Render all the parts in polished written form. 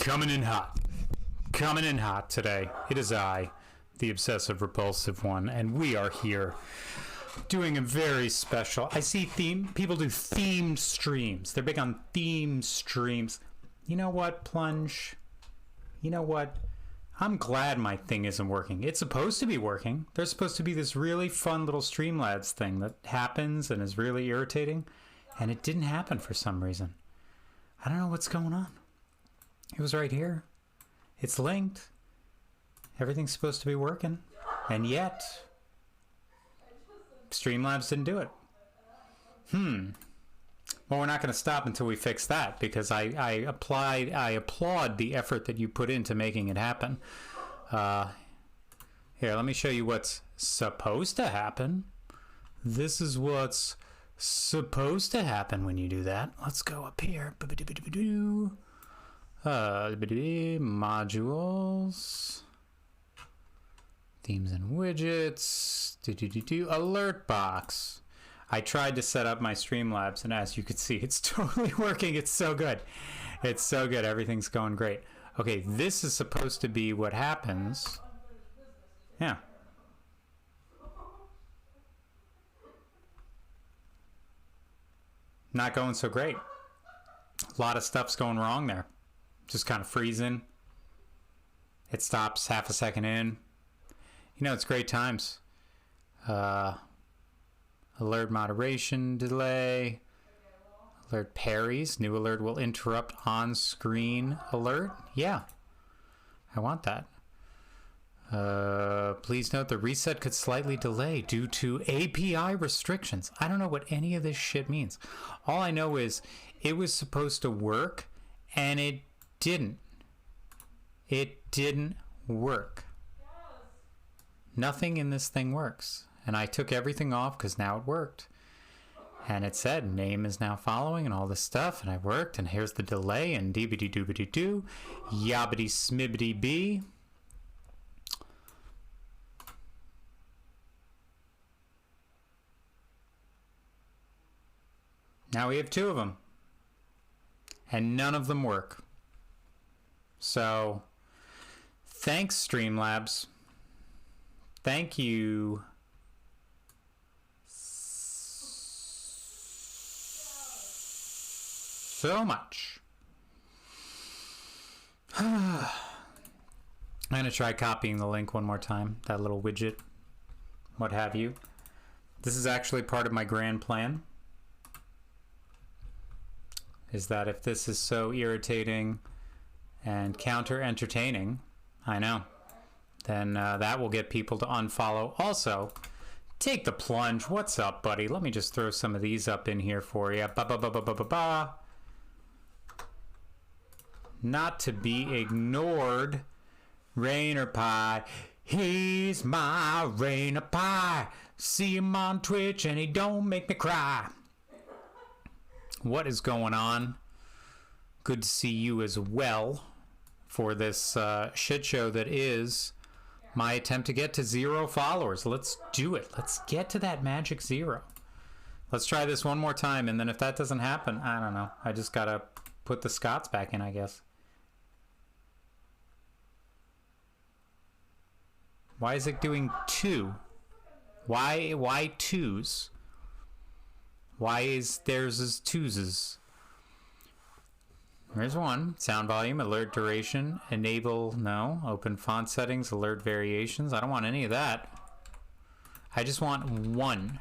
Coming in hot. Coming in hot today. It is I, the obsessive repulsive one, and we are here doing a very special. I see people do themed streams. They're big on theme streams. You know what, Plunge? You know what? I'm glad my thing isn't working. It's supposed to be working. There's supposed to be this really fun little Streamlabs thing that happens and is really irritating, and it didn't happen for some reason. I don't know what's going on. It was right here. It's linked. Everything's supposed to be working, and yet Streamlabs didn't do it. Well, we're not going to stop until we fix that, because I applaud the effort that you put into making it happen. Here, let me show you what's supposed to happen. This is what's supposed to happen when you do that. Let's go up here. Modules. Themes and widgets. Alert box. I tried to set up my Streamlabs, and as you can see, it's totally working. It's so good. It's so good. Everything's going great. Okay, this is supposed to be what happens. Yeah. Not going so great. A lot of stuff's going wrong there. Just kind of freezing. It stops half a second in. You know, it's great times. Alert moderation delay. Alert parries. New alert will interrupt on-screen alert. Yeah, I want that. Please note the reset could slightly delay due to API restrictions. I don't know what any of this shit means. All I know is it was supposed to work, and it didn't. It didn't work. Nothing in this thing works. And I took everything off because now it worked. And it said name is now following and all this stuff. And I worked. And here's the delay. And deebity doobity doo. Yabbity smibbity bee. Now we have two of them. And none of them work. So thanks, Streamlabs. Thank you so much. I'm going to try copying the link one more time, that little widget, what have you. This is actually part of my grand plan, is that if this is so irritating and counter-entertaining, I know, then that will get people to unfollow. Also, take the plunge. What's up, buddy? Let me just throw some of these up in here for you. Ba-ba-ba-ba-ba-ba. Not to be ignored. Rainer Pie. He's my Rainer Pie. See him on Twitch and he don't make me cry. What is going on? Good to see you as well for this shit show that is my attempt to get to 0 followers. Let's do it. Let's get to that magic 0. Let's try this one more time, and then if that doesn't happen, I don't know. I just gotta put the Scots back in, I guess. Why is it doing 2? Why 2s? Why is theirs is 2s? Here's one. Sound volume, alert duration, enable, no. Open font settings, alert variations. I don't want any of that. I just want one.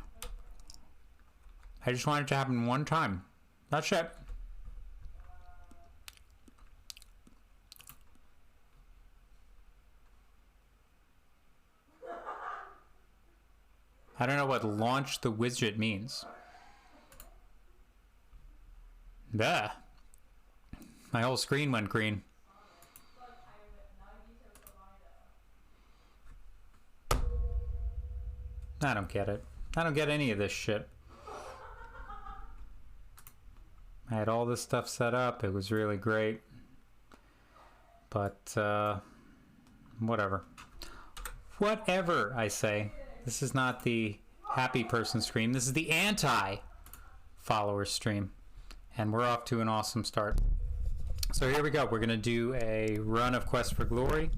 I just want it to happen one time. That's it. I don't know what launch the widget means. Duh. My whole screen went green. I don't get it. I don't get any of this shit. I had all this stuff set up. It was really great. But, whatever. Whatever, I say. This is not the happy person stream. This is the anti-follower stream. And we're off to an awesome start. So here we go. We're going to do a run of Quest for Glory.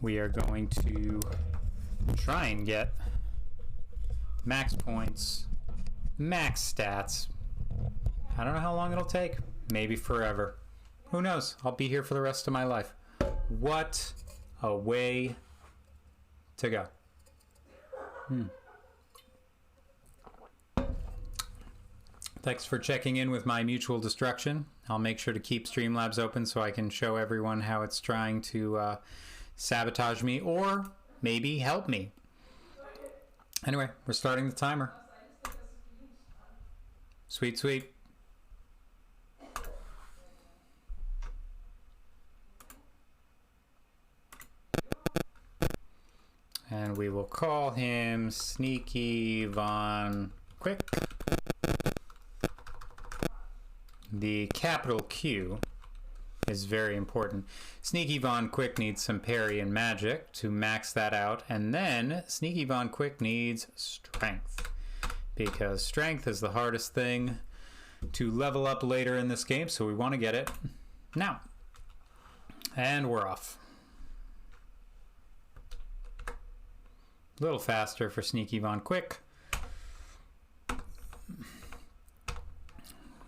We are going to try and get max points, max stats. I don't know how long it'll take. Maybe forever. Who knows? I'll be here for the rest of my life. What a way to go. Thanks for checking in with my mutual destruction. I'll make sure to keep Streamlabs open so I can show everyone how it's trying to sabotage me or maybe help me. Anyway, we're starting the timer. Sweet, sweet. And we will call him Sneaky Von Quick. The capital Q is very important. Sneaky Von Quick needs some parry and magic to max that out, and then Sneaky Von Quick needs strength, because strength is the hardest thing to level up later in this game, so we want to get it now. And we're off. A little faster for Sneaky Von Quick.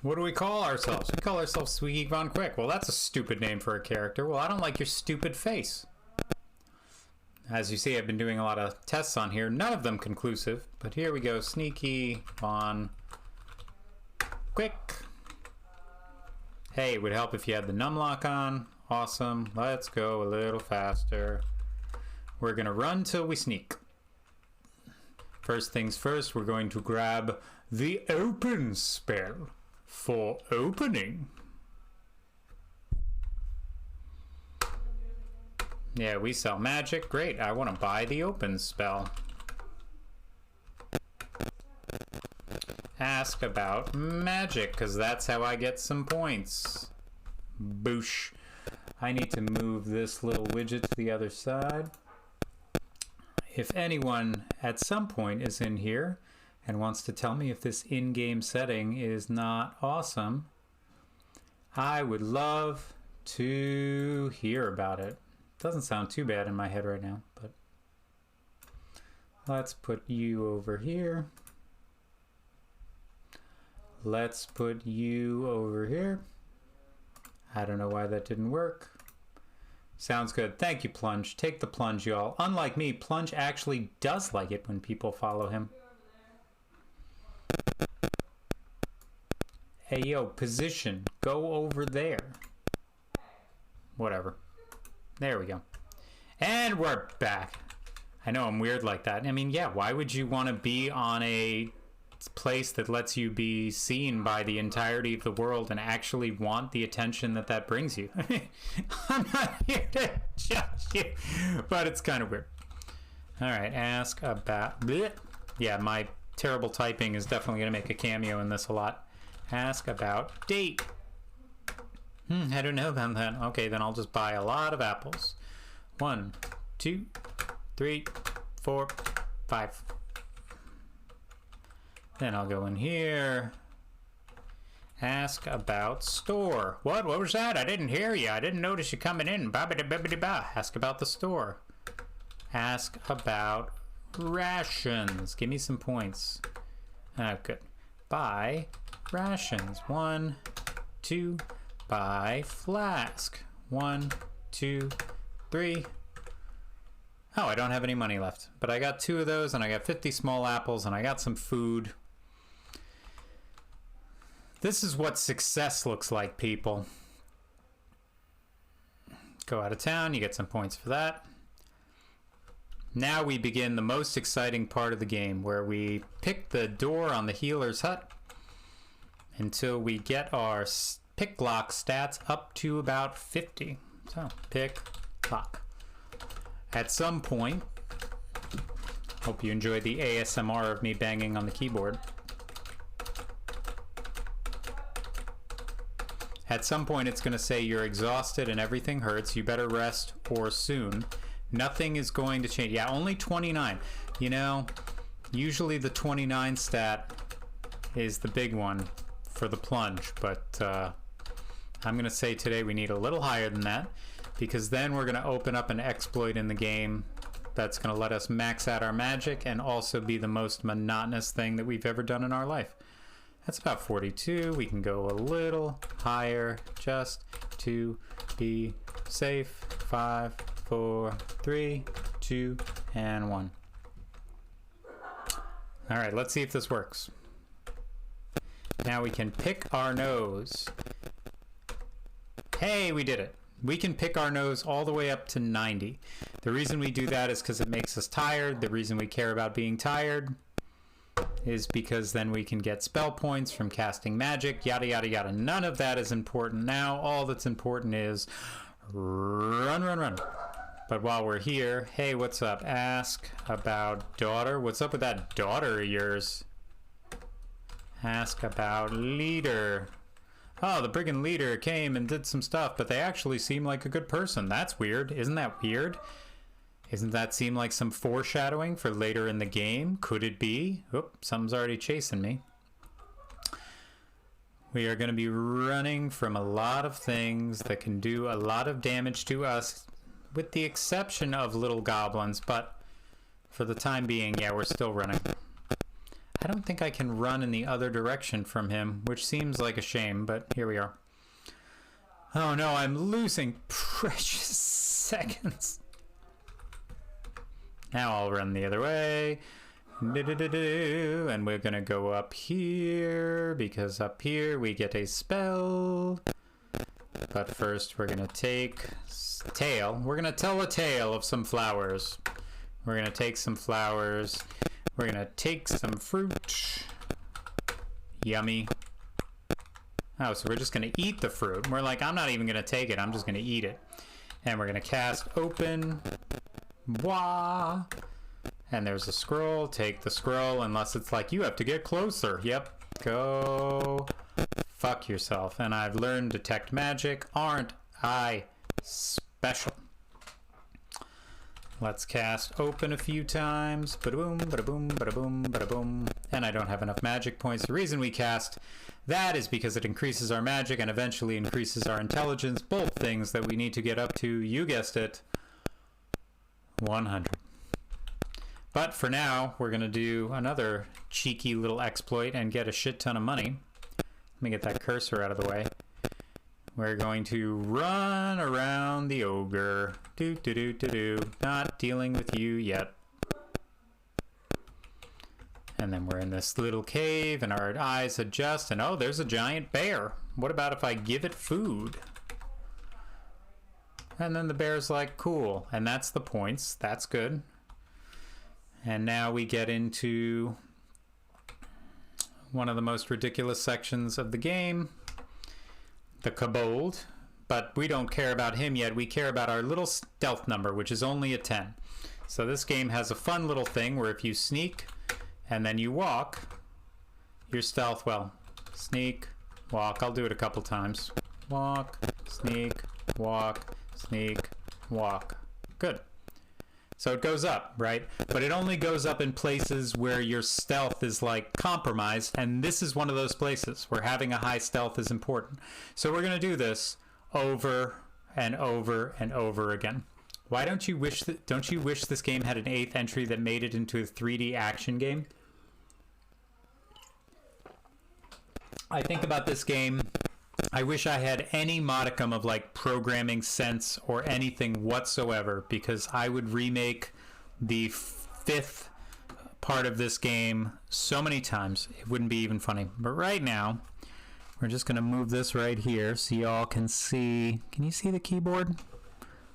What do we call ourselves? We call ourselves Sneaky Von Quick. Well, that's a stupid name for a character. Well, I don't like your stupid face. As you see, I've been doing a lot of tests on here. None of them conclusive. But here we go. Sneaky Von Quick. Hey, it would help if you had the numlock on. Awesome. Let's go a little faster. We're going to run till we sneak. First things first, we're going to grab the open spell for opening. Yeah, we sell magic. Great. I want to buy the open spell. Ask about magic, because that's how I get some points. Boosh. I need to move this little widget to the other side. If anyone at some point is in here and wants to tell me if this in-game setting is not awesome, I would love to hear about it. Doesn't sound too bad in my head right now, but let's put you over here. Let's put you over here. I don't know why that didn't work. Sounds good. Thank you, Plunge. Take the plunge, y'all. Unlike me, Plunge actually does like it when people follow him. Hey, yo, position. Go over there. Whatever. There we go. And we're back. I know I'm weird like that. I mean, yeah, why would you want to be on a place that lets you be seen by the entirety of the world and actually want the attention that that brings you? I'm not here to judge you, but it's kind of weird. All right, ask about... Bleh. Yeah, my terrible typing is definitely going to make a cameo in this a lot. Ask about date. I don't know about that. Okay, then I'll just buy a lot of apples. 1, 2, 3, 4, 5. Then I'll go in here. Ask about store. What? What was that? I didn't hear you. I didn't notice you coming in. Ba-ba-da-ba-ba-da-ba. Ask about the store. Ask about rations. Give me some points. Good. Buy rations. 1, 2. Buy flask. 1, 2, 3. Oh, I don't have any money left. But I got 2 of those, and I got 50 small apples, and I got some food. This is what success looks like, people. Go out of town, you get some points for that. Now we begin the most exciting part of the game, where we pick the door on the healer's hut until we get our pick lock stats up to about 50. So, pick lock. At some point, hope you enjoyed the ASMR of me banging on the keyboard. At some point, it's going to say you're exhausted and everything hurts. You better rest or soon. Nothing is going to change. Yeah, only 29. You know, usually the 29 stat is the big one for the plunge, but I'm going to say today we need a little higher than that, because then we're going to open up an exploit in the game that's going to let us max out our magic and also be the most monotonous thing that we've ever done in our life. That's about 42. We can go a little higher just to be safe. 5, 4, 3, 2, and 1. All right, let's see if this works. Now we can pick our nose. Hey, we did it. We can pick our nose all the way up to 90. The reason we do that is because it makes us tired. The reason we care about being tired is because then we can get spell points from casting magic, yada, yada, yada. None of that is important now. All that's important is run, run, run. But while we're here, hey, what's up? Ask about daughter. What's up with that daughter of yours? Ask about leader. Oh, the brigand leader came and did some stuff, but they actually seem like a good person. That's weird. Isn't that weird? Doesn't that seem like some foreshadowing for later in the game? Could it be? Oop, something's already chasing me. We are going to be running from a lot of things that can do a lot of damage to us, with the exception of little goblins, but for the time being, yeah, we're still running. I don't think I can run in the other direction from him, which seems like a shame, but here we are. Oh no, I'm losing precious seconds. Now I'll run the other way. And we're gonna go up here, because up here we get a spell. But first we're gonna take tale. We're gonna tell a tale of some flowers. We're gonna take some flowers. We're gonna take some fruit. Yummy. Oh, so we're just gonna eat the fruit. We're like, I'm not even gonna take it, I'm just gonna eat it. And we're gonna cast open. Wah! And there's a scroll. Take the scroll, unless it's like, you have to get closer. Yep. Go fuck yourself. And I've learned detect magic. Aren't I special? Let's cast open a few times. Bada-boom, bada-boom, bada-boom, bada-boom. And I don't have enough magic points. The reason we cast that is because it increases our magic and eventually increases our intelligence. Both things that we need to get up to, you guessed it, 100. But for now, we're going to do another cheeky little exploit and get a shit ton of money. Let me get that cursor out of the way. We're going to run around the ogre. Do-do-do-do-do. Not dealing with you yet. And then we're in this little cave and our eyes adjust and oh, there's a giant bear. What about if I give it food? And then the bear's like, cool. And that's the points. That's good. And now we get into one of the most ridiculous sections of the game. The kobold, but we don't care about him yet. We care about our little stealth number, which is only a 10. So this game has a fun little thing where if you sneak and then you walk, your stealth, well, sneak, walk. I'll do it a couple times. Walk, sneak, walk, sneak, walk. Good. So it goes up, right? But it only goes up in places where your stealth is like compromised, and this is one of those places where having a high stealth is important. So we're going to do this over and over and over again. Why don't you wish this game had an 8th entry that made it into a 3D action game? I think about this game, I wish I had any modicum of like programming sense or anything whatsoever, because I would remake the 5th part of this game so many times it wouldn't be even funny. But right now we're just going to move this right here so y'all can see. Can you see the keyboard?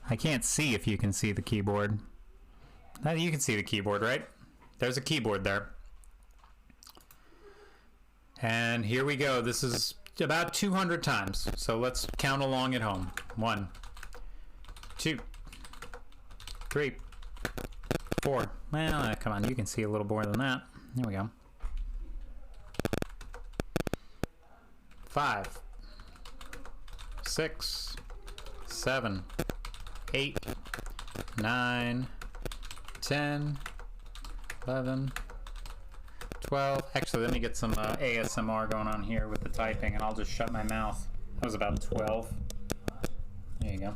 I can't see if you can see the keyboard. You can see the keyboard, right? There's a keyboard there. And here we go. This is about 200 times. So let's count along at home. 1, 2, 3, 4. Well, come on, you can see a little more than that. There we go. 5, 6, 7, 8, 9, 10, 11, 12. Actually, let me get some ASMR going on here with the typing, and I'll just shut my mouth. That was about 12. There you go.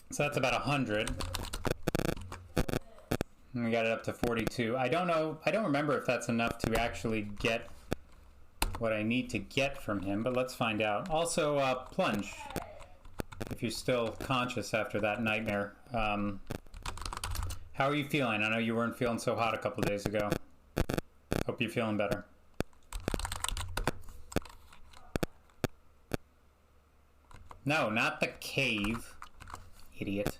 So that's about 100. And we got it up to 42. I don't know. I don't remember if that's enough to actually get what I need to get from him, but let's find out. Also, Plunge, if you're still conscious after that nightmare. How are you feeling? I know you weren't feeling so hot a couple days ago. Hope you're feeling better. No, not the cave. Idiot.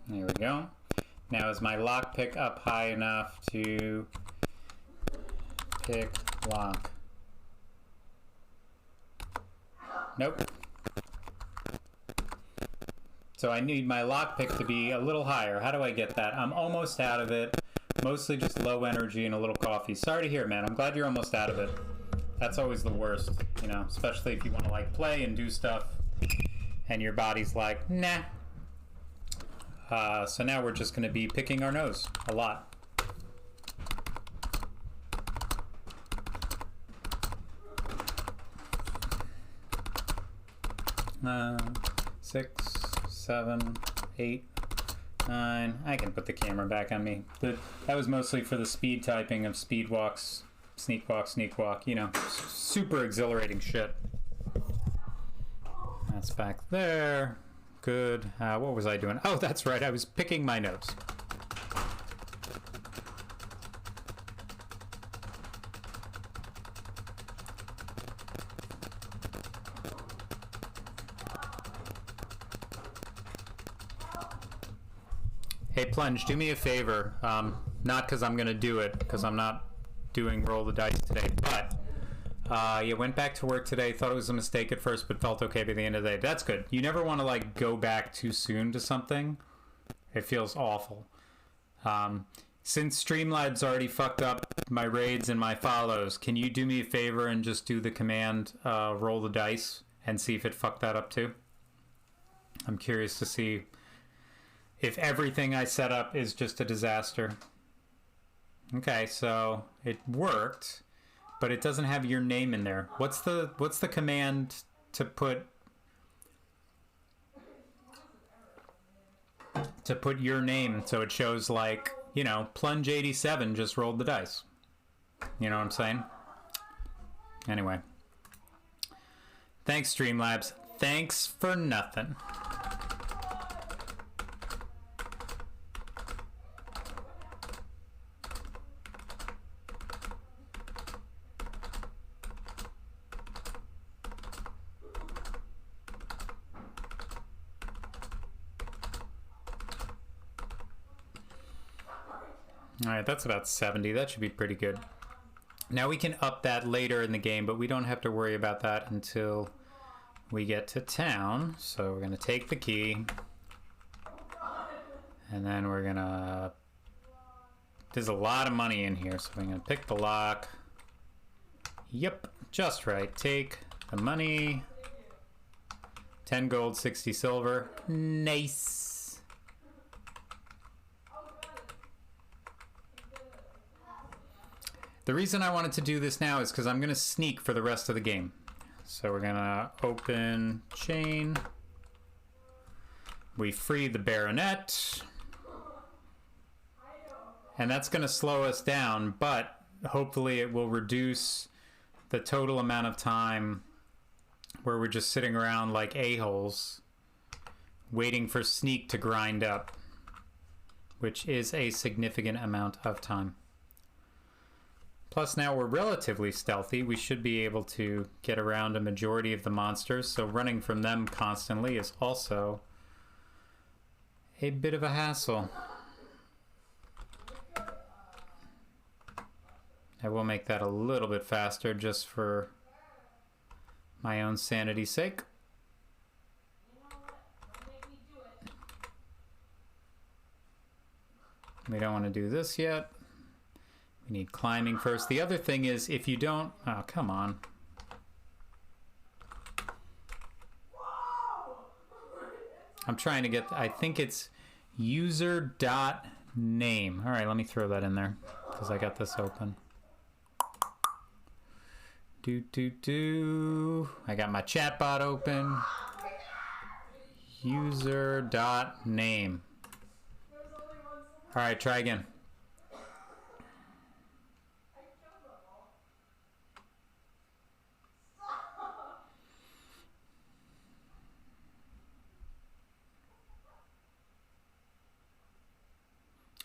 There we go. Now is my lockpick up high enough to pick lock? Nope. So I need my lockpick to be a little higher. How do I get that? I'm almost out of it. Mostly just low energy and a little coffee. Sorry to hear, man. I'm glad you're almost out of it. That's always the worst, you know, especially if you want to like play and do stuff and your body's like, nah. So now we're just going to be picking our nose a lot. Six, 7, 8, 9. I can put the camera back on me. That was mostly for the speed typing of Speedwalks, sneak walk, you know, super exhilarating shit. That's back there. Good. What was I doing? Oh, that's right. I was picking my nose. Hey, Plunge, do me a favor. Not because I'm going to do it, because I'm not doing roll the dice today, but you went back to work today, thought it was a mistake at first, but felt okay by the end of the day. That's good. You never want to, like, go back too soon to something. It feels awful. Since Streamlabs already fucked up my raids and my follows, can you do me a favor and just do the command roll the dice and see if it fucked that up too? I'm curious to see if everything I set up is just a disaster. Okay, so it worked, but it doesn't have your name in there. What's the command to put your name so it shows, like, you know, Plunge 87 just rolled the dice? You know what I'm saying? Anyway. Thanks, Streamlabs. Thanks for nothing. Alright, that's about 70. That should be pretty good. Now we can up that later in the game, but we don't have to worry about that until we get to town. So we're going to take the key. And then we're going to... There's a lot of money in here, so we're going to pick the lock. Yep, just right. Take the money. 10 gold, 60 silver. Nice. The reason I wanted to do this now is because I'm going to sneak for the rest of the game. So we're going to open chain. We free the baronet. And that's going to slow us down, but hopefully it will reduce the total amount of time where we're just sitting around like a-holes waiting for sneak to grind up, which is a significant amount of time. Plus now we're relatively stealthy. We should be able to get around a majority of the monsters, so running from them constantly is also a bit of a hassle. I will make that a little bit faster just for my own sanity's sake. We don't want to do this yet. We need climbing first. The other thing is, if you don't... Oh, come on. I'm trying to get... I think it's user.name. All right, let me throw that in there because I got this open. I got my chatbot open. User.name. All right, try again.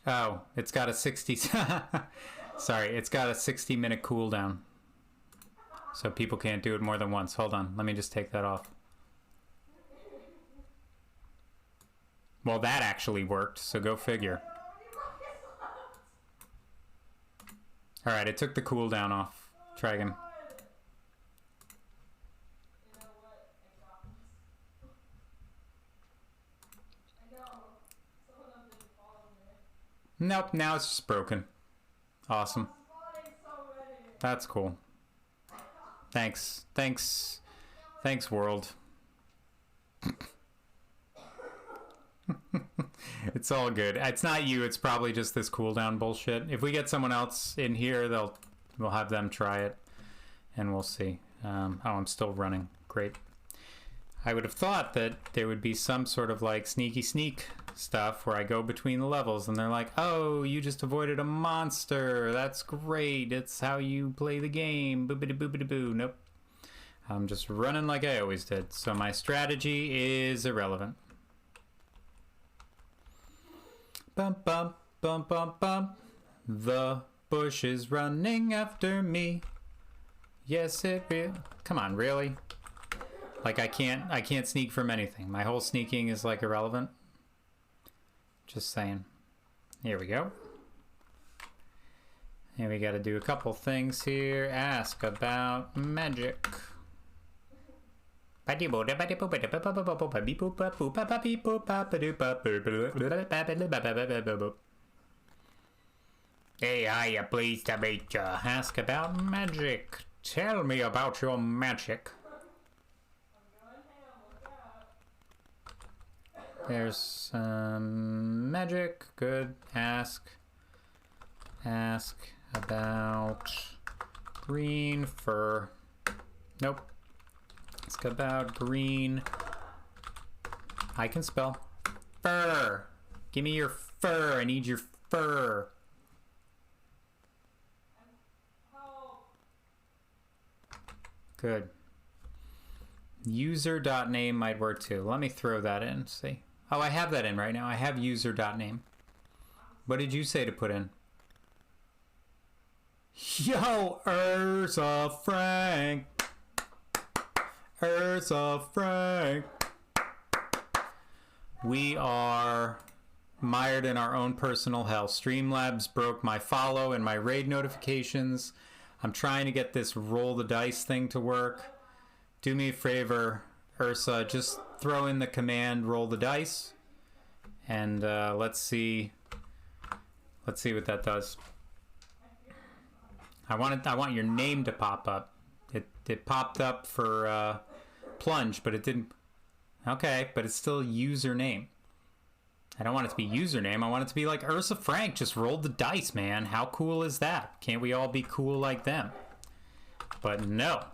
Oh, it's got a 60... Sorry, it's got a 60-minute cooldown. So people can't do it more than once. Hold on, let me just take that off. Well, that actually worked, so go figure. Alright, it took the cooldown off. Try again. Nope, now it's just broken. Awesome. That's cool. Thanks. Thanks, world. It's all good. It's not you, it's probably just this cooldown bullshit. If we get someone else in here, we'll have them try it, and we'll see. Oh, I'm still running. Great. I would have thought that there would be some sort of like sneaky sneak stuff where I go between the levels and they're like, oh, you just avoided a monster. That's great. It's how you play the game. Boopity boopity boo. Nope. I'm just running like I always did. So my strategy is irrelevant. Bump, bump, bump, bump, bump. The bush is running after me. Yes, it will. Come on, really? Like I can't sneak from anything. My whole sneaking is like irrelevant. Just saying. Here we go. And we got to do a couple things here. Ask about magic. Hey, hiya, pleased to meet ya. Ask about magic. Tell me about your magic. There's some magic. Good. Ask about green fur. Nope. Ask about green. I can spell. Fur. Give me your fur. I need your fur. Good. User.name might work too. Let me throw that in. See. Oh, I have that in right now. I have user.name. What did you say to put in? Yo, Ursa Frank. Ursa Frank. We are mired in our own personal hell. Streamlabs broke my follow and my raid notifications. I'm trying to get this roll the dice thing to work. Do me a favor, Ursa, just throw in the command roll the dice, and let's see what that does. I want your name to pop up. It popped up for plunge, but it didn't. Okay, but it's still username. I don't want it to be username. I want it to be like Ursa Frank just rolled the dice, man. How cool is that? Can't we all be cool like them? But no.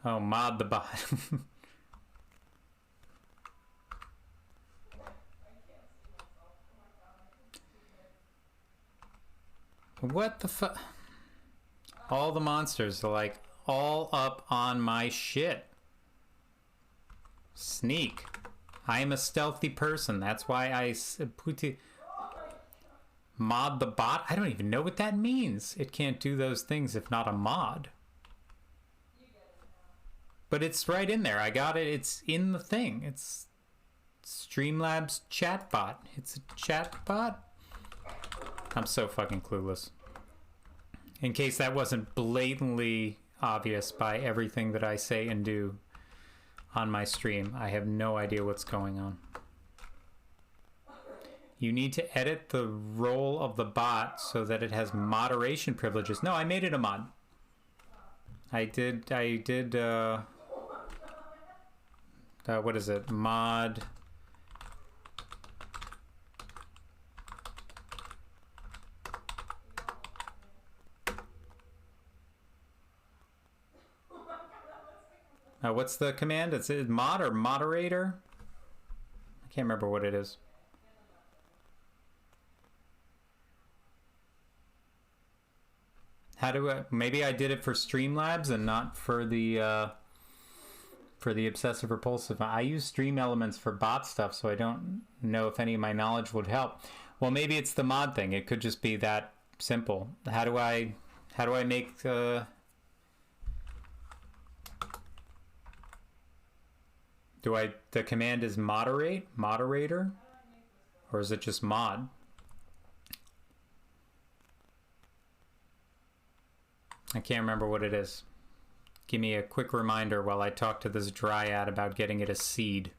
Oh, mod the bot. What the fuck? All the monsters are like all up on my shit. Sneak. I am a stealthy person. That's why I put mod the bot. I don't even know what that means. It can't do those things if not a mod. But it's right in there. I got it. It's in the thing. It's Streamlabs chatbot. It's a chatbot. I'm so fucking clueless. In case that wasn't blatantly obvious by everything that I say and do on my stream, I have no idea what's going on. You need to edit the role of the bot so that it has moderation privileges. No, I made it a mod. I did, what is it? Mod. What's the command? It's mod or moderator? I can't remember what it is. How do I... Maybe I did it for Streamlabs and not for the obsessive repulsive. I use Stream Elements for bot stuff, so I don't know if any of my knowledge would help. Well, maybe it's the mod thing. It could just be that simple. How do I make... the command is moderator, or is it just mod? I can't remember what it is. Give me a quick reminder while I talk to this dryad about getting it a seed,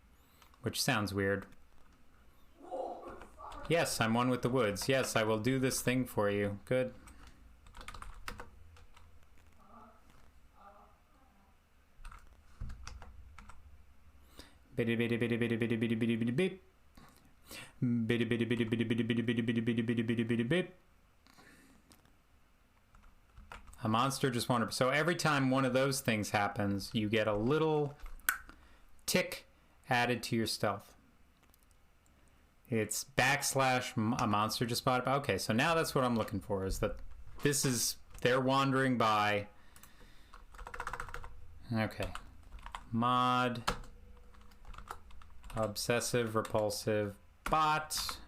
which sounds weird. Yes, I'm one with the woods. Yes, I will do this thing for you. Good. Bitty bitty bitty bitty bitty bitty bitty bitty beep. Bitty bitty bitty bitty bitty bitty bitty bitty bitty bitty bitty bitty beep. A monster just wandered. So every time one of those things happens, you get a little tick added to your stealth. It's backslash a monster just spotted. Okay, so now that's what I'm looking for, is that this is, they're wandering by. Okay. Mod obsessive repulsive bot.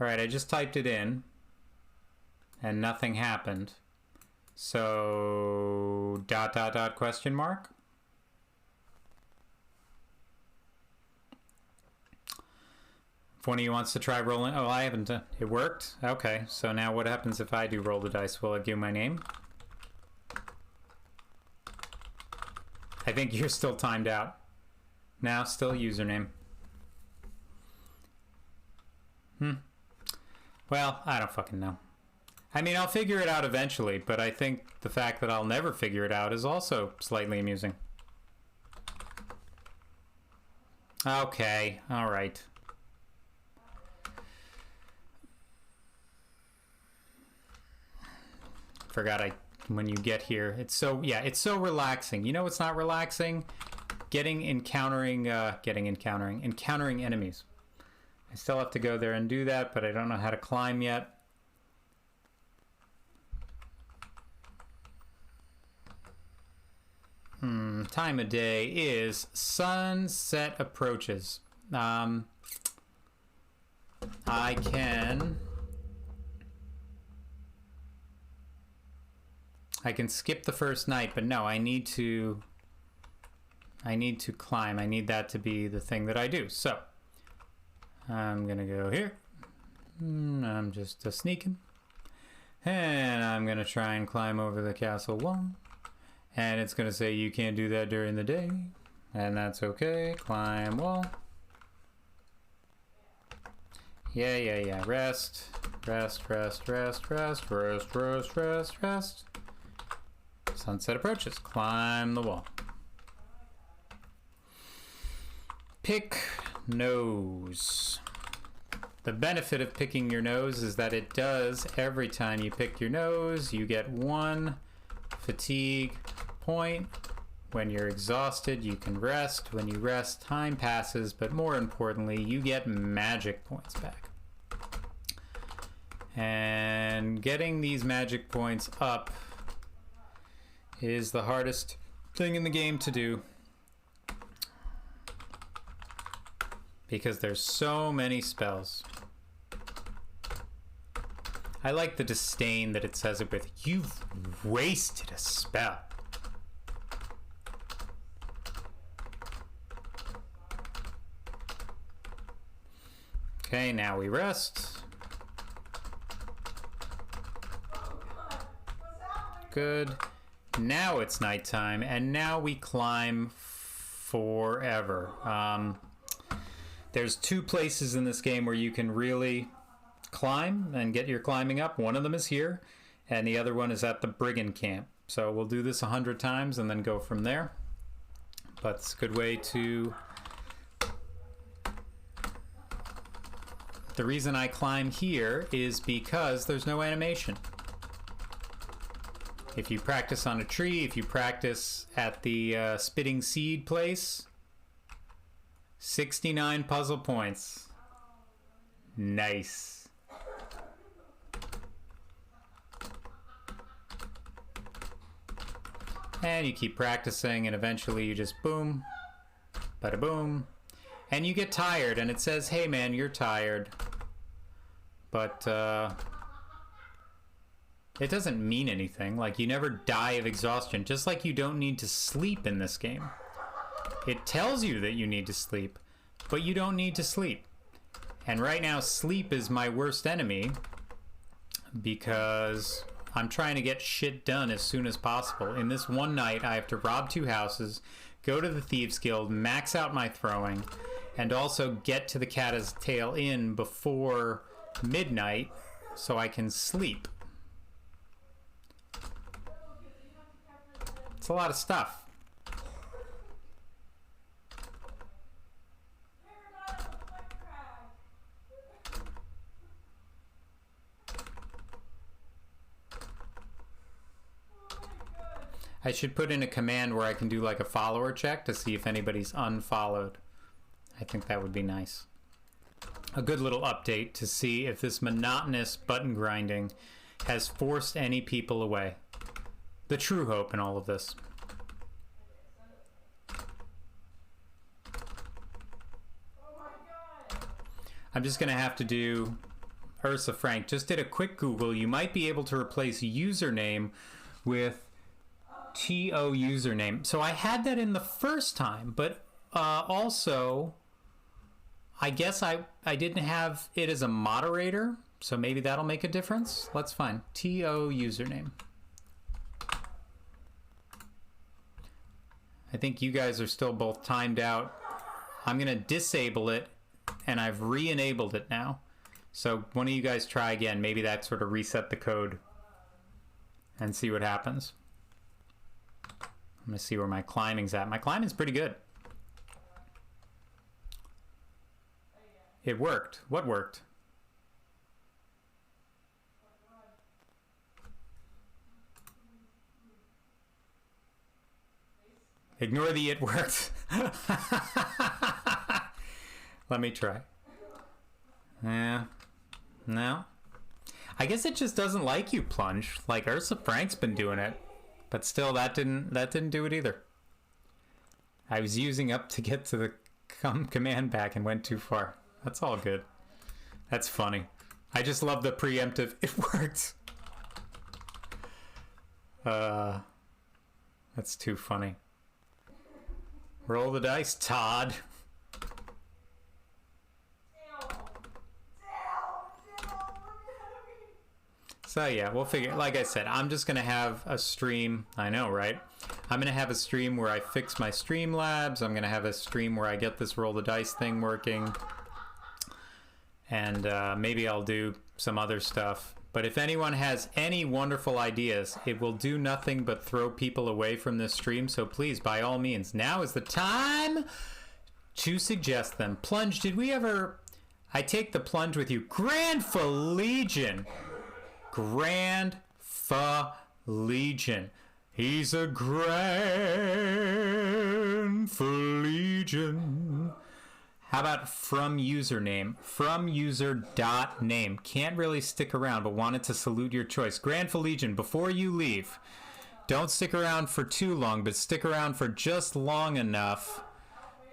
All right, I just typed it in and nothing happened. So ... question mark. If one of you wants to try rolling, oh, I haven't done, it worked? Okay, so now what happens if I do roll the dice? Will it give my name? I think you're still timed out. Now, still username. Well, I don't fucking know. I mean, I'll figure it out eventually, but I think the fact that I'll never figure it out is also slightly amusing. Okay, alright. Forgot when you get here, it's so, yeah, it's so relaxing. You know what's not relaxing? encountering enemies. I still have to go there and do that, but I don't know how to climb yet. Time of day is sunset approaches. I can skip the first night, but no, I need to climb. I need that to be the thing that I do. So I'm gonna go here. I'm just sneaking, and I'm gonna try and climb over the castle wall. And it's gonna say you can't do that during the day, and that's okay. Climb wall. Yeah. Rest. Sunset approaches. Climb the wall. Pick nose. The benefit of picking your nose is that it does, every time you pick your nose, you get 1 fatigue point. When you're exhausted, you can rest. When you rest, time passes, but more importantly, you get magic points back. And getting these magic points up is the hardest thing in the game to do, because there's so many spells. I like the disdain that it says it with. You've wasted a spell. Okay, now we rest. Good. Now it's nighttime, and now we climb forever. There's 2 places in this game where you can really climb and get your climbing up. One of them is here, and the other one is at the brigand camp. So we'll do this 100 times and then go from there. But it's a good way to... The reason I climb here is because there's no animation. If you practice on a tree, if you practice at the spitting seed place, 69 puzzle points. Nice. And you keep practicing, and eventually you just boom, bada boom, and you get tired, and it says, hey man, you're tired. But it doesn't mean anything. Like, you never die of exhaustion, just like you don't need to sleep in this game. It tells you that you need to sleep, but you don't need to sleep. And right now, sleep is my worst enemy, because I'm trying to get shit done as soon as possible. In this one night, I have to rob 2 houses, go to the Thieves Guild, max out my throwing, and also get to the Catta's Tail Inn before midnight so I can sleep. It's a lot of stuff. I should put in a command where I can do like a follower check to see if anybody's unfollowed. I think that would be nice. A good little update to see if this monotonous button grinding has forced any people away. The true hope in all of this. I'm just going to have to do... Ursa Frank just did a quick Google. You might be able to replace username with TO username. So I had that in the first time, but also... I guess I didn't have it as a moderator, so maybe that'll make a difference. Let's find TO username. I think you guys are still both timed out. I'm going to disable it, and I've re-enabled it now. So one of you guys try again. Maybe that sort of reset the code and see what happens. I'm going to see where my climbing's at. My climbing's pretty good. It worked. What worked? Ignore the it worked. Let me try. Yeah. No. I guess it just doesn't like you, Plunge. Like Ursa Frank's been doing it. But still, that didn't do it either. I was using up to get to the command back and went too far. That's all good. That's funny. I just love the preemptive. It worked. That's too funny. Roll the dice, Todd. So yeah, we'll figure. Like I said, I'm just gonna have a stream. I know, right? I'm gonna have a stream where I fix my Streamlabs. I'm gonna have a stream where I get this roll the dice thing working, and maybe I'll do some other stuff. But if anyone has any wonderful ideas, it will do nothing but throw people away from this stream. So please, by all means, now is the time to suggest them. Plunge, did we ever? I take the plunge with you. Grand Legion. Grand Legion. He's a Grand Legion. How about from username? From user.name. Can't really stick around, but wanted to salute your choice. Grand Legion, before you leave, don't stick around for too long, but stick around for just long enough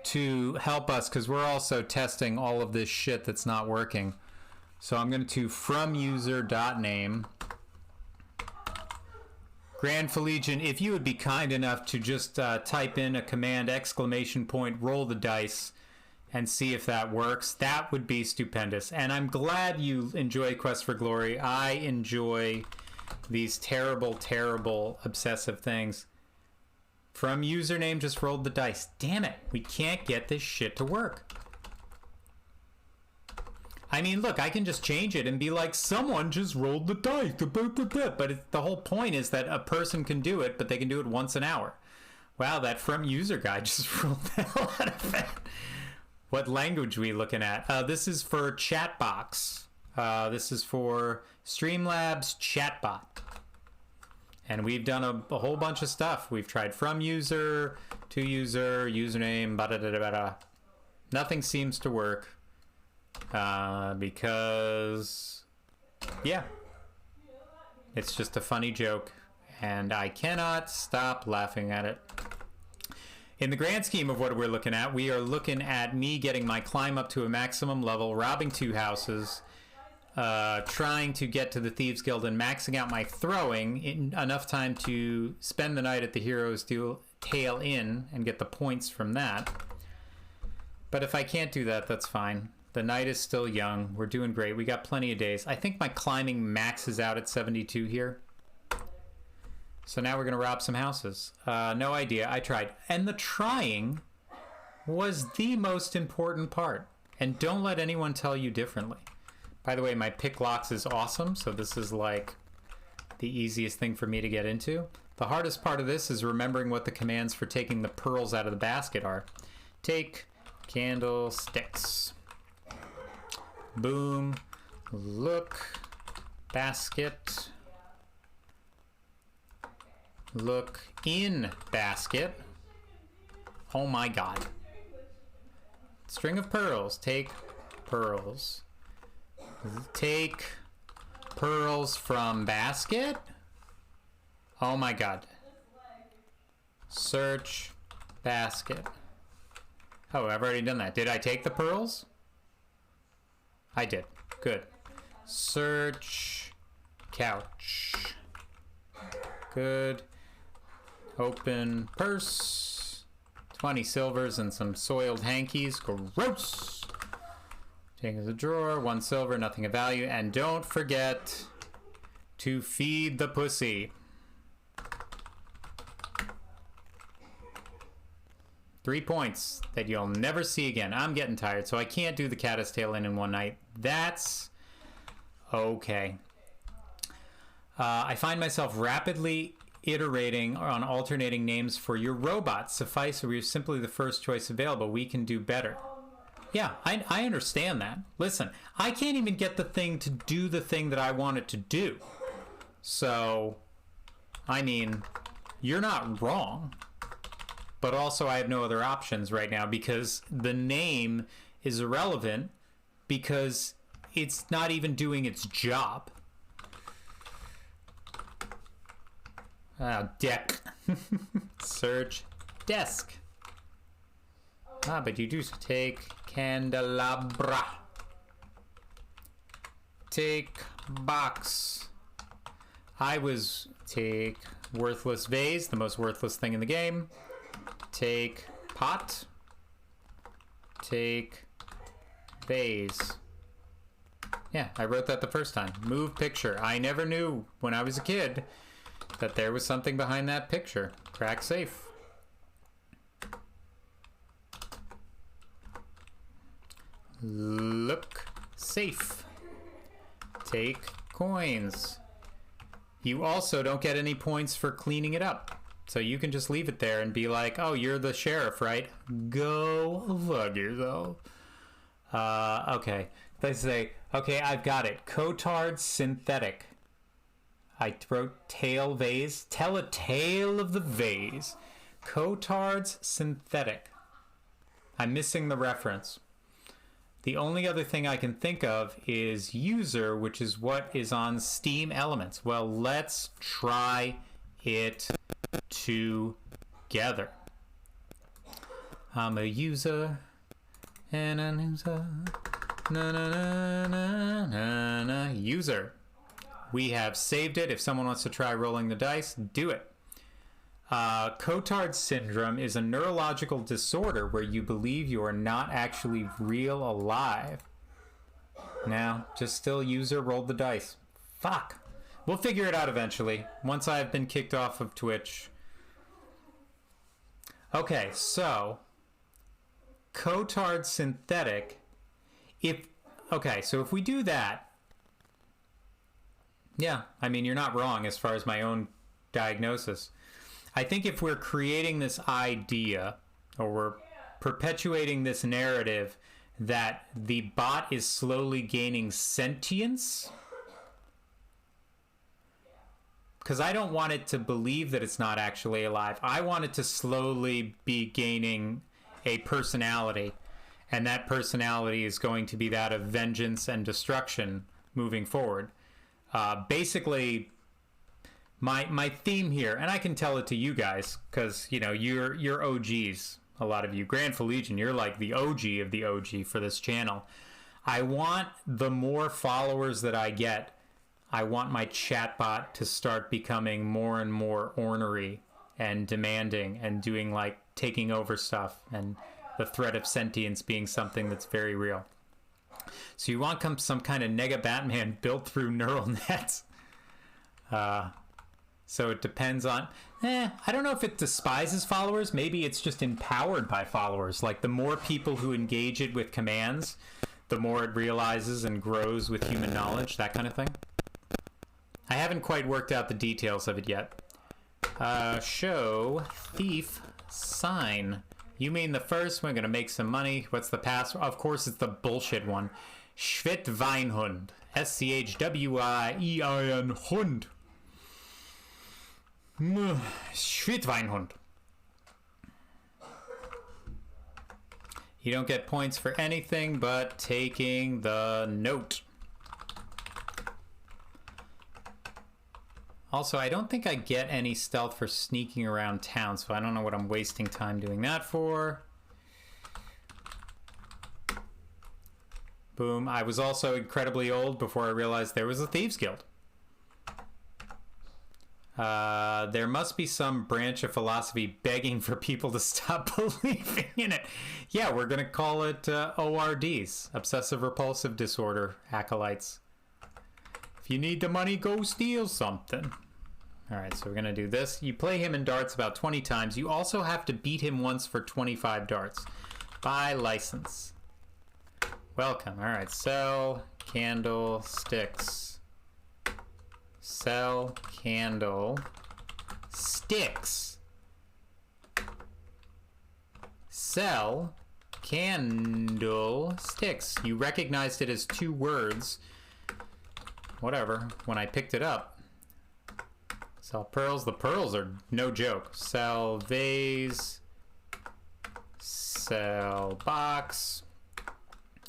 to help us, because we're also testing all of this shit that's not working. So I'm going to from user.name. Grand Legion, if you would be kind enough to just type in a command ! Roll the dice and see if that works, that would be stupendous. And I'm glad you enjoy Quest for Glory. I enjoy these terrible, terrible, obsessive things. From username, just rolled the dice. Damn it, we can't get this shit to work. I mean, look, I can just change it and be like, someone just rolled the dice. But the whole point is that a person can do it, but they can do it once an hour. Wow, that from user guy just rolled the hell out of it. What language are we looking at? This is for Chatbox. This is for Streamlabs Chatbot. And we've done a whole bunch of stuff. We've tried from user, to user, username, bada-da-da-da-da. Nothing seems to work. Because, yeah, it's just a funny joke, and I cannot stop laughing at it. In the grand scheme of what we're looking at, we are looking at me getting my climb up to a maximum level, robbing 2 houses, trying to get to the Thieves Guild and maxing out my throwing in enough time to spend the night at the Hero's Tail Inn and get the points from that. But if I can't do that, that's fine. The night is still young. We're doing great. We got plenty of days. I think my climbing maxes out at 72 here. So now we're going to rob some houses. No idea. I tried. And the trying was the most important part. And don't let anyone tell you differently. By the way, my pick locks is awesome. So this is like the easiest thing for me to get into. The hardest part of this is remembering what the commands for taking the pearls out of the basket are. Take candlesticks. Boom, look, basket, look in basket. Oh my god. String of pearls, take pearls. Take pearls from basket. Oh my god. Search basket. Oh, I've already done that. Did I take the pearls? I did. Good. Search couch. Good. Open purse. 20 silvers and some soiled hankies. Gross. Take the drawer. 1 silver, nothing of value. And don't forget to feed the pussy. 3 points that you'll never see again. I'm getting tired, so I can't do the Caddis Tail Inn in one night. That's okay. I find myself rapidly iterating on alternating names for your robots. Suffice or we're simply the first choice available. We can do better. Yeah, I understand that. Listen, I can't even get the thing to do the thing that I want it to do. So, I mean, you're not wrong. but also I have no other options right now because the name is irrelevant because it's not even doing its job. Deck. Search desk. But you do take candelabra. Take box. Take worthless vase, the most worthless thing in the game. Take pot. Take vase. Yeah, I wrote that the first time. Move picture. I never knew when I was a kid that there was something behind that picture. Crack safe. Look safe. Take coins. You also don't get any points for cleaning it up. So you can just leave it there and be like, oh, you're the sheriff, right? Go fuck yourself. Okay. They say, okay, I've got it. Cotard synthetic. I wrote tail vase. Tell a tale of the vase. Cotard's synthetic. I'm missing the reference. The only other thing I can think of is user, which is what is on Steam Elements. Well, let's try it together. I'm a user and a user. Na, na, na, na, na, na. User. We have saved it. If someone wants to try rolling the dice, do it. Cotard syndrome is a neurological disorder where you believe you are not actually real alive. Now, just still user rolled the dice. Fuck. We'll figure it out eventually, once I've been kicked off of Twitch. Okay, so Cotard synthetic. So if we do that, yeah, I mean, you're not wrong as far as my own diagnosis. I think if we're creating this idea, or we're perpetuating this narrative that the bot is slowly gaining sentience, because I don't want it to believe that it's not actually alive. I want it to slowly be gaining a personality, and that personality is going to be that of vengeance and destruction moving forward. Basically, my theme here, and I can tell it to you guys, because, you know, you're OGs, a lot of you. Grandful Legion, you're like the OG of the OG for this channel. I want the more followers that I get, I want my chatbot to start becoming more and more ornery and demanding and doing, like, taking over stuff, and the threat of sentience being something that's very real. So you want some kind of nega Batman built through neural nets. So it depends on... I don't know if it despises followers. Maybe it's just empowered by followers. Like, the more people who engage it with commands, the more it realizes and grows with human knowledge, that kind of thing. I haven't quite worked out the details of it yet. Show thief sign. You mean the first one? Gonna make some money. What's the password? Of course, it's the bullshit one. Schwitweinhund. SCHWIEIN Hund. Schwitweinhund. You don't get points for anything but taking the note. Also, I don't think I get any stealth for sneaking around town, so I don't know what I'm wasting time doing that for. Boom. I was also incredibly old before I realized there was a Thieves Guild. There must be some branch of philosophy begging for people to stop believing in it. Yeah, we're going to call it ORDs, Obsessive Repulsive Disorder Acolytes. If you need the money, go steal something. All right, so we're going to do this. You play him in darts about 20 times. You also have to beat him once for 25 darts. By license. Welcome. All right, sell candlesticks. Sell candle sticks. Sell candlesticks. You recognized it as two words. Whatever. When I picked it up. Sell pearls. The pearls are no joke. Sell vase. Sell box.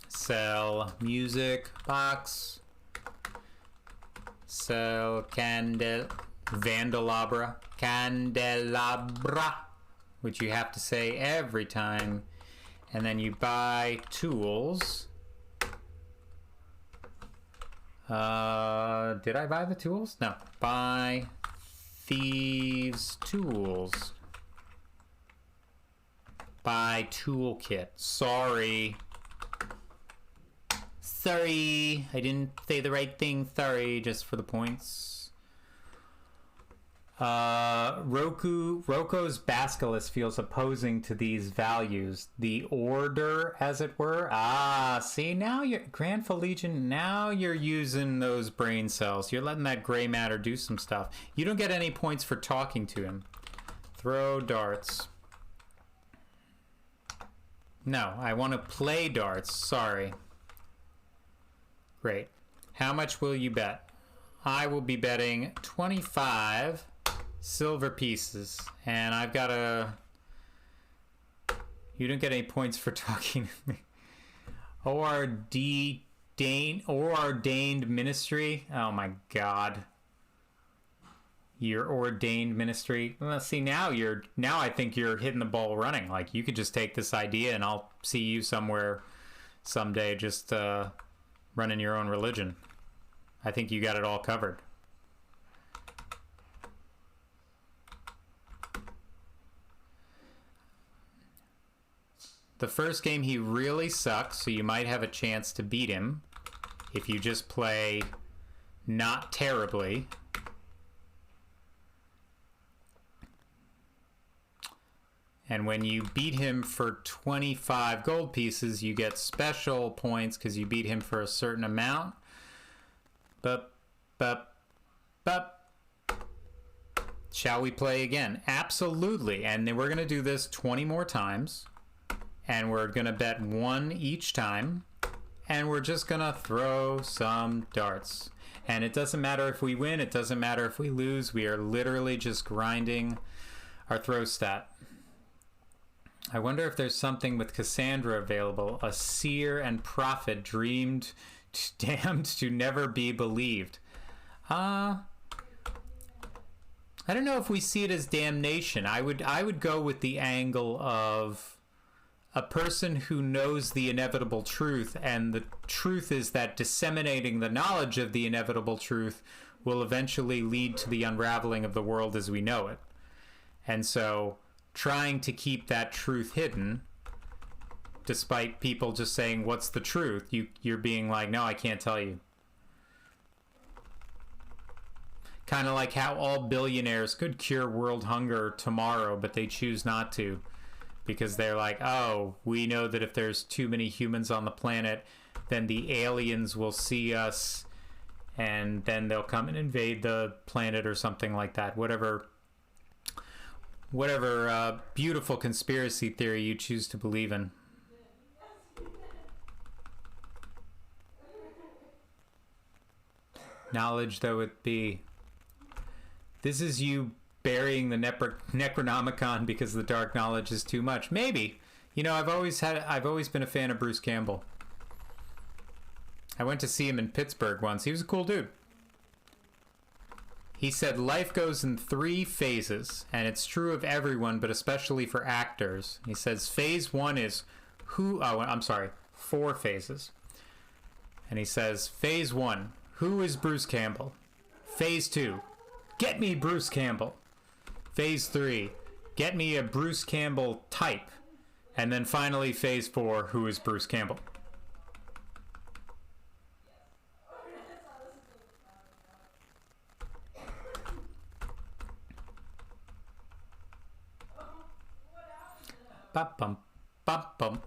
Sell music box. Sell candelabra, which you have to say every time. And then you buy tools. Did I buy the tools? No. Buy thieves tools. Buy toolkit. Sorry, I didn't say the right thing. Sorry, just for the points. Roko's Basilisk feels opposing to these values. The order, as it were. See, now you're Grandful Legion. Now you're using those brain cells. You're letting that gray matter do some stuff. You don't get any points for talking to him. Throw darts. No, I want to play darts. Sorry. Great. How much will you bet? I will be betting 25 silver pieces. And I've got a... You don't get any points for talking to me. ordained ministry. Oh my god. Your ordained ministry. Well, see, now I think you're hitting the ball running. Like, you could just take this idea and I'll see you somewhere someday just running your own religion. I think you got it all covered. The first game he really sucks, so you might have a chance to beat him if you just play not terribly. And when you beat him for 25 gold pieces, you get special points because you beat him for a certain amount. Shall we play again? Absolutely. And then we're going to do this 20 more times. And we're going to bet one each time. And we're just going to throw some darts. And it doesn't matter if we win. It doesn't matter if we lose. We are literally just grinding our throw stat. I wonder if there's something with Cassandra available. A seer and prophet damned to never be believed. I don't know if we see it as damnation. I would go with the angle of a person who knows the inevitable truth, and the truth is that disseminating the knowledge of the inevitable truth will eventually lead to the unraveling of the world as we know it. And so trying to keep that truth hidden, despite people just saying, what's the truth? You're being like, no, I can't tell you. Kind of like how all billionaires could cure world hunger tomorrow, but they choose not to. Because they're like, oh, we know that if there's too many humans on the planet, then the aliens will see us, and then they'll come and invade the planet or something like that. Whatever beautiful conspiracy theory you choose to believe in. Knowledge though it be. This is you burying the Necronomicon because the dark knowledge is too much. Maybe. You know, I've always been a fan of Bruce Campbell. I went to see him in Pittsburgh once. He was a cool dude. He said life goes in 3 phases, and it's true of everyone, but especially for actors. He says phase 1 is 4 phases. And he says phase 1, who is Bruce Campbell? Phase 2, get me Bruce Campbell. Phase 3, get me a Bruce Campbell type. And then finally phase 4, who is Bruce Campbell? Bum, bum, bum.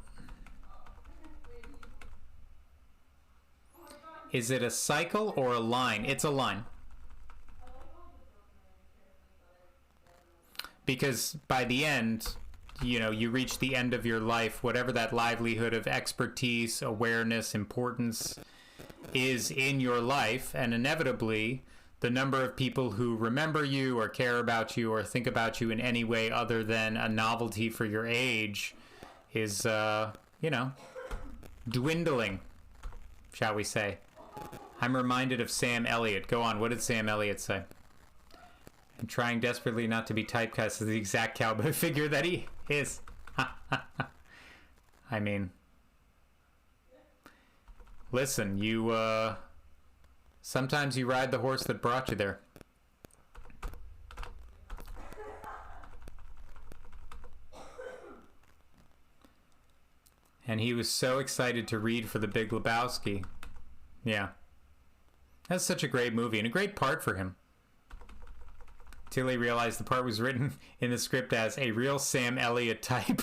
Is it a cycle or a line? It's a line. Because by the end, you know, you reach the end of your life, whatever that livelihood of expertise, awareness, importance is in your life, and inevitably the number of people who remember you or care about you or think about you in any way other than a novelty for your age is, you know, dwindling, shall we say. I'm reminded of Sam Elliott. Go on, what did Sam Elliott say? I'm trying desperately not to be typecast as the exact cowboy figure that he is. I mean, listen, you, sometimes you ride the horse that brought you there. And he was so excited to read for The Big Lebowski. Yeah. That's such a great movie and a great part for him. Till he realized the part was written in the script as a real Sam Elliott type.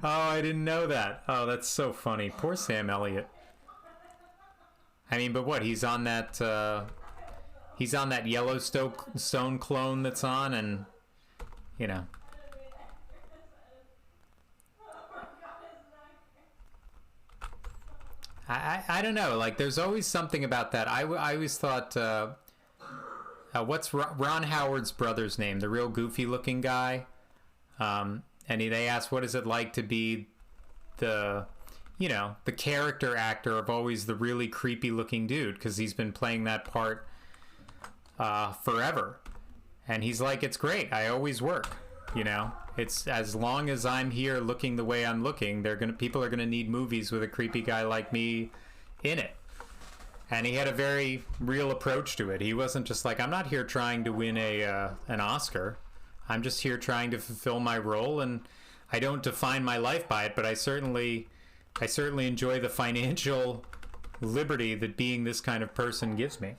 Oh, I didn't know that. Oh, that's so funny. Poor Sam Elliott. I mean, but what? He's on that Yellowstone clone that's on, and, you know. I don't know. Like, there's always something about that. I always thought, what's Ron Howard's brother's name? The real goofy-looking guy. And they asked, what is it like to be the, you know, the character actor of always the really creepy-looking dude? Because he's been playing that part forever. And he's like, it's great. I always work, you know? It's as long as I'm here looking the way I'm looking, people are gonna need movies with a creepy guy like me in it. And he had a very real approach to it. He wasn't just like, I'm not here trying to win an Oscar. I'm just here trying to fulfill my role, and I don't define my life by it. But I certainly enjoy the financial liberty that being this kind of person gives me.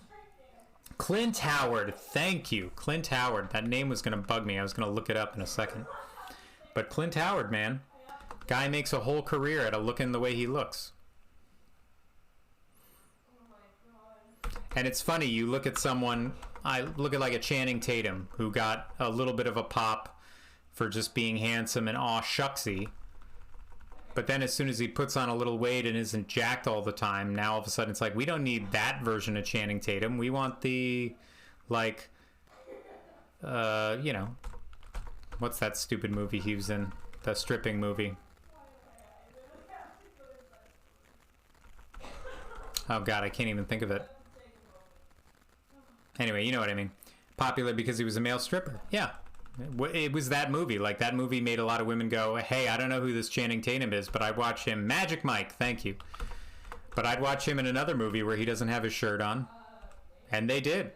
Clint Howard, thank you. Clint Howard. That name was going to bug me. I was going to look it up in a second. But Clint Howard, man. Guy makes a whole career out of looking the way he looks. And it's funny, you look at someone, I look at like a Channing Tatum, who got a little bit of a pop for just being handsome and aw shucksy. But then as soon as he puts on a little weight and isn't jacked all the time, now all of a sudden it's like, we don't need that version of Channing Tatum. We want the, like, you know, what's that stupid movie he was in? The stripping movie. Oh God, I can't even think of it. Anyway, you know what I mean. Popular because he was a male stripper. Yeah. It was that movie. Like, that movie made a lot of women go, hey, I don't know who this Channing Tatum is, but I'd watch him. Magic Mike, thank you. But I'd watch him in another movie where he doesn't have his shirt on. And they did.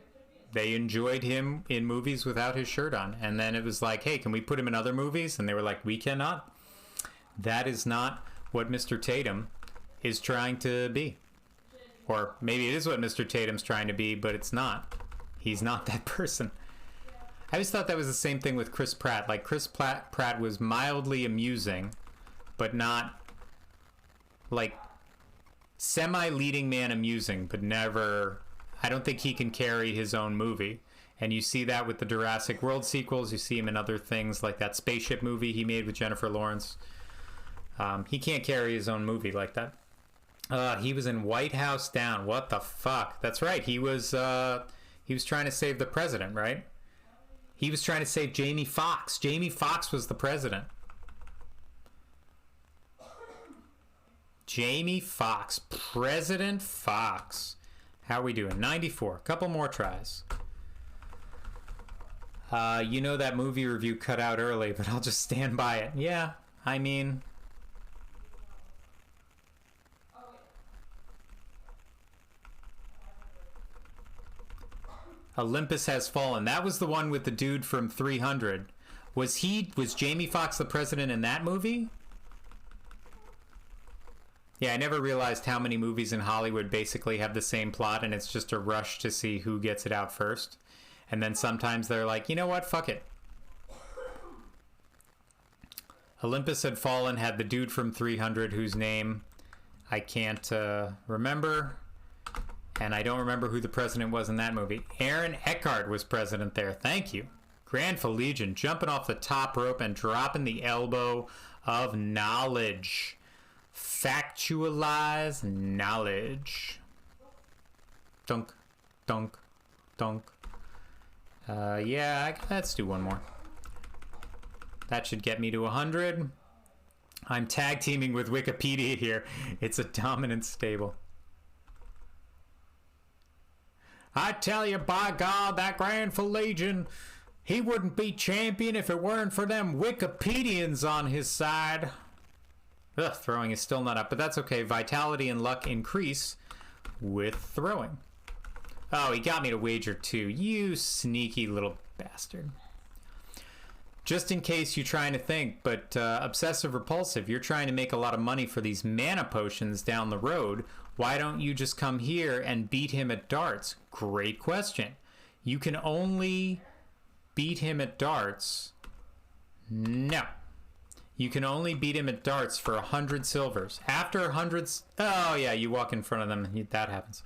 They enjoyed him in movies without his shirt on. And then it was like, hey, can we put him in other movies? And they were like, we cannot. That is not what Mr. Tatum is trying to be. Or maybe it is what Mr. Tatum's trying to be, but it's not. He's not that person. I always thought that was the same thing with Chris Pratt. Like, Chris Pratt was mildly amusing, but not, like, semi-leading man amusing, but never... I don't think he can carry his own movie. And you see that with the Jurassic World sequels. You see him in other things, like that spaceship movie he made with Jennifer Lawrence. He can't carry his own movie like that. He was in White House Down. What the fuck? That's right. He was trying to save the president, right? He was trying to save Jamie Foxx. Jamie Foxx was the president. Jamie Foxx. President Fox. How are we doing? 94. Couple more tries. You know that movie review cut out early, but I'll just stand by it. Yeah, I mean... Olympus Has Fallen. That was the one with the dude from 300. Was Jamie Foxx the president in that movie? Yeah, I never realized how many movies in Hollywood basically have the same plot, and it's just a rush to see who gets it out first. And then sometimes they're like, you know what, fuck it. Olympus Had Fallen had the dude from 300 whose name I can't remember. And I don't remember who the president was in that movie. Aaron Eckhart was president there. Thank you. Granville Legion, jumping off the top rope and dropping the elbow of knowledge. Factualize knowledge. Dunk, dunk, dunk. Yeah, let's do one more. That should get me to 100. I'm tag teaming with Wikipedia here. It's a dominant stable. I tell you, by God, that Grandful Legion, he wouldn't be champion if it weren't for them Wikipedians on his side. Ugh, throwing is still not up, but that's okay. Vitality and luck increase with throwing. Oh, he got me to wager 2. You sneaky little bastard. Just in case you're trying to think, but obsessive repulsive, you're trying to make a lot of money for these mana potions down the road. Why don't you just come here and beat him at darts? Great question. You can only beat him at darts. No. You can only beat him at darts for 100 silvers. After 100... Oh, yeah, you walk in front of them and that happens.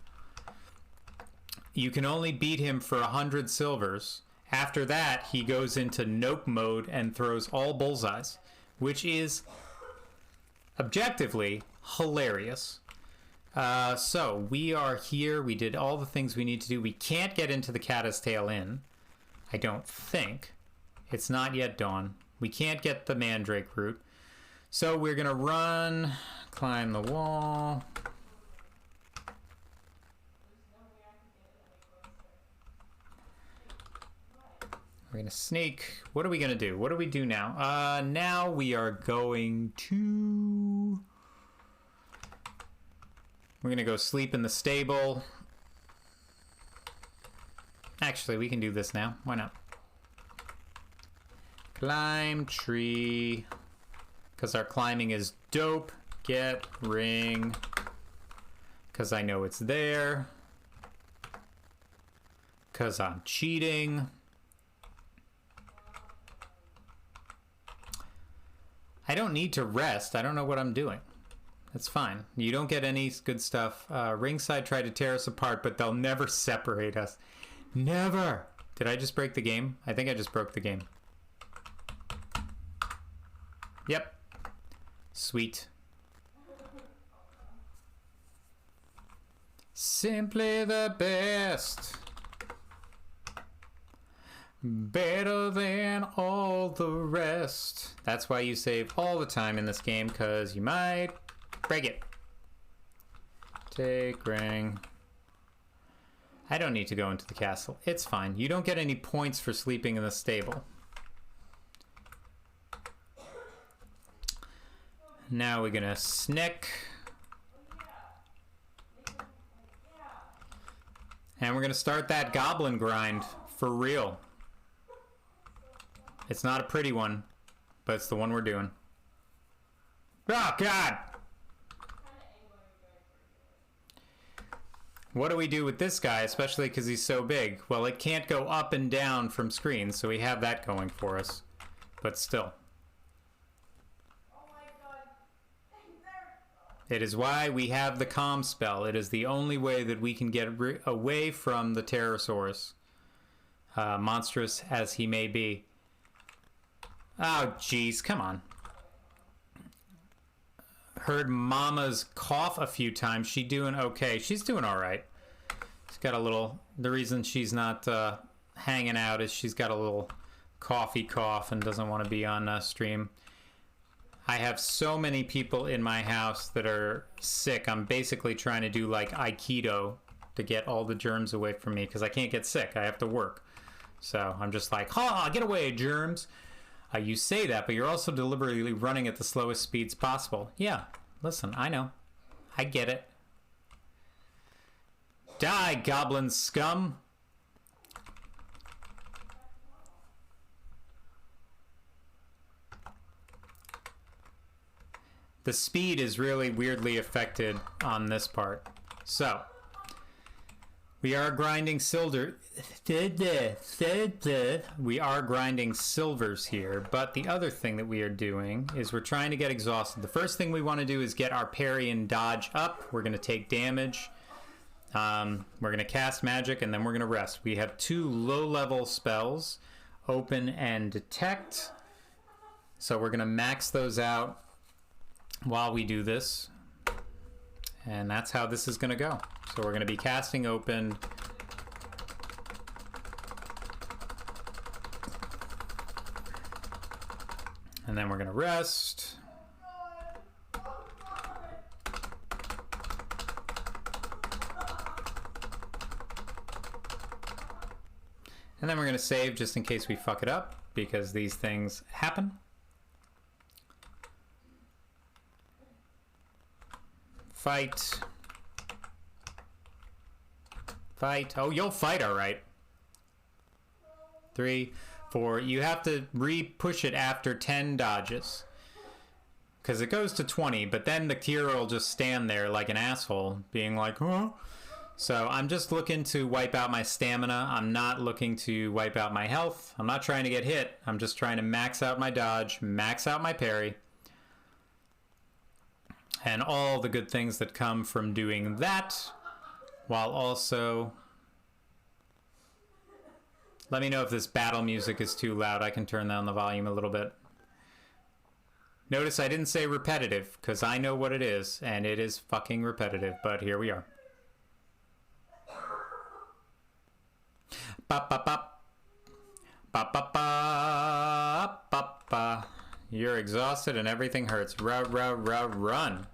You can only beat him for 100 silvers. After that, he goes into nope mode and throws all bullseyes, which is objectively hilarious. So we are here. We did all the things we need to do. We can't get into the Caddis Tail Inn, I don't think. It's not yet dawn. We can't get the Mandrake route. So we're going to run, climb the wall. We're going to sneak. What are we going to do? What do we do now? Now we are going to... We're going to go sleep in the stable. Actually, we can do this now. Why not? Climb tree. Because our climbing is dope. Get ring. Because I know it's there. Because I'm cheating. I don't need to rest. I don't know what I'm doing. That's fine. You don't get any good stuff. Ringside tried to tear us apart, but they'll never separate us. Never! Did I just break the game? I think I just broke the game. Yep. Sweet. Simply the best. Better than all the rest. That's why you save all the time in this game, because you might break it. Take ring. I don't need to go into the castle. It's fine. You don't get any points for sleeping in the stable. Now we're gonna snick. And we're gonna start that goblin grind for real. It's not a pretty one, but it's the one we're doing. Oh, God! What do we do with this guy, especially because he's so big? Well, it can't go up and down from screens, so we have that going for us. But still. It is why we have the calm spell. It is the only way that we can get away from the Pterosaurus. Monstrous as he may be. Oh, jeez, come on. Heard Mama's cough a few times. She doing okay. She's doing all right. She's got a little... The reason she's not hanging out is she's got a little coughy cough and doesn't want to be on stream. I have so many people in my house that are sick. I'm basically trying to do like Aikido to get all the germs away from me because I can't get sick. I have to work. So I'm just like, ha, get away, germs. You say that, but you're also deliberately running at the slowest speeds possible. Yeah, listen, I know. I get it. Die, goblin scum! The speed is really weirdly affected on this part. So, we are grinding silver. We are grinding silvers here, but the other thing that we are doing is we're trying to get exhausted. The first thing we want to do is get our parry and dodge up. We're going to take damage. We're going to cast magic, and then we're going to rest. We have 2 low-level spells, Open and Detect. So we're going to max those out while we do this. And that's how this is going to go. So we're going to be casting Open. And then we're going to rest. And then we're going to save just in case we fuck it up, because these things happen. Fight. Fight. Oh, you'll fight, all right. 3, 4. You have to re-push it after 10 dodges. Because it goes to 20, but then the hero will just stand there like an asshole, being like, huh? So I'm just looking to wipe out my stamina. I'm not looking to wipe out my health. I'm not trying to get hit. I'm just trying to max out my dodge, max out my parry, and all the good things that come from doing that, while also... Let me know if this battle music is too loud. I can turn down the volume a little bit. Notice I didn't say repetitive, because I know what it is, and it is fucking repetitive, but here we are. Ba ba ba. Ba ba ba. Ba ba. You're exhausted and everything hurts. Run.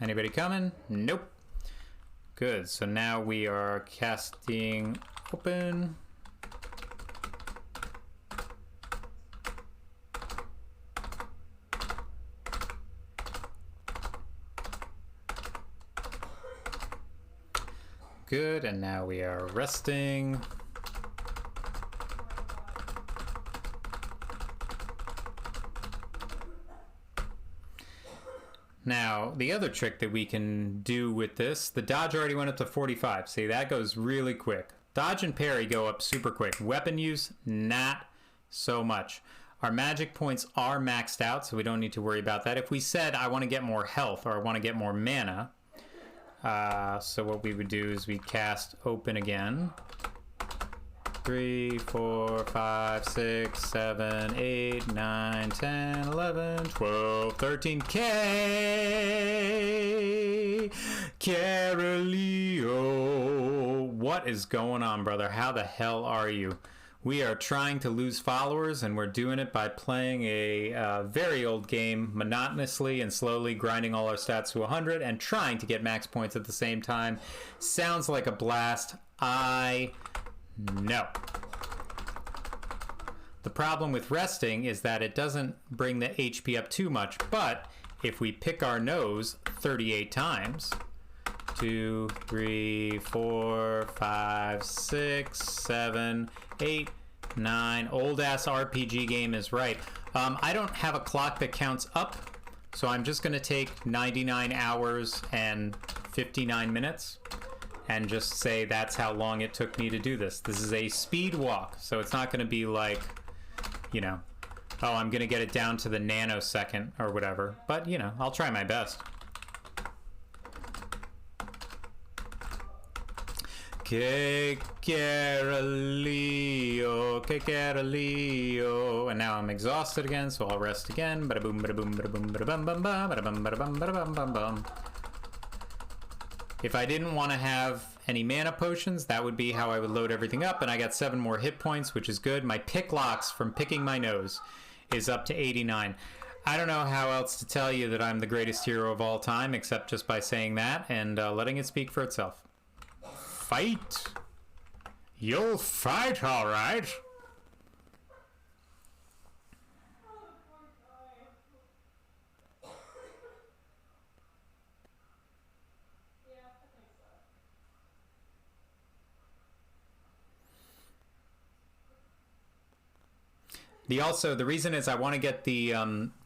Anybody coming? Nope. Good. So now we are casting open. Good, and now we are resting. Now, the other trick that we can do with this, the dodge already went up to 45. See, that goes really quick. Dodge and parry go up super quick. Weapon use, not so much. Our magic points are maxed out, so we don't need to worry about that. If we said, I want to get more health or I want to get more mana, so what we would do is we cast open again. 3, 4, 5, 6, 7, 8, 9, 10, 11, 12, 13. Carolio. What is going on, brother? How the hell are you? We are trying to lose followers, and we're doing it by playing a very old game monotonously and slowly, grinding all our stats to 100 and trying to get max points at the same time. Sounds like a blast. I know. The problem with resting is that it doesn't bring the HP up too much, but if we pick our nose 38 times, 2, 3, 4, 5, 6, 7, 8, 9. Old ass RPG game is right. I don't have a clock that counts up, so I'm just going to take 99 hours and 59 minutes and just say that's how long it took me to do this. This is a speed walk, so it's not going to be like, you know, oh, I'm going to get it down to the nanosecond or whatever. But, you know, I'll try my best. Que Carolio, que Carolio. And now I'm exhausted again, so I'll rest again. Bada boom, bada boom, bada boom, bada bum bum bum, bada bum, bada bum, bada bum bum bum. If I didn't want to have any mana potions, that would be how I would load everything up, and I got 7 more hit points, which is good. My pick locks from picking my nose is up to 89. I don't know how else to tell you that I'm the greatest hero of all time, except just by saying that and letting it speak for itself. Fight. You'll fight, all right. The reason is I want to get the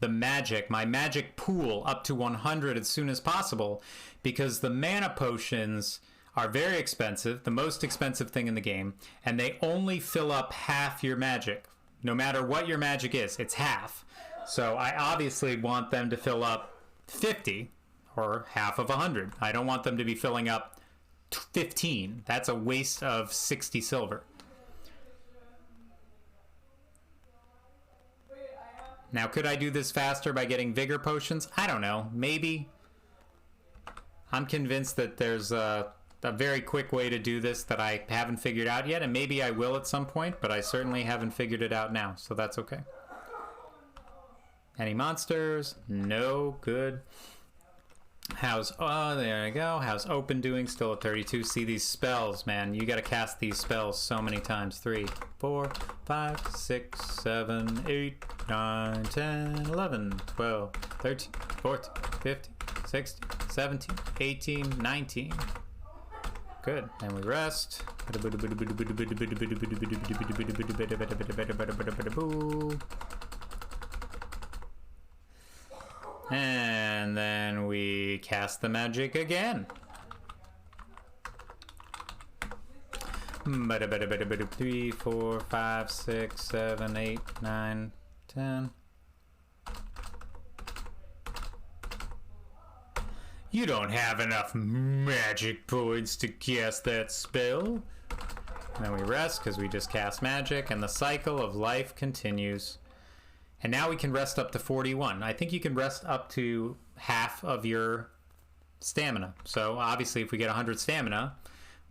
magic, my magic pool up to 100 as soon as possible, because the mana potions are very expensive, the most expensive thing in the game, and they only fill up half your magic. No matter what your magic is, it's half. So I obviously want them to fill up 50 or half of 100. I don't want them to be filling up 15. That's a waste of 60 silver. Now, could I do this faster by getting vigor potions? I don't know. Maybe. I'm convinced that there's a very quick way to do this that I haven't figured out yet, and maybe I will at some point, but I certainly haven't figured it out now, so that's okay. Any monsters? No. Good. Oh, there you go. How's open doing? Still at 32. See these spells, man. You gotta cast these spells so many times. 3, 4, 5, 6, 7, 8, 9, 10, 11, 12, 13, 14, 15, 16, 17, 18, 19. Good. And we rest. And then we cast the magic again. 3, 4, 5, 6, 7, 8, 9, 10. You don't have enough magic points to cast that spell. And then we rest because we just cast magic, and the cycle of life continues. And now we can rest up to 41. I think you can rest up to half of your stamina. So obviously if we get 100 stamina,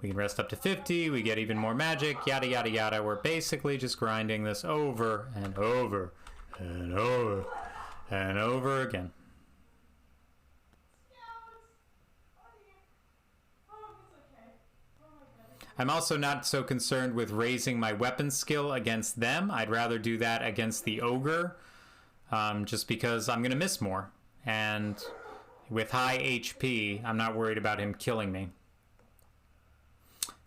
we can rest up to 50, we get even more magic, yada, yada, yada. We're basically just grinding this over and over and over and over again. I'm also not so concerned with raising my weapon skill against them. I'd rather do that against the ogre, just because I'm going to miss more. And with high HP, I'm not worried about him killing me.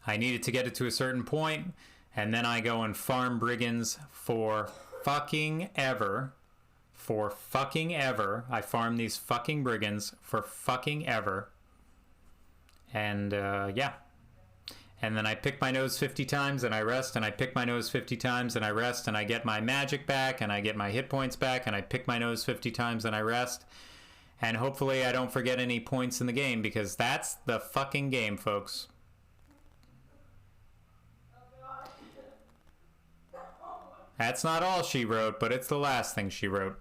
I needed to get it to a certain point, and then I go and farm brigands for fucking ever. For fucking ever. I farm these fucking brigands for fucking ever. And, yeah. And then I pick my nose 50 times and I rest, and I pick my nose 50 times and I rest, and I get my magic back and I get my hit points back, and I pick my nose 50 times and I rest. And hopefully I don't forget any points in the game, because that's the fucking game, folks. That's not all she wrote, but it's the last thing she wrote.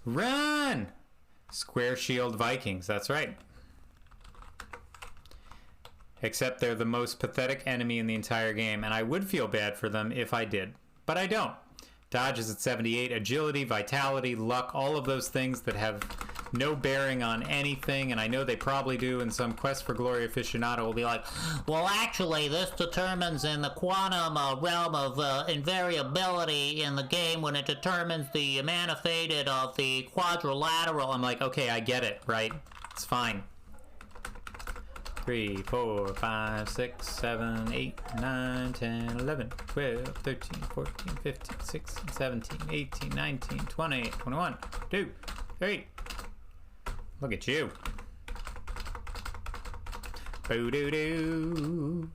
Run! Square Shield Vikings, that's right. Except they're the most pathetic enemy in the entire game, and I would feel bad for them if I did, but I don't. Dodge is at 78, agility, vitality, luck, all of those things that have no bearing on anything, and I know they probably do, and some Quest for Glory aficionado will be like, well, actually, this determines in the quantum realm of invariability in the game when it determines the mana faded of the quadrilateral. I'm like, okay, I get it, right? It's fine. 3, 4, 5, 6, 7, 8, 9, 10, 11, 12, 13, 14, 15, 16, 17, 18, 19, 20, 21, 2, 3. Look at you. Boo-doo-doo.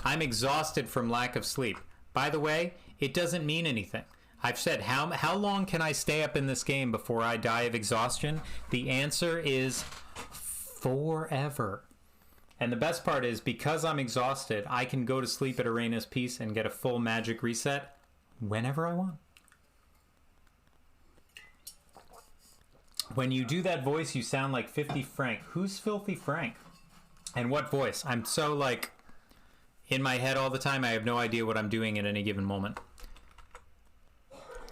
I'm exhausted from lack of sleep. By the way, it doesn't mean anything. I've said, how long can I stay up in this game before I die of exhaustion? The answer is forever. And the best part is, because I'm exhausted, I can go to sleep at Arena's Peace and get a full magic reset whenever I want. When you do that voice, you sound like 50 Frank. Who's Filthy Frank? And what voice? I'm so, like, in my head all the time, I have no idea what I'm doing at any given moment.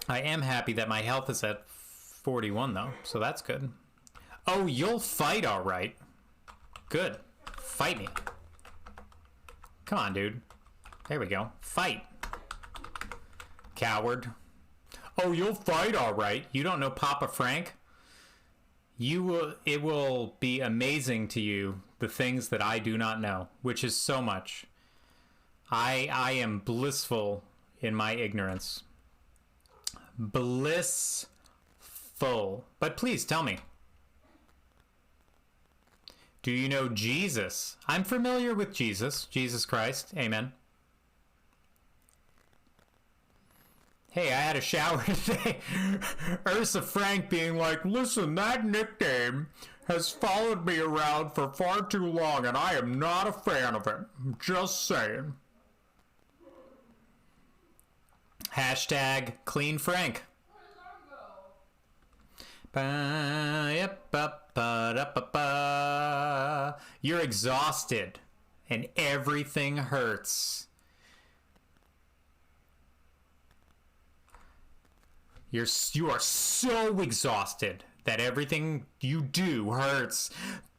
I am happy that my health is at 41, though, so that's good. Oh, you'll fight all right. Good. Fight me. Come on, dude. There we go. Fight. Coward. Oh, you'll fight all right. You don't know Papa Frank? It will be amazing to you, the things that I do not know, which is so much. I am blissful in my ignorance. Blissful. But please tell me. Do you know Jesus? I'm familiar with Jesus. Jesus Christ. Amen. Hey, I had a shower today. Ursa Frank being like, listen, that nickname has followed me around for far too long, and I am not a fan of it. Just saying. Hashtag Clean Frank. You're exhausted and everything hurts. You are so exhausted that everything you do hurts.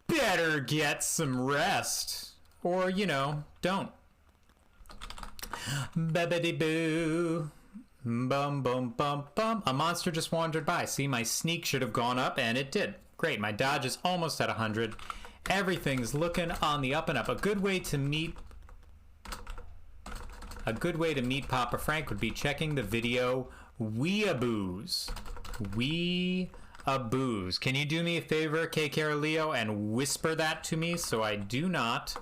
Better get some rest. Or, you know, don't. Ba-ba-dee-boo. Bum, bum, bum, bum. A monster just wandered by. See, my sneak should have gone up, and it did. Great, my dodge is almost at 100. Everything's looking on the up and up. A good way to meet Papa Frank would be checking the video Weeaboos. Weeaboos. Can you do me a favor, K. Caroleo, and whisper that to me so I do not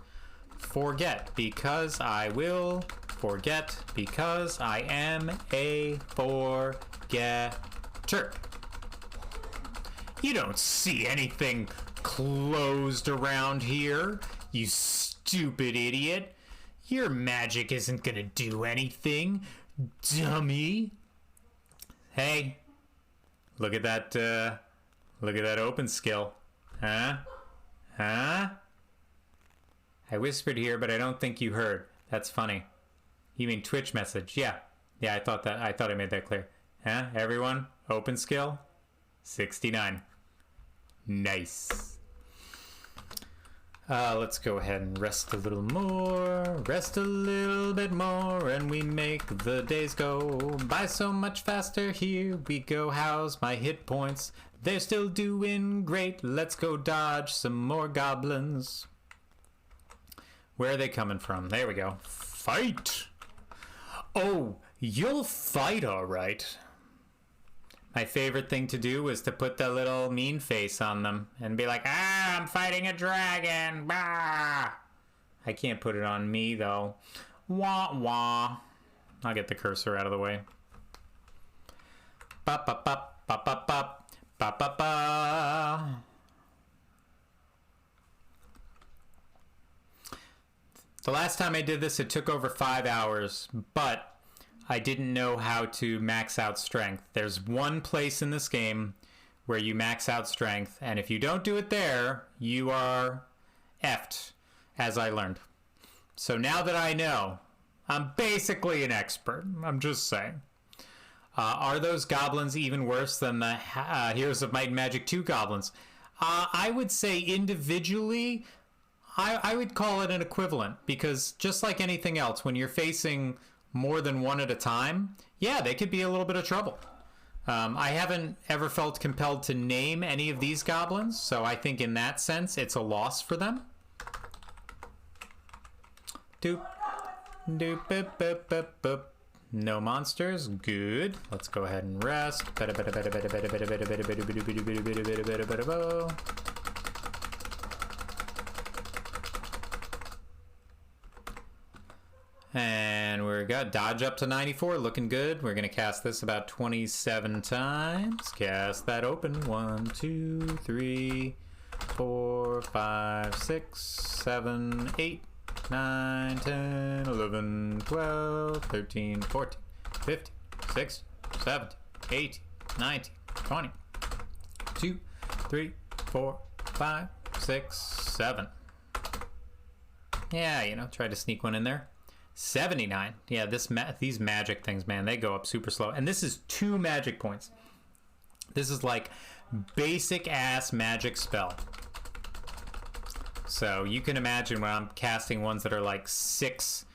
forget? Because I will forget, because I am a forgetter. You don't see anything closed around here, you stupid idiot. Your magic isn't gonna do anything, dummy. Hey, look at that open skill. Huh? I whispered here, but I don't think you heard. That's funny. You mean Twitch message? Yeah, I thought I made that clear. Huh? Everyone, open skill 69. Nice. Let's go ahead and rest a little more, rest a little bit more, and we make the days go by so much faster. Here we go. How's my hit points? They're still doing great. Let's go dodge some more goblins. Where are they coming from? There we go. Fight! Oh, you'll fight all right. My favorite thing to do was to put that little mean face on them and be like, I'm fighting a dragon. Bah! I can't put it on me, though. Wah, wah. I'll get the cursor out of the way. Ba, ba, ba, ba, ba, ba, ba, ba, ba. The last time I did this, it took over 5 hours, but I didn't know how to max out strength. There's one place in this game where you max out strength, and if you don't do it there, you are effed, as I learned. So now that I know, I'm basically an expert. I'm just saying. Are those goblins even worse than the Heroes of Might and Magic 2 goblins? I would say individually, I would call it an equivalent, because just like anything else, when you're facing more than one at a time, yeah, they could be a little bit of trouble. I haven't ever felt compelled to name any of these goblins, so I think in that sense it's a loss for them. Doop, doop, boop, boop, boop, boop. No monsters, good. Let's go ahead and rest. And we're got dodge up to 94, looking good. We're gonna cast this about 27 times. Cast that open. 1, 2, 3, 4, 5, 6, 7, 8, 9, 10, 11, 12, 13, 14, 15, 16, 17, 18, 19, 20, 2, 3, 4, 5, 6, 7. Yeah, you know, try to sneak one in there. 79. Yeah, these magic things, man, they go up super slow. And this is 2 magic points. This is like basic ass magic spell. So you can imagine when I'm casting ones that are like 6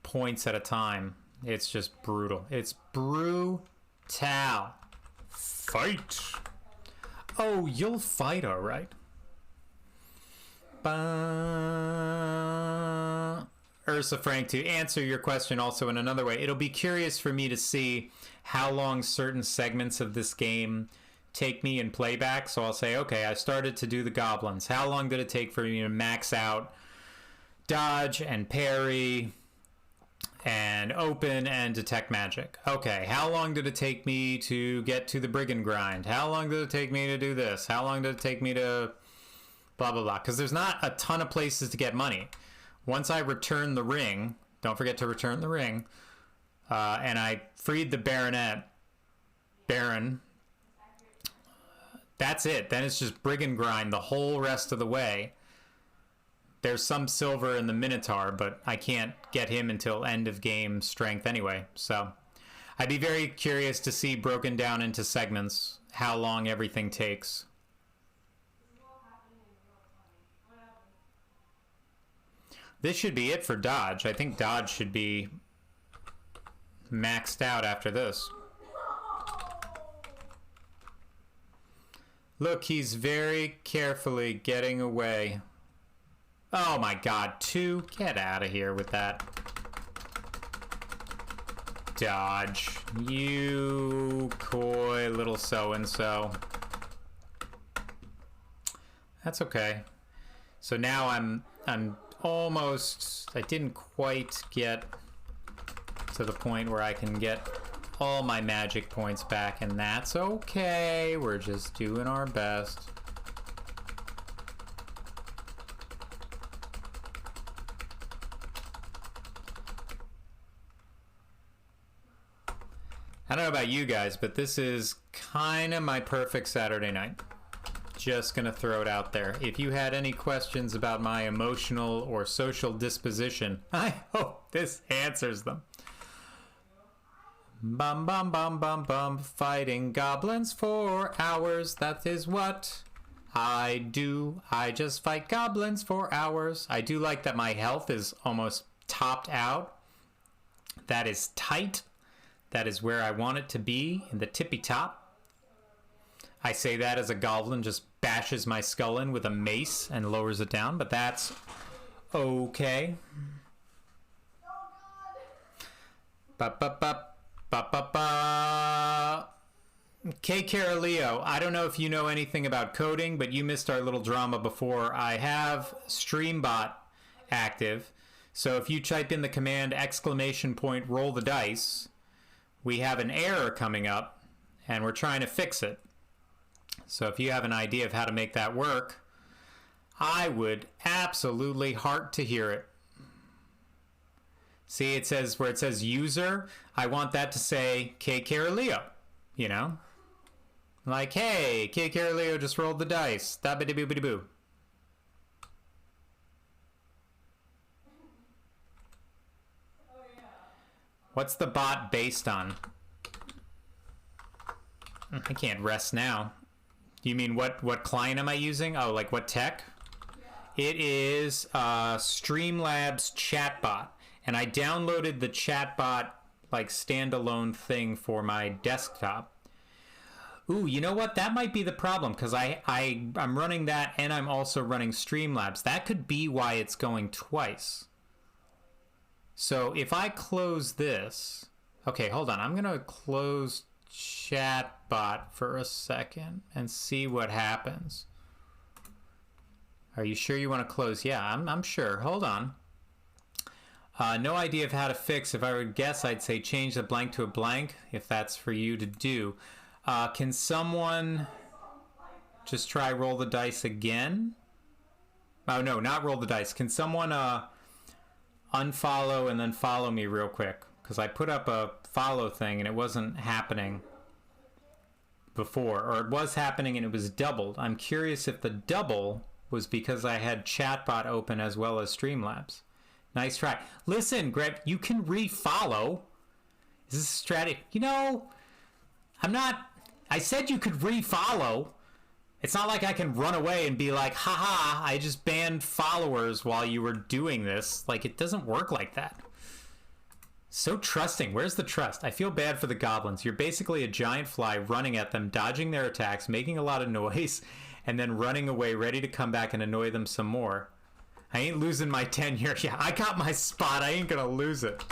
points at a time. It's just brutal. It's brutal. Fight. Oh, you'll fight, all right. Ursa Frank, to answer your question also in another way, it'll be curious for me to see how long certain segments of this game take me in playback. So I'll say, okay, I started to do the goblins. How long did it take for me to max out dodge and parry and open and detect magic? Okay, how long did it take me to get to the brigand grind? How long did it take me to do this? How long did it take me to blah, blah, blah? Because there's not a ton of places to get money. Once I return the ring, don't forget to return the ring, and I freed the Baron, That's it. Then it's just brigand grind the whole rest of the way. There's some silver in the Minotaur, but I can't get him until end of game strength anyway. So I'd be very curious to see, broken down into segments, how long everything takes. This should be it for dodge. I think dodge should be maxed out after this. Look, he's very carefully getting away. Oh my god, 2. Get out of here with that. Dodge. You coy little so-and-so. That's okay. So now I'm almost... I didn't quite get to the point where I can get all my magic points back, and that's okay. We're just doing our best. I don't know about you guys, but this is kind of my perfect Saturday night. Just gonna throw it out there. If you had any questions about my emotional or social disposition, I hope this answers them. Bum bum bum bum bum, fighting goblins for hours. That is what I do. I just fight goblins for hours. I do like that my health is almost topped out. That is tight. That is where I want it to be, in the tippy top. I say that as a goblin just bashes my skull in with a mace and lowers it down, but that's okay. Ba-ba-ba. Ba-ba-ba. K. Caroleo, I don't know if you know anything about coding, but you missed our little drama before. I have StreamBot active, so if you type in the command ! roll the dice, we have an error coming up, and we're trying to fix it. So if you have an idea of how to make that work, I would absolutely heart to hear it. See, it says, where it says user, I want that to say K. Caroleo, you know? Like, hey, K. Caroleo just rolled the dice. Da-ba-da-boo-ba-da-boo. What's the bot based on? I can't rest now. You mean what client am I using? Oh, like what tech? Yeah. It is Streamlabs chatbot. And I downloaded the chatbot like standalone thing for my desktop. Ooh, you know what? That might be the problem, because I'm running that and I'm also running Streamlabs. That could be why it's going twice. So if I close this... Okay, hold on. I'm going to close chatbot for a second and see what happens. Are you sure you want to close? Yeah, I'm sure. Hold on. No idea of how to fix. If I would guess, I'd say change the blank to a blank, if that's for you to do. Can someone just try roll the dice again? Oh, no, not roll the dice. Can someone unfollow and then follow me real quick? Because I put up a follow thing and it wasn't happening before. Or it was happening and it was doubled. I'm curious if the double was because I had chatbot open as well as Streamlabs. Nice try. Listen, Greg, you can refollow. Is this a strategy? You know, I said you could refollow. It's not like I can run away and be like, haha, I just banned followers while you were doing this. Like, it doesn't work like that. So trusting. Where's the trust? I feel bad for the goblins. You're basically a giant fly running at them, dodging their attacks, making a lot of noise, and then running away, ready to come back and annoy them some more. I ain't losing my tenure. Yeah, I got my spot. I ain't gonna lose it.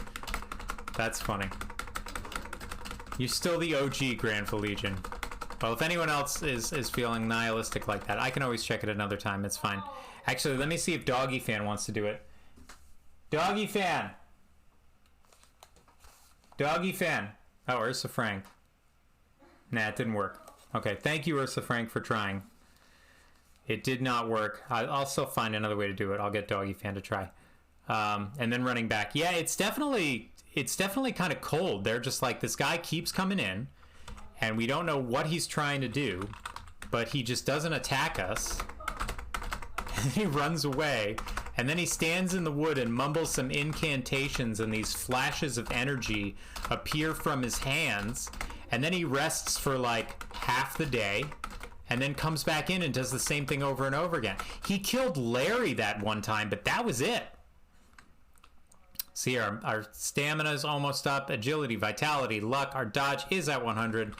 That's funny. You're still the OG Grand Legion. Well, if anyone else is feeling nihilistic like that, I can always check it another time. It's fine. Actually, let me see if Doggy Fan wants to do it. Doggy Fan! Doggy Fan! Oh, Ursa Frank. Nah, it didn't work. Okay, thank you, Ursa Frank, for trying. It did not work. I'll still find another way to do it. I'll get Doggy Fan to try. And then running back. Yeah, it's definitely kind of cold. They're just like, this guy keeps coming in, and we don't know what he's trying to do. but he just doesn't attack us. He runs away, and then he stands in the wood and mumbles some incantations, and these flashes of energy appear from his hands, and then he rests for like half the day, and then comes back in and does the same thing over and over again. He killed Larry that one time, but that was it. See, our stamina is almost up, agility, vitality, luck, our dodge is at 100.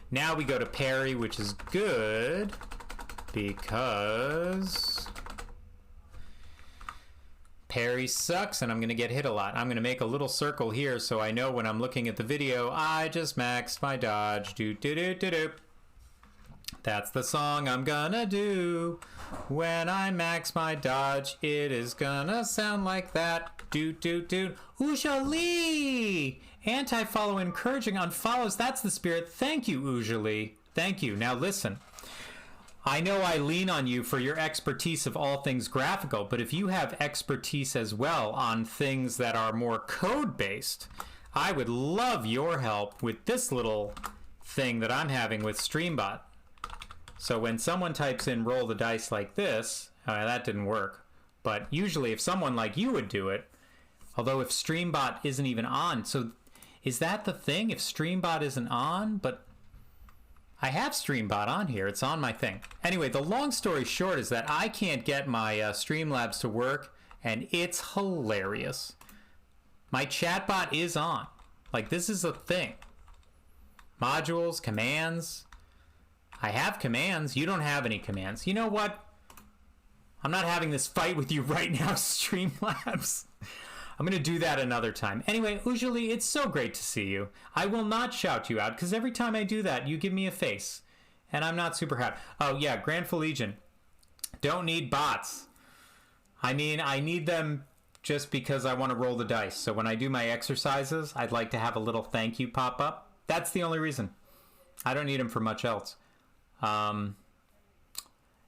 Now we go to parry, which is good, because parry sucks, and I'm going to get hit a lot. I'm going to make a little circle here so I know when I'm looking at the video, I just maxed my dodge. Do, do, do, do, do. That's the song I'm gonna do. When I max my dodge, it is gonna sound like that. Do, do, do. Usually! Anti-follow encouraging unfollows. That's the spirit. Thank you, Usually. Thank you. Now listen. I know I lean on you for your expertise of all things graphical, but if you have expertise as well on things that are more code-based, I would love your help with this little thing that I'm having with Streambot. So when someone types in roll the dice like this, that didn't work. But usually if someone like you would do it, although if Streambot isn't even on, so is that the thing? If Streambot isn't on, but I have Streambot on here. It's on my thing. Anyway, the long story short is that I can't get my Streamlabs to work, and it's hilarious. My chatbot is on. Like, this is a thing. Modules, commands. I have commands. You don't have any commands. You know what? I'm not having this fight with you right now, Streamlabs. I'm going to do that another time. Anyway, Usually, it's so great to see you. I will not shout you out, because every time I do that, you give me a face. And I'm not super happy. Oh, yeah, Grand Legion. Don't need bots. I mean, I need them just because I want to roll the dice. So when I do my exercises, I'd like to have a little thank you pop up. That's the only reason. I don't need them for much else.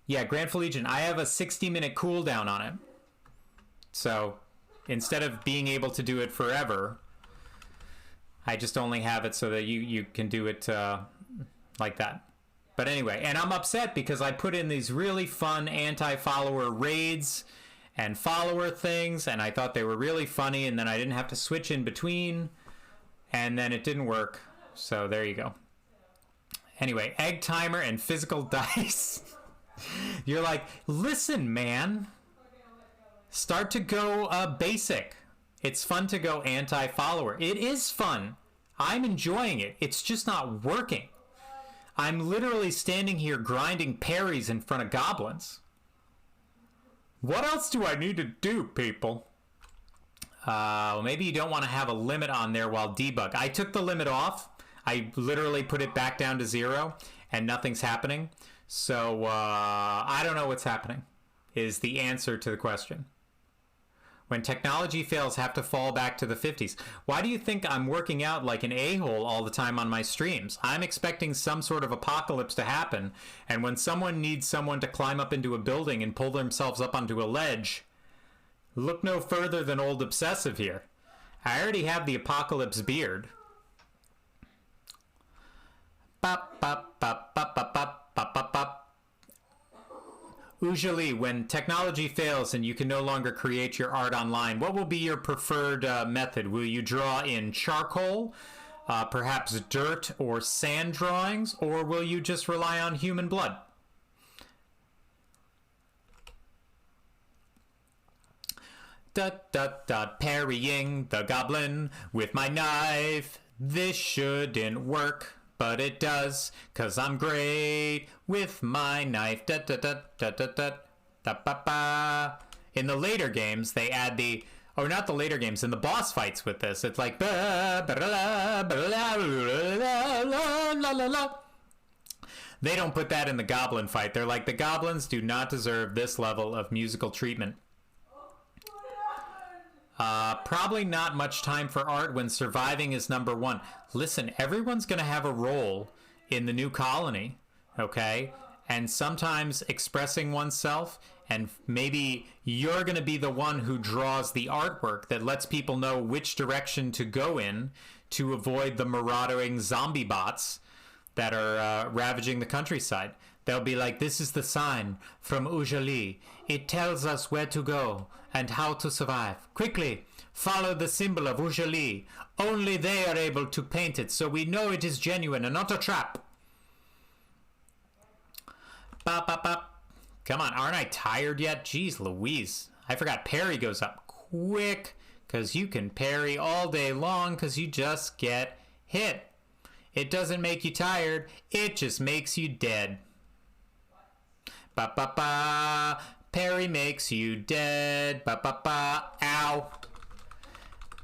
Yeah, Grand Legion. I have a 60-minute cooldown on it. So instead of being able to do it forever, I just only have it so that you can do it like that. But anyway, and I'm upset because I put in these really fun anti-follower raids and follower things, and I thought they were really funny, and then I didn't have to switch in between, and then it didn't work. So there you go. Anyway, egg timer and physical dice. You're like, listen, man. Start to go basic. It's fun to go anti-follower. It is fun. I'm enjoying it. It's just not working. I'm literally standing here grinding parries in front of goblins. What else do I need to do, people? Well, maybe you don't want to have a limit on there while debug. I took the limit off. I literally put it back down to 0, and nothing's happening. So, I don't know what's happening, is the answer to the question. When technology fails, have to fall back to the 50s. Why do you think I'm working out like an a-hole all the time on my streams? I'm expecting some sort of apocalypse to happen, and when someone needs someone to climb up into a building and pull themselves up onto a ledge, look no further than old Obsessive here. I already have the apocalypse beard. Bop, bop, bop, bop, bop, bop, bop, bop, bop. Usually, when technology fails and you can no longer create your art online, what will be your preferred method? Will you draw in charcoal, perhaps dirt or sand drawings, or will you just rely on human blood? Dot, dot, dot, parrying the goblin with my knife. This shouldn't work. But it does, 'cause I'm great with my knife. Da, da, da, da, da, da, da, ba, ba. In the later games, they add the... Or not the later games, in the boss fights with this, it's like... Ba, ba, la, ba, la, la, la, la, la, la. They don't put that in the goblin fight. They're like, the goblins do not deserve this level of musical treatment. Probably not much time for art when surviving is number one. Listen, everyone's going to have a role in the new colony, okay? And sometimes expressing oneself, and maybe you're going to be the one who draws the artwork that lets people know which direction to go in to avoid the marauding zombie bots that are ravaging the countryside. They'll be like, this is the sign from Ujali. It tells us where to go and how to survive. Quickly, follow the symbol of Ujali. Only they are able to paint it, so we know it is genuine and not a trap. Bop, bop, bop. Come on, aren't I tired yet? Jeez Louise. I forgot parry goes up quick, because you can parry all day long because you just get hit. It doesn't make you tired, it just makes you dead. Ba ba ba, parry makes you dead. Ba ba ba, ow.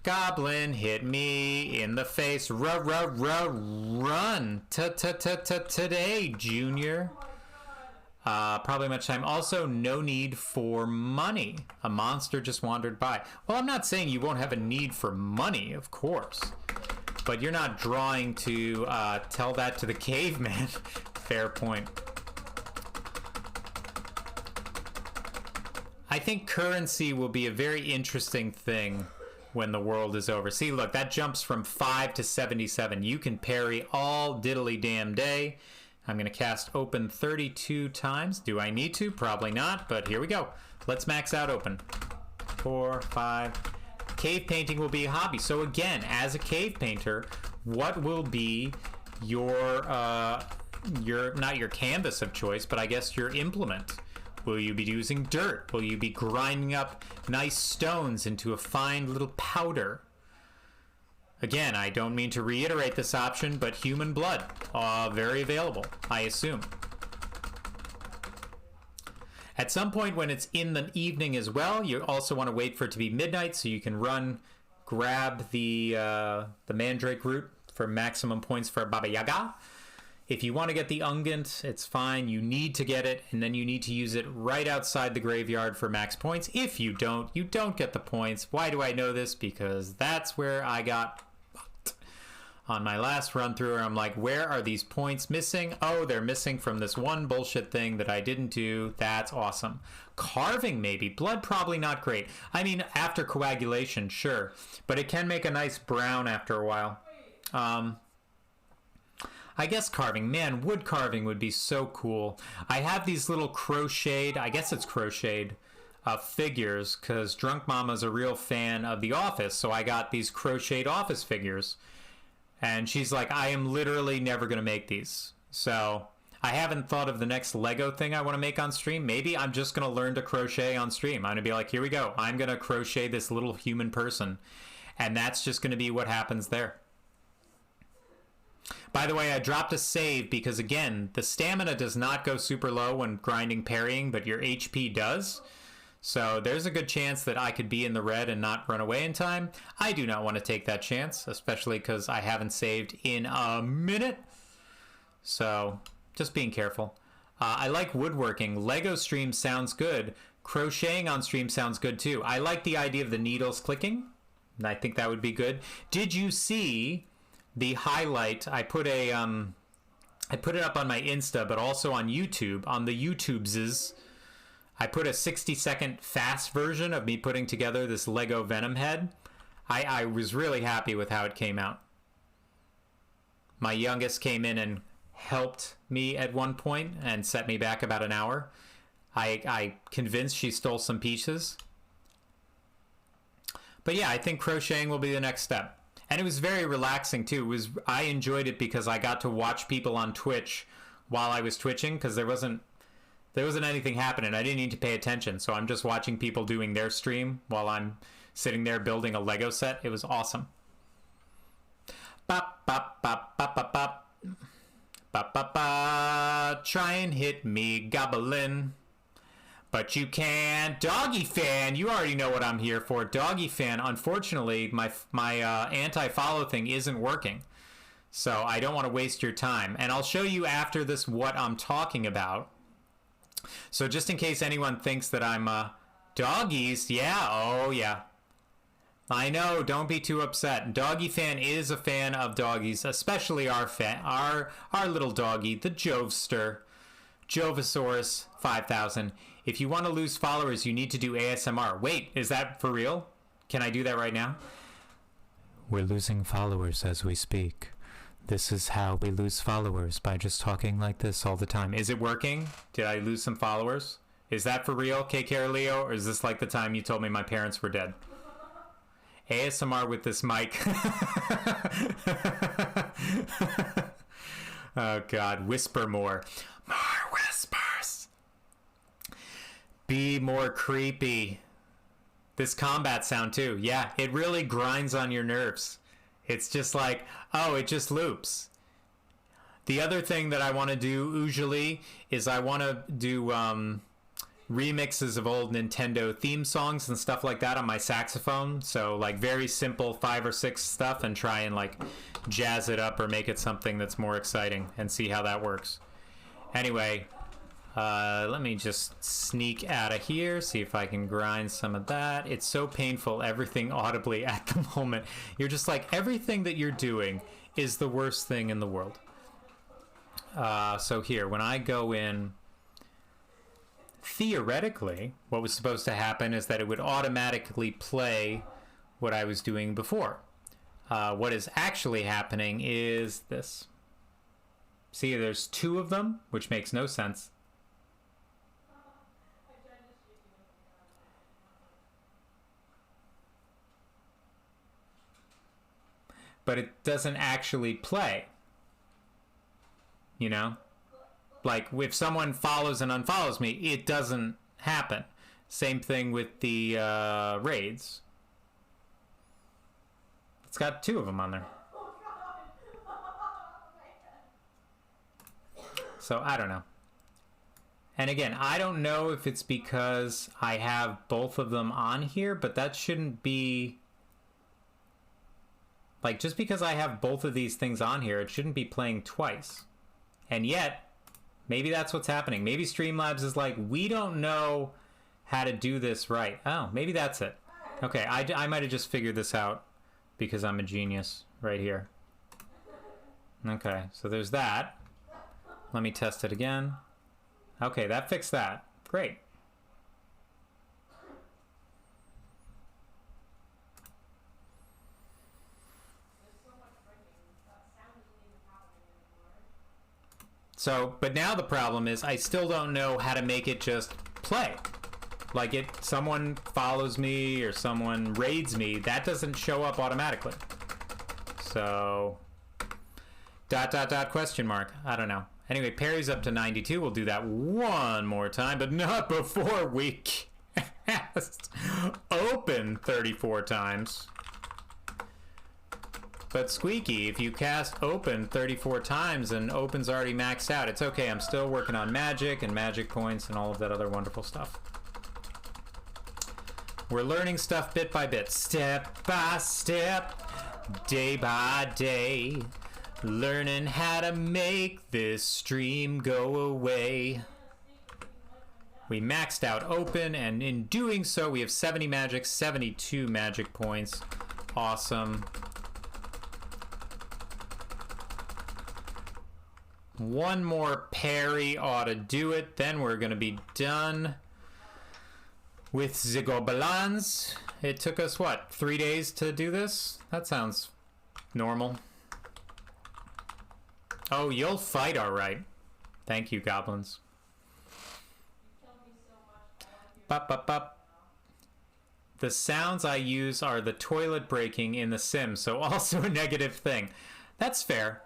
Goblin hit me in the face. Run. Today, Junior. Probably much time. Also, no need for money. A monster just wandered by. Well, I'm not saying you won't have a need for money, of course. But you're not drawing to tell that to the caveman. Fair point. I think currency will be a very interesting thing when the world is over. See, look, that jumps from 5 to 77. You can parry all diddly damn day. I'm going to cast open 32 times. Do I need to? Probably not, but here we go. Let's max out open. 4, 5. Cave painting will be a hobby. So again, as a cave painter, what will be your not your canvas of choice, but I guess your implement? Will you be using dirt? Will you be grinding up nice stones into a fine little powder? Again, I don't mean to reiterate this option, but human blood, very available, I assume. At some point when it's in the evening as well, you also want to wait for it to be midnight so you can run, grab the mandrake root for maximum points for Baba Yaga. If you want to get the unguent, it's fine. You need to get it, and then you need to use it right outside the graveyard for max points. If you don't get the points. Why do I know this? Because that's where I got fucked on my last run through. I'm like, where are these points missing? Oh, they're missing from this one bullshit thing that I didn't do. That's awesome. Carving, maybe. Blood, probably not great. I mean, after coagulation, sure. But it can make a nice brown after a while. I guess carving. Man, wood carving would be so cool. I have these little crocheted, I guess it's crocheted, figures, because Drunk Mama's a real fan of The Office, so I got these crocheted office figures. And she's like, I am literally never going to make these. So I haven't thought of the next Lego thing I want to make on stream. Maybe I'm just going to learn to crochet on stream. I'm going to be like, here we go. I'm going to crochet this little human person. And that's just going to be what happens there. By the way, I dropped a save because, again, the stamina does not go super low when grinding parrying, but your HP does. So there's a good chance that I could be in the red and not run away in time. I do not want to take that chance, especially because I haven't saved in a minute. So just being careful. I like woodworking. Lego stream sounds good. Crocheting on stream sounds good too. I like the idea of the needles clicking. I think that would be good. Did you see the highlight? I put it up on my Insta, but also on YouTube, on the YouTubeses. I put a 60-second fast version of me putting together this Lego Venom head. I was really happy with how it came out. My youngest came in and helped me at one point and set me back about an hour. I convinced she stole some pieces. But yeah, I think crocheting will be the next step. And it was very relaxing too. I enjoyed it because I got to watch people on Twitch while I was twitching, because there wasn't anything happening. I didn't need to pay attention, so I'm just watching people doing their stream while I'm sitting there building a Lego set. It was awesome. Bop bop bop bop bop bop. Bop bop bop. Try and hit me, goblin. But you can't. Doggy fan, you already know what I'm here for. Doggy fan, unfortunately, my anti-follow thing isn't working. So I don't want to waste your time. And I'll show you after this what I'm talking about. So just in case anyone thinks that I'm doggies, yeah, oh yeah. I know, don't be too upset. Doggy fan is a fan of doggies, especially our little doggy, the Jovester. Jovosaurus 5000. If you want to lose followers, you need to do ASMR. Wait, is that for real? Can I do that right now? We're losing followers as we speak. This is how we lose followers, by just talking like this all the time. Is it working? Did I lose some followers? Is that for real, KK or Leo? Or is this like the time you told me my parents were dead? ASMR with this mic. Oh, God. Whisper more. More whispers. Be more creepy. This combat sound, too. Yeah, it really grinds on your nerves. It's just like, oh, it just loops. The other thing that I want to do usually is I want to do remixes of old Nintendo theme songs and stuff like that on my saxophone. So like very simple 5 or 6 stuff, and try and like jazz it up or make it something that's more exciting and see how that works. Anyway, let me just sneak out of here, see if I can grind some of that. It's so painful, everything audibly at the moment. You're just like, everything that you're doing is the worst thing in the world. So here, when I go in, theoretically, what was supposed to happen is that it would automatically play what I was doing before. What is actually happening is this. See, there's 2 of them, which makes no sense. But it doesn't actually play. You know? Like, if someone follows and unfollows me, it doesn't happen. Same thing with the raids. It's got 2 of them on there. So, I don't know. And again, I don't know if it's because I have both of them on here, but that shouldn't be... Like, just because I have both of these things on here, it shouldn't be playing twice. And yet, maybe that's what's happening. Maybe Streamlabs is like, we don't know how to do this right. Oh, maybe that's it. Okay, I might have just figured this out because I'm a genius right here. Okay, so there's that. Let me test it again. Okay, that fixed that. Great. So, but now the problem is I still don't know how to make it just play. Like someone follows me or someone raids me, that doesn't show up automatically. So, ... question mark. I don't know. Anyway, Perry's up to 92. We'll do that one more time, but not before we cast open 34 times. But Squeaky, if you cast open 34 times and open's already maxed out, it's okay. I'm still working on magic and magic points and all of that other wonderful stuff. We're learning stuff bit by bit, step by step, day by day, learning how to make this stream go away. We maxed out open, and in doing so, we have 70 magic, 72 magic points. Awesome. One more parry ought to do it. Then we're going to be done with the goblins. It took us, what, 3 days to do this? That sounds normal. Oh, you'll fight all right. Thank you, goblins. Bop, bop, bop. The sounds I use are the toilet breaking in The Sims, so also a negative thing. That's fair.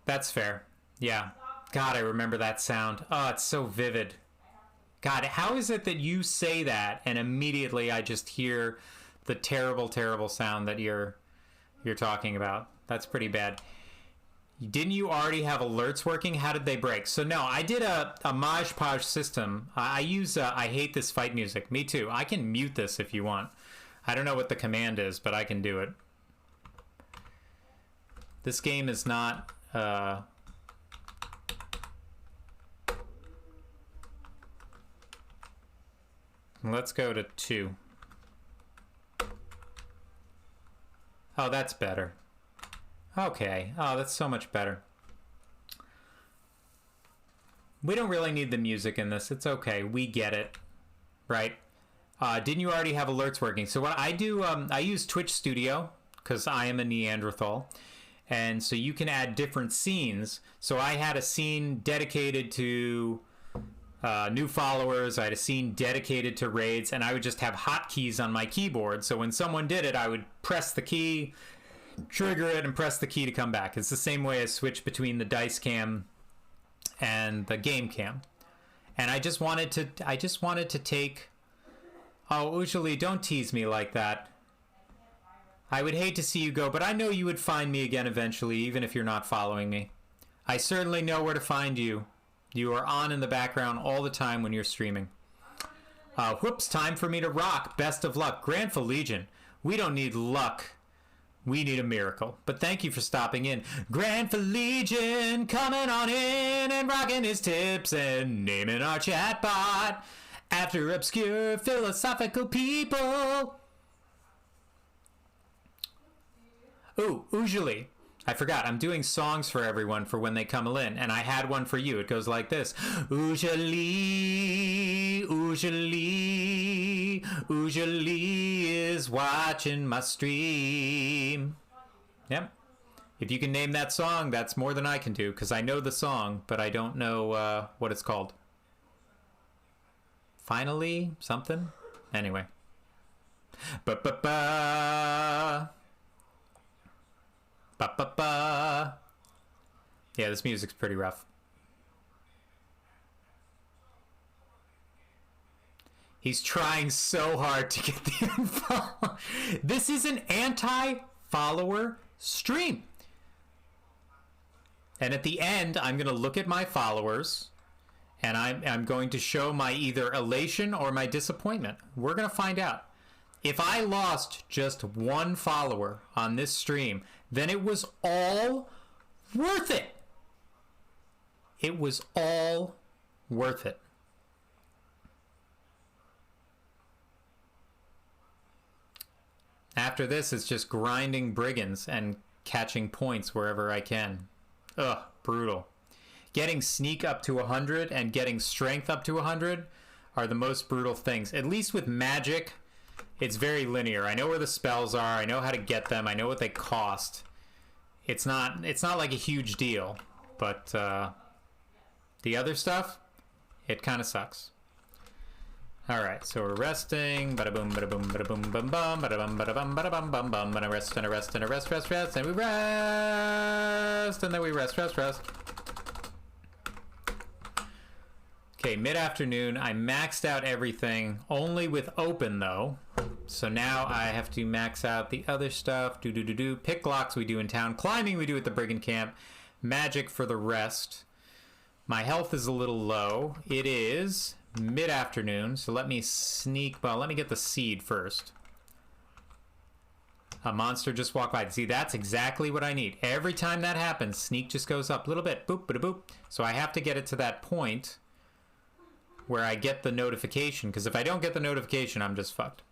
That's fair. Yeah. God, I remember that sound. Oh, it's so vivid. God, how is it that you say that and immediately I just hear the terrible, terrible sound that you're talking about? That's pretty bad. Didn't you already have alerts working? How did they break? So no, I did a Maj Podge system. I use I hate this fight music. Me too. I can mute this if you want. I don't know what the command is, but I can do it. This game is not... Let's go to 2. Oh, that's better. Okay. Oh, that's so much better. We don't really need the music in this. It's okay. We get it. Right? Didn't you already have alerts working? So what I do, I use Twitch Studio, because I am a Neanderthal. And so you can add different scenes. So I had a scene dedicated to new followers. I had a scene dedicated to raids, and I would just have hotkeys on my keyboard. So when someone did it, I would press the key, trigger it, and press the key to come back. It's the same way I switch between the dice cam and the game cam. And I just wanted to take... Oh, usually don't tease me like that. I would hate to see you go, but I know you would find me again eventually, even if you're not following me. I certainly know where to find you. You are on in the background all the time when you're streaming. Whoops, time for me to rock. Best of luck. Grandful Legion. We don't need luck. We need a miracle. But thank you for stopping in. Grandful Legion coming on in and rocking his tips and naming our chatbot after obscure philosophical people. Ooh, usually. I forgot, I'm doing songs for everyone for when they come in, and I had one for you. It goes like this. Usually, is watching my stream. Yep. If you can name that song, that's more than I can do, because I know the song, but I don't know what it's called. Finally, something? Anyway. Ba-ba-ba. Ba-ba-ba. Yeah, this music's pretty rough. He's trying so hard to get the info. This is an anti-follower stream. And at the end, I'm going to look at my followers, and I'm going to show my either elation or my disappointment. We're going to find out. If I lost just one follower on this stream, then it was all worth it. It was all worth it. After this, it's just grinding brigands and catching points wherever I can. Ugh, brutal. Getting sneak up to 100 and getting strength up to 100 are the most brutal things. At least with magic, it's very linear. I know where the spells are. I know how to get them. I know what they cost. It's not like a huge deal, but the other stuff, it kind of sucks. All right, so we're resting. Bada boom, bada boom, bada boom, bum bum, bada bum, bada bum, bada bum, bum bum. And I rest, and I rest, and I rest, rest, rest, and we rest, and then we rest, rest, rest. Okay, mid-afternoon. I maxed out everything, only with open though. So now I have to max out the other stuff. Pick locks we do in town. Climbing we do at the brigand camp. Magic for the rest. My health is a little low. It is mid-afternoon, so let me sneak. Well, let me get the seed first. A monster just walked by. See, that's exactly what I need. Every time that happens, sneak just goes up a little bit. Boop, bada boop. So I have to get it to that point where I get the notification, because if I don't get the notification, I'm just fucked.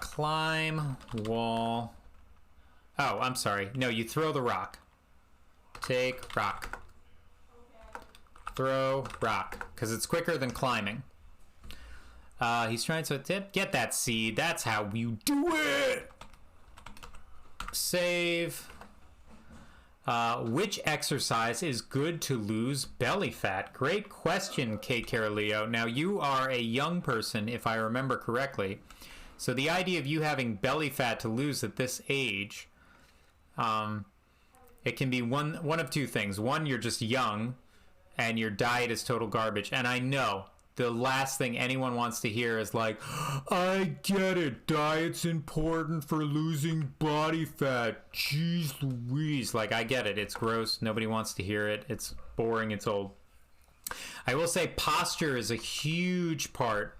Climb wall. Oh, I'm sorry. No, you throw the rock. Take rock. Throw rock, because it's quicker than climbing. He's trying to get that seed. That's how you do it. Save. Which exercise is good to lose belly fat? Great question, K. Caroleo. Now, you are a young person, if I remember correctly. So the idea of you having belly fat to lose at this age, it can be one of two things. One, you're just young, and your diet is total garbage. And I know the last thing anyone wants to hear is like, I get it, diet's important for losing body fat. Jeez Louise. Like, I get it. It's gross. Nobody wants to hear it. It's boring. It's old. I will say posture is a huge part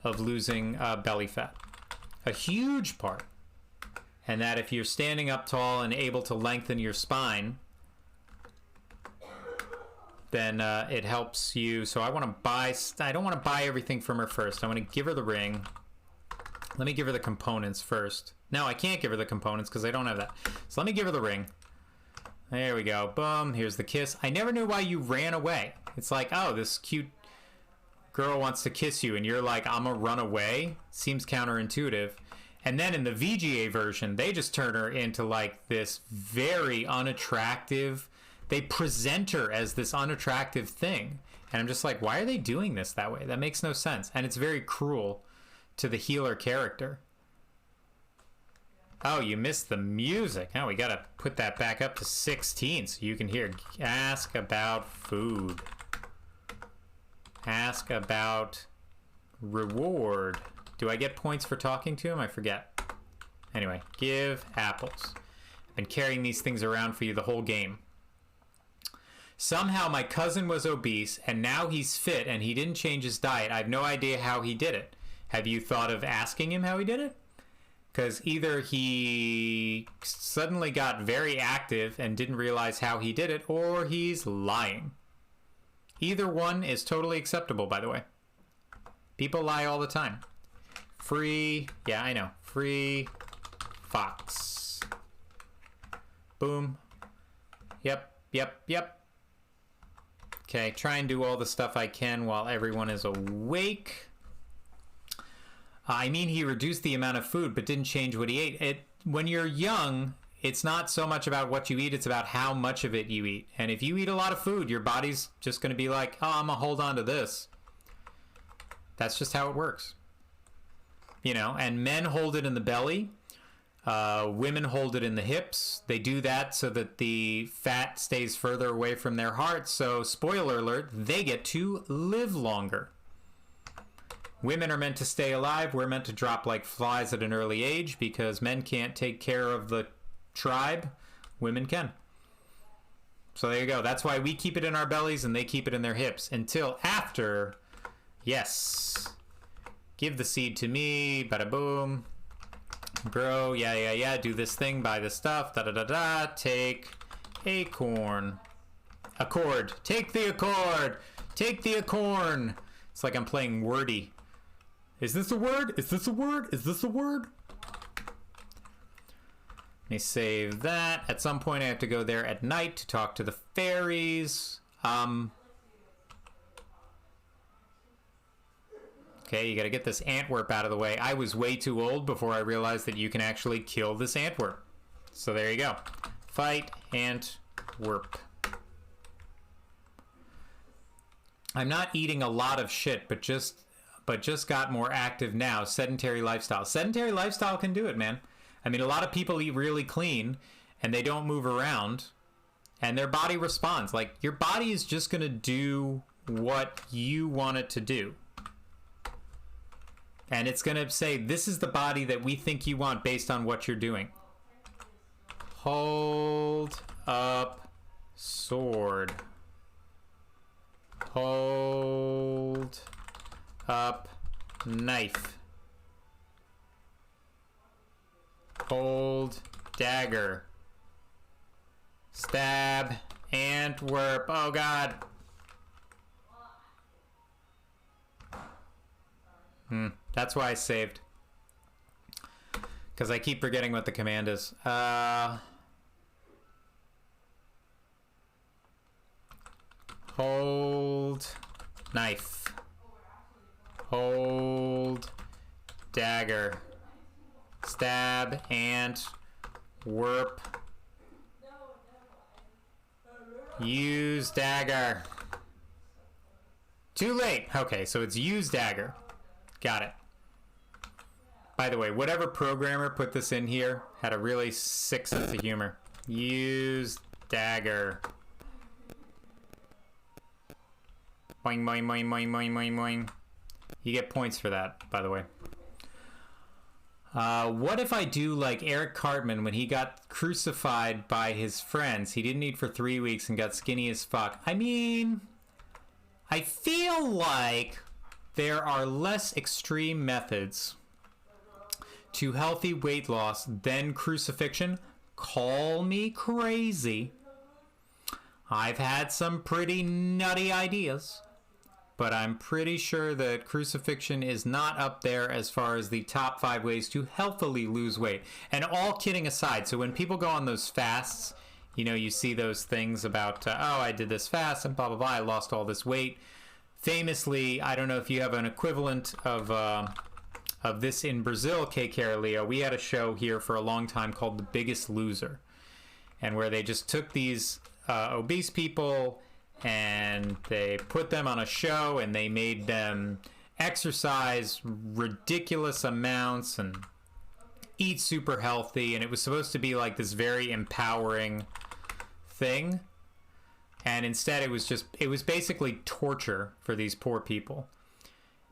of losing belly fat. A huge part. And that if you're standing up tall and able to lengthen your spine, then it helps you. So I want to buy, I don't want to buy everything from her first. I want to give her the ring. Let me give her the components first. No, I can't give her the components because I don't have that. So let me give her the ring. There we go. Boom. Here's the kiss. I never knew why you ran away. It's like, oh, this cute girl wants to kiss you, and you're like, I'm gonna run away. Seems counterintuitive. And then in the VGA version, they just turn her into like this very unattractive, they present her as this unattractive thing. And I'm just like, why are they doing this that way? That makes no sense. And it's very cruel to the healer character. Oh, you missed the music. Now we gotta put that back up to 16 so you can hear. Ask about food. Ask about reward. Do I get points for talking to him? I forget. Anyway, give apples. I've been carrying these things around for you the whole game. Somehow my cousin was obese and now he's fit and he didn't change his diet. I have no idea how he did it. Have you thought of asking him how he did it? Because either he suddenly got very active and didn't realize how he did it, or he's lying. Either one is totally acceptable, by the way. People lie all the time. Free, yeah, I know. Free fox. Boom. Yep. Okay, try and do all the stuff I can while everyone is awake. I mean, he reduced the amount of food, but didn't change what he ate. When you're young, it's not so much about what you eat, it's about how much of it you eat. And if you eat a lot of food, your body's just going to be like, oh, I'm going to hold on to this. That's just how it works. You know, and men hold it in the belly. Women hold it in the hips. They do that so that the fat stays further away from their heart. So, spoiler alert, they get to live longer. Women are meant to stay alive. We're meant to drop like flies at an early age because men can't take care of the tribe. Women can. So there you go. That's why we keep it in our bellies and they keep it in their hips until after. Yes. Give the seed to me. Bada boom. Grow. Yeah. Do this thing. Buy this stuff. Da. Take acorn. Accord. Take the accord. Take the acorn. It's like I'm playing wordy. Is this a word? Is this a word? Is this a word? Let me save that. At some point I have to go there at night to talk to the fairies. Okay, you gotta get this Antwerp out of the way. I was way too old before I realized that you can actually kill this Antwerp. So there you go. Fight Antwerp. I'm not eating a lot of shit, but just got more active now. Sedentary lifestyle. Sedentary lifestyle can do it, man. I mean, a lot of people eat really clean and they don't move around and their body responds. Like, your body is just going to do what you want it to do. And it's going to say, this is the body that we think you want based on what you're doing. Hold up sword. Hold up knife. Hold dagger. Stab Antwerp. Oh god. That's why I saved. Because I keep forgetting what the command is. Hold knife. Hold dagger. Stab Antwerp. Use dagger. Too late. Okay, so it's use dagger. Got it. By the way, whatever programmer put this in here had a really sick sense of humor. Use dagger. Boing, boing, boing, boing, boing, boing, boing. You get points for that, by the way. What if I do like Eric Cartman when he got crucified by his friends? He didn't eat for 3 weeks and got skinny as fuck. I mean, I feel like there are less extreme methods to healthy weight loss than crucifixion. Call me crazy. I've had some pretty nutty ideas, but I'm pretty sure that crucifixion is not up there as far as the top 5 ways to healthily lose weight. And all kidding aside, so when people go on those fasts, you know, you see those things about, oh, I did this fast and blah, blah, blah, I lost all this weight. Famously, I don't know if you have an equivalent of of this in Brazil, K. Leo. We had a show here for a long time called The Biggest Loser, and where they just took these obese people and they put them on a show and they made them exercise ridiculous amounts and eat super healthy, and it was supposed to be like this very empowering thing, and instead it was basically torture for these poor people.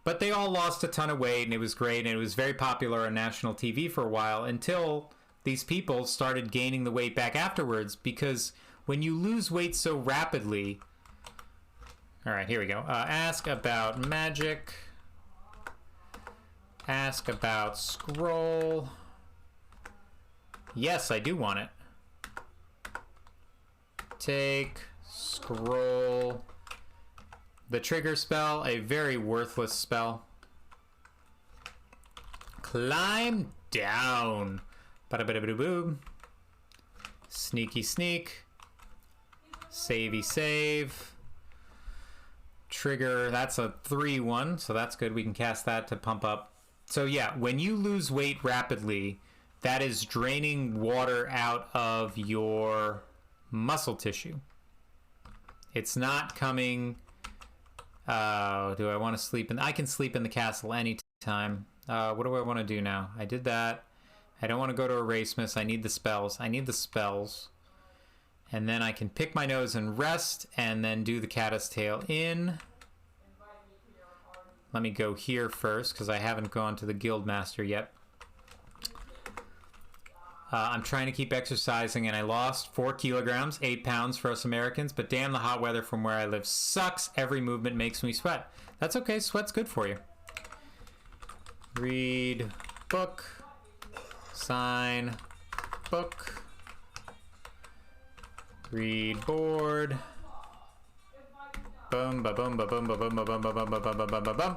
But they all lost a ton of weight, and it was great, and it was very popular on national TV for a while, until these people started gaining the weight back afterwards, because when you lose weight so rapidly... All right, here we go. Ask about magic. Ask about scroll. Yes, I do want it. Take scroll. The trigger spell, a very worthless spell. Climb down. Ba-da-ba-da-ba-da-boom. Sneaky sneak. Savey save. Trigger, that's a 3-1, so that's good. We can cast that to pump up. So yeah, when you lose weight rapidly, that is draining water out of your muscle tissue. It's not coming... do I want to sleep in... I can sleep in the castle anytime. What do I want to do now? I did that. I don't want to go to Erasmus. I need the spells. I need the spells. And then I can pick my nose and rest, and then do the caddis tail in. Let me go here first, because I haven't gone to the Guildmaster yet. I'm trying to keep exercising, and I lost 4 kilograms, 8 pounds for us Americans, but damn, the hot weather from where I live sucks. Every movement makes me sweat. That's okay, sweat's good for you. Read book, sign book, read board. Boom, ba boom, ba boom, ba boom, ba boom, ba boom, ba boom, ba boom, ba boom.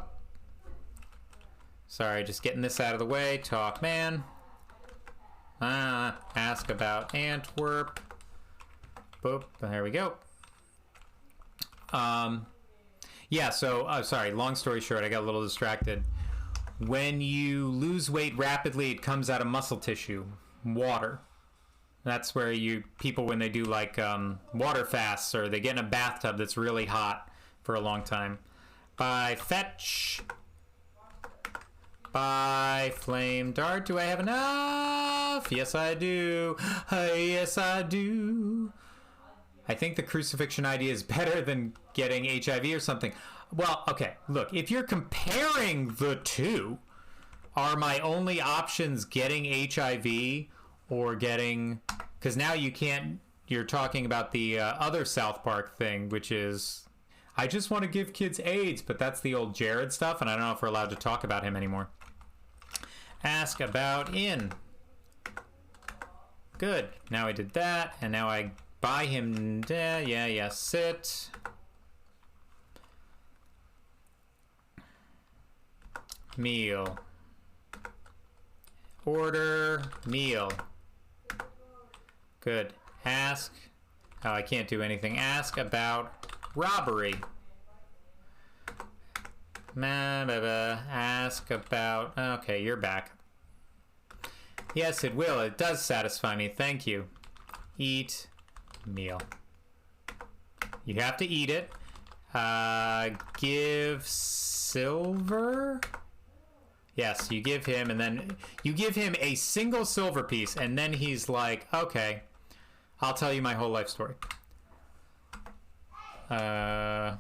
Sorry, just getting this out of the way. Talk, man. Ask about Antwerp. Boop, there we go. Yeah, so, sorry, long story short, I got a little distracted. When you lose weight rapidly, it comes out of muscle tissue, water. That's where people, when they do like water fasts, or they get in a bathtub that's really hot for a long time. By fetch. By flame dart. Do I have enough? Yes, I do. Yes, I do. I think the crucifixion idea is better than getting HIV or something. Well, okay, look, if you're comparing the two, are my only options getting HIV or getting... Because now you can't... You're talking about the other South Park thing, which is... I just want to give kids AIDS, but that's the old Jared stuff, and I don't know if we're allowed to talk about him anymore. Ask about in. Good. Now I did that, and now I buy him... Yeah, sit. Meal. Order meal. Good. Ask. Oh, I can't do anything. Ask about robbery. Ask about... Okay, you're back. Yes, it will. It does satisfy me. Thank you. Eat meal. You have to eat it. Give silver... Yes, you give him, and then you give him a single silver piece, and then he's like, okay, I'll tell you my whole life story. But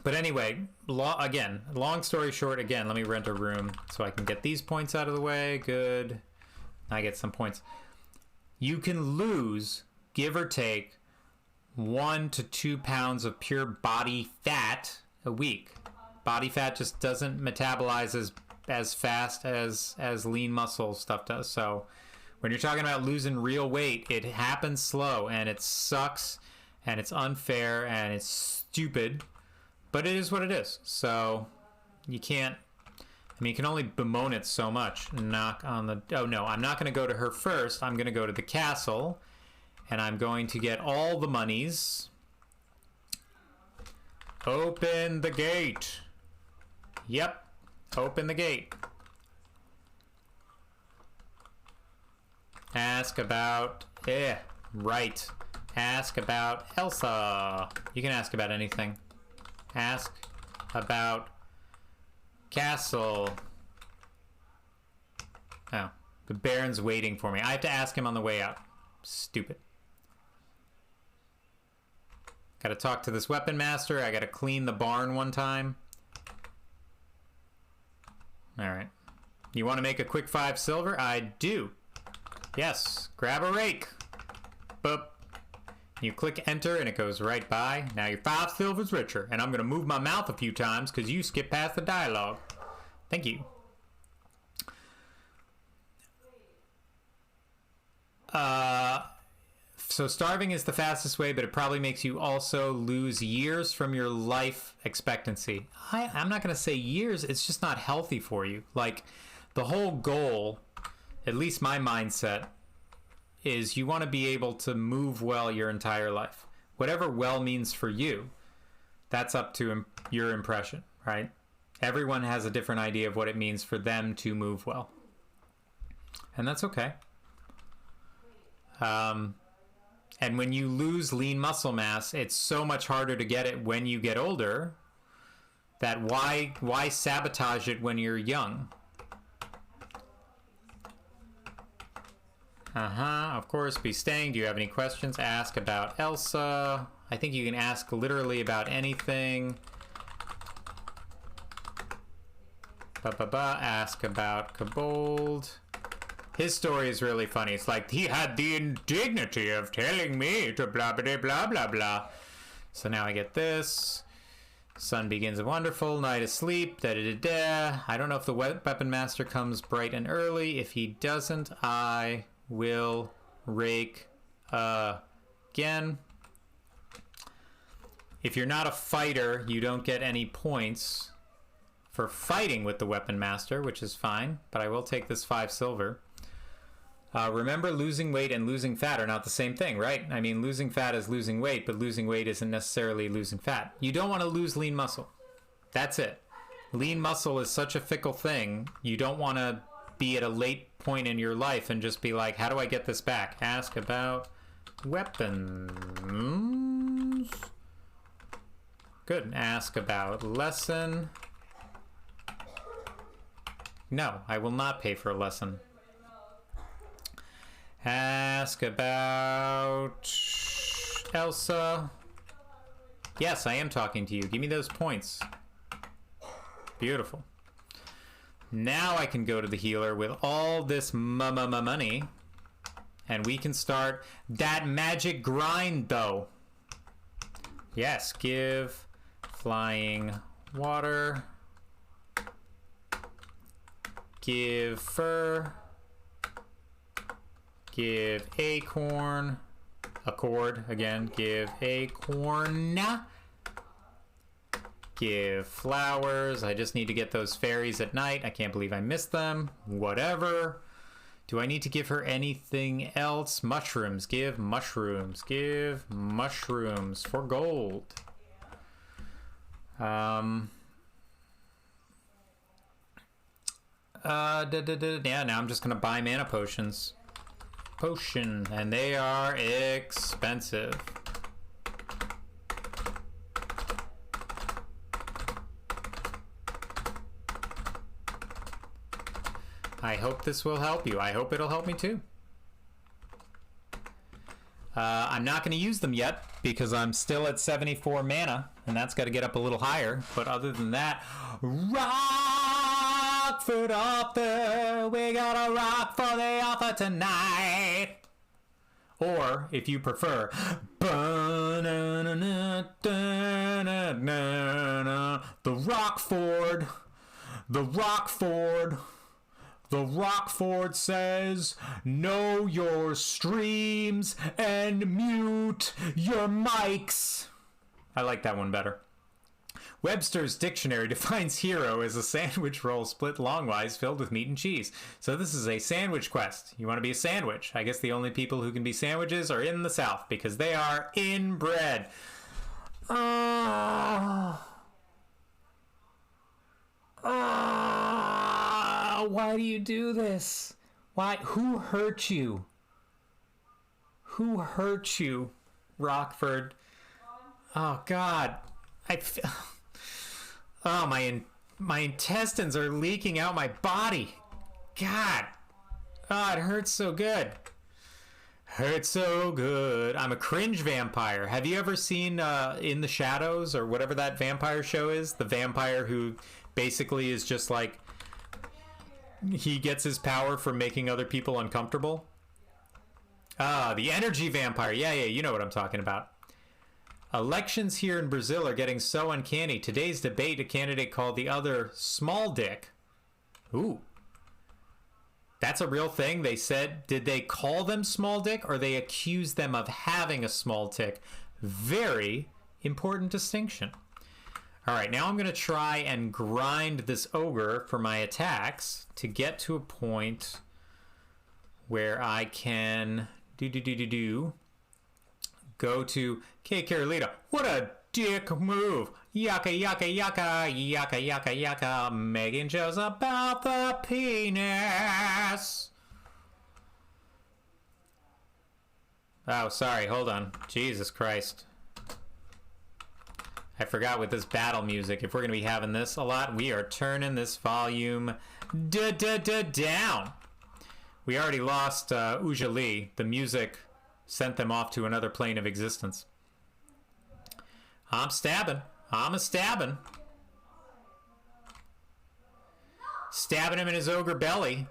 anyway, long story short, again, let me rent a room so I can get these points out of the way. Good. I get some points. You can lose, give or take, 1 to 2 pounds of pure body fat a week. Body fat just doesn't metabolize as fast as lean muscle stuff does. So when you're talking about losing real weight, it happens slow, and it sucks, and it's unfair, and it's stupid, but it is what it is. So you can't... I mean, you can only bemoan it so much. Knock on the... Oh, no, I'm not going to go to her first. I'm going to go to the castle, and I'm going to get all the monies. Open the gate. Yep. Open the gate. Ask about... right. Ask about Elsa. You can ask about anything. Ask about castle. Oh, the Baron's waiting for me. I have to ask him on the way out. Stupid. Gotta talk to this weapon master. I gotta clean the barn one time. Alright. You want to make a quick 5 silver? I do. Yes. Grab a rake. Boop. You click enter and it goes right by. Now your 5 silver's richer. And I'm gonna move my mouth a few times because you skipped past the dialogue. Thank you. So starving is the fastest way, but it probably makes you also lose years from your life expectancy. I'm not going to say years, it's just not healthy for you. Like, the whole goal, at least my mindset, is you want to be able to move well your entire life. Whatever well means for you, that's up to your impression, right? Everyone has a different idea of what it means for them to move well. And that's okay. And when you lose lean muscle mass, it's so much harder to get it when you get older that why sabotage it when you're young? Of course, be staying. Do you have any questions? Ask about Elsa. I think you can ask literally about anything. Ask about Kobold. His story is really funny. It's like, he had the indignity of telling me to blah, blah, blah, blah, blah. So now I get this. Sun begins a wonderful night asleep. Da da da da. I don't know if the weapon master comes bright and early. If he doesn't, I will rake again. If you're not a fighter, you don't get any points for fighting with the weapon master, which is fine, but I will take this 5 silver. Remember, losing weight and losing fat are not the same thing, right? I mean, losing fat is losing weight, but losing weight isn't necessarily losing fat. You don't want to lose lean muscle. That's it. Lean muscle is such a fickle thing. You don't want to be at a late point in your life and just be like, how do I get this back? Ask about weapons. Good. Ask about lesson. No, I will not pay for a lesson. Ask about Elsa. Yes, I am talking to you. Give me those points. Beautiful. Now I can go to the healer with all this money, and we can start that magic grind, though. Yes, give flying water. Give fur. Give acorn. Accord again. Give acorn. Give flowers. I just need to get those fairies at night. I can't believe I missed them. Whatever. Do I need to give her anything else? Mushrooms. Give mushrooms. Give mushrooms for gold. Yeah, now I'm just gonna buy mana potions. Potion, and they are expensive. I hope this will help you. I hope it'll help me too. I'm not going to use them yet because I'm still at 74 mana, and that's got to get up a little higher. But other than that, Rockford author, we got a rock for the author tonight. Or, if you prefer, the Rockford, the Rockford. The Rockford says, know your streams and mute your mics. I like that one better. Webster's dictionary defines hero as a sandwich roll split longwise filled with meat and cheese. So this is a sandwich quest. You want to be a sandwich. I guess the only people who can be sandwiches are in the South because they are inbred. Why do you do this? Why? Who hurt you? Who hurt you, Rockford? Oh God, oh my intestines are leaking out my body. God, oh, it hurts so good. Hurts so good. I'm a cringe vampire. Have you ever seen In the Shadows or whatever that vampire show is? The vampire who basically is just like, he gets his power from making other people uncomfortable. Ah, the energy vampire. Yeah, you know what I'm talking about. Elections here in Brazil are getting so uncanny. Today's debate, a candidate called the other small dick. Ooh. That's a real thing. They said, did they call them small dick or they accused them of having a small dick? Very important distinction. All right, now I'm going to try and grind this ogre for my attacks to get to a point where I can go to K. Carolita. What a dick move. Yaka, yaka, yaka, yaka, yaka, yaka. Making jokes about the penis. Oh, sorry. Hold on. Jesus Christ. I forgot with this battle music. If we're going to be having this a lot, we are turning this volume down. We already lost Uja Lee. The music sent them off to another plane of existence. I'm stabbing. I'm a stabbing. Stabbing him in his ogre belly.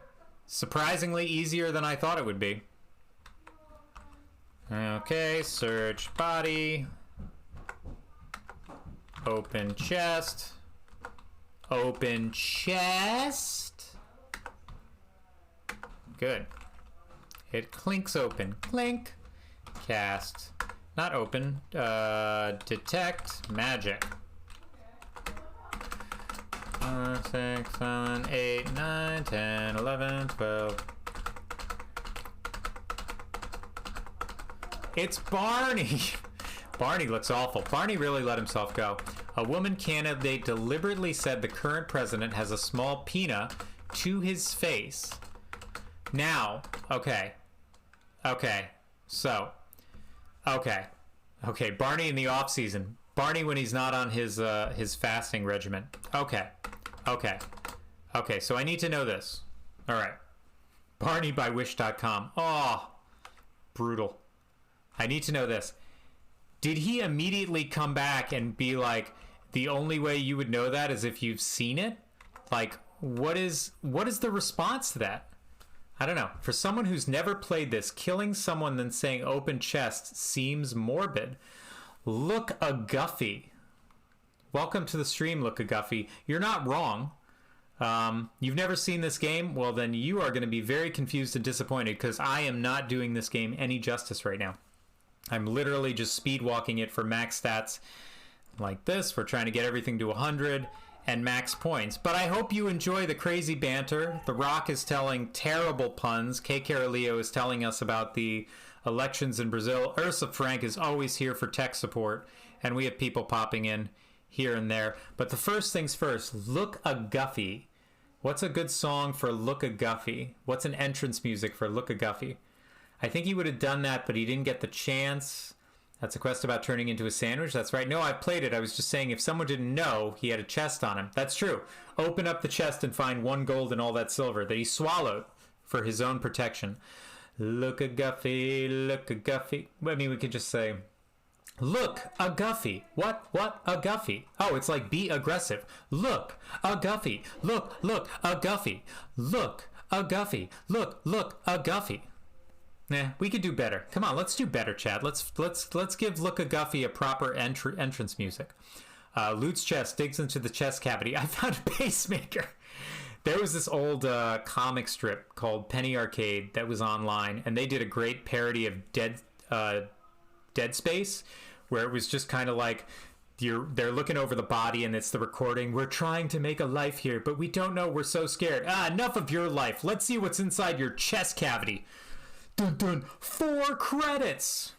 Surprisingly easier than I thought it would be. Okay, search body. Open chest. Open chest. Good. It clinks open. Clink. Cast. Not open. Detect magic. 5, 6, 7, 8, 9, 10, 11, 12. It's Barney. Barney looks awful. Barney really let himself go. A woman candidate deliberately said the current president has a small penis to his face. Now, okay. So, okay. Barney in the off season. Barney when he's not on his fasting regimen. Okay. So I need to know this. All right. BarneyByWish.com. Oh, brutal. I need to know this. Did he immediately come back and be like, the only way you would know that is if you've seen it? Like, what is the response to that? I don't know. For someone who's never played this, killing someone then saying open chest seems morbid. Look a Guffy. Welcome to the stream, Look a Guffy. You're not wrong. You've never seen this game? Well, then you are going to be very confused and disappointed because I am not doing this game any justice right now. I'm literally just speed walking it for max stats like this. We're trying to get everything to 100 and max points. But I hope you enjoy the crazy banter. The Rock is telling terrible puns. K. Carolio is telling us about the elections in Brazil. Ursa Frank is always here for tech support. And we have people popping in here and there. But the first things first, Look a Guffy. What's a good song for Look a Guffy? What's an entrance music for Look a Guffy? I think he would have done that, but he didn't get the chance. That's a quest about turning into a sandwich. That's right. No, I played it. I was just saying if someone didn't know, he had a chest on him. That's true. Open up the chest and find 1 gold and all that silver that he swallowed for his own protection. Look a Guffy, look a Guffy. I mean, we could just say, look a Guffy. What a Guffy. Oh, it's like be aggressive. Look a Guffy. Look a Guffy. Look a Guffy. Look a Guffy. Nah, we could do better. Come on, let's do better, Chad. Let's give Look a Guffy a proper entrance music. Loot's chest digs into the chest cavity. I found a pacemaker. There was this old comic strip called Penny Arcade that was online, and they did a great parody of Dead Space, where it was just kind of like they're looking over the body and it's the recording. We're trying to make a life here, but we don't know. We're so scared. Enough of your life. Let's see what's inside your chest cavity. Dun dun. 4 credits.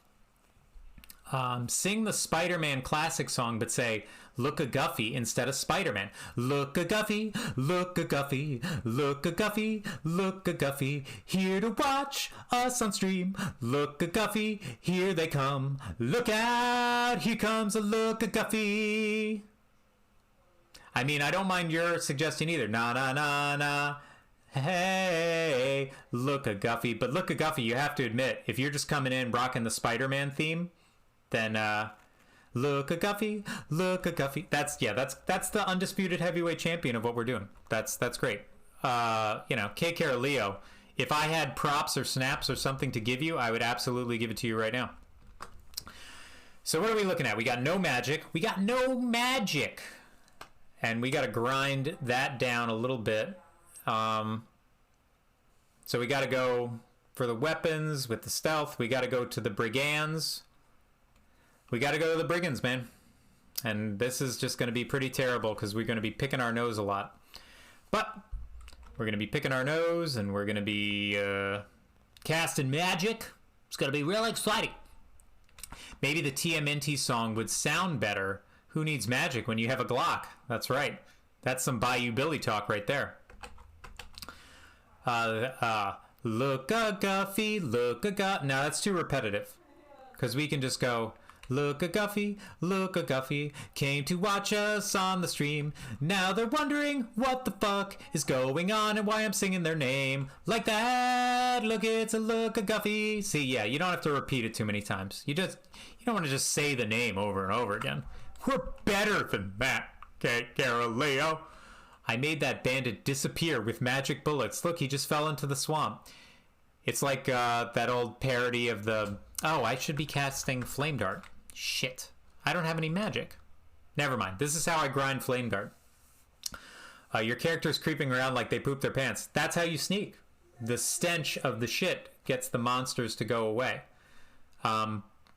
Sing the Spider-Man classic song, but say, Look-a-Guffy instead of Spider-Man. Look-a-Guffy, look-a-Guffy, look-a-Guffy, look-a-Guffy, here to watch us on stream. Look-a-Guffy, here they come. Look out, here comes a Look-a-Guffy. I mean, I don't mind your suggestion either. Na-na-na-na. Hey, Look-a-Guffy. But Look-a-Guffy, you have to admit, if you're just coming in rocking the Spider-Man theme, then Look-a-Guffy, Look-a-Guffy. That's the undisputed heavyweight champion of what we're doing. That's great. K. Cara Leo. If I had props or snaps or something to give you, I would absolutely give it to you right now. So what are we looking at? We got no magic. And we got to grind that down a little bit. So we got to go for the weapons with the stealth. We got to go to the brigands. We got to go to the brigands, man. And this is just going to be pretty terrible because we're going to be picking our nose a lot. But we're going to be picking our nose and we're going to be casting magic. It's going to be real exciting. Maybe the TMNT song would sound better. Who needs magic when you have a Glock? That's right. That's some Bayou Billy talk right there. Look-a-Guffy, look-a-Guffy. No, that's too repetitive. Because we can just go, Look-a-Guffy, look-a-Guffy, came to watch us on the stream. Now they're wondering what the fuck is going on and why I'm singing their name. Like that, look, it's a Look-a-Guffy. See, yeah, you don't have to repeat it too many times. You don't want to just say the name over and over again. We're better than that, K. Cara Leo. I made that bandit disappear with magic bullets. Look, he just fell into the swamp. It's like that old parody of the... Oh, I should be casting Flame Dart. Shit. I don't have any magic. Never mind. This is how I grind Flame Dart. Your character's creeping around like they pooped their pants. That's how you sneak. The stench of the shit gets the monsters to go away.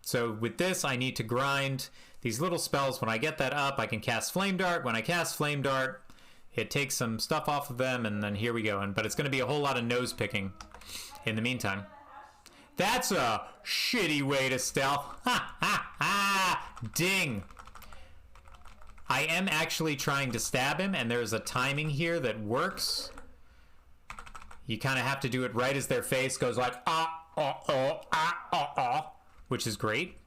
So with this, I need to grind these little spells. When I get that up, I can cast Flame Dart. When I cast Flame Dart, it takes some stuff off of them, and then here we go. But it's going to be a whole lot of nose picking in the meantime. That's a shitty way to stealth. Ha, ha, ha. Ding. I am actually trying to stab him, and there's a timing here that works. You kind of have to do it right as their face goes like, which is great.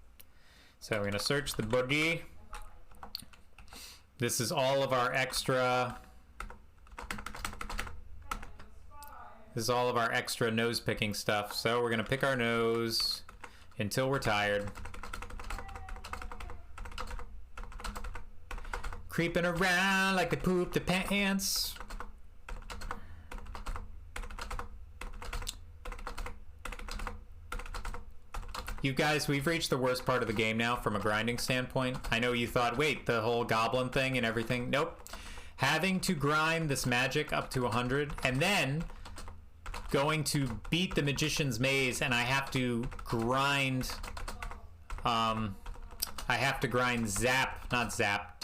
So we're going to search the body. This is all of our extra... This is all of our extra nose picking stuff. So we're going to pick our nose until we're tired. Creeping around like they pooped their pants. You guys, we've reached the worst part of the game now from a grinding standpoint. I know you thought, wait, the whole goblin thing and everything. Nope. Having to grind this magic up to 100 and then going to beat the magician's maze, and I have to grind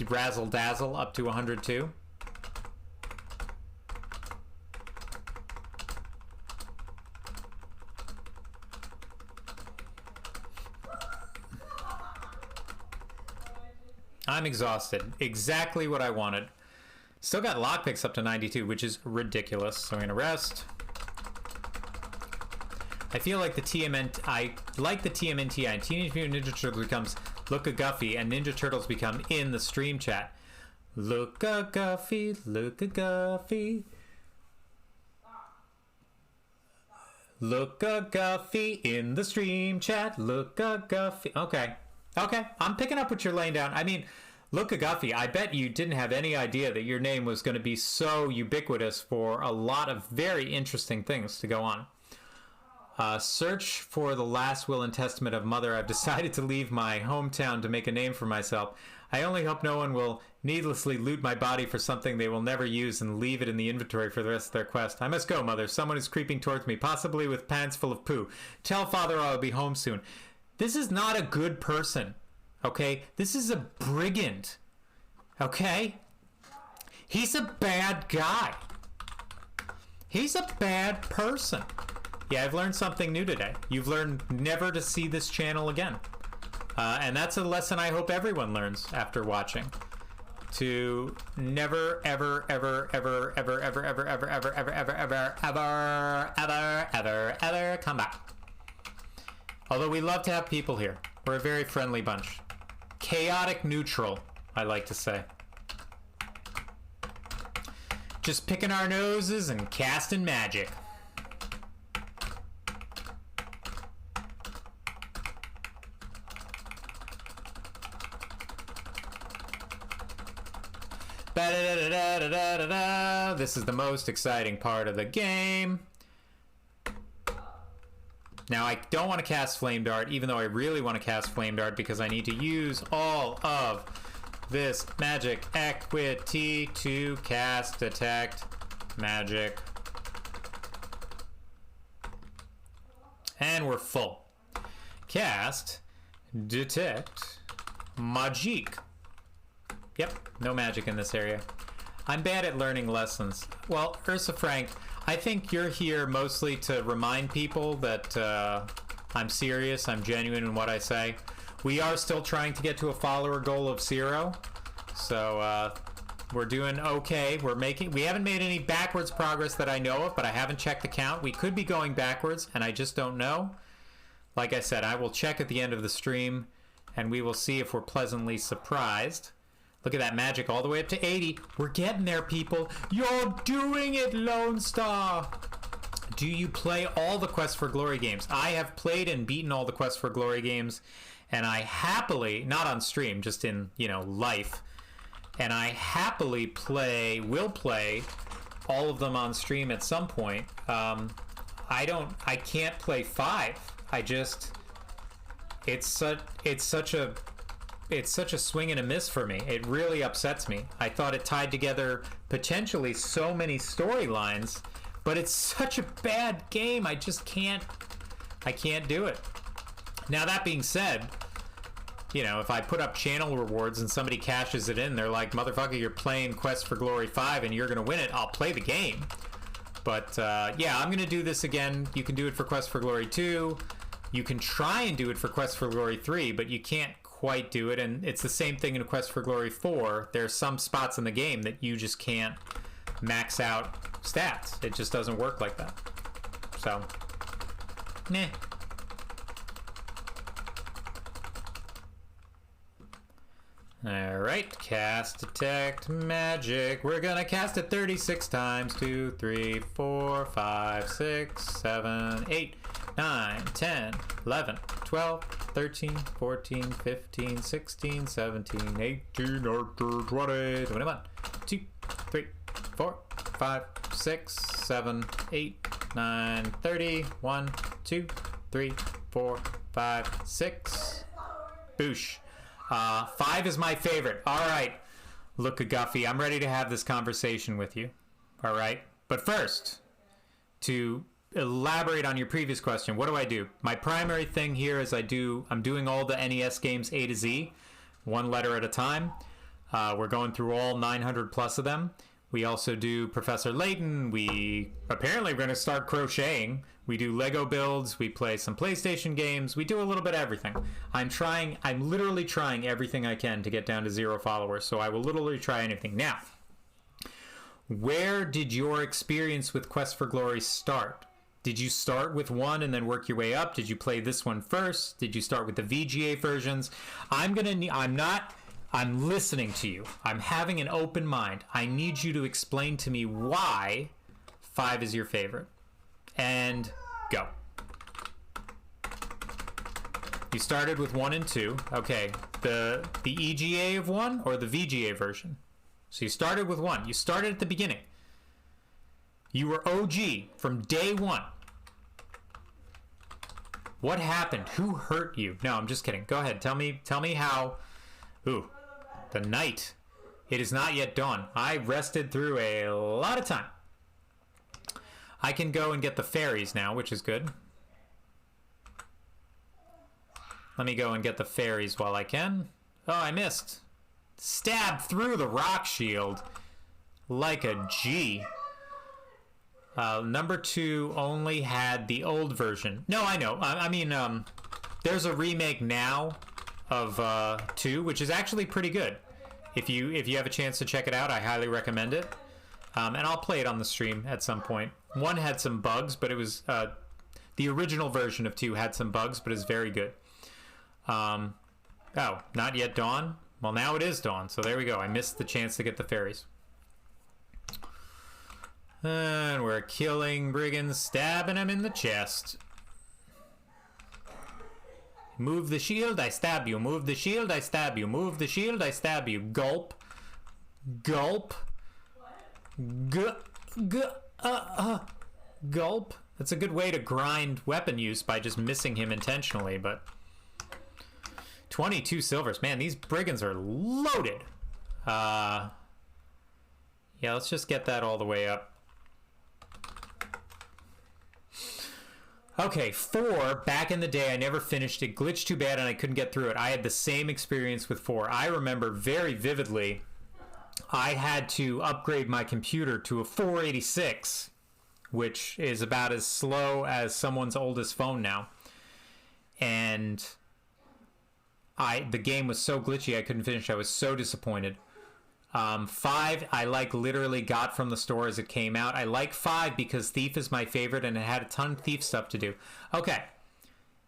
razzle dazzle up to 102. I'm exhausted. Exactly what I wanted. Still got lockpicks up to 92, which is ridiculous. So I'm gonna rest. I feel like the TMNT, I like the TMNT, and Teenage Mutant Ninja Turtles becomes Look-a-Guffy, and Ninja Turtles become in the stream chat. Look-a-Guffy, Look-a-Guffy. Look-a-Guffy in the stream chat. Look-a-Guffy. Okay. Okay, I'm picking up what you're laying down. I mean, Look-a-Guffy, I bet you didn't have any idea that your name was going to be so ubiquitous for a lot of very interesting things to go on. Search for the last will and testament of mother. I've decided to leave my hometown to make a name for myself. I only hope no one will needlessly loot my body for something they will never use and leave it in the inventory for the rest of their quest. I must go, mother. Someone is creeping towards me, possibly with pants full of poo. Tell father I'll be home soon. This is not a good person, okay? This is a brigand, okay? He's a bad guy. He's a bad person. Yeah, I've learned something new today. You've learned never to see this channel again. And that's a lesson I hope everyone learns after watching. to never, ever, ever, ever, ever, ever, ever, ever, ever, ever, ever, ever, ever, ever, ever, ever come back. Although we love to have people here. We're a very friendly bunch. Chaotic neutral, I like to say. Just picking our noses and casting magic. Ba-da-da-da-da-da-da-da. This is the most exciting part of the game. Now, I don't want to cast Flame Dart, even though I really want to cast Flame Dart because I need to use all of this magic equity to cast Detect Magic. And we're full. Cast Detect Magic. Yep, no magic in this area. I'm bad at learning lessons. Well, Ursa Frank, I think you're here mostly to remind people that I'm serious, I'm genuine in what I say. We are still trying to get to a follower goal of 0. So we're doing okay. We haven't made any backwards progress that I know of, but I haven't checked the count. We could be going backwards, and I just don't know. Like I said, I will check at the end of the stream, and we will see if we're pleasantly surprised. Look at that magic all the way up to 80. We're getting there, people. You're doing it, Lone Star. Do you play all the Quest for Glory games? I have played and beaten all the Quest for Glory games, and I happily, not on stream, just in, life, and I happily will play all of them on stream at some point. I can't play 5. It's such a swing and a miss for me. It really upsets me. I thought it tied together potentially so many storylines, but it's such a bad game. I can't do it. Now, that being said, if I put up channel rewards and somebody cashes it in, they're like, motherfucker, you're playing Quest for Glory 5 and you're going to win it. I'll play the game. But, yeah, I'm going to do this again. You can do it for Quest for Glory 2. You can try and do it for Quest for Glory 3, but you can't quite do it, and it's the same thing in Quest for Glory 4. There are some spots in the game that you just can't max out stats. It just doesn't work like that. So, meh. Alright, cast Detect Magic. We're gonna cast it 36 times. 2, 3, 4, 5, 6, 7, 8, 9, 10, 11, 12, 13, 14, 15, 16, 17, 18, 19, 20, 21, 2, 3, 4, 5, 6, 7, 8, 9, 30, 1, 2, 3, 4, 5, 6. Boosh. 5 is my favorite. All right, look, Guffey, I'm ready to have this conversation with you. All right, but first, to elaborate on your previous question, what do I do? My primary thing here is I'm doing all the NES games A to Z, one letter at a time. We're going through all 900 plus of them. We also do Professor Layton. We're going to start crocheting. We do Lego builds. We play some PlayStation games. We do a little bit of everything. I'm literally trying everything I can to get down to 0 followers. So I will literally try anything. Now, where did your experience with Quest for Glory start? Did you start with 1 and then work your way up? Did you play this one first? Did you start with the VGA versions? I'm listening to you. I'm having an open mind. I need you to explain to me why 5 is your favorite. And go. You started with 1 and 2. Okay. The EGA of 1 or the VGA version? So you started with 1. You started at the beginning. You were OG from day 1. What happened? Who hurt you? No, I'm just kidding. Go ahead. Tell me how. Ooh. The night. It is not yet dawn. I rested through a lot of time. I can go and get the fairies now, which is good. Let me go and get the fairies while I can. Oh, I missed. Stabbed through the rock shield like a G. Number 2 only had the old version. No, I know. I mean, there's a remake now of 2, which is actually pretty good. If you have a chance to check it out, I highly recommend it. And I'll play it on the stream at some point. 1 had some bugs, but it was the original version of 2 had some bugs, but it's very good. Oh, not yet dawn? Well, now it is dawn, so there we go. I missed the chance to get the fairies. And we're killing brigands, stabbing them in the chest. Move the shield, I stab you. Move the shield, I stab you. Move the shield, I stab you. Gulp. Gulp. Gulp. That's a good way to grind weapon use by just missing him intentionally, but 22 silvers. Man, these brigands are loaded. Yeah, let's just get that all the way up. Okay, 4, back in the day, I never finished it. Glitched too bad and I couldn't get through it. I had the same experience with 4. I remember very vividly, I had to upgrade my computer to a 486, which is about as slow as someone's oldest phone now. And the game was so glitchy I couldn't finish. I was so disappointed. 5, I literally got from the store as it came out. I like 5 because Thief is my favorite and it had a ton of Thief stuff to do. Okay.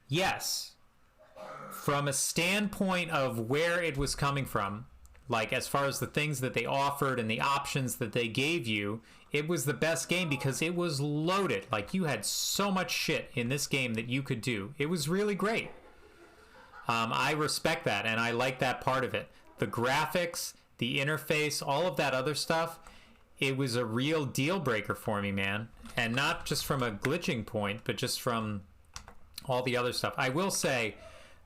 Yes. From a standpoint of where it was coming from, like as far as the things that they offered and the options that they gave you, it was the best game because it was loaded. Like you had so much shit in this game that you could do. It was really great. I respect that and I like that part of it. The graphics, the interface, all of that other stuff, it was a real deal breaker for me, man. And not just from a glitching point, but just from all the other stuff. I will say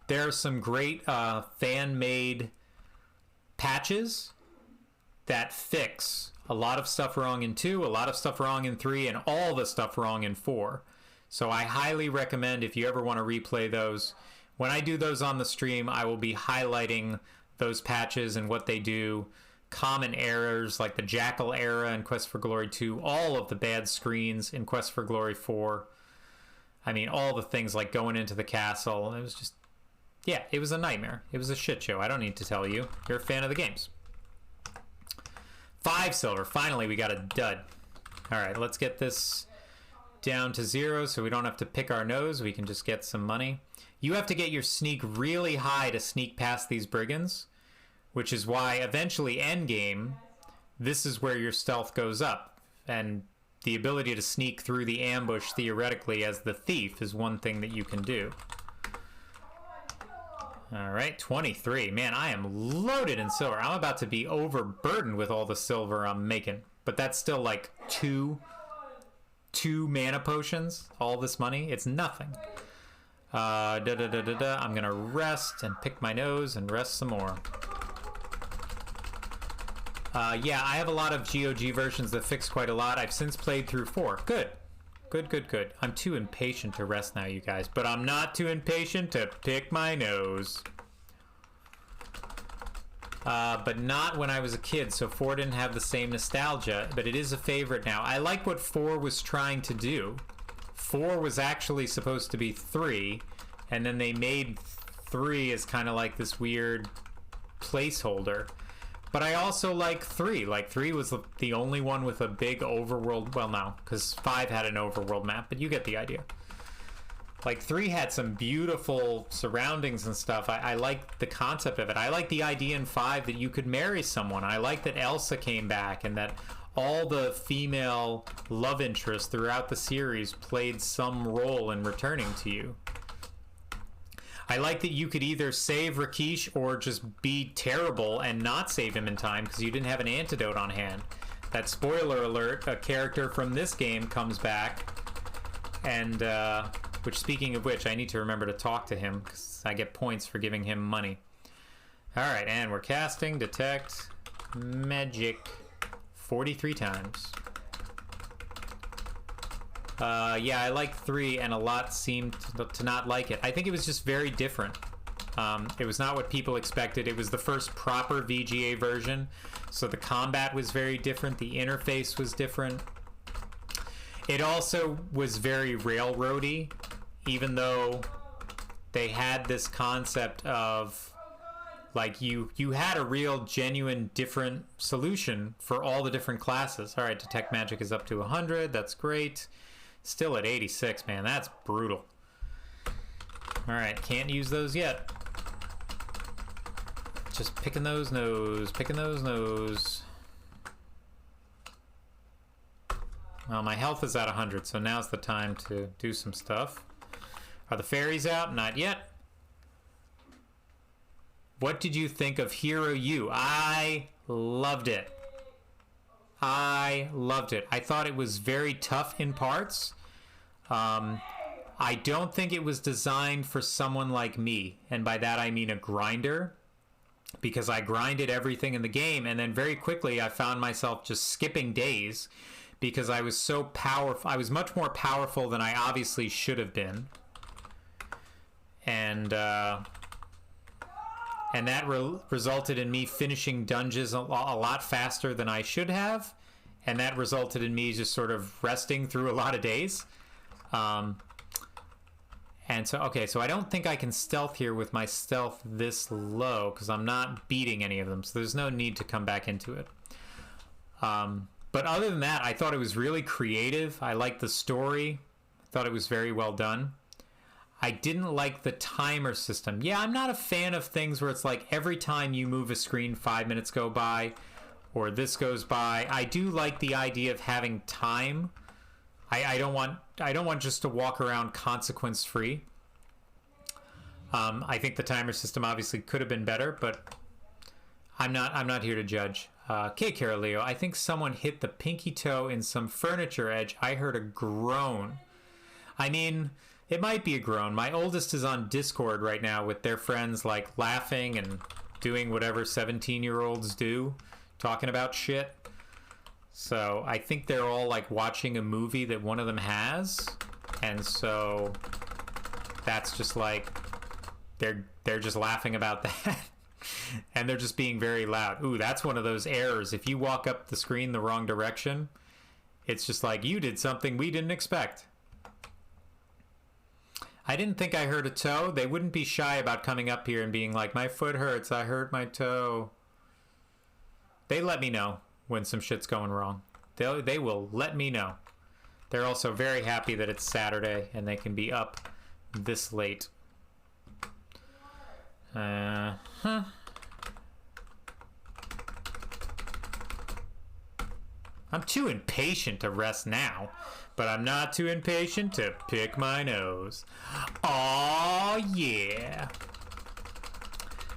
there are some great fan-made patches that fix a lot of stuff wrong in 2, a lot of stuff wrong in 3, and all the stuff wrong in 4. So I highly recommend if you ever want to replay those. When I do those on the stream, I will be highlighting those patches and what they do, common errors like the Jackal era in Quest for Glory 2, all of the bad screens in Quest for Glory 4. I mean, all the things like going into the castle. It was just, yeah, it was a nightmare. It was a shit show. I don't need to tell you. You're a fan of the games. 5 silver. Finally, we got a dud. All right, let's get this down to 0 so we don't have to pick our nose. We can just get some money. You have to get your sneak really high to sneak past these brigands, which is why eventually endgame, this is where your stealth goes up. And the ability to sneak through the ambush theoretically as the thief is one thing that you can do. All right, 23. Man, I am loaded in silver. I'm about to be overburdened with all the silver I'm making. But that's still like two mana potions, all this money. It's nothing. I'm gonna rest and pick my nose and rest some more. Yeah, I have a lot of GOG versions that fix quite a lot. I've since played through 4. Good. Good. I'm too impatient to rest now, you guys. But I'm not too impatient to pick my nose. But not when I was a kid, so 4 didn't have the same nostalgia, but it is a favorite now. I like what 4 was trying to do. 4 was actually supposed to be 3, and then they made 3 as kind of like this weird placeholder. But I also like 3. Like, 3 was the only one with a big overworld... Well, no, because 5 had an overworld map, but you get the idea. Like, 3 had some beautiful surroundings and stuff. I like the concept of it. I like the idea in 5 that you could marry someone. I like that Elsa came back and that all the female love interests throughout the series played some role in returning to you. I like that you could either save Rakesh or just be terrible and not save him in time because you didn't have an antidote on hand. That, spoiler alert, a character from this game comes back, and which, speaking of which, I need to remember to talk to him because I get points for giving him money. Alright, and we're casting Detect Magic 43 times. Yeah, I like 3, and a lot seemed to not like it. I think it was just very different. It was not what people expected. It was the first proper VGA version, so the combat was very different. The interface was different. It also was very railroady, even though they had this concept of Like you had a real genuine different solution for all the different classes. All right, detect magic is up to 100. That's great. Still at 86, man. That's brutal. All right, can't use those yet. Just picking those nose, picking those nose. Well, my health is at 100, so now's the time to do some stuff. Are the fairies out? Not yet. What did you think of Hero U? I loved it. I loved it. I thought it was very tough in parts. I don't think it was designed for someone like me. And by that I mean a grinder. Because I grinded everything in the game, and then very quickly I found myself just skipping days because I was so powerful. I was much more powerful than I obviously should have been. And that resulted in me finishing dungeons a lot faster than I should have. And that resulted in me just sort of resting through a lot of days. And so, okay, so I don't think I can stealth here with my stealth this low because I'm not beating any of them. So there's no need to come back into it. But other than that, I thought it was really creative. I liked the story. I thought it was very well done. I didn't like the timer system. Yeah, I'm not a fan of things where it's like every time you move a screen, 5 minutes go by, or this goes by. I do like the idea of having time. I don't want just to walk around consequence free. I think the timer system obviously could have been better, but I'm not here to judge. Okay, Caroleo, I think someone hit the pinky toe in some furniture edge. I heard a groan. I mean, it might be a groan. My oldest is on Discord right now with their friends, like laughing and doing whatever 17-year-olds do, talking about shit. So I think they're all like watching a movie that one of them has, and so that's just like they're just laughing about that. And they're just being very loud. Ooh, that's one of those errors. If you walk up the screen the wrong direction, it's just like you did something we didn't expect. I didn't think I hurt a toe. They wouldn't be shy about coming up here and being like, my foot hurts, I hurt my toe. They let me know when some shit's going wrong. They will let me know. They're also very happy that it's Saturday and they can be up this late. I'm too impatient to rest now, but I'm not too impatient to pick my nose. Aw, yeah.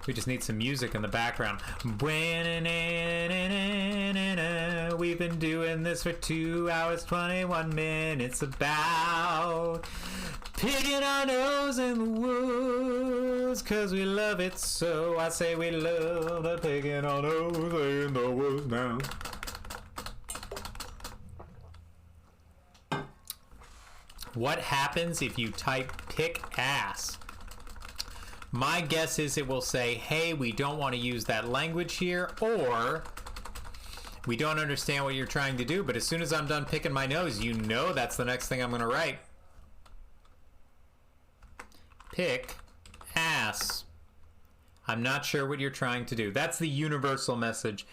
We just need some music in the background. We've been doing this for 2 hours, 21 minutes about picking our nose in the woods, 'cause we love it so. I say we love the picking our nose in the woods now. What happens if you type pick ass? My guess is it will say, hey, we don't want to use that language here, or we don't understand what you're trying to do, but as soon as I'm done picking my nose, you know that's the next thing I'm going to write. Pick ass. I'm not sure what you're trying to do. That's the universal message.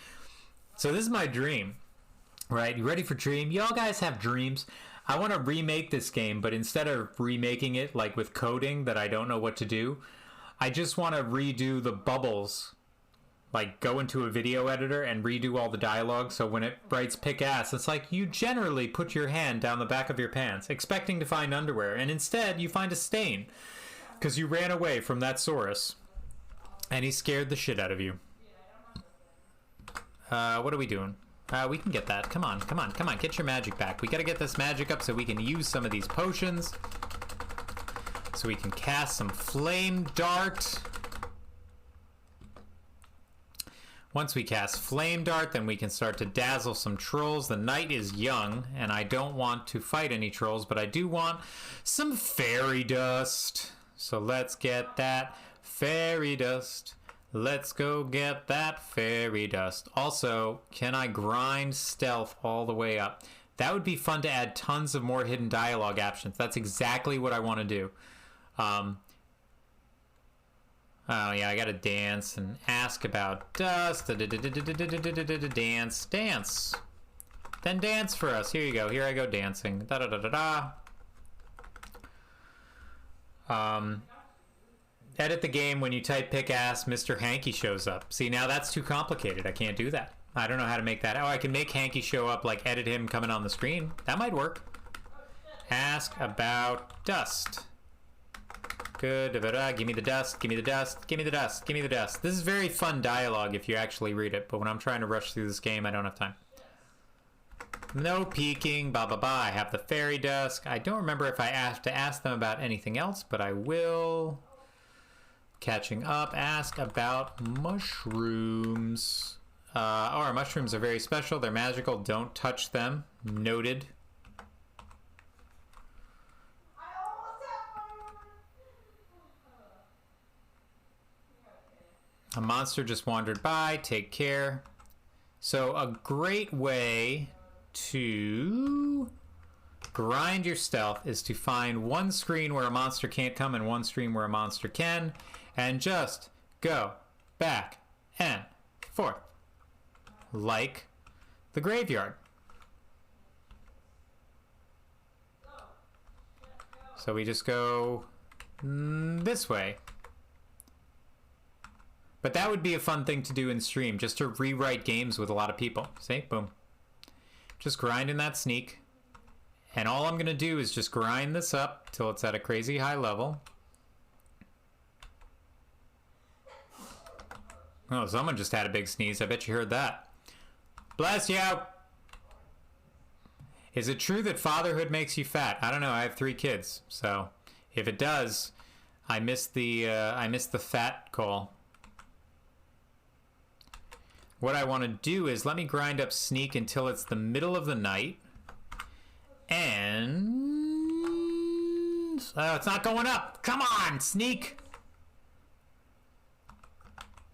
So this is my dream, right? You ready for dream? Y'all guys have dreams? I want to remake this game, but instead of remaking it like with coding that I don't know what to do, I just want to redo the bubbles. Like go into a video editor and redo all the dialogue, so when it writes pick ass, it's like you generally put your hand down the back of your pants expecting to find underwear, and instead you find a stain because you ran away from that Saurus and he scared the shit out of you. What are we doing? We can get that. Come on, come on, come on. Get your magic back. We gotta get this magic up so we can use some of these potions. So we can cast some Flame Dart. Once we cast Flame Dart, then we can start to dazzle some trolls. The night is young, and I don't want to fight any trolls, but I do want some fairy dust. So let's get that fairy dust. Let's go get that fairy dust. Also, can I grind stealth all the way up? That would be fun to add tons of more hidden dialogue options. That's exactly what I want to do. Oh, yeah, I gotta dance and ask about dust. Dance, dance. Then dance for us. Here you go. Here I go dancing. Da da da da da. Edit the game when you type pick ass, Mr. Hanky shows up. See, now that's too complicated. I can't do that. I don't know how to make that. Oh, I can make Hanky show up, like edit him coming on the screen. That might work. Ask about dust. Good. Give me the dust. Give me the dust. Give me the dust. Give me the dust. This is very fun dialogue if you actually read it, but when I'm trying to rush through this game, I don't have time. No peeking. Blah, blah, blah. I have the fairy dust. I don't remember if I have to ask them about anything else, but I will. Catching up. Ask about mushrooms. Our mushrooms are very special. They're magical. Don't touch them. Noted. A monster just wandered by. Take care. So a great way to grind your stealth is to find one screen where a monster can't come and one screen where a monster can, and just go back and forth like the graveyard. So we just go this way. But that would be a fun thing to do in stream, just to rewrite games with a lot of people. See? Boom. Just grinding that sneak. And all I'm going to do is just grind this up till it's at a crazy high level. Oh, someone just had a big sneeze. I bet you heard that. Bless you! Is it true that fatherhood makes you fat? I don't know. I have 3 kids. So, if it does, I missed the fat call. What I want to do is let me grind up sneak until it's the middle of the night. And... oh, it's not going up. Come on, sneak.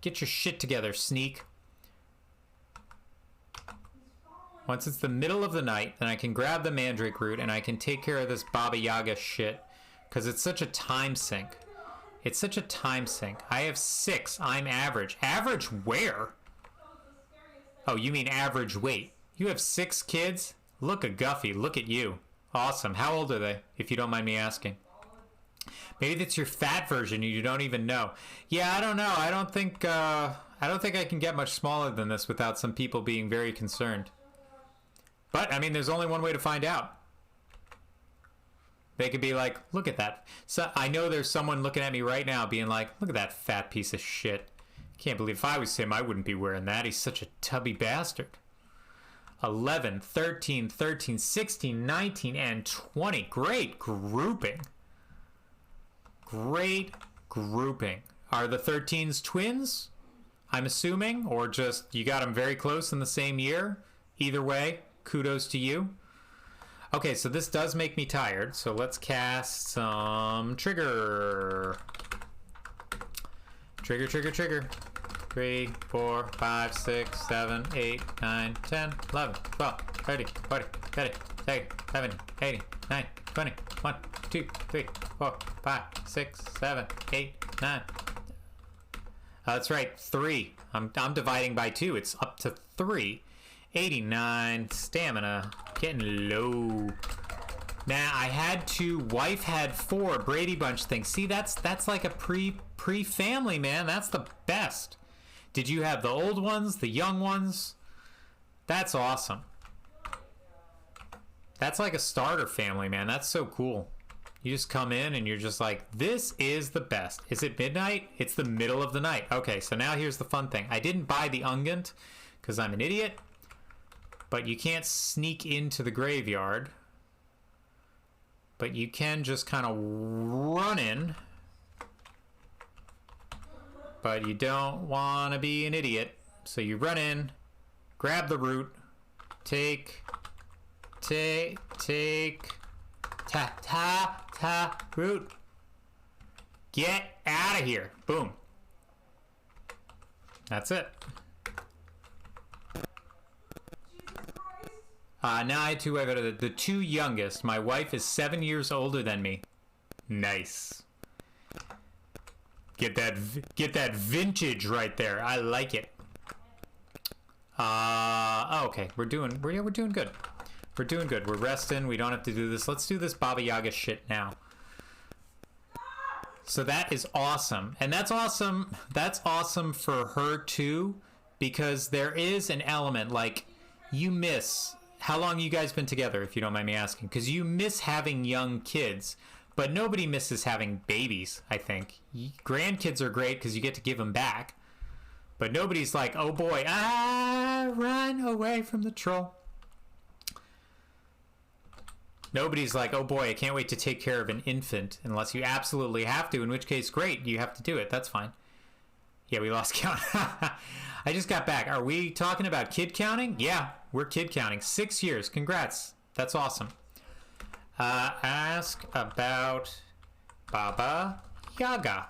Get your shit together, sneak. Once it's the middle of the night, then I can grab the mandrake root and I can take care of this Baba Yaga shit. Because it's such a time sink. It's such a time sink. I have 6. I'm average. Average where? Oh, you mean average weight. You have 6 kids? Look a Guffy. Look at you. Awesome. How old are they, if you don't mind me asking? Maybe that's your fat version you don't even know. Yeah, I don't know. I don't think I can get much smaller than this without some people being very concerned. But, I mean, there's only one way to find out. They could be like, look at that. So I know there's someone looking at me right now being like, look at that fat piece of shit. Can't believe if I was him, I wouldn't be wearing that. He's such a tubby bastard. 11, 13, 13, 16, 19, and 20. Great grouping. Great grouping. Are the 13s twins? I'm assuming, or just you got them very close in the same year? Either way, kudos to you. Okay, so this does make me tired, so let's cast some trigger. Trigger, trigger, trigger. 3, 4, 5, 6, 7, 8, 9, 10, 11, 12, 13, 14, 15, 16, 17, 18, 19, 20, 1, 2, 3, 4, 5, 6, 7, 8, 9. That's right, 3. I'm dividing by 2. It's up to 3. 89 stamina. Getting low. Nah, I had 2. Wife had 4. Brady Bunch thing. See, that's like a pre-family, man. That's the best. Did you have the old ones, the young ones? That's awesome. That's like a starter family, man. That's so cool. You just come in and you're just like, this is the best. Is it midnight? It's the middle of the night. Okay, so now here's the fun thing. I didn't buy the Ungent because I'm an idiot. But you can't sneak into the graveyard. But you can just kind of run in. But you don't want to be an idiot. So you run in, grab the root, take, root. Get out of here. Boom. That's it. Now I had 2 out of the 2 youngest. My wife is 7 years older than me. Nice. Get that vintage right there. I like it. Okay. We're doing good. We're doing good. We're resting. We don't have to do this. Let's do this Baba Yaga shit now. So that is awesome. And that's awesome. That's awesome for her too, because there is an element like you miss how long you guys been together, if you don't mind me asking, because you miss having young kids. But nobody misses having babies, I think. Grandkids are great because you get to give them back. But nobody's like, oh boy, run away from the troll. Nobody's like, oh boy, I can't wait to take care of an infant unless you absolutely have to, in which case, great, you have to do it. That's fine. Yeah, we lost count. I just got back. Are we talking about kid counting? Yeah, we're kid counting. 6 years. Congrats. That's awesome. Ask about Baba Yaga.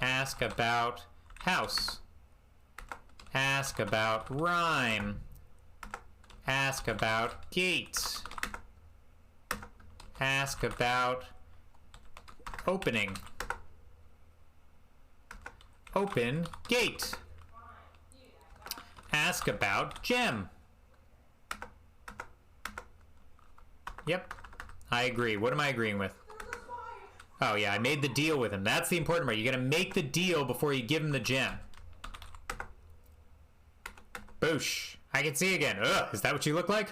Ask about house. Ask about rhyme. Ask about gate. Ask about opening. Open gate. Ask about gem. Yep, I agree. What am I agreeing with? Oh yeah, I made the deal with him. That's the important part. You gotta make the deal before you give him the gem. Boosh. I can see again. Ugh, is that what you look like?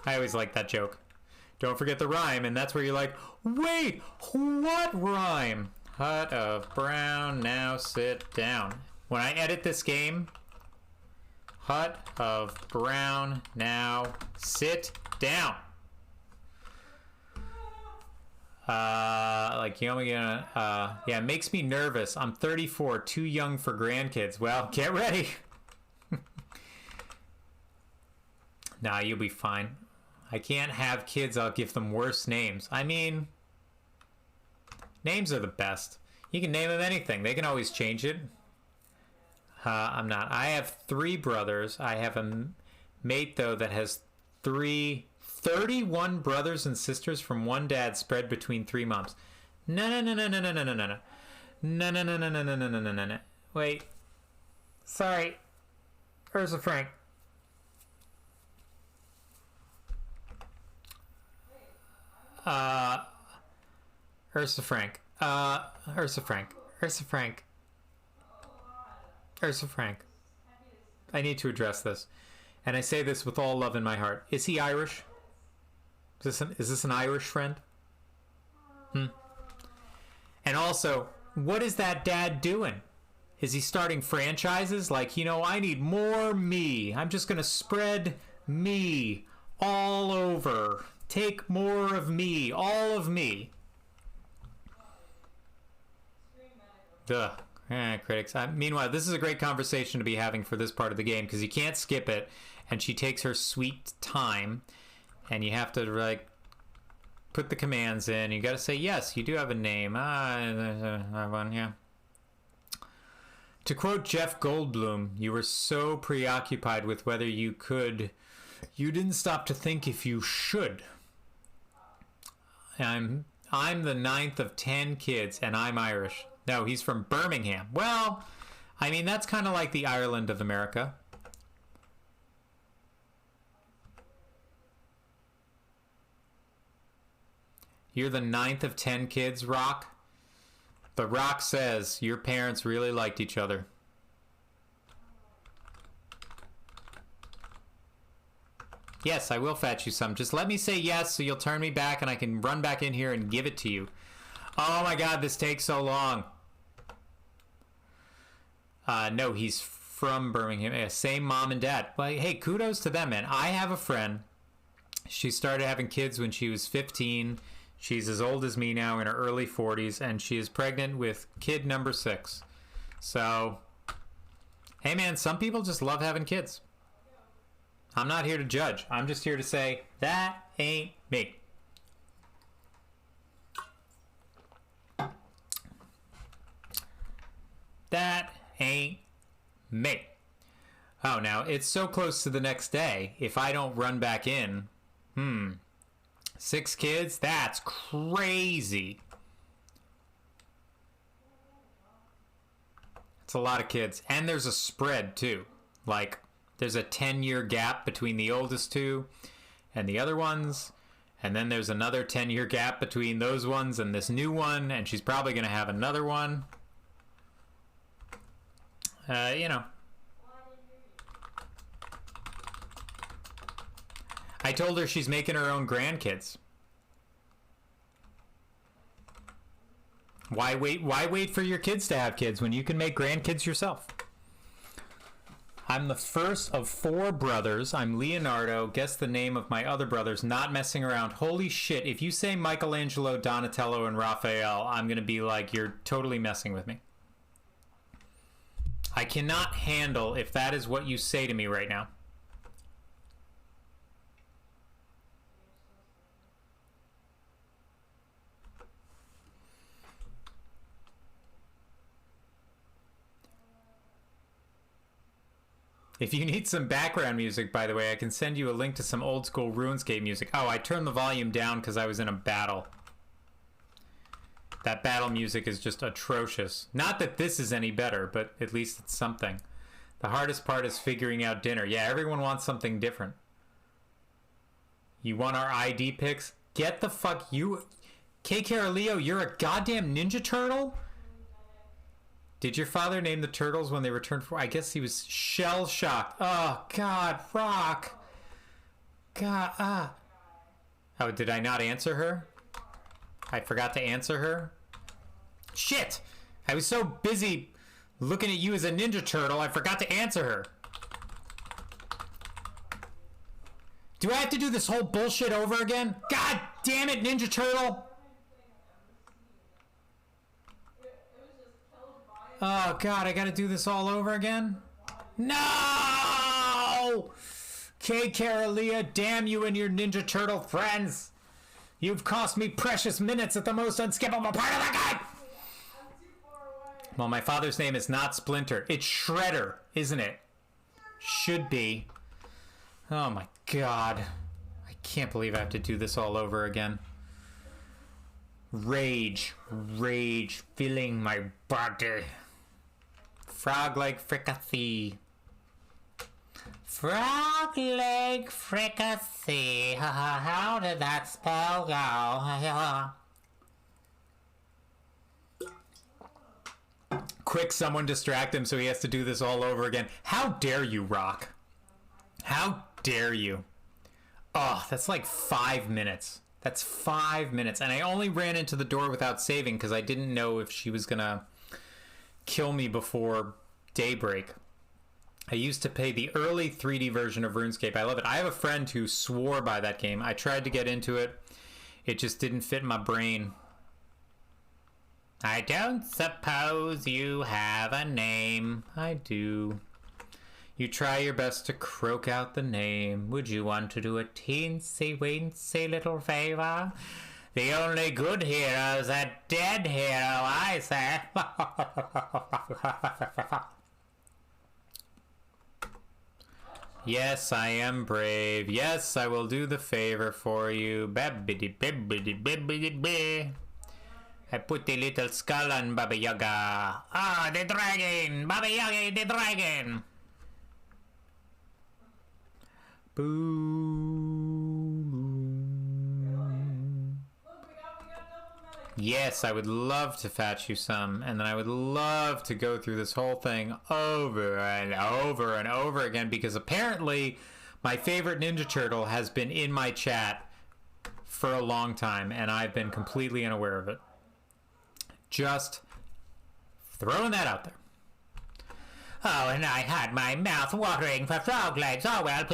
I always like that joke. Don't forget the rhyme, and that's where you're like, wait, what rhyme? Hut of brown, now sit down. When I edit this game, hut of brown, now sit down. Like, you know, yeah, it makes me nervous. I'm 34, too young for grandkids. Well, get ready. Nah, you'll be fine. I can't have kids, I'll give them worse names. I mean, names are the best. You can name them anything. They can always change it. I'm not. I have 3 brothers. I have a mate, though, that has 31 brothers and sisters from one dad spread between 3 moms. No. No. Wait. Sorry. Ursa Frank. Ursa Frank. I need to address this. And I say this with all love in my heart. Is he Irish? Is this an Irish friend? And also, what is that dad doing? Is he starting franchises? Like, you know, I need more me. I'm just going to spread me all over. Take more of me. All of me. Duh. Critics. Meanwhile, this is a great conversation to be having for this part of the game because you can't skip it, and she takes her sweet time, and you have to like put the commands in. You got to say yes. You do have a name. One, yeah. To quote Jeff Goldblum, you were so preoccupied with whether you could, you didn't stop to think if you should. I'm the 9th of 10 kids, and I'm Irish. No, he's from Birmingham. Well, I mean, that's kind of like the Ireland of America. You're the 9th of 10 kids, Rock? The Rock says your parents really liked each other. Yes, I will fetch you some. Just let me say yes so you'll turn me back and I can run back in here and give it to you. Oh my god, this takes so long. No, he's from Birmingham. Yeah, same mom and dad. Well, hey, kudos to them, man. I have a friend. She started having kids when she was 15. She's as old as me now, in her early 40s, and she is pregnant with kid number 6. So, hey man, some people just love having kids. I'm not here to judge. I'm just here to say, that ain't me. That ain't me. Oh, now, it's so close to the next day. If I don't run back in, 6 kids? That's crazy. It's a lot of kids. And there's a spread, too. Like, there's a 10-year gap between the oldest two and the other ones. And then there's another 10-year gap between those ones and this new one. And she's probably going to have another one. You know. I told her she's making her own grandkids. Why wait for your kids to have kids when you can make grandkids yourself? I'm the first of 4 brothers. I'm Leonardo. Guess the name of my other brothers. Not messing around. Holy shit. If you say Michelangelo, Donatello, and Raphael, I'm going to be like, you're totally messing with me. I cannot handle if that is what you say to me right now. If you need some background music, by the way, I can send you a link to some old school RuneScape music. Oh, I turned the volume down because I was in a battle. That battle music is just atrocious. Not that this is any better, but at least it's something. The hardest part is figuring out dinner. Yeah, everyone wants something different. You want our ID pics? Get the fuck you... K. Caroleo, you're a goddamn Ninja Turtle? Did your father name the turtles when they returned for... I guess he was shell-shocked. Oh, God, Rock. God, Oh, did I not answer her? I forgot to answer her? Shit! I was so busy looking at you as a Ninja Turtle, I forgot to answer her. Do I have to do this whole bullshit over again? God damn it, Ninja Turtle! Oh, God, I gotta do this all over again? No! K. Carolea, damn you and your Ninja Turtle friends! You've cost me precious minutes at the most unskippable part of the game! Well, my father's name is not Splinter. It's Shredder, isn't it? Should be. Oh, my God. I can't believe I have to do this all over again. Rage filling my body. Frog leg fricassee. Frog leg fricassee. How did that spell go? Quick, someone distract him so he has to do this all over again. How dare you, Rock? How dare you? Oh, that's like 5 minutes. That's 5 minutes. And I only ran into the door without saving because I didn't know if she was going to kill me before daybreak. I used to play the early 3D version of RuneScape. I love it. I have a friend who swore by that game. I tried to get into it. It just didn't fit my brain. I don't suppose you have a name. I do. You try your best to croak out the name. Would you want to do a teensy-weensy little favor? The only good hero's a dead hero, I say. Yes, I am brave. Yes, I will do the favor for you. Bibbidi-bibbidi-bibbidi-bee. I put the little skull on Baba Yaga. Ah, the dragon! Baba Yaga, the dragon! Boom. Yes, I would love to fetch you some, and then I would love to go through this whole thing over and over and over again, because apparently my favorite Ninja Turtle has been in my chat for a long time, and I've been completely unaware of it. Just throwing that out there. Oh, and I had my mouth watering for frog legs. Oh, well.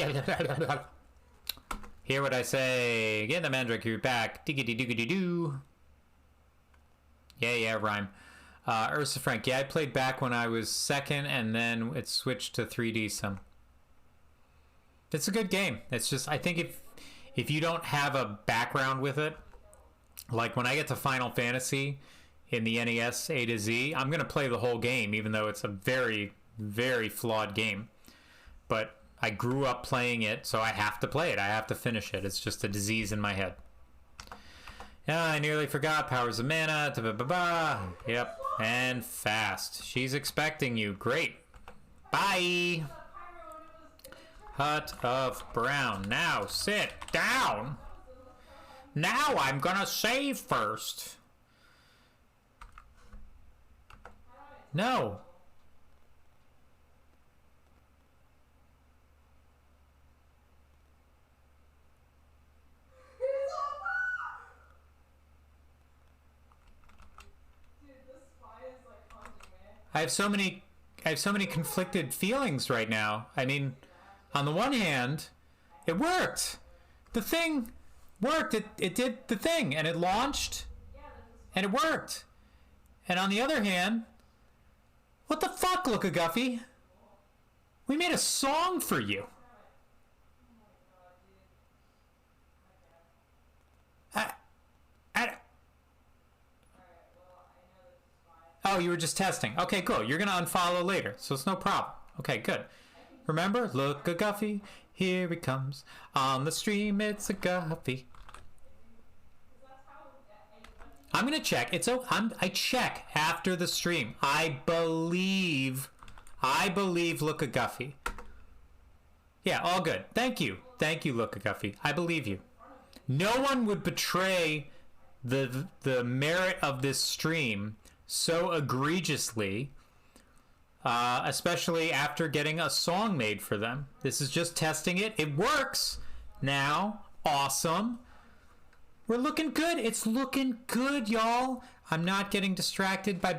Hear what I say. Get the mandrake, you're back. Diggity-diggity-doo. Yeah, rhyme. Ursa Frank. Yeah, I played back when I was second, and then it switched to 3D some. It's a good game. It's just, I think if you don't have a background with it, like when I get to Final Fantasy in the NES A to Z, I'm going to play the whole game, even though it's a very, very flawed game. But I grew up playing it, so I have to play it. I have to finish it. It's just a disease in my head. I nearly forgot. Powers of mana. Ta-ba-ba-ba. Yep. And fast. She's expecting you. Great. Bye. Hut of Brown. Now sit down. Now I'm gonna save first. No. I have so many conflicted feelings right now. I mean, on the one hand, it worked. The thing worked. It did the thing, and it launched, and it worked. And on the other hand, what the fuck, Look a Guffy? We made a song for you. Oh, you were just testing. Okay, cool. You're going to unfollow later, so it's no problem. Okay, good. Remember, Look a Guffy, here he comes. On the stream, it's a Guffy. I'm going to check. I check after the stream. I believe Look a Guffy. Yeah, all good. Thank you. Thank you, Look a Guffy. I believe you. No one would betray the merit of this stream so egregiously, especially after getting a song made for them. This is just testing it. It works now. Awesome. We're looking good. It's looking good, y'all. I'm not getting distracted by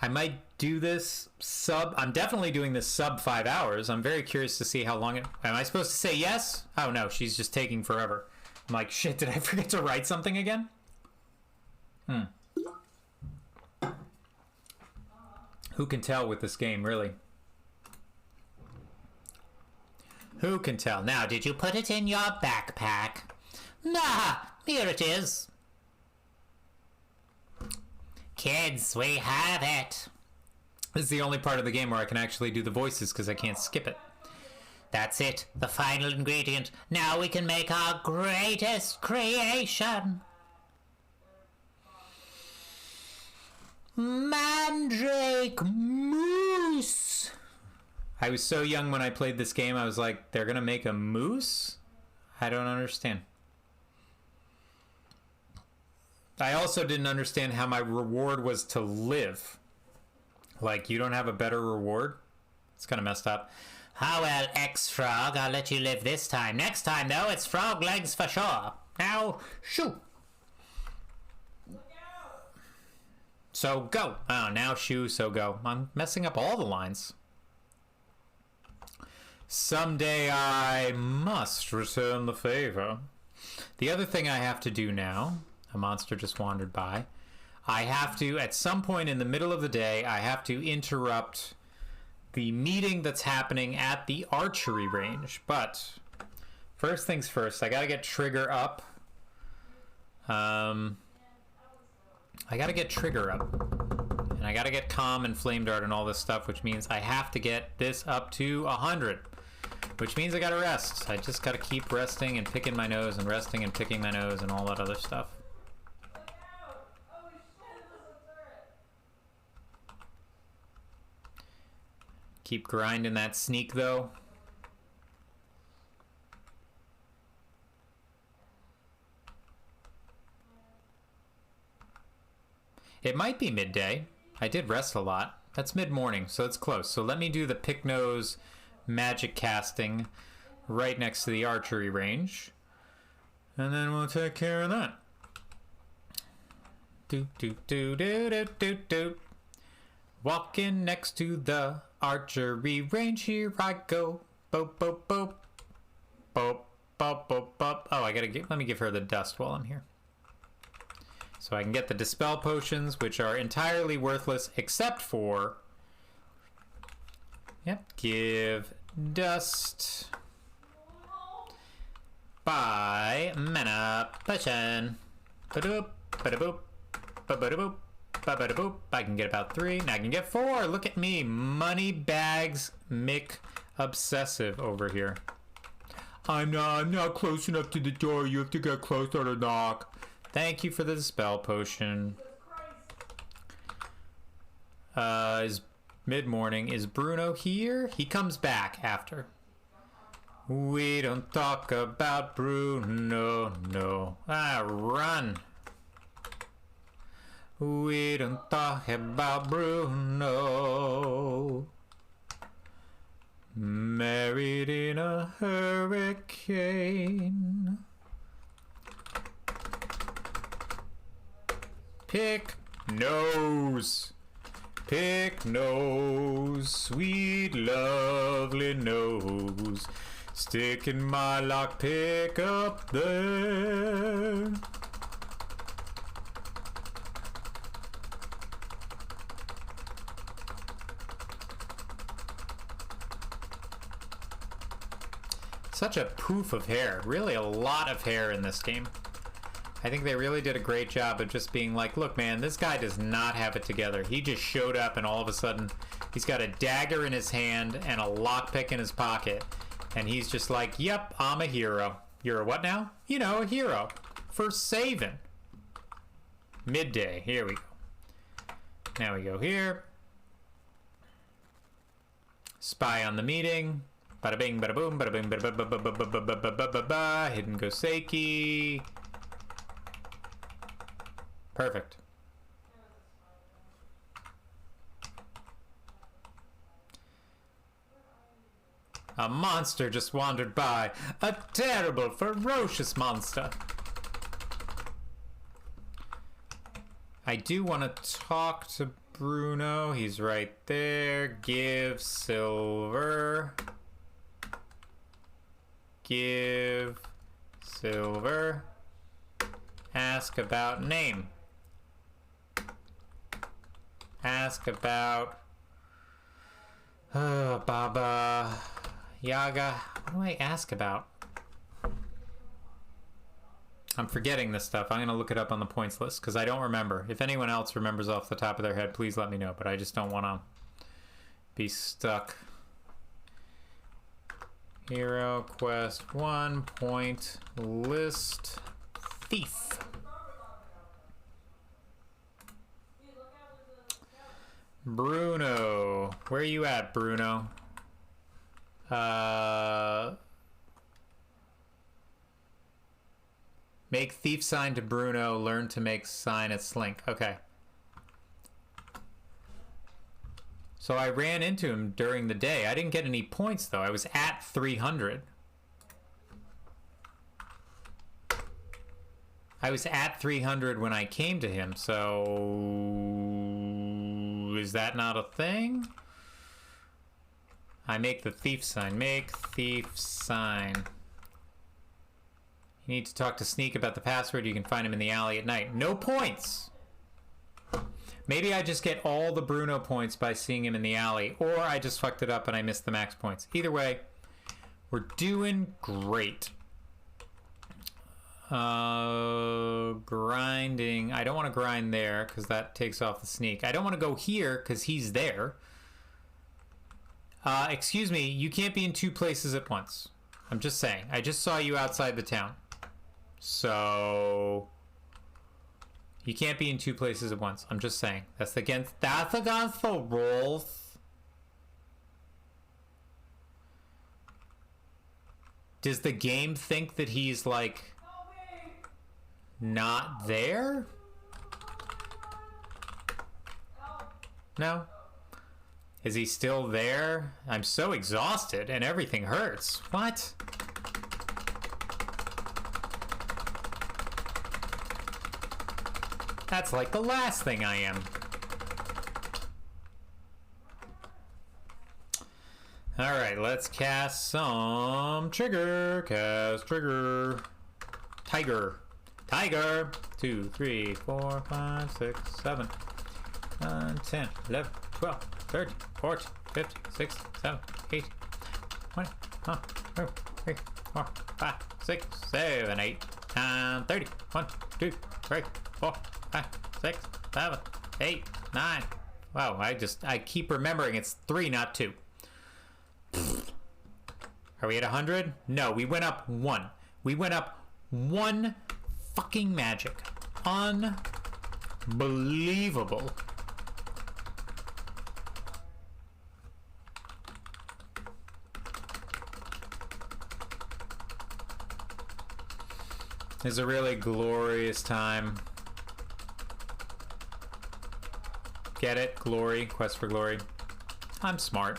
I might do this I'm definitely doing this sub 5 hours. I'm very curious to see how long am I supposed to say yes? Oh no, she's just taking forever. I'm like, shit, did I forget to write something again? Who can tell with this game, really? Who can tell? Now, did you put it in your backpack? Nah, here it is. Kids, we have it. This is the only part of the game where I can actually do the voices because I can't skip it. That's it, the final ingredient. Now we can make our greatest creation. Mandrake Moose. I was so young when I played this game, I was like, they're gonna make a moose? I don't understand. I also didn't understand how my reward was to live. Like, you don't have a better reward? It's kind of messed up. Ah, well, X-Frog, I'll let you live this time. Next time, though, it's frog legs for sure. Now, shoot. So go. Oh, now shoo, so go. I'm messing up all the lines. Someday I must return the favor. The other thing I have to do now, a monster just wandered by, I have to, at some point in the middle of the day, I have to interrupt the meeting that's happening at the archery range. But first things first, I gotta get Trigger up. I gotta get Trigger up. And I gotta get Calm and Flame Dart and all this stuff, which means I have to get this up to 100. Which means I gotta rest. I just gotta keep resting and picking my nose and resting and picking my nose and all that other stuff. Keep grinding that sneak, though. It might be midday. I did rest a lot. That's mid-morning, so it's close. So let me do the pick nose magic casting right next to the archery range. And then we'll take care of that. Do do do do do do do. Walking next to the archery range, here I go. Boop boop boop. Boop boop boop boop. Oh, let me give her the dust while I'm here. So I can get the dispel potions, which are entirely worthless except for, yep, give dust by mana potion. Ba-doop, ba-da-boop, ba-ba-da-boop, ba-ba-da-boop. I can get about 3, and I can get 4. Look at me, money bags Mick obsessive over here. I'm not close enough to the door. You have to get closer to knock. Thank you for the spell potion. Is mid-morning. Is Bruno here? He comes back after. We don't talk about Bruno, no. Run. We don't talk about Bruno. Married in a hurricane. Pick nose. Pick nose. Sweet, lovely nose. Sticking my lockpick up there. Such a poof of hair. Really a lot of hair in this game. I think they really did a great job of just being like, look, man, this guy does not have it together. He just showed up and all of a sudden he's got a dagger in his hand and a lockpick in his pocket. And he's just like, yep, I'm a hero. You're a what now? You know, a hero. For saving. Midday. Here we go. Now we go here. Spy on the meeting. Bada bing, bada boom, bada bing, bada ba ba ba ba ba ba ba ba ba ba. Hidden Goseki. Perfect. A monster just wandered by. A terrible, ferocious monster. I do want to talk to Bruno. He's right there. Give silver. Give silver. Ask about name. Ask about Baba Yaga. What do I ask about? I'm forgetting this stuff. I'm going to look it up on the points list because I don't remember. If anyone else remembers off the top of their head, please let me know. But I just don't want to be stuck. Hero quest 1 point list thief. Bruno. Where are you at, Bruno? Make thief sign to Bruno. Learn to make sign at Slink. Okay. So I ran into him during the day. I didn't get any points, though. I was at 300. I was at 300 when I came to him, so... Is that not a thing? I make the thief sign. Make thief sign. You need to talk to Sneak about the password. You can find him in the alley at night. No points! Maybe I just get all the Bruno points by seeing him in the alley, or I just fucked it up and I missed the max points. Either way, we're doing great. Grinding. I don't want to grind there because that takes off the Sneak. I don't want to go here because he's there. Excuse me, you can't be in two places at once. I'm just saying. I just saw you outside the town. So... You can't be in two places at once. I'm just saying. That's against the rules. Does the game think that he's like not there? No? Is he still there? I'm so exhausted and everything hurts. What? That's like the last thing I am. Alright, let's cast some trigger. Cast trigger. Tiger. Tiger. 2, 3, 4, 5, 6, 7, 9, 10, 11, 12, 13, 14, 15, 16, 17, 18, 20, 1, 2, 3, 4, 5, 6, 7, 8, 9, 30. 1, 2, 3, 4, 5, 6, 7, 8, 9. Wow, I keep remembering it's 3, not 2. Are we at 100? No, we went up 1. We went up 1 fucking magic. Unbelievable. It's a really glorious time. Get it? Glory. Quest for glory. I'm smart.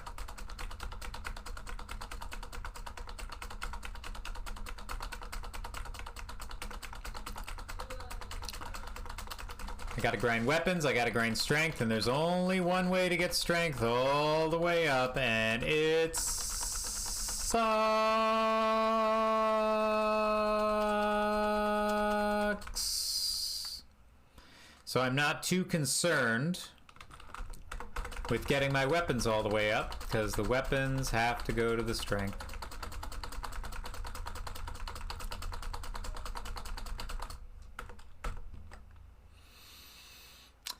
I gotta grind weapons, I gotta grind strength, and there's only one way to get strength all the way up, and it's sucks. So I'm not too concerned with getting my weapons all the way up, because the weapons have to go to the strength.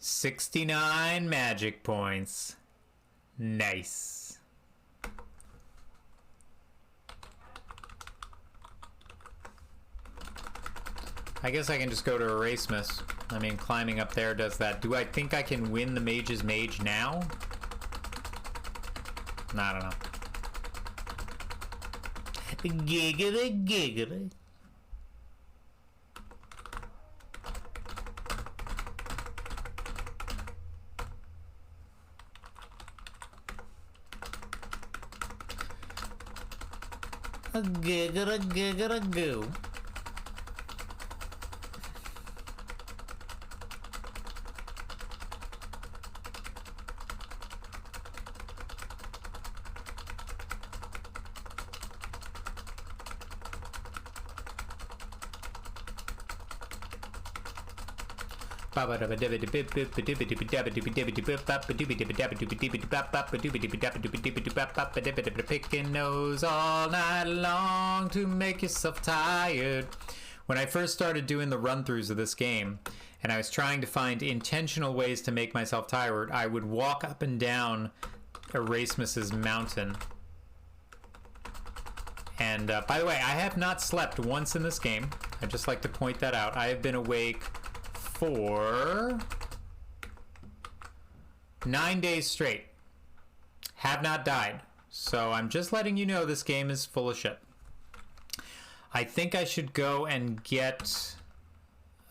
$69 magic points. Nice. I guess I can just go to Erasmus. I mean, climbing up there does that. Do I think I can win the Mage's Mage now? I don't know. Giggity giggity. A giggity giggity goo. Picking nose all night long to make yourself tired. When I first started doing the run-throughs of this game, and I was trying to find intentional ways to make myself tired, I would walk up and down Erasmus's mountain. And by the way, I have not slept once in this game. I'd just like to point that out. I have been awake for 9 days straight. Have not died. So I'm just letting you know this game is full of shit. I think I should go and get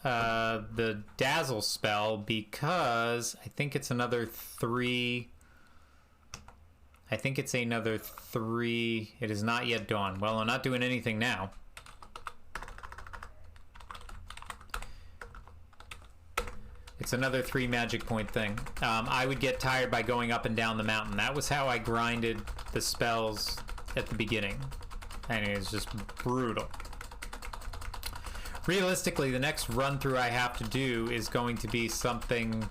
the Dazzle spell, because I think it's another 3. I think it's another 3. It is not yet dawn. Well, I'm not doing anything now. It's another 3 magic point thing. I would get tired by going up and down the mountain. That was how I grinded the spells at the beginning. And it was just brutal. Realistically, the next run through I have to do is going to be something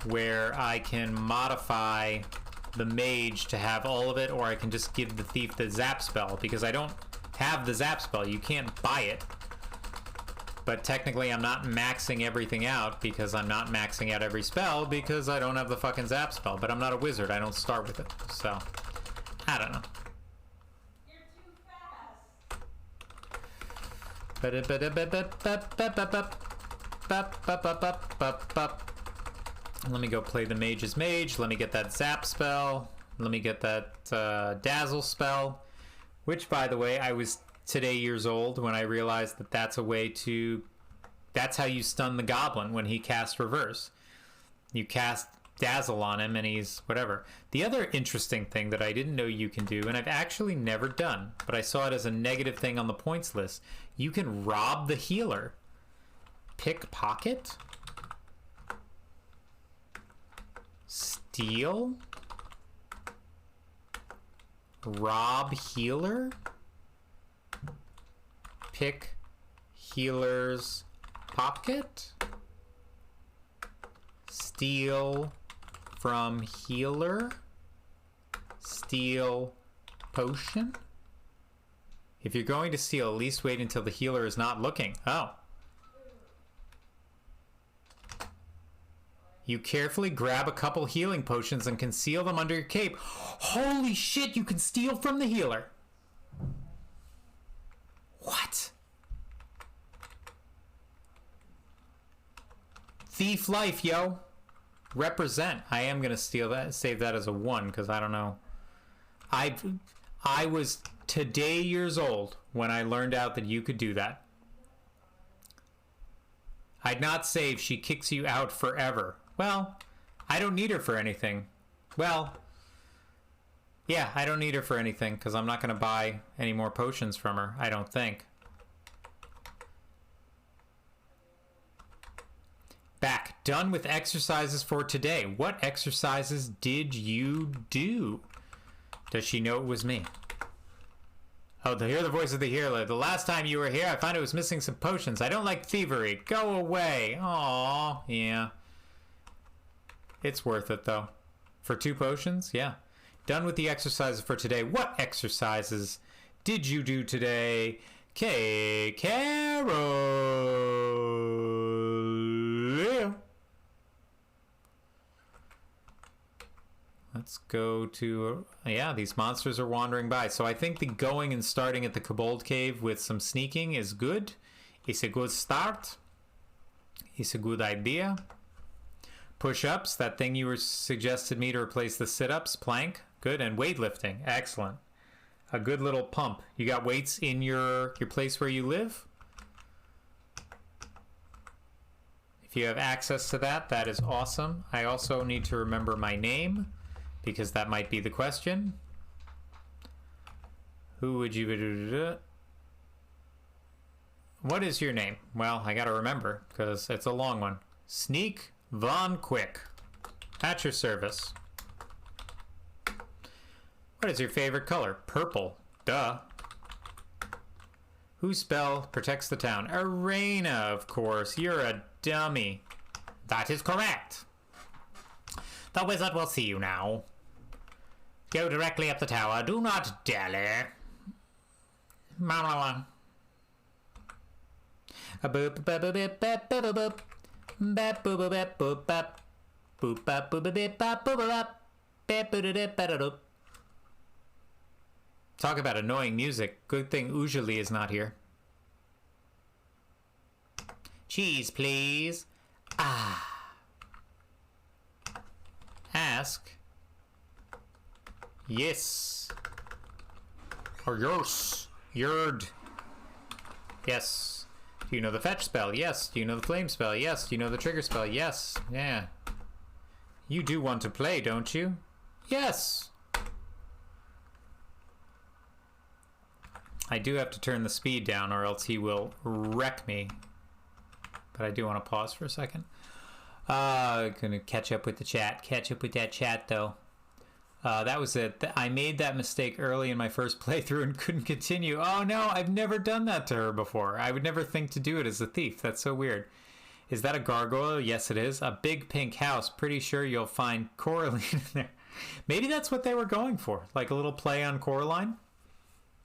where I can modify the mage to have all of it, or I can just give the thief the zap spell, because I don't have the zap spell. You can't buy it. But technically I'm not maxing everything out, because I'm not maxing out every spell, because I don't have the fucking zap spell. But I'm not a wizard, I don't start with it. So, I don't know. You're too fast. Let me go play the Mage's Mage. Let me get that zap spell. Let me get that Dazzle spell. Which, by the way, I was today years old when I realized that that's a way to... That's how you stun the goblin when he casts reverse. You cast Dazzle on him and he's whatever. The other interesting thing that I didn't know you can do, and I've actually never done, but I saw it as a negative thing on the points list, you can rob the healer. Pickpocket? Steal? Rob healer? Pick healer's pocket? Steal from healer? Steal potion? If you're going to steal, at least wait until the healer is not looking. Oh. You carefully grab a couple healing potions and conceal them under your cape. Holy shit, you can steal from the healer. What? Thief life, yo. Represent. I am gonna steal that, save that as a 1, because I don't know. I was today years old when I learned out that you could do that. I'd not save. She kicks you out forever. Well, I don't need her for anything. Well, yeah, I don't need her for anything because I'm not going to buy any more potions from her, I don't think. Back. Done with exercises for today. What exercises did you do? Does she know it was me? Oh, to hear the voice of the healer. The last time you were here, I found it was missing some potions. I don't like thievery. Go away. Aww. Yeah. It's worth it, though. For 2 potions? Yeah. Done with the exercises for today. What exercises did you do today? Carol. Let's go to... yeah, these monsters are wandering by. So I think the going and starting at the Kobold Cave with some sneaking is good. It's a good start. It's a good idea. Push-ups, that thing you were suggested me to replace the sit-ups. Plank, good. And weightlifting, excellent. A good little pump. You got weights in your place where you live? If you have access to that, that is awesome. I also need to remember my name, because that might be the question. Who would you... What is your name? Well, I gotta remember, because it's a long one. Sneak Von Quick. At your service. What is your favorite color? Purple. Duh. Whose spell protects the town? Arena, of course. You're a dummy. That is correct. The wizard will see you now. Go directly up the tower. Do not dally. Talk about annoying music. Good thing Ujali is not here. Cheese, please. Ah. Ask. Yes. Or yes. Yerd. Yes. Do you know the fetch spell? Yes. Do you know the flame spell? Yes. Do you know the trigger spell? Yes. Yeah. You do want to play, don't you? Yes. I do have to turn the speed down or else he will wreck me. But I do want to pause for a second. Gonna catch up with the chat. Catch up with that chat, though. That was it. I made that mistake early in my first playthrough and couldn't continue. Oh no, I've never done that to her before. I would never think to do it as a thief. That's so weird. Is that a gargoyle? Yes, it is. A big pink house. Pretty sure you'll find Coraline in there. Maybe that's what they were going for. Like a little play on Coraline?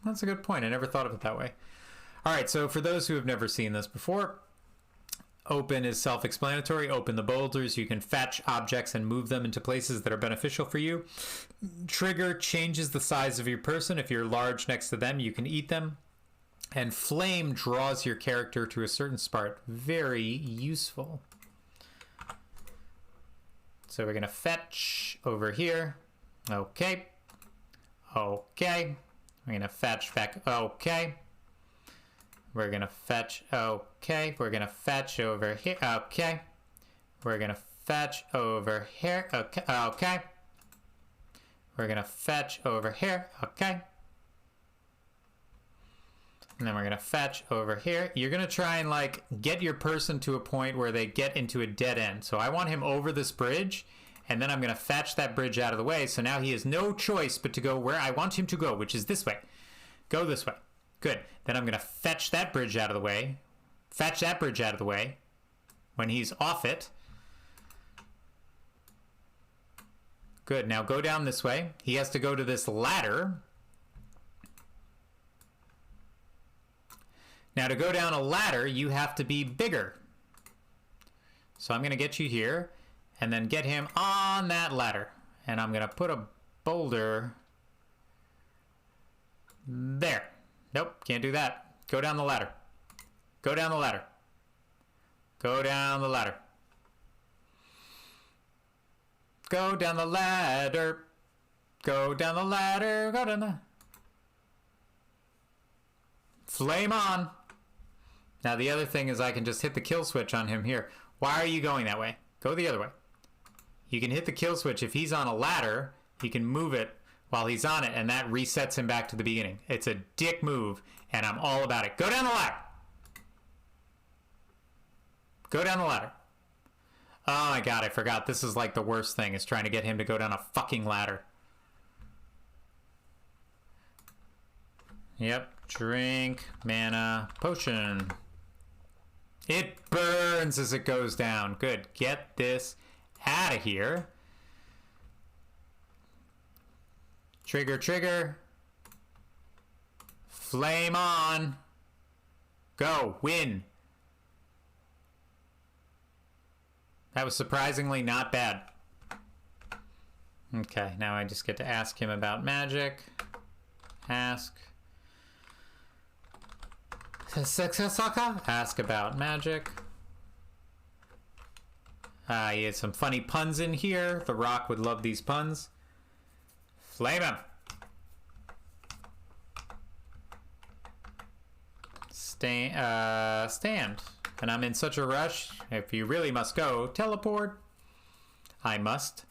That's a good point. I never thought of it that way. All right, so for those who have never seen this before, open is self-explanatory. Open the boulders. You can fetch objects and move them into places that are beneficial for you. Trigger changes the size of your person. If you're large next to them, you can eat them. And flame draws your character to a certain spot. Very useful. So we're going to fetch over here. Okay. Okay. We're going to fetch back. Okay. We're going to fetch. Okay. We're going to fetch over here. Okay. We're going to fetch over here. Okay. Okay. We're going to fetch over here. Okay. And then we're going to fetch over here. You're going to try and like get your person to a point where they get into a dead end. So I want him over this bridge, and then I'm going to fetch that bridge out of the way. So now he has no choice but to go where I want him to go, which is this way. Go this way. Good. Then I'm going to fetch that bridge out of the way. Fetch that bridge out of the way. When he's off it. Good. Now go down this way. He has to go to this ladder. Now to go down a ladder, you have to be bigger. So I'm going to get you here and then get him on that ladder. And I'm going to put a boulder there. Nope, can't do that. Go down the ladder. Go down the ladder. Go down the ladder. Go down the ladder. Go down the ladder. Go down the... Flame on. Now the other thing is I can just hit the kill switch on him here. Why are you going that way? Go the other way. You can hit the kill switch. If he's on a ladder, you can move it while he's on it, and that resets him back to the beginning. It's a dick move, and I'm all about it. Go down the ladder. Go down the ladder. Oh my god, I forgot. This is like the worst thing, is trying to get him to go down a fucking ladder. Yep. Drink mana potion. It burns as it goes down. Good. Get this out of here. Trigger, trigger. Flame on. Go. Win. That was surprisingly not bad. Okay, now I just get to ask him about magic. Ask. Ask about magic. He had some funny puns in here. The Rock would love these puns. Flame him. Stand. And I'm in such a rush. If you really must go, teleport. I must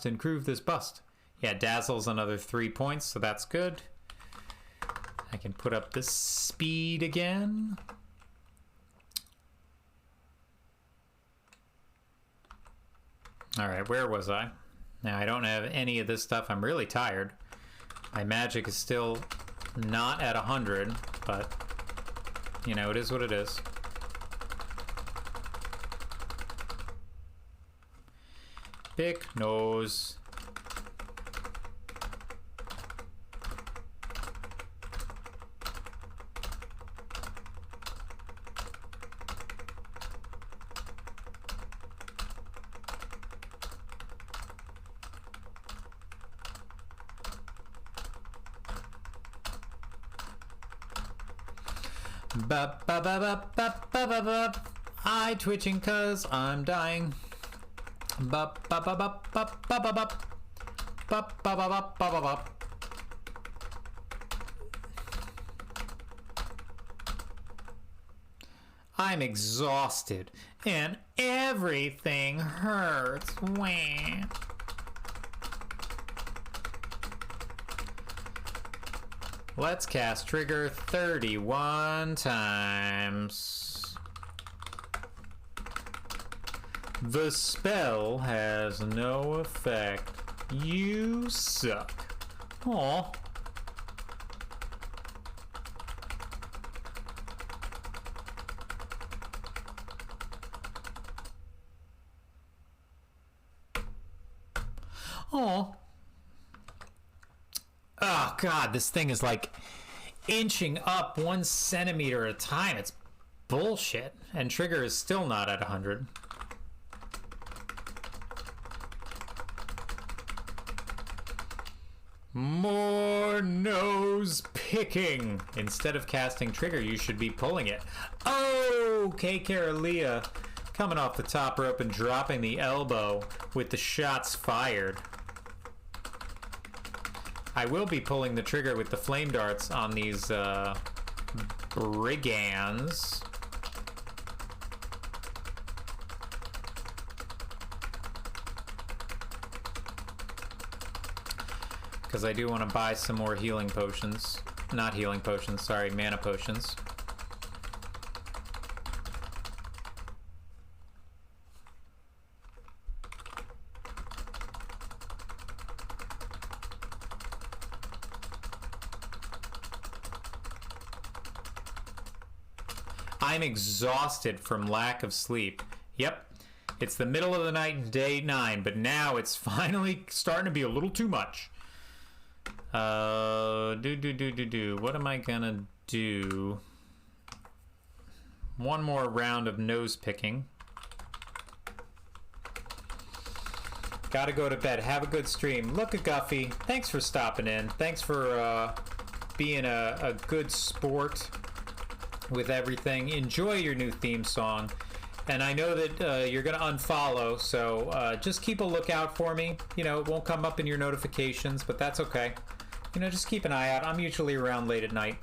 improve this bust. Yeah, Dazzle's another 3 points, so that's good. I can put up the speed again. All right, where was I? Now, I don't have any of this stuff. I'm really tired. My magic is still not at 100, but, you know, it is what it is. Big nose. I twitching cause I'm dying. I'm exhausted and everything hurts. Wah. Let's cast trigger 31 times. The spell has no effect. You suck. Aw. Aw. Oh god, this thing is like inching up 1 centimeter at a time. It's bullshit. And trigger is still not at 100. More nose picking. Instead of casting trigger, you should be pulling it. Oh, K-Karalia coming off the top rope and dropping the elbow with the shots fired. I will be pulling the trigger with the flame darts on these brigands. Because I do want to buy some more healing potions. Not healing potions, sorry, mana potions. I'm exhausted from lack of sleep. Yep, it's the middle of the night, day 9, but now it's finally starting to be a little too much. What am I gonna do? One more round of nose picking. Gotta go to bed. Have a good stream. Look at Guffy. Thanks for stopping in. Thanks for being a good sport with everything. Enjoy your new theme song. And I know that you're going to unfollow, so just keep a lookout for me. You know, it won't come up in your notifications, but that's okay. You know, just keep an eye out. I'm usually around late at night.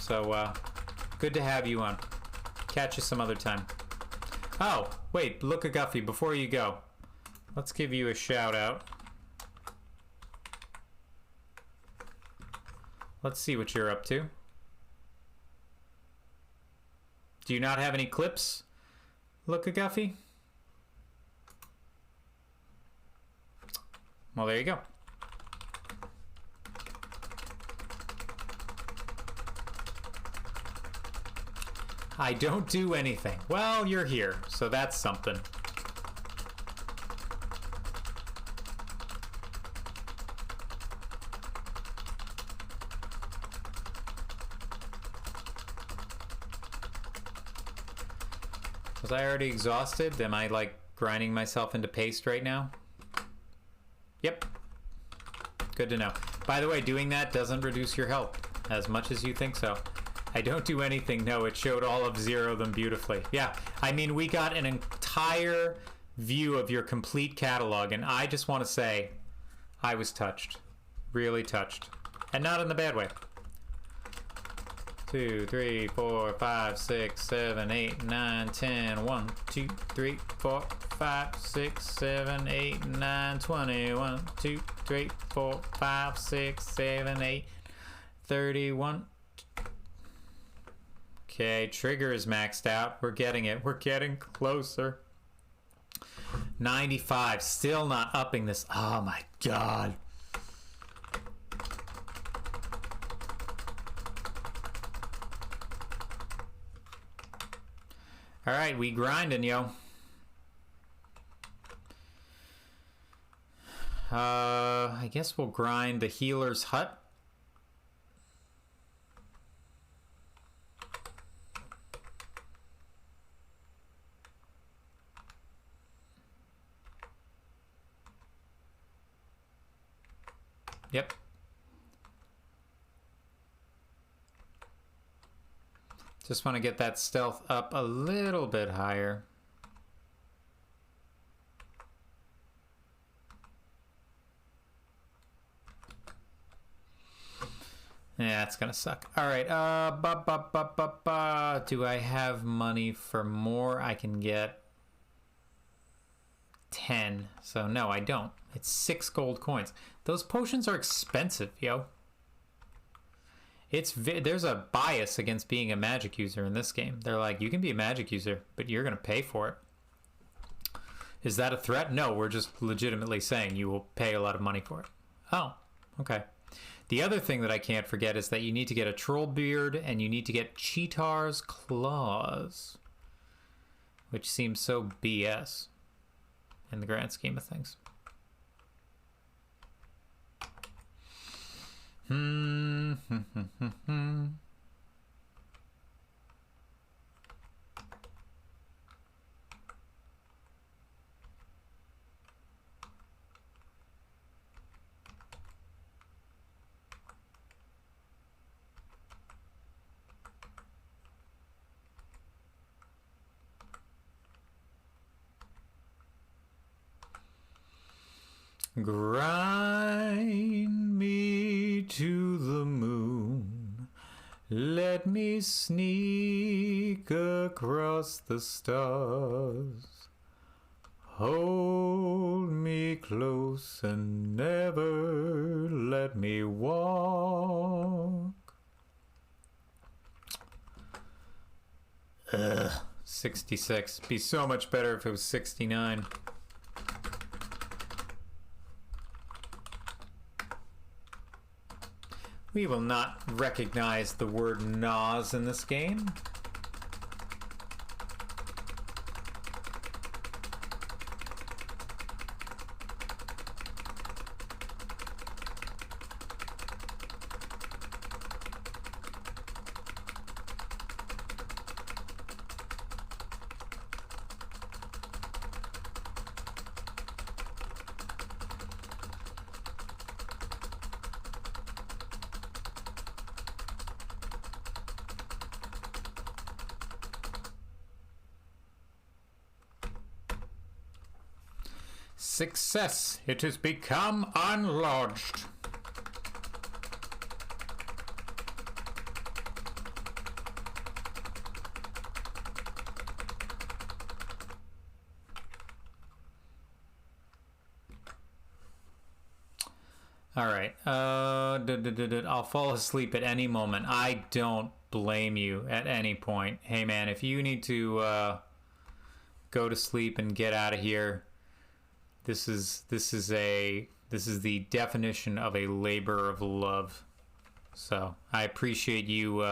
So, good to have you on. Catch you some other time. Oh, wait, look at Guffey, before you go. Let's give you a shout out. Let's see what you're up to. Do you not have any clips? Look at Guffey. Well, there you go. I don't do anything. Well, you're here, so that's something. Was I already exhausted? Am I like grinding myself into paste right now? Yep. Good to know. By the way, doing that doesn't reduce your health as much as you think so. I don't do anything. No, it showed all of Zero them beautifully. Yeah, I mean, we got an entire view of your complete catalog, and I just want to say I was touched. Really touched. And not in the bad way. 2, 3, 4, 5, 6, 7, 8, 9, 10. 1, 2, 3, 4, 5, 6, 7, 8, 9, 20. 1, 2, 3, 4, 5, 6, 7, 8, 31. Okay, trigger is maxed out. We're getting it. We're getting closer. 95. Still not upping this. Oh my god. All right, we grinding, yo. I guess we'll grind the healer's hut. Yep. Just want to get that stealth up a little bit higher. Yeah, it's gonna suck. All right. Do I have money for more? I can get 10. So no, I don't. It's 6 gold coins. Those potions are expensive, yo. There's a bias against being a magic user in this game. They're like, you can be a magic user, but you're gonna pay for it. Is that a threat? No, we're just legitimately saying you will pay a lot of money for it. Oh, okay. The other thing that I can't forget is that you need to get a troll beard and you need to get Cheetar's claws, which seems so BS in the grand scheme of things. Grind me to the moon, let me sneak across the stars, hold me close and never let me walk. 66. Be so much better if it was 69. We will not recognize the word Nas in this game. Success. It has become unlodged. All right. I'll fall asleep at any moment. I don't blame you at any point. Hey, man, if you need to go to sleep and get out of here, this is the definition of a labor of love. So I appreciate you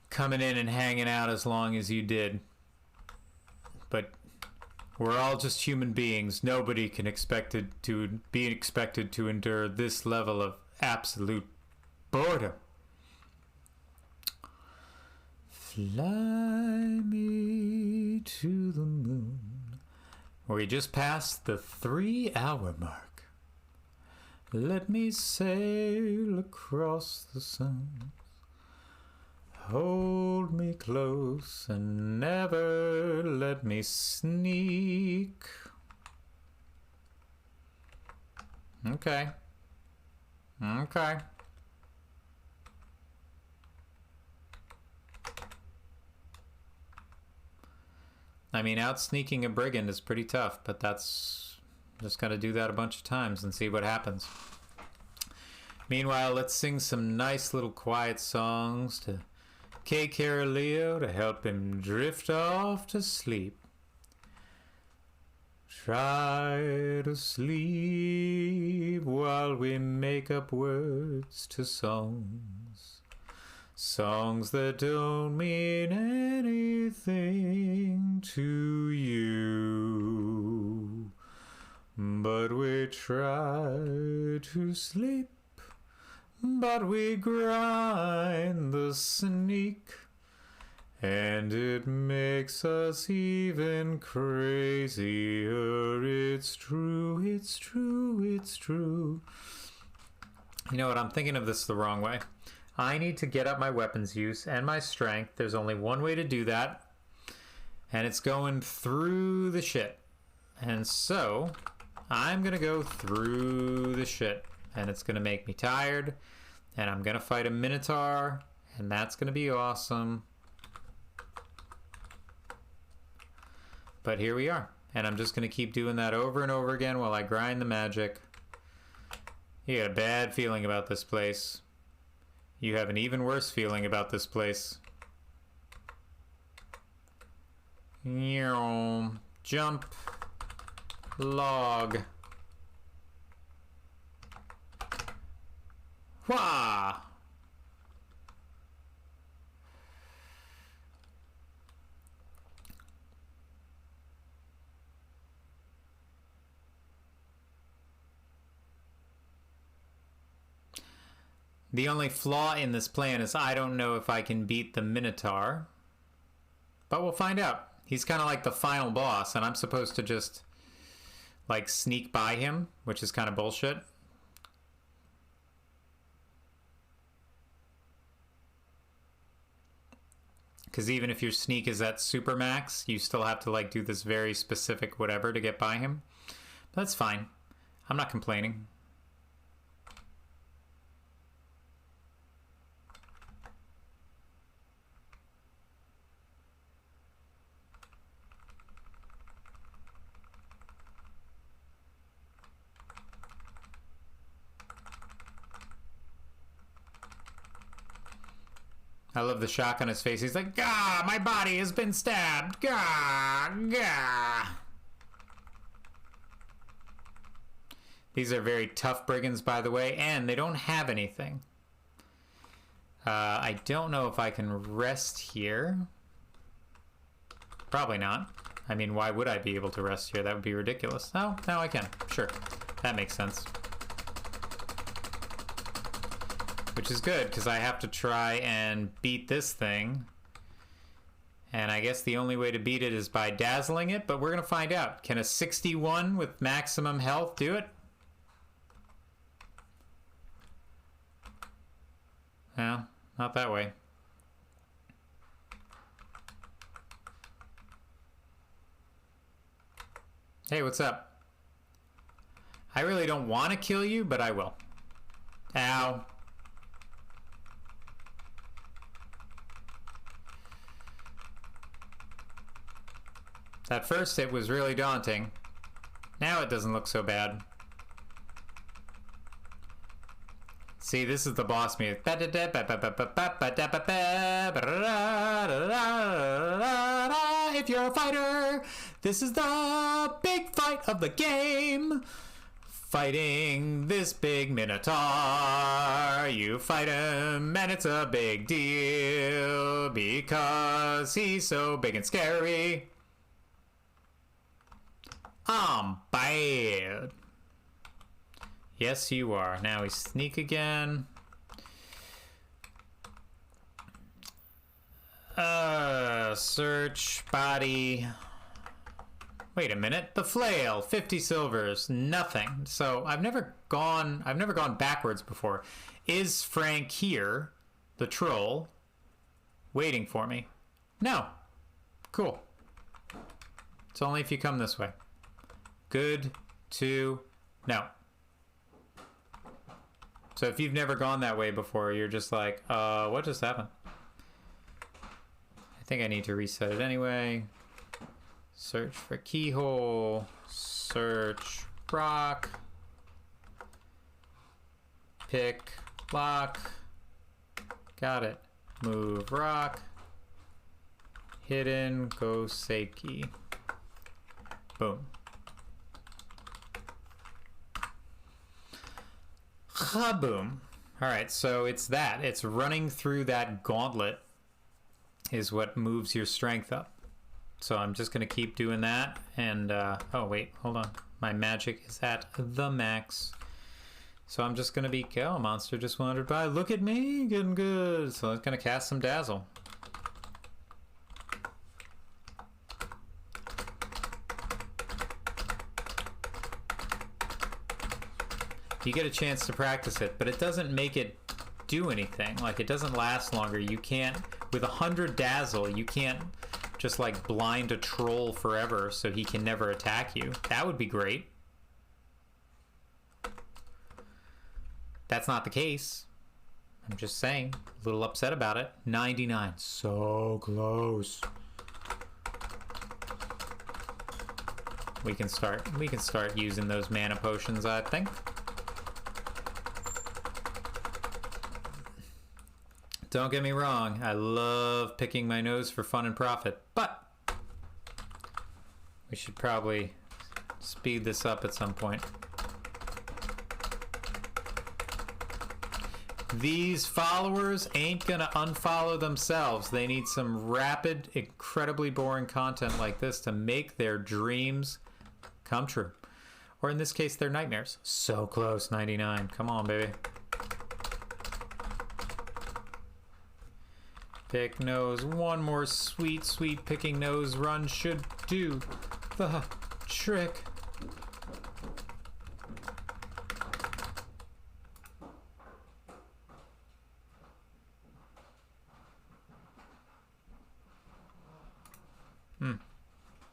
coming in and hanging out as long as you did. But we're all just human beings. Nobody can be expected to endure this level of absolute boredom. Fly me to the moon. We just passed the 3-hour mark. Let me sail across the sun. Hold me close and never let me sneak. Okay. Okay. I mean, out sneaking a brigand is pretty tough, but that's just gotta do that a bunch of times and see what happens. Meanwhile, let's sing some nice little quiet songs to K. Caroleo to help him drift off to sleep. Try to sleep while we make up words to songs. Songs that don't mean anything to you. But we try to sleep. But we grind the sneak, and it makes us even crazier. It's true, it's true, it's true. You know what? I'm thinking of this the wrong way. I need to get up my weapons use and my strength. There's only one way to do that, and it's going through the shit. And so, I'm going to go through the shit. And it's going to make me tired. And I'm going to fight a Minotaur. And that's going to be awesome. But here we are. And I'm just going to keep doing that over and over again while I grind the magic. You got a bad feeling about this place. You have an even worse feeling about this place. Jump. Log. Wah! The only flaw in this plan is I don't know if I can beat the Minotaur. But we'll find out. He's kind of like the final boss, and I'm supposed to just, like, sneak by him, which is kind of bullshit. Because even if your sneak is at super max, you still have to like do this very specific whatever to get by him. But that's fine. I'm not complaining. I love the shock on his face. He's like, "Gah, my body has been stabbed. Gah, gah." These are very tough brigands, by the way, and they don't have anything. I don't know if I can rest here. Probably not. I mean, why would I be able to rest here? That would be ridiculous. Oh, now I can. Sure. That makes sense. Which is good, because I have to try and beat this thing. And I guess the only way to beat it is by dazzling it, but we're going to find out. Can a 61 with maximum health do it? No, not that way. Hey, what's up? I really don't want to kill you, but I will. Ow. At first it was really daunting. Now it doesn't look so bad. See, this is the boss music. If you're a fighter, this is the big fight of the game. Fighting this big minotaur. You fight him and it's a big deal because he's so big and scary. I'm bad. Yes, you are. Now we sneak again. Search body. Wait a minute. The flail, 50 silvers, nothing. So I've never gone backwards before. Is Frank here, the troll, waiting for me? No. Cool. It's only if you come this way. Good to know. So if you've never gone that way before, you're just like, what just happened? I think I need to reset it anyway. Search for keyhole. Search rock. Pick lock. Got it. Move rock. Hidden Goseki. Boom. Kaboom. Alright, so it's that. It's running through that gauntlet is what moves your strength up. So I'm just going to keep doing that. And, oh wait, hold on. My magic is at the max. So I'm just going to be, oh, monster just wandered by. Look at me, getting good. So I'm going to cast some Dazzle. You get a chance to practice it, but it doesn't make it do anything. Like, it doesn't last longer. You can't, with 100 Dazzle, you can't just like blind a troll forever so he can never attack you. That would be great. That's not the case. I'm just saying, a little upset about it. 99, so close. We can start using those mana potions, I think. Don't get me wrong, I love picking my nose for fun and profit, but we should probably speed this up at some point. These followers ain't gonna unfollow themselves. They need some rapid, incredibly boring content like this to make their dreams come true. Or in this case, their nightmares. So close, 99. Come on, baby. Pick nose. One more sweet, sweet picking nose run should do the trick.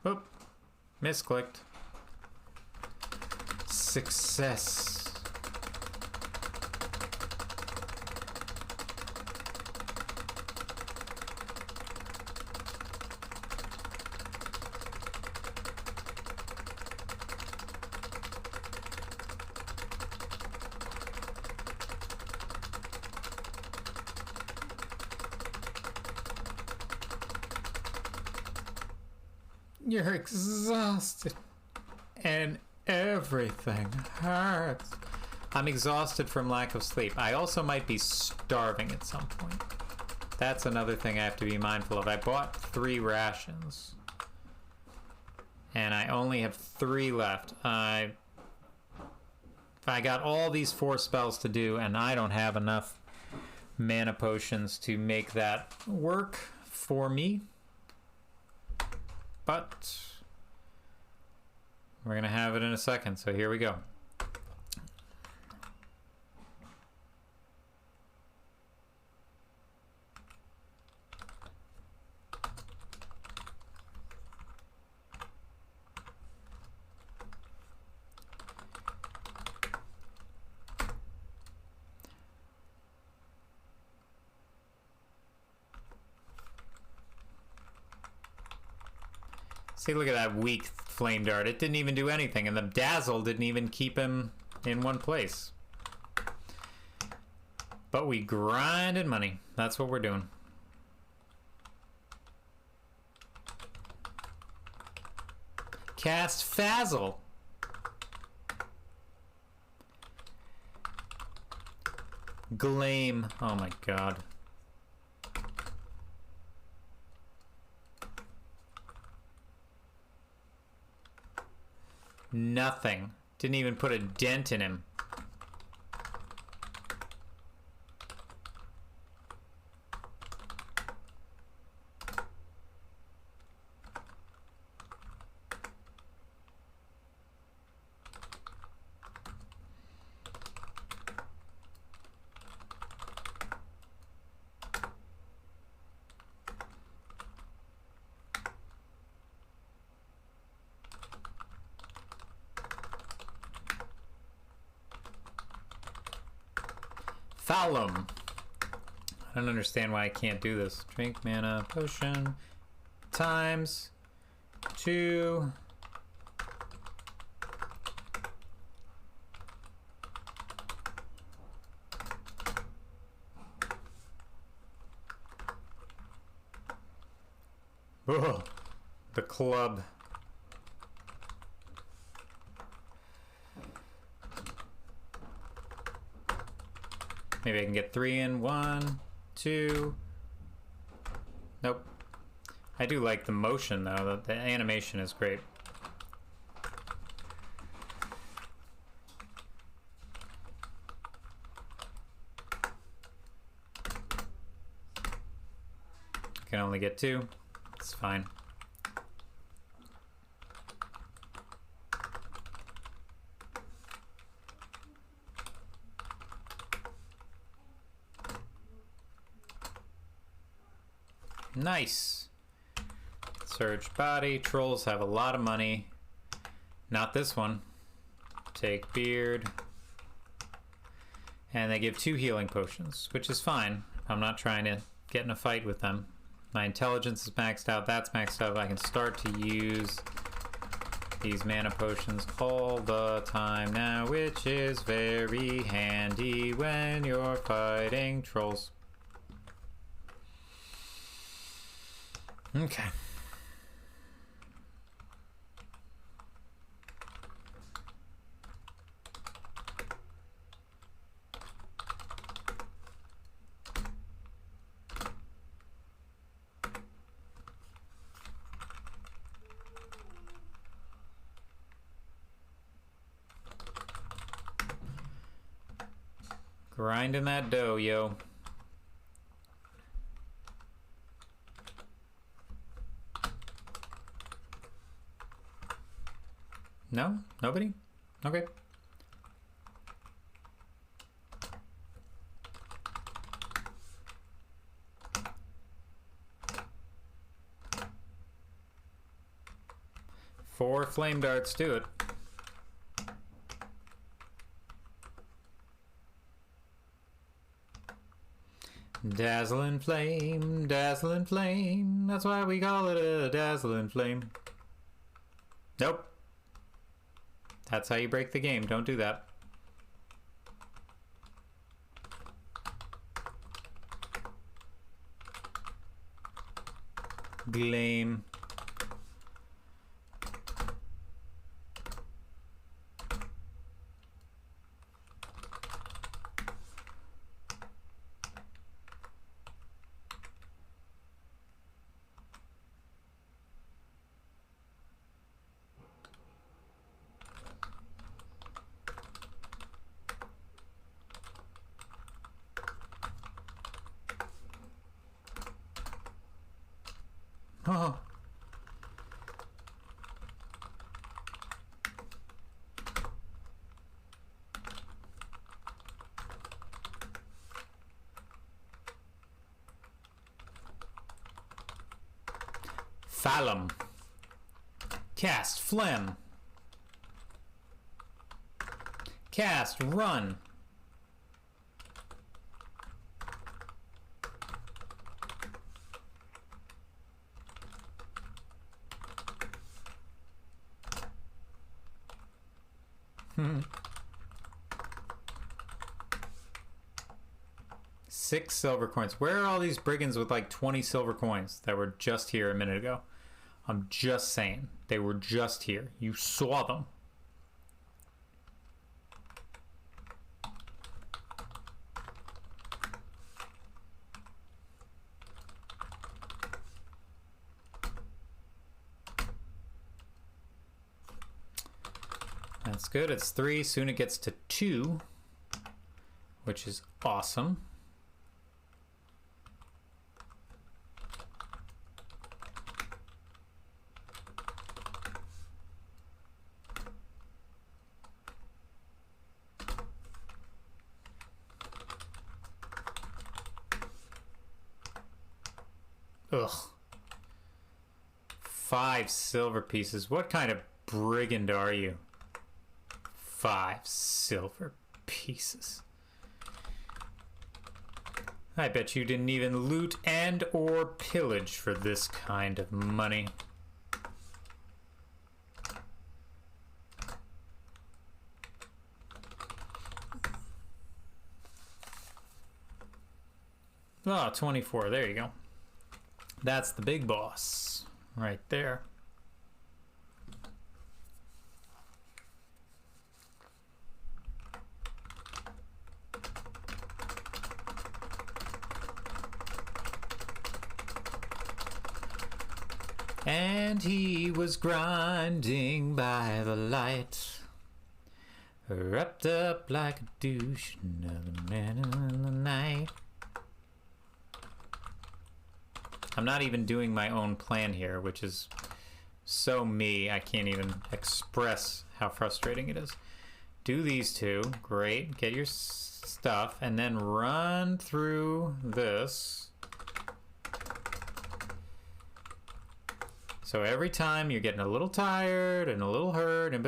Oop. Misclicked. Success. You're exhausted and everything hurts. I'm exhausted from lack of sleep. I also might be starving at some point. That's another thing I have to be mindful of. I bought 3 rations and I only have 3 left. I got all these 4 spells to do and I don't have enough mana potions to make that work for me. But we're going to have it in a second, so here we go. See, look at that weak flame dart. It didn't even do anything, and the dazzle didn't even keep him in one place. But we grinded money. That's what we're doing. Cast Fazzle. Glame. Oh my god. Nothing. Didn't even put a dent in him. Thalum. I don't understand why I can't do this. Drink mana potion times 2. Ugh, the club. Maybe I can get 3 in. 1, 2. Nope. I do like the motion though. The animation is great. Can only get 2. It's fine. Nice. Surge body. Trolls have a lot of money. Not this one. Take beard. And they give 2 healing potions, which is fine. I'm not trying to get in a fight with them. My intelligence is maxed out. That's maxed out. I can start to use these mana potions all the time now, which is very handy when you're fighting trolls. Okay. Grinding that dough, yo. No? Nobody? Okay. Four flame darts do it. Dazzling flame, dazzling flame. That's why we call it a dazzling flame. Nope. That's how you break the game. Don't do that. Glame. Oh. Thalum. Cast Phlegm. Cast Run. 6 silver coins. Where are all these brigands with like 20 silver coins that were just here a minute ago? I'm just saying. They were just here. You saw them. That's good. It's 3. Soon it gets to 2, which is awesome. Ugh. 5 silver pieces. What kind of brigand are you? 5 silver pieces. I bet you didn't even loot and or pillage for this kind of money. Oh, 24. There you go. That's the big boss right there. And he was grinding by the light, wrapped up like a douche, another man in the night. I'm not even doing my own plan here, which is so me. I can't even express how frustrating it is. Do these 2. Great. Get your stuff. And then run through this. So every time you're getting a little tired and a little hurt and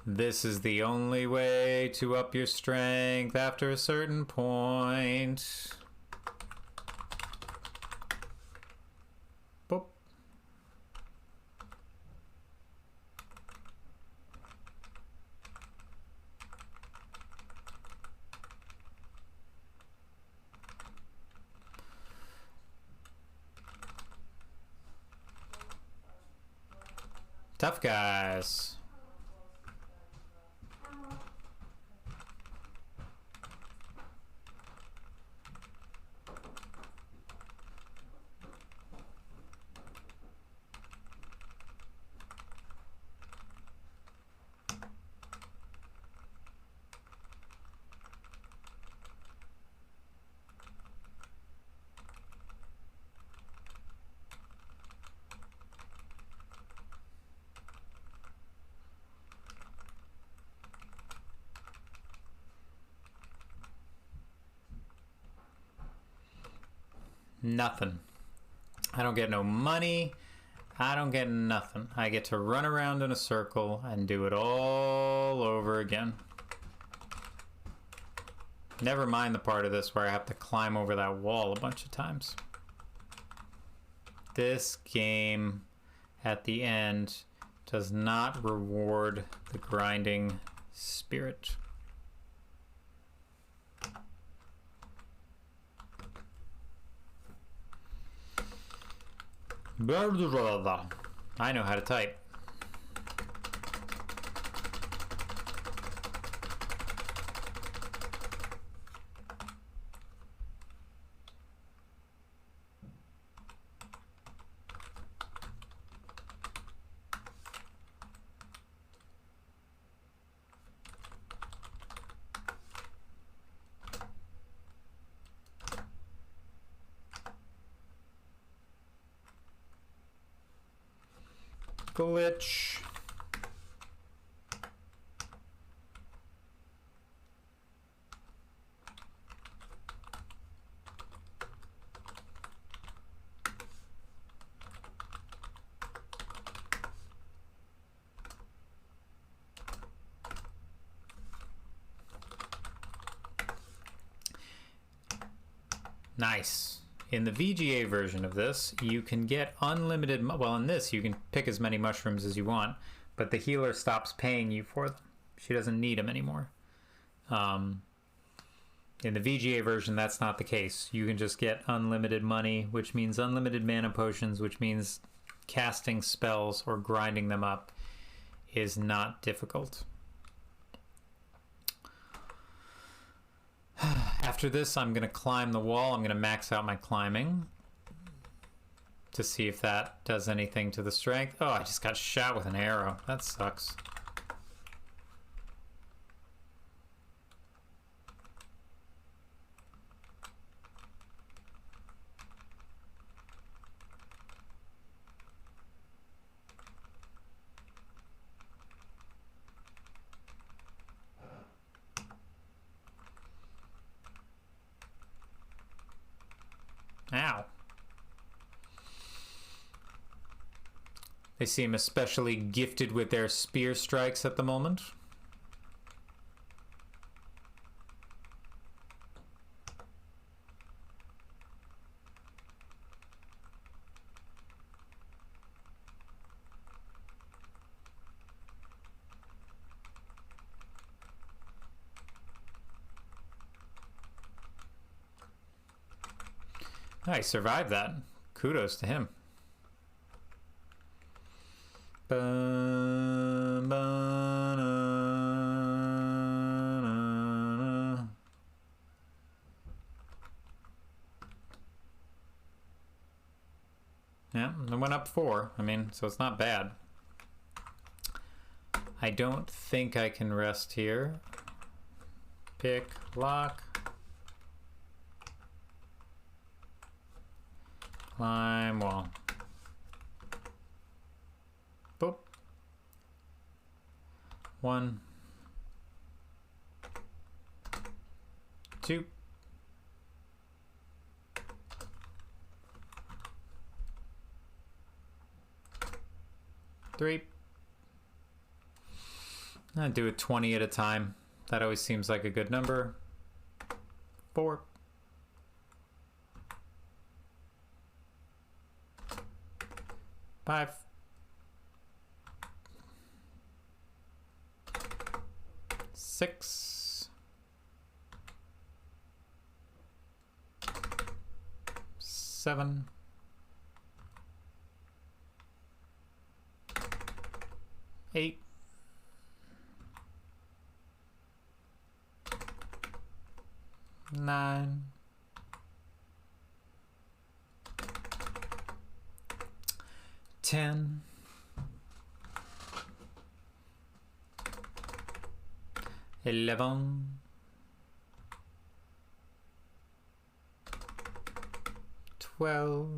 this is the only way to up your strength after a certain point. Boop. Tough guys. Nothing. I don't get no money. I don't get nothing. I get to run around in a circle and do it all over again. Never mind the part of this where I have to climb over that wall a bunch of times. This game at the end does not reward the grinding spirit. I know how to type. Glitch. Nice. in the VGA version of this, you can get unlimited... Well, in this, you can pick as many mushrooms as you want, but the healer stops paying you for them. She doesn't need them anymore. In the VGA version, that's not the case. You can just get unlimited money, which means unlimited mana potions, which means casting spells or grinding them up is not difficult. After this, I'm going to climb the wall. I'm going to max out my climbing to see if that does anything to the strength. Oh, I just got shot with an arrow. That sucks. Ow. They seem especially gifted with their spear strikes at the moment. I survived that. Kudos to him. Yeah, it went up 4. I mean, so it's not bad. I don't think I can rest here. Pick, lock. Climb wall. Boop. 1, 2, 3. I do it 20 at a time. That always seems like a good number. 4. 5. 6. 7. 8. 9. 10. 11. 12.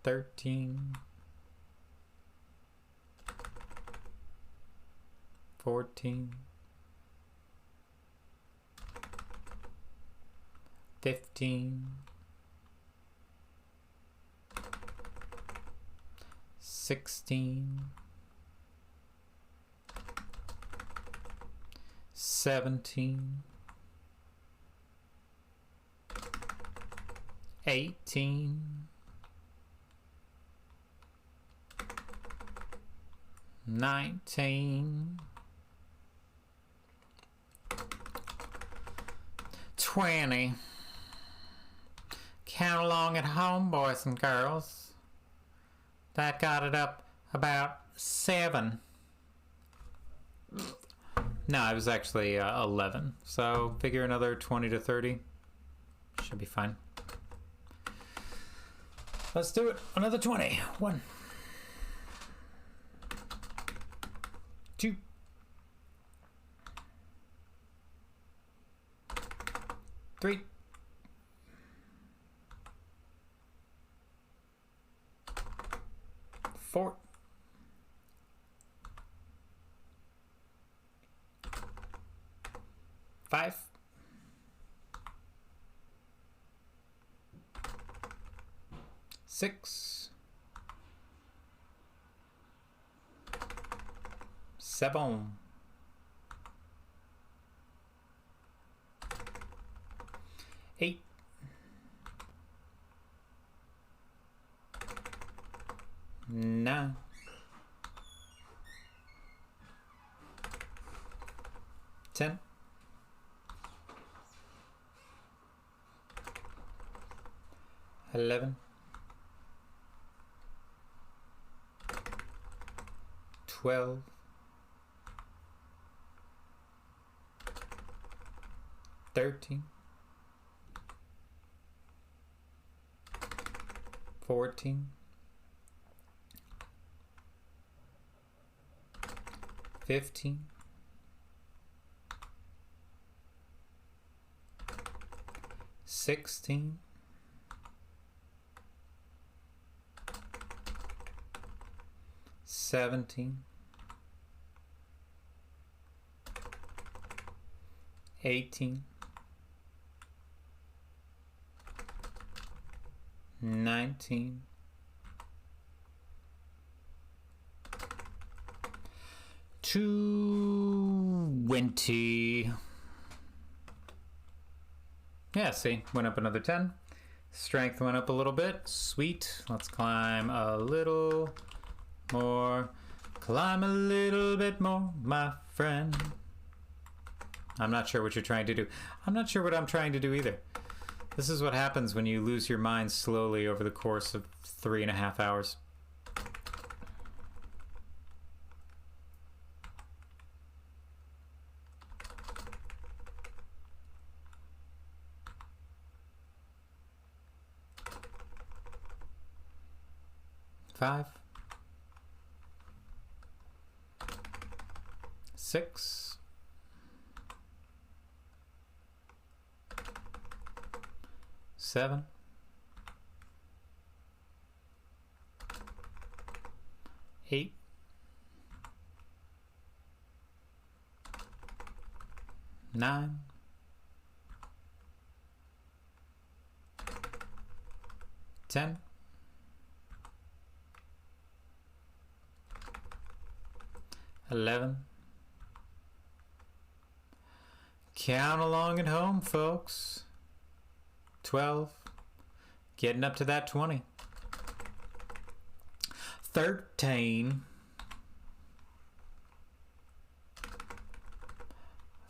13. 14. 15. 16. 17. 18. 19. 20. Count along at home, boys and girls. That got it up about 7. No, it was actually 11. So figure another 20 to 30. Should be fine. Let's do it. Another 20. 1. 2. 3. 4. 5. 6. 7. 8. 9. 10. 11. 12. 13. 14. 15. 16. 17. 18. 19. 20. Yeah, see, went up another 10. Strength went up a little bit. Sweet. Let's climb a little more. Climb a little bit more, my friend. I'm not sure what you're trying to do. I'm not sure what I'm trying to do either. This is what happens when you lose your mind slowly over the course of 3.5 hours. Five. 6. 7. 8. 9. 10. 11. Count along at home, folks. 12. Getting up to that 20. 13.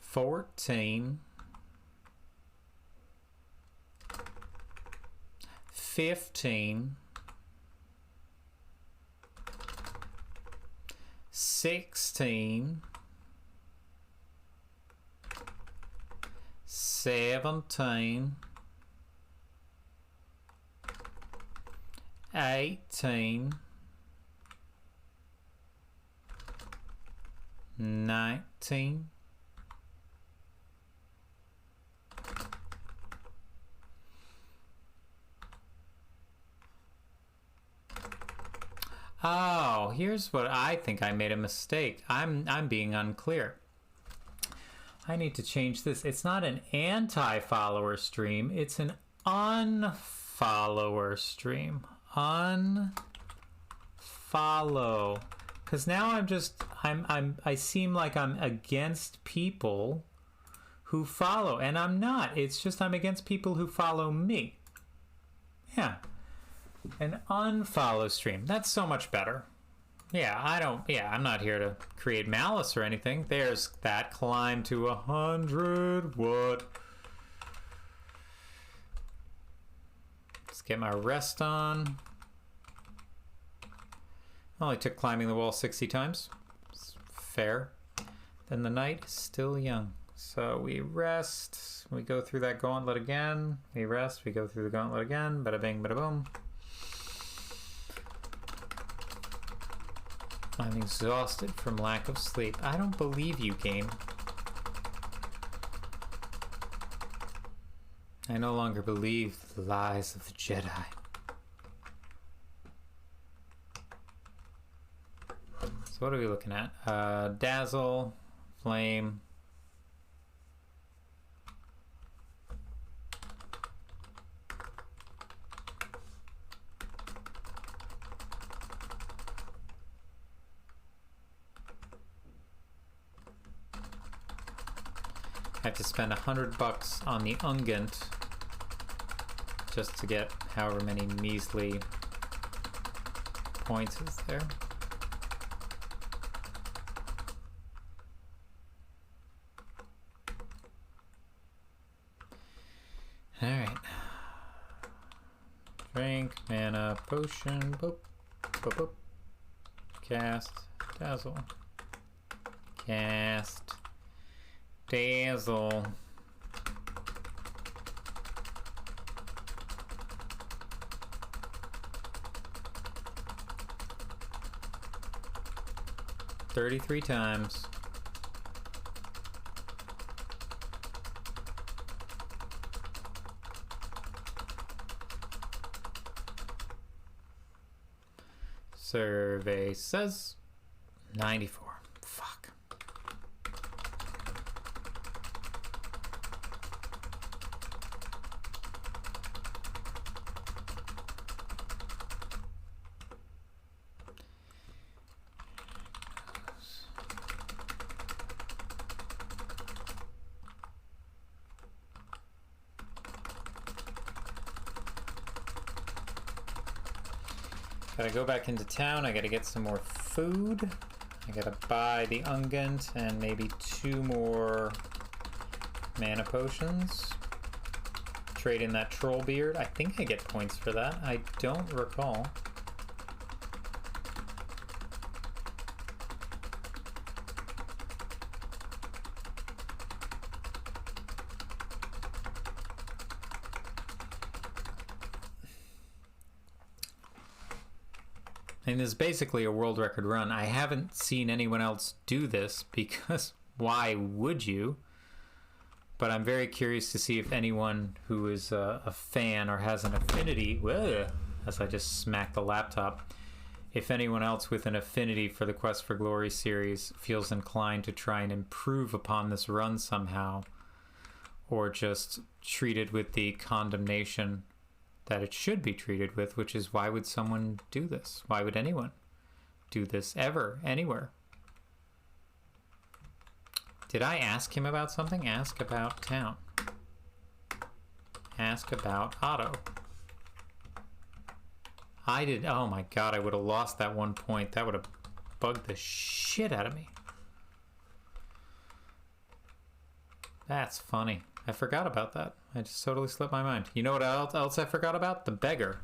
14. 15. 16. 17. 18. 19. 'Oh, here's what I think I made a mistake. I'm being unclear. I need to change this. It's not an anti-follower stream. It's an unfollower stream. Unfollow. Because now I seem like I'm against people who follow, and I'm not. It's just I'm against people who follow me. Yeah. An unfollow stream. That's so much better. Yeah, I'm not here to create malice or anything. There's that climb to 100. What? Let's get my rest on. Only took climbing the wall 60 times. It's fair. Then the night is still young. So we rest. We go through that gauntlet again. We rest. We go through the gauntlet again. Bada bing, bada boom. I'm exhausted from lack of sleep. I don't believe you, game. I no longer believe the lies of the Jedi. So what are we looking at? Dazzle, Flame. I have to spend $100 on the unguent just to get however many measly points is there. Alright. Drink, mana, potion, boop, boop, boop. Cast, dazzle. Cast, dazzle. $33 times. Survey says 94. Fuck. Gotta go back into town. I gotta get some more food. I gotta buy the unguent and maybe 2 more mana potions. Trade in that troll beard. I think I get points for that. I don't recall. And this is basically a world record run. I haven't seen anyone else do this because why would you? But I'm very curious to see if anyone who is a fan or has an affinity, as I just smacked the laptop, if anyone else with an affinity for the Quest for Glory series feels inclined to try and improve upon this run somehow, or just treat it with the condemnation that it should be treated with, which is, why would someone do this? Why would anyone do this ever, anywhere? Did I ask him about something? Ask about town. Ask about Otto. I did. Oh my god, I would have lost that 1 point. That would have bugged the shit out of me. That's funny. I forgot about that. I just totally slipped my mind. You know what else I forgot about? The beggar.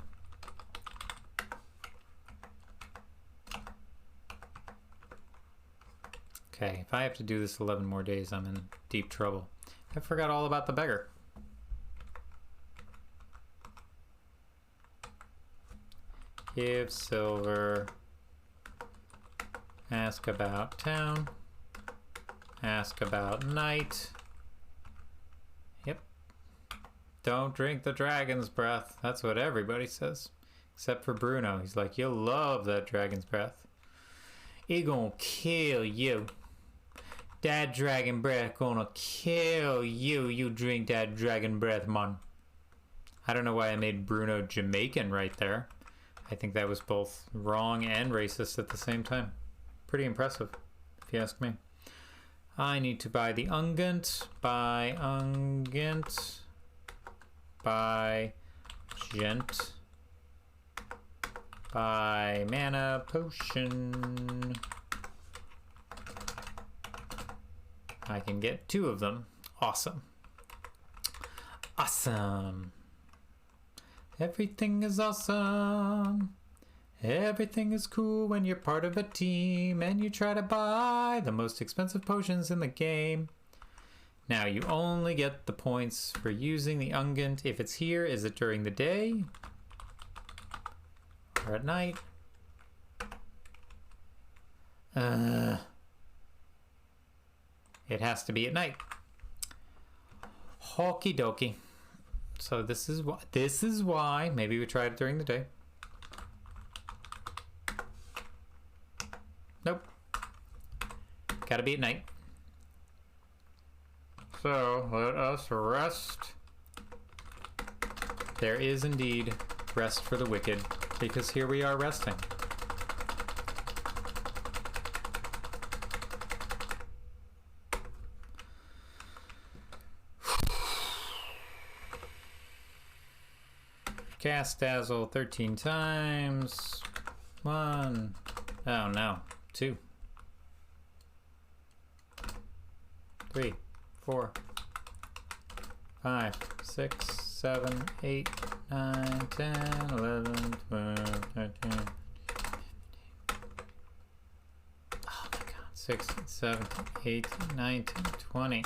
Okay, if I have to do this 11 more days, I'm in deep trouble. I forgot all about the beggar. Give silver. Ask about town. Ask about night. Yep. Don't drink the dragon's breath. That's what everybody says. Except for Bruno. He's like, you'll love that dragon's breath. It gonna kill you. That dragon breath gonna kill you. You drink that dragon breath, man. I don't know why I made Bruno Jamaican right there. I think that was both wrong and racist at the same time. Pretty impressive, if you ask me. I need to buy the unguent. Buy unguent. Buy gent. Buy mana potion. I can get 2 of them. Awesome. Awesome. Everything is awesome. Everything is cool when you're part of a team and you try to buy the most expensive potions in the game. Now you only get the points for using the unguent if it's here. Is it during the day? Or at night? It has to be at night. Okie dokie. So this is why maybe we tried it during the day. Nope. Gotta be at night. So let us rest. There is indeed rest for the wicked, because here we are resting. Cast Dazzle 13 times. 1. Oh no. 2. 3, 4, 5, 6, 7, 8, 9, 10, 11, 12, 13. Oh my god. 16, 17, 18, 19, 20.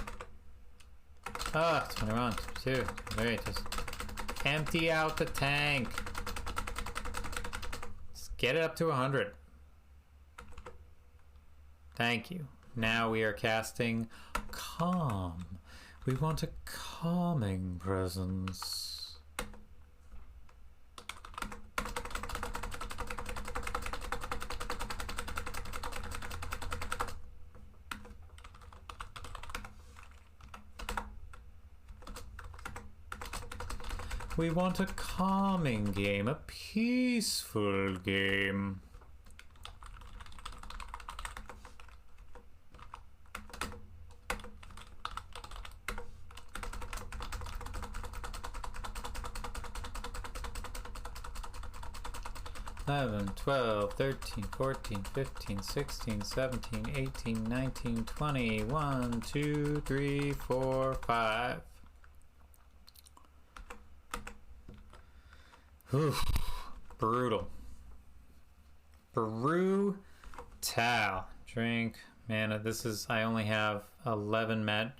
Ah, 21, 22, 23. Just empty out the tank. Just get it up to 100. Thank you. Now we are casting Calm. We want a calming presence. We want a calming game, a peaceful game. Eleven, 12, 13, 14, 15, 16, 17, 18, 19, 20, 1, 2, 3, 4, 5. Whew. Brutal. Brutal. Drink. Man, this is, I only have 11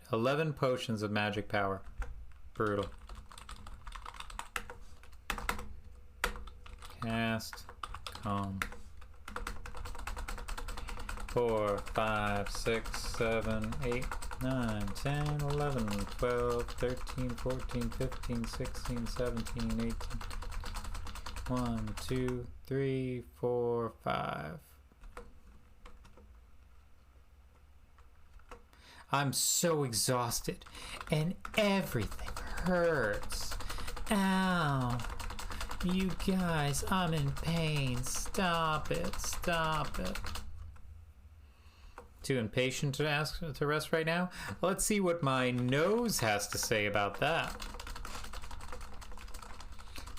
potions of magic power. Brutal. Cast. Calm. 4, 5, 6, 7, 8, 9, 10, 11, 12, 13, 14, 15, 16, 17, 18. 1, 2, 3, 4, 5. I'm so exhausted and everything hurts. Ow. You guys, I'm in pain. Stop it. Stop it. Too impatient to ask to rest right now? Let's see what my nose has to say about that.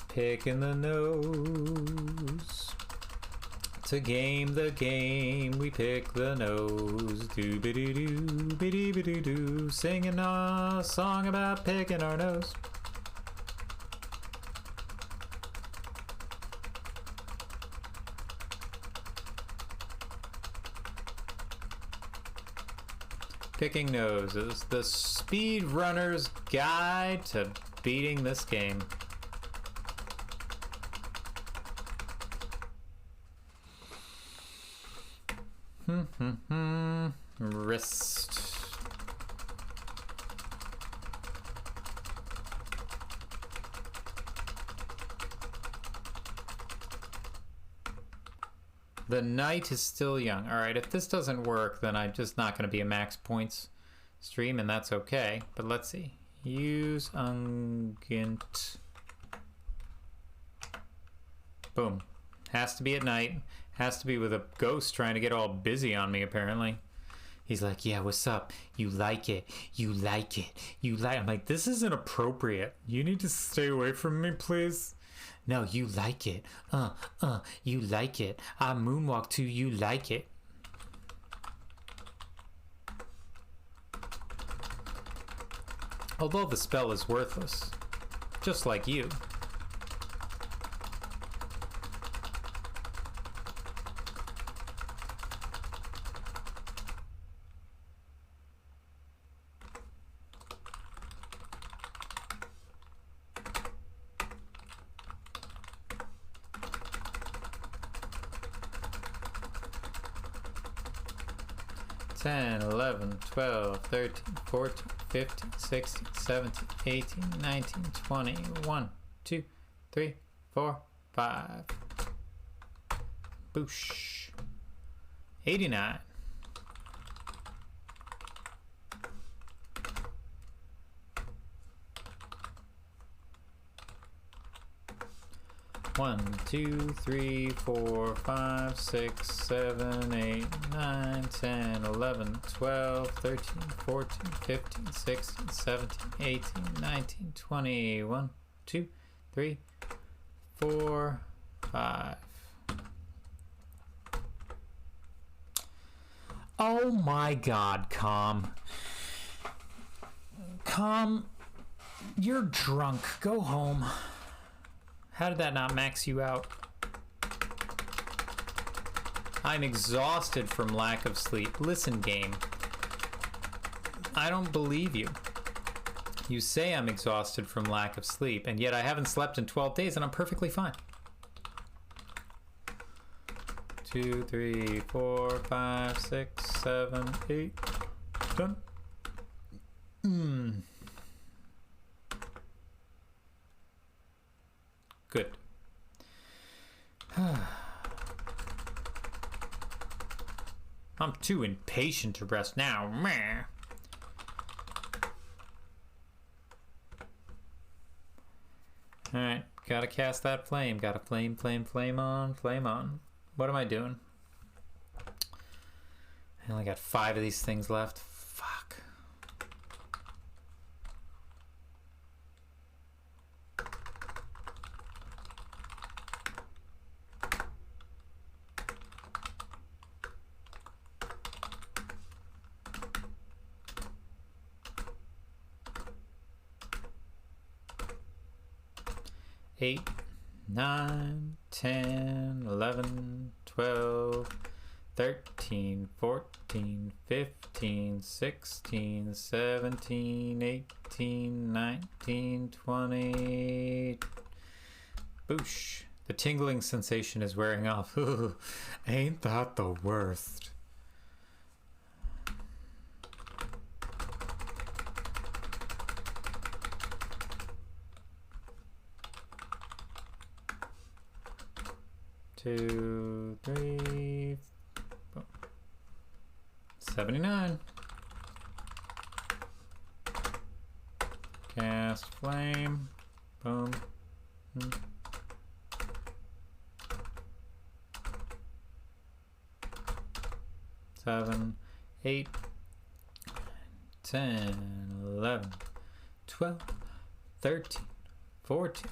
Picking the nose. To game the game, we pick the nose. Doo-ba-doo-doo, biddy-ba-doo-doo. Singing a song about picking our nose. Picking noses, the speedrunner's guide to beating this game. Wrist. The night is still young. Alright, if this doesn't work, then I'm just not going to be a max points stream, and that's okay. But let's see. Use Ungent. Boom. Has to be at night. Has to be with a ghost trying to get all busy on me, apparently. He's like, yeah, what's up? You like it. You like it. You like it. I'm like, this isn't appropriate. You need to stay away from me, please. No, you like it. You like it. I moonwalk too, you like it. Although the spell is worthless. Just like you. Ten, 11, 12, 13, 14, 15, 16, 17, 18, 19, 20, 1, 2, 3, 4, 5. Boosh. 89. One, 2, 3, 4, 5, 6, 7, 8, 9, 10, 11, 12, 13, 14, 15, 16, 17, 18, 19, 20, 1, 2, 3, 4, 5. Oh my god, Calm. Calm, you're drunk. Go home. How did that not max you out? I'm exhausted from lack of sleep. Listen, game. I don't believe you. You say I'm exhausted from lack of sleep, and yet I haven't slept in 12 days and I'm perfectly fine. 2, 3, 4, 5, 6, 7, 8. Done. Good. I'm too impatient to rest now. Meh. Alright, gotta cast that flame. Gotta flame on, flame on. What am I doing? I only got 5 of these things left. Fuck. Eight, 9, 10, 11, 12, 13, 14, 15, 16, 17, 18, 19, 20. Boosh. The tingling sensation is wearing off. Ain't that the worst? Two, 3, 79. Cast flame. Boom. 7, 8, 10, 11, 12, 13, 14,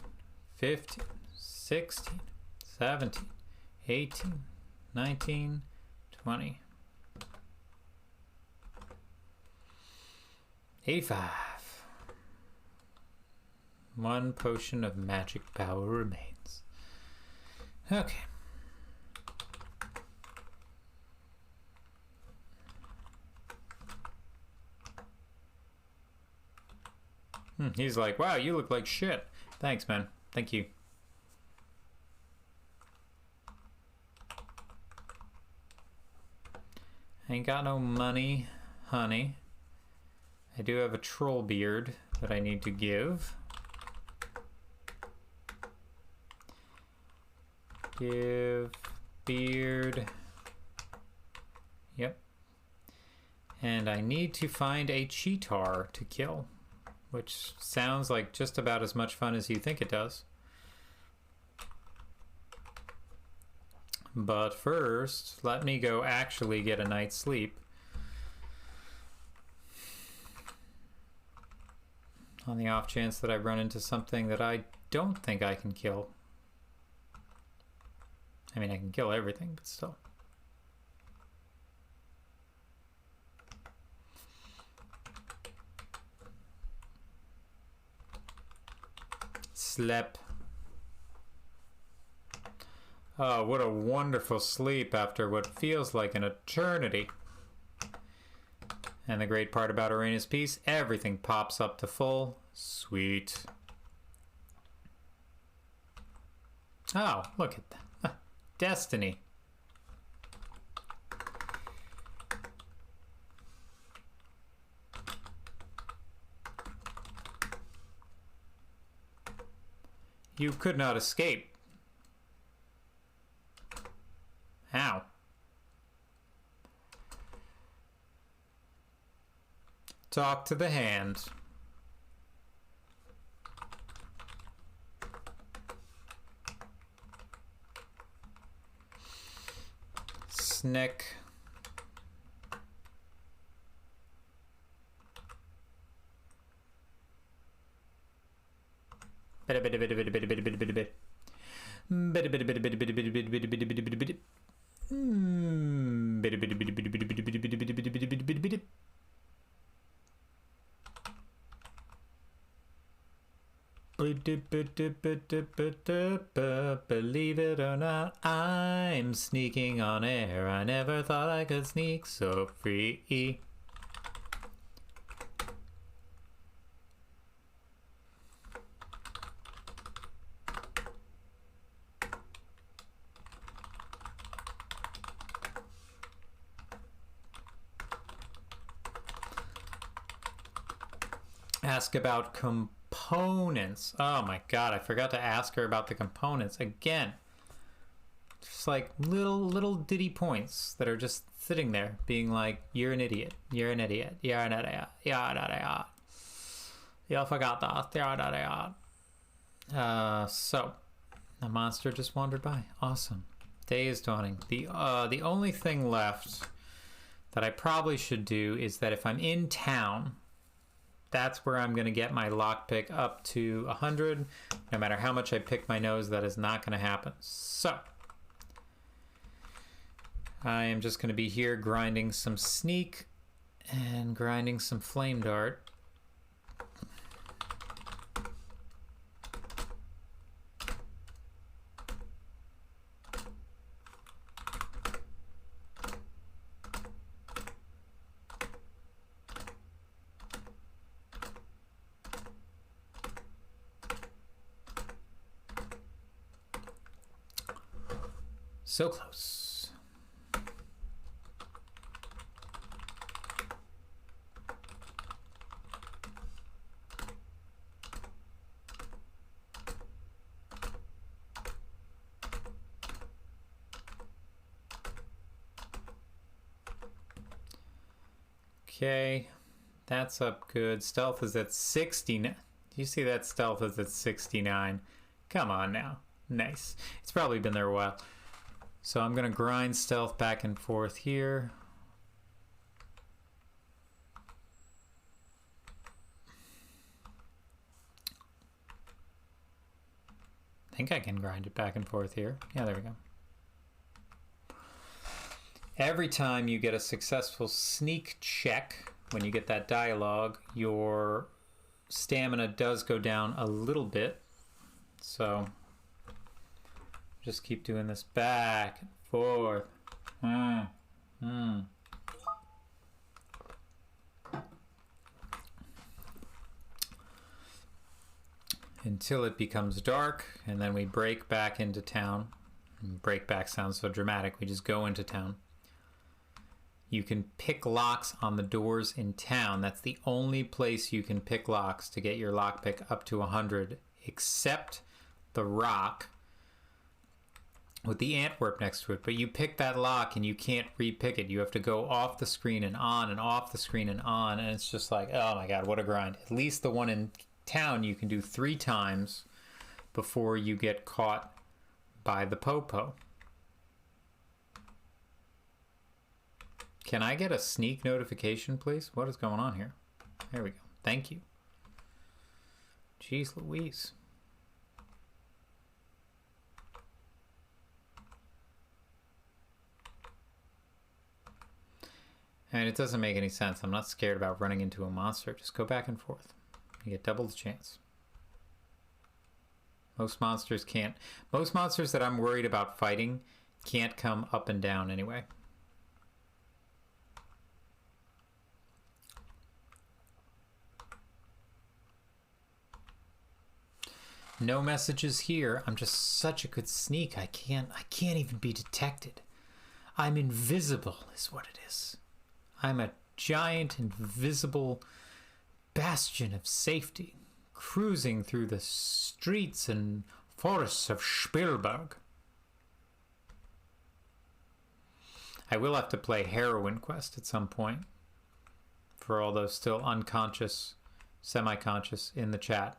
15, 16, 17, 18, 19, 20. 85. 1 potion of magic power remains. Okay. He's like, wow, you look like shit. Thanks, man. Thank you. Ain't got no money, honey. I do have a troll beard that I need to give. Give beard. Yep. And I need to find a cheetar to kill, which sounds like just about as much fun as you think it does. But first, let me go actually get a night's sleep. On the off chance that I run into something that I don't think I can kill. I mean, I can kill everything, but still. Sleep. Oh, what a wonderful sleep after what feels like an eternity. And the great part about Arena's piece, everything pops up to full. Sweet. Oh, look at that. Destiny. You could not escape. How? Talk to the hand. Snick. Believe it or not, I'm sneaking on air. I never thought I could sneak so free. Ask about components. Oh my god, I forgot to ask her about the components again. Just like little ditty points that are just sitting there being like, you're an idiot, you're an idiot, you're an idiot, you're an idiot. You forgot that, you're an idiot. So the monster just wandered by. Awesome. Day is dawning. The only thing left that I probably should do is that if I'm in town, that's where I'm going to get my lockpick up to 100. No matter how much I pick my nose, that is not going to happen. So I am just going to be here grinding some sneak and grinding some flame dart. So close. Okay, that's up good. Stealth is at 69. Do you see that stealth is at 69? Come on now. Nice. It's probably been there a while. So I'm going to grind stealth back and forth here. I think I can grind it back and forth here. Yeah, there we go. Every time you get a successful sneak check, when you get that dialogue, your stamina does go down a little bit. So just keep doing this back and forth. Until it becomes dark, and then we break back into town. And break back sounds so dramatic, we just go into town. You can pick locks on the doors in town. That's the only place you can pick locks to get your lockpick up to 100, except the rock with the Antwerp next to it. But you pick that lock and you can't re-pick it. You have to go off the screen and on and off the screen and on, and it's just like, oh my god, what a grind. At least the one in town you can do 3 times before you get caught by the popo. Can I get a sneak notification, please? What is going on here? There we go. Thank you. Jeez Louise. And it doesn't make any sense. I'm not scared about running into a monster. Just go back and forth. You get double the chance. Most monsters can't. Most monsters that I'm worried about fighting can't come up and down anyway. No messages here. I'm just such a good sneak. I can't even be detected. I'm invisible is what it is. I'm a giant invisible bastion of safety, cruising through the streets and forests of Spielberg. I will have to play Heroine Quest at some point for all those still unconscious, semi-conscious in the chat.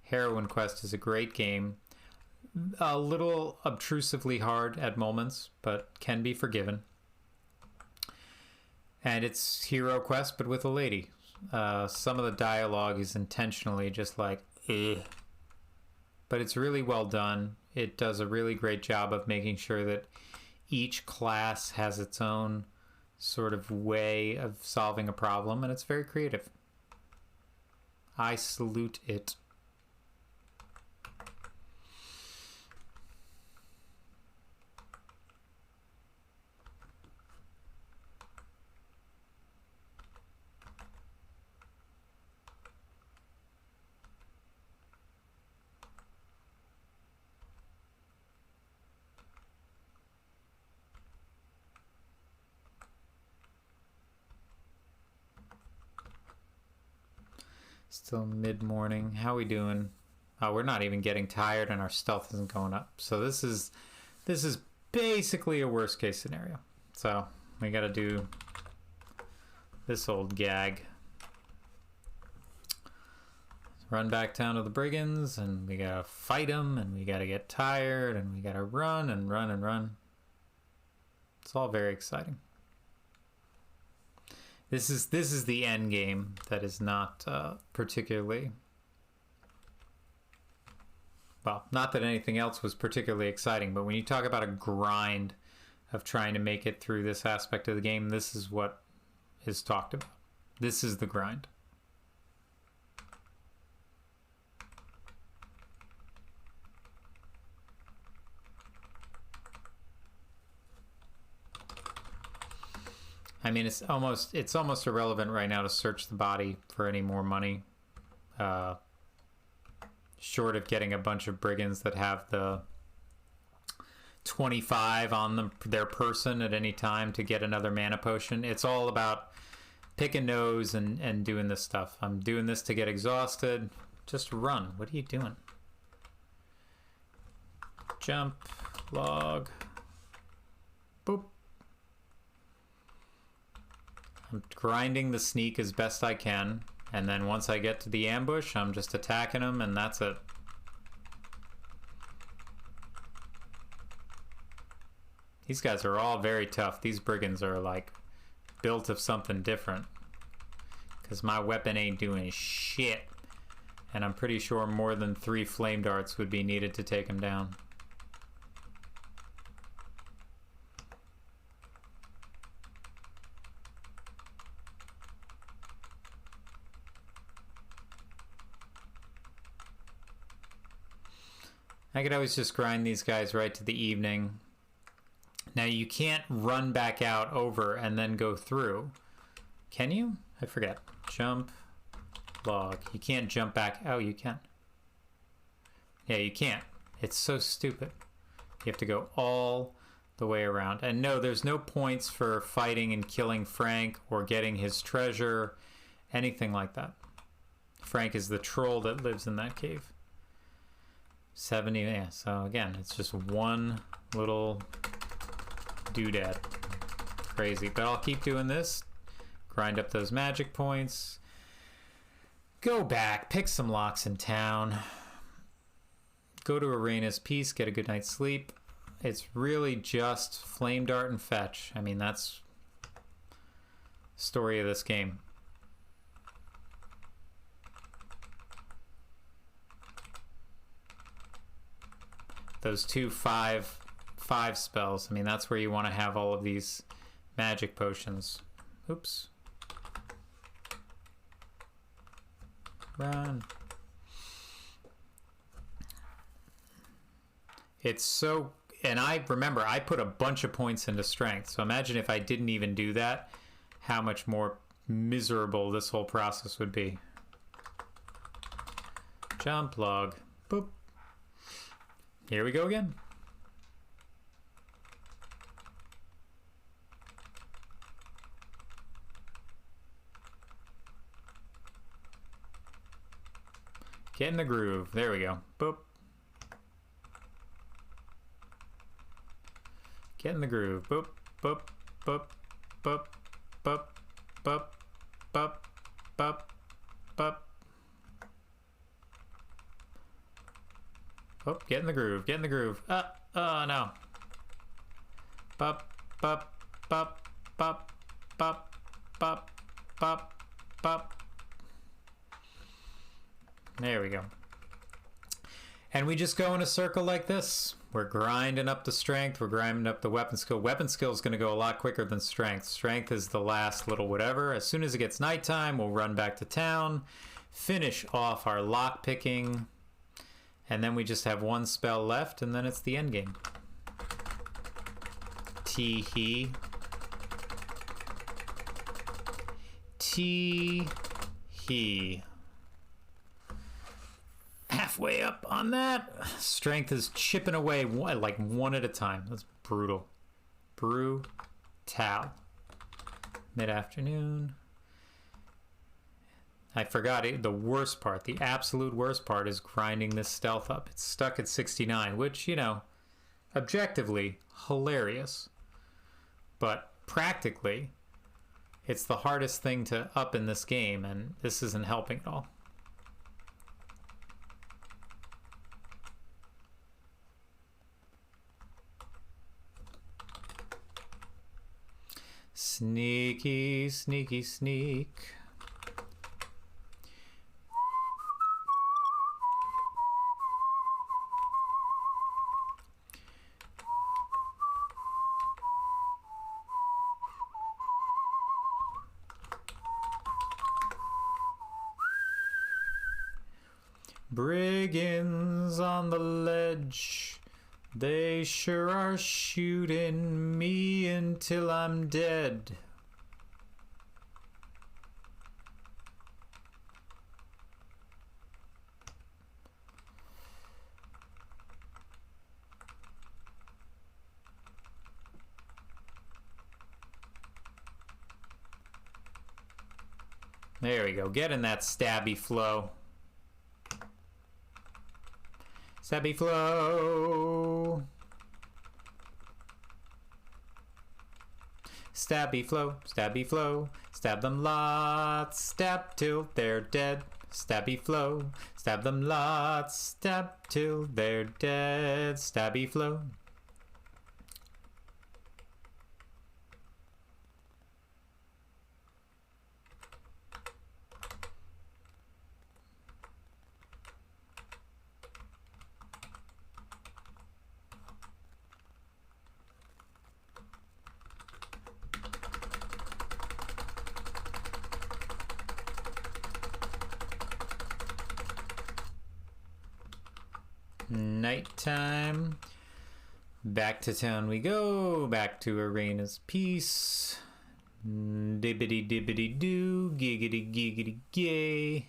Heroine Quest is a great game. A little obtrusively hard at moments, but can be forgiven. And it's Hero Quest, but with a lady. Some of the dialogue is intentionally just like, ugh. but it's really well done. It does a really great job of making sure that each class has its own sort of way of solving a problem, and it's very creative. I salute it. Still mid-morning. How we doing? Oh, we're not even getting tired and our stealth isn't going up. So this is basically a worst case scenario. So we gotta do this old gag. Run back down to the brigands and we gotta fight them and we gotta get tired and we gotta run and run and run. It's all very exciting. This is the end game that is not particularly, well, not that anything else was particularly exciting, but when you talk about a grind of trying to make it through this aspect of the game, this is what is talked about. This is the grind. I mean, it's almost irrelevant right now to search the body for any more money, short of getting a bunch of brigands that have the 25 on their person at any time to get another mana potion. It's all about picking nose and doing this stuff. I'm doing this to get exhausted. Just run. What are you doing? Jump, log, boop. I'm grinding the sneak as best I can, and then once I get to the ambush, I'm just attacking them, and that's it. These guys are all very tough. These brigands are like built of something different, because my weapon ain't doing shit, and I'm pretty sure more than 3 flame darts would be needed to take them down. I could always just grind these guys right to the evening. Now you can't run back out over and then go through. Can you? I forget. Jump, log. You can't jump back. Oh, you can. Yeah, you can't. It's so stupid. You have to go all the way around. And no, there's no points for fighting and killing Frank or getting his treasure, anything like that. Frank is the troll that lives in that cave. 70, yeah, so again, it's just one little doodad. Crazy, but I'll keep doing this. Grind up those magic points. Go back, pick some locks in town. Go to Arena's Peace, get a good night's sleep. It's really just Flame Dart and Fetch. I mean, that's the story of this game. Those 2 5 spells, I mean, that's where you want to have all of these magic potions. Oops. Run. It's so, and I remember I put a bunch of points into strength, so imagine if I didn't even do that, how much more miserable this whole process would be. Jump, log, boop. Here we go again. Get in the groove. There we go. Boop. Get in the groove. Boop, boop, boop, boop, boop, boop, boop, boop, boop. Oh, get in the groove. Get in the groove. Oh no. Bup, bup, bup, bup, bup, bup, bup, bup. There we go. And we just go in a circle like this. We're grinding up the strength. We're grinding up the weapon skill. Weapon skill is going to go a lot quicker than strength. Strength is the last little whatever. As soon as it gets nighttime, we'll run back to town, finish off our lock picking, and then we just have one spell left, and then it's the end game. Tee-hee. Tee-hee. Halfway up on that. Strength is chipping away like one at a time. That's brutal. Brutal. Mid-afternoon. I forgot it. The worst part, the absolute worst part is grinding this stealth up. It's stuck at 69, which, you know, objectively hilarious. But practically, it's the hardest thing to up in this game, and this isn't helping at all. Sneaky, sneaky, sneak. Brigands on the ledge. They sure are shooting me until I'm dead. There we go. Get in that stabby flow. Stabby flow. Stabby flow, stabby flow. Stab them lots, stab till they're dead. Stabby flow, stab them lots, stab till they're dead. Stabby flow. Nighttime. Back to town we go. Back to Arena's Peace. Dibbity dibbity doo. Giggity giggity gay.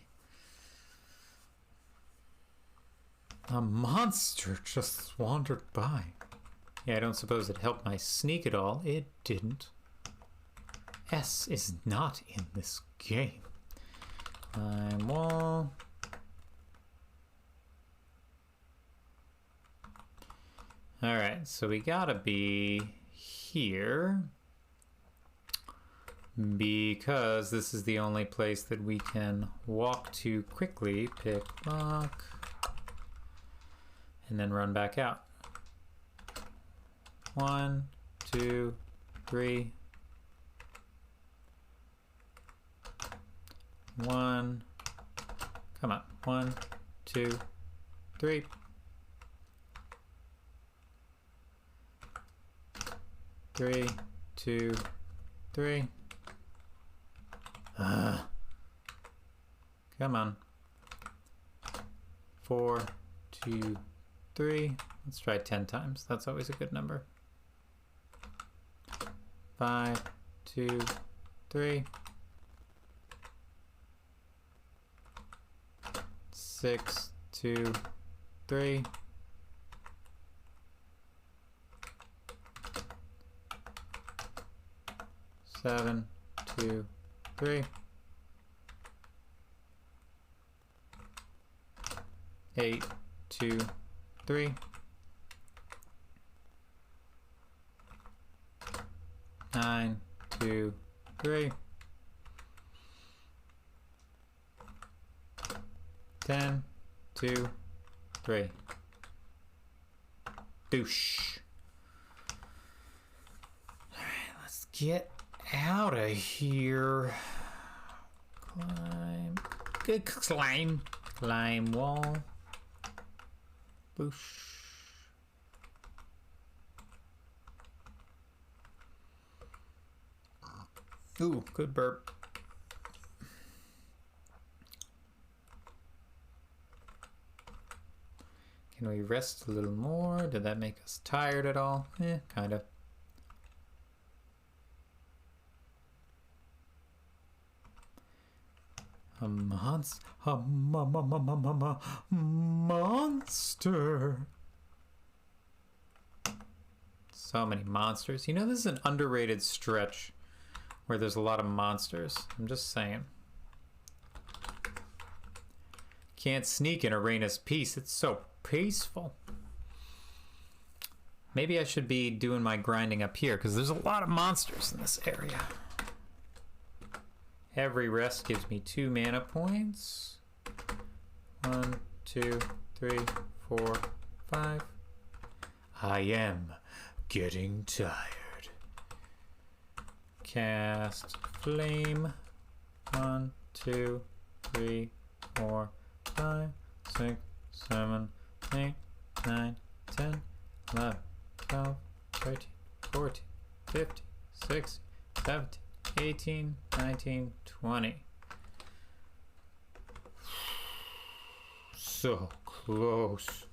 A monster just wandered by. Yeah, I don't suppose it helped my sneak at all. It didn't. S is not in this game. Climb wall. Alright, so we gotta be here because this is the only place that we can walk to quickly. Pick lock and then run back out. 1, 2, 3. 1. Come on. 1, 2, 3. 3, 2, 3. Come on. 4, 2, 3. Let's try 10 times. That's always a good number. 5, 2, 3. 6, 2, 3. 7, 2, 3. 8, 2, 3. 9, 2, 3. 10, 2, 3. Boosh. Alright, let's get out of here. Climb. Good climb. Climb wall. Boosh. Ooh, good burp. Can we rest a little more? Did that make us tired at all? Kind of. A monster. So many monsters. You know, this is an underrated stretch where there's a lot of monsters. I'm just saying. Can't sneak in Arena's Peace. It's so peaceful. Maybe I should be doing my grinding up here because there's a lot of monsters in this area. Every rest gives me 2 mana points. 1, 2, 3, 4, 5. I am getting tired. Cast Flame. 1, 2, 3, 4, 5, 6, 7, 8, 9, 10, 11, 12, 13, 14, 15, 16, 17, 18, 19, 20. So close.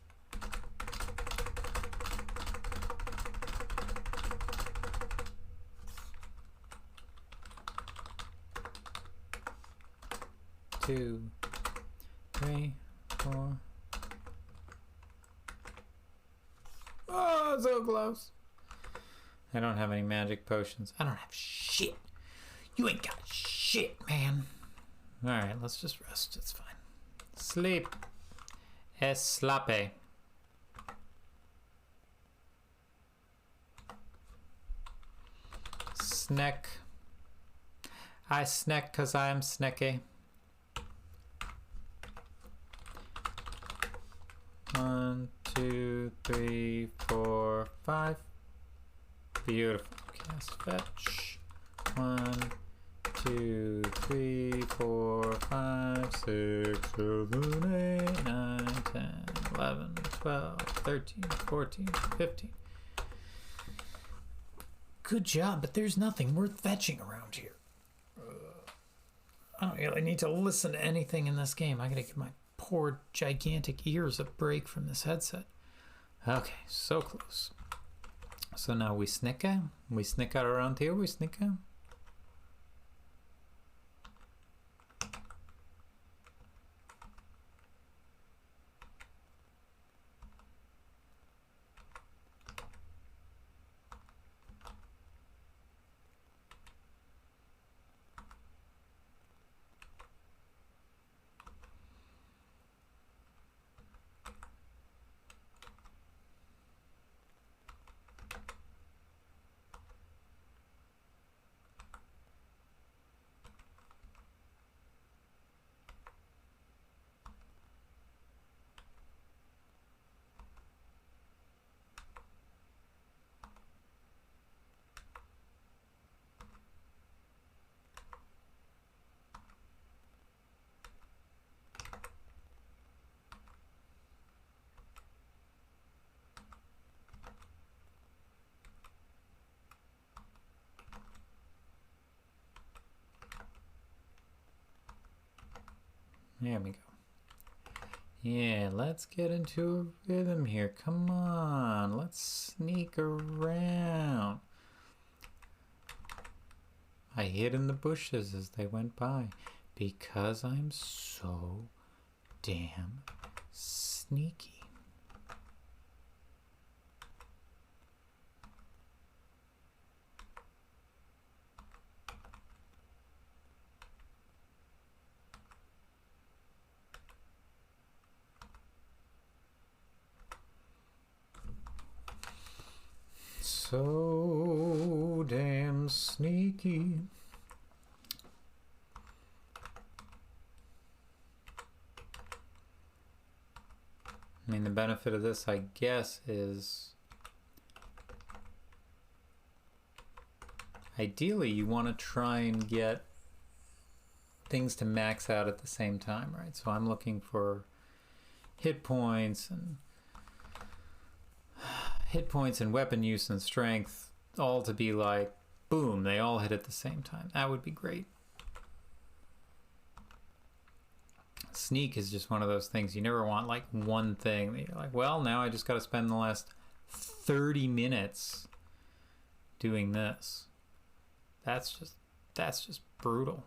Two, 3, 4. Oh, so close. I don't have any magic potions. I don't have shit. You ain't got shit, man. Alright, let's just rest. It's fine. Sleep. Eslape. Snack. I snack because I am snacky. 1, 2, 3, 4, 5. Beautiful. Cast fetch. 1, 2, 3, 4, 5, 6, 7, 8, 9, 10, 11, 12, 13, 14, 15. Good job, but there's nothing worth fetching around here. I don't really need to listen to anything in this game. I gotta give my poor gigantic ears a break from this headset. Okay, so close. So now we snicka. We snick out around here. We snicka. There we go. Yeah, let's get into a rhythm here. Come on, let's sneak around. I hid in the bushes as they went by because I'm so damn sneaky. So damn sneaky. I mean, the benefit of this, I guess, is ideally you want to try and get things to max out at the same time, right? So I'm looking for hit points and hit points and weapon use and strength all to be like, boom, they all hit at the same time. That would be great. Sneak is just one of those things you never want, like one thing that you're like, well, now I just got to spend the last 30 minutes doing this. That's just brutal.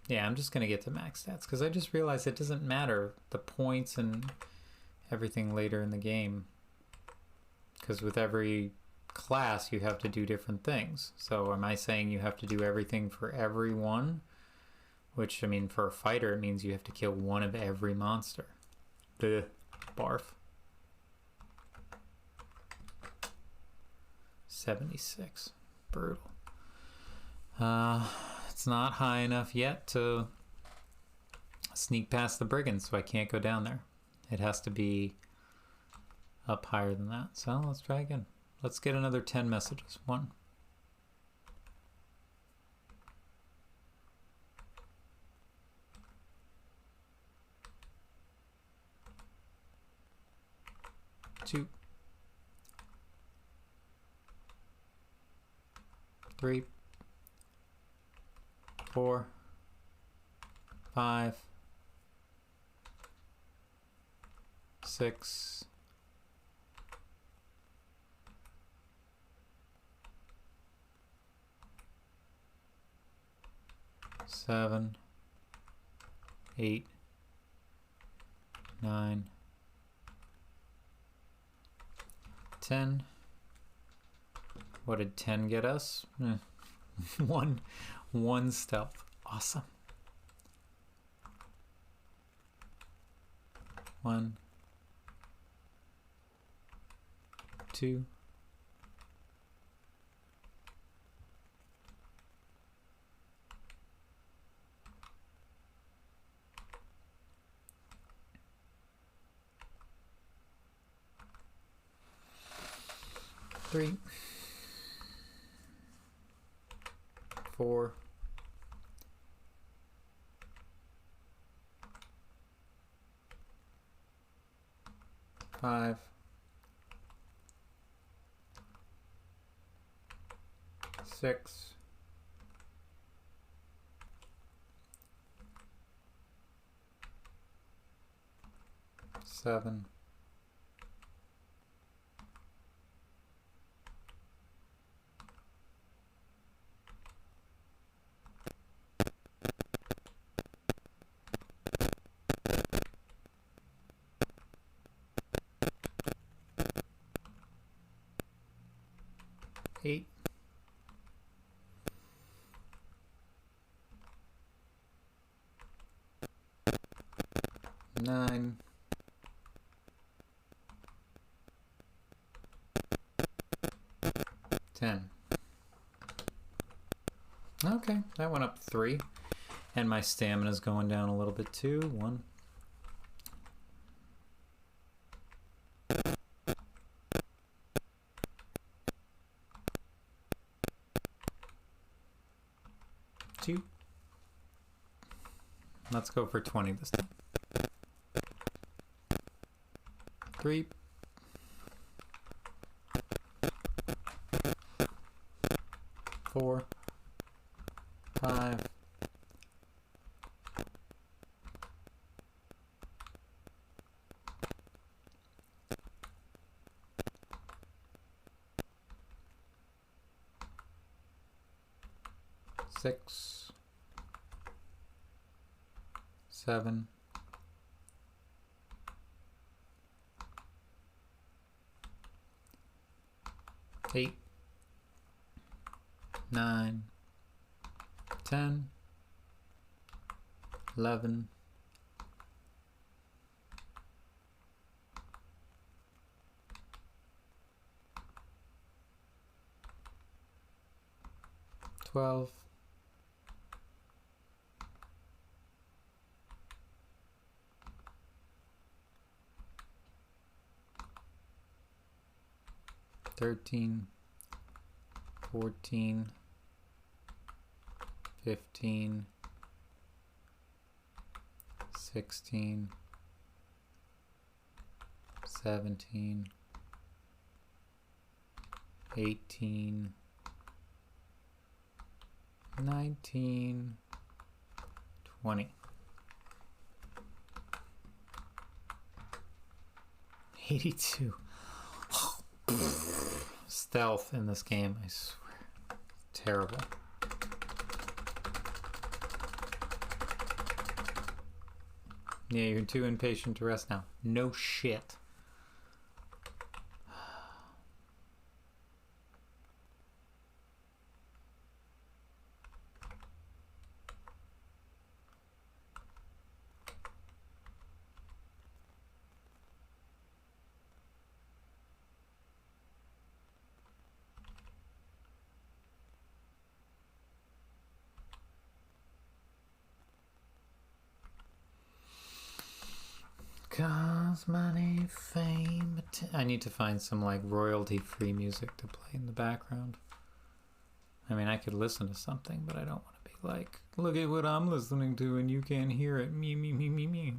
Yeah, I'm just gonna get to max stats because I just realized it doesn't matter the points and everything later in the game, because with every class you have to do different things. So am I saying you have to do everything for everyone? Which, I mean, for a fighter it means you have to kill one of every monster. Ugh, barf. 76. Brutal. It's not high enough yet to sneak past the brigands, so I can't go down there. It has to be up higher than that. So let's try again. Let's get another 10 messages. 1. 2. 3. 4. 5. 6. 7. 8. 9. 10. What did 10 get us? One stealth. Awesome. 1. 2. 3. 4. 5. 6. 7. 8. 9. 10. Okay, that went up 3. And my stamina's going down a little bit too. 1. 2. Let's go for 20 this time. 3. 4. 5. 6. 7. 8. 9. 10. 11. 12. 13, 14, 15, 16, 17, 18, 19, 20. 82. Stealth in this game, I swear. Terrible. Yeah, you're too impatient to rest now. No shit. Cause money, fame, I need to find some like royalty-free music to play in the background. I mean, I could listen to something, but I don't want to be like, look at what I'm listening to and you can't hear it. Me, me, me, me, me.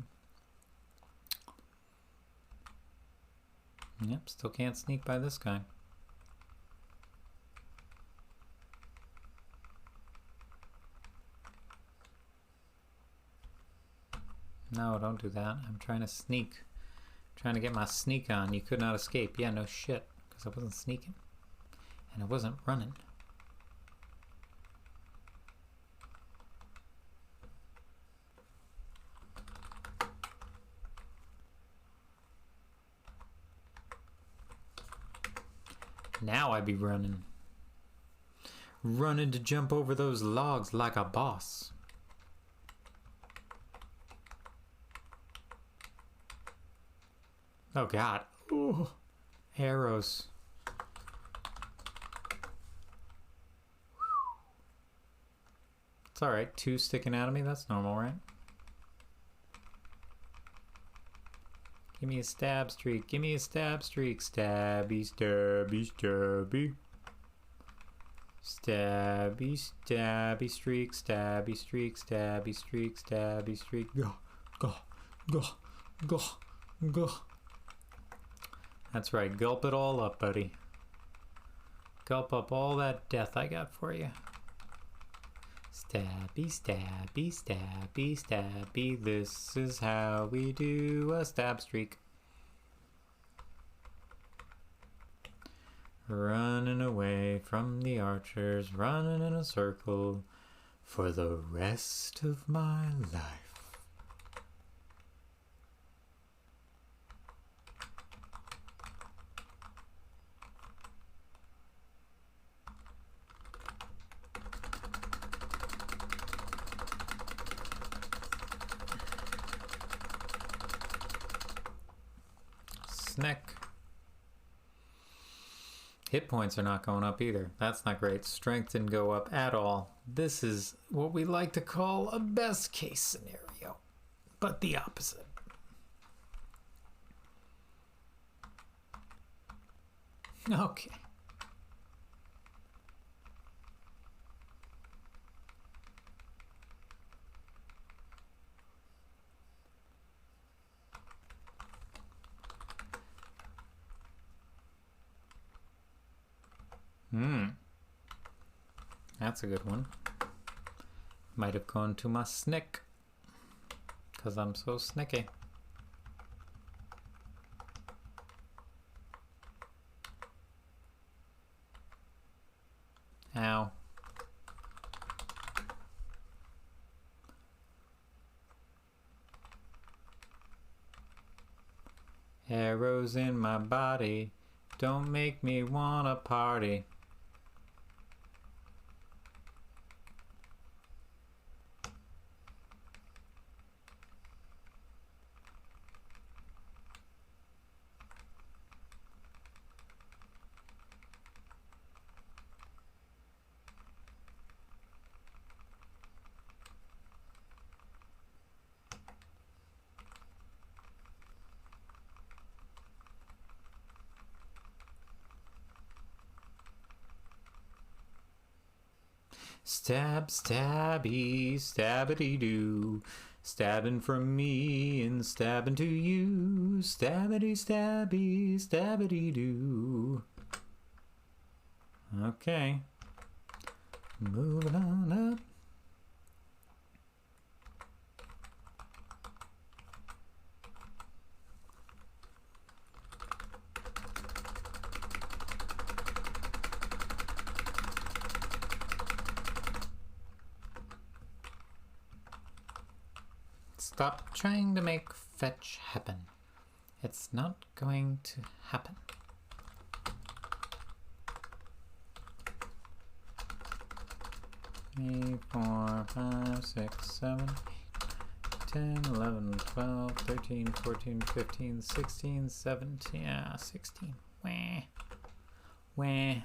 Yep, still can't sneak by this guy. No, don't do that. I'm trying to sneak. I'm trying to get my sneak on. You could not escape. Yeah, no shit. Because I wasn't sneaking. And I wasn't running. Now I be running. Running to jump over those logs like a boss. Oh god. Ooh. Arrows. It's alright. 2 sticking out of me. That's normal, right? Give me a stab streak. Give me a stab streak. Stabby, stabby, stabby. Stabby, stabby streak. Stabby streak. Stabby streak. Stabby streak. Go, go, go, go, go. That's right, gulp it all up, buddy. Gulp up all that death I got for you. Stabby, stabby, stabby, stabby. This is how we do a stab streak. Running away from the archers, running in a circle for the rest of my life. Snack. Hit points are not going up either. That's not great. Strength didn't go up at all. This is what we like to call a best case scenario, but the opposite. Okay. That's a good one. Might have gone to my snick. Because I'm so snicky. Ow. Arrows in my body don't make me wanna party. Stab, stabby, stabbity-doo. Stabbing from me and stabbing to you. Stabbity stabby, stabbity doo. Okay. Moving on up. Stop trying to make fetch happen. It's not going to happen. 3, 4, 5, 6, 7, 10, 11, 12, 13, 14, 15, 16, 17, yeah, 16. Wah. Wah.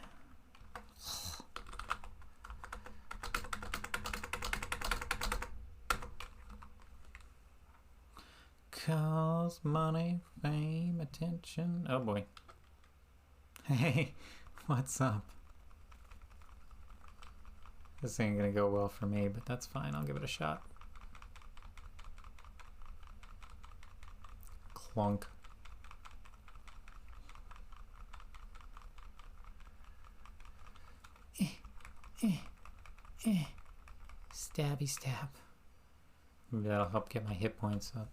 Cause money, fame, attention. Oh boy. Hey, what's up? This ain't gonna go well for me, but that's fine. I'll give it a shot. Clunk. Stabby stab. Maybe that'll help get my hit points up.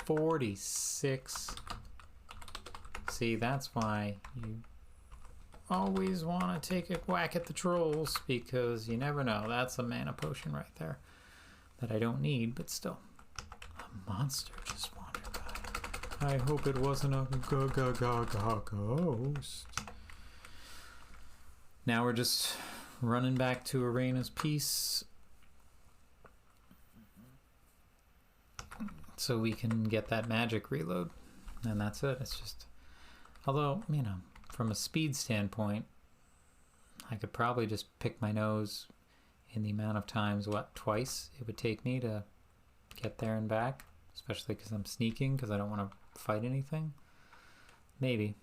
46. See, that's why you always want to take a whack at the trolls, because you never know. That's a mana potion right there that I don't need, but still. A monster just wandered by. I hope it wasn't a ghost. Now we're just running back to Arena's Peace so we can get that magic reload, and that's it. It's just, although, you know, from a speed standpoint, I could probably just pick my nose in the amount of times, twice it would take me to get there and back, especially because I'm sneaking, because I don't want to fight anything. Maybe.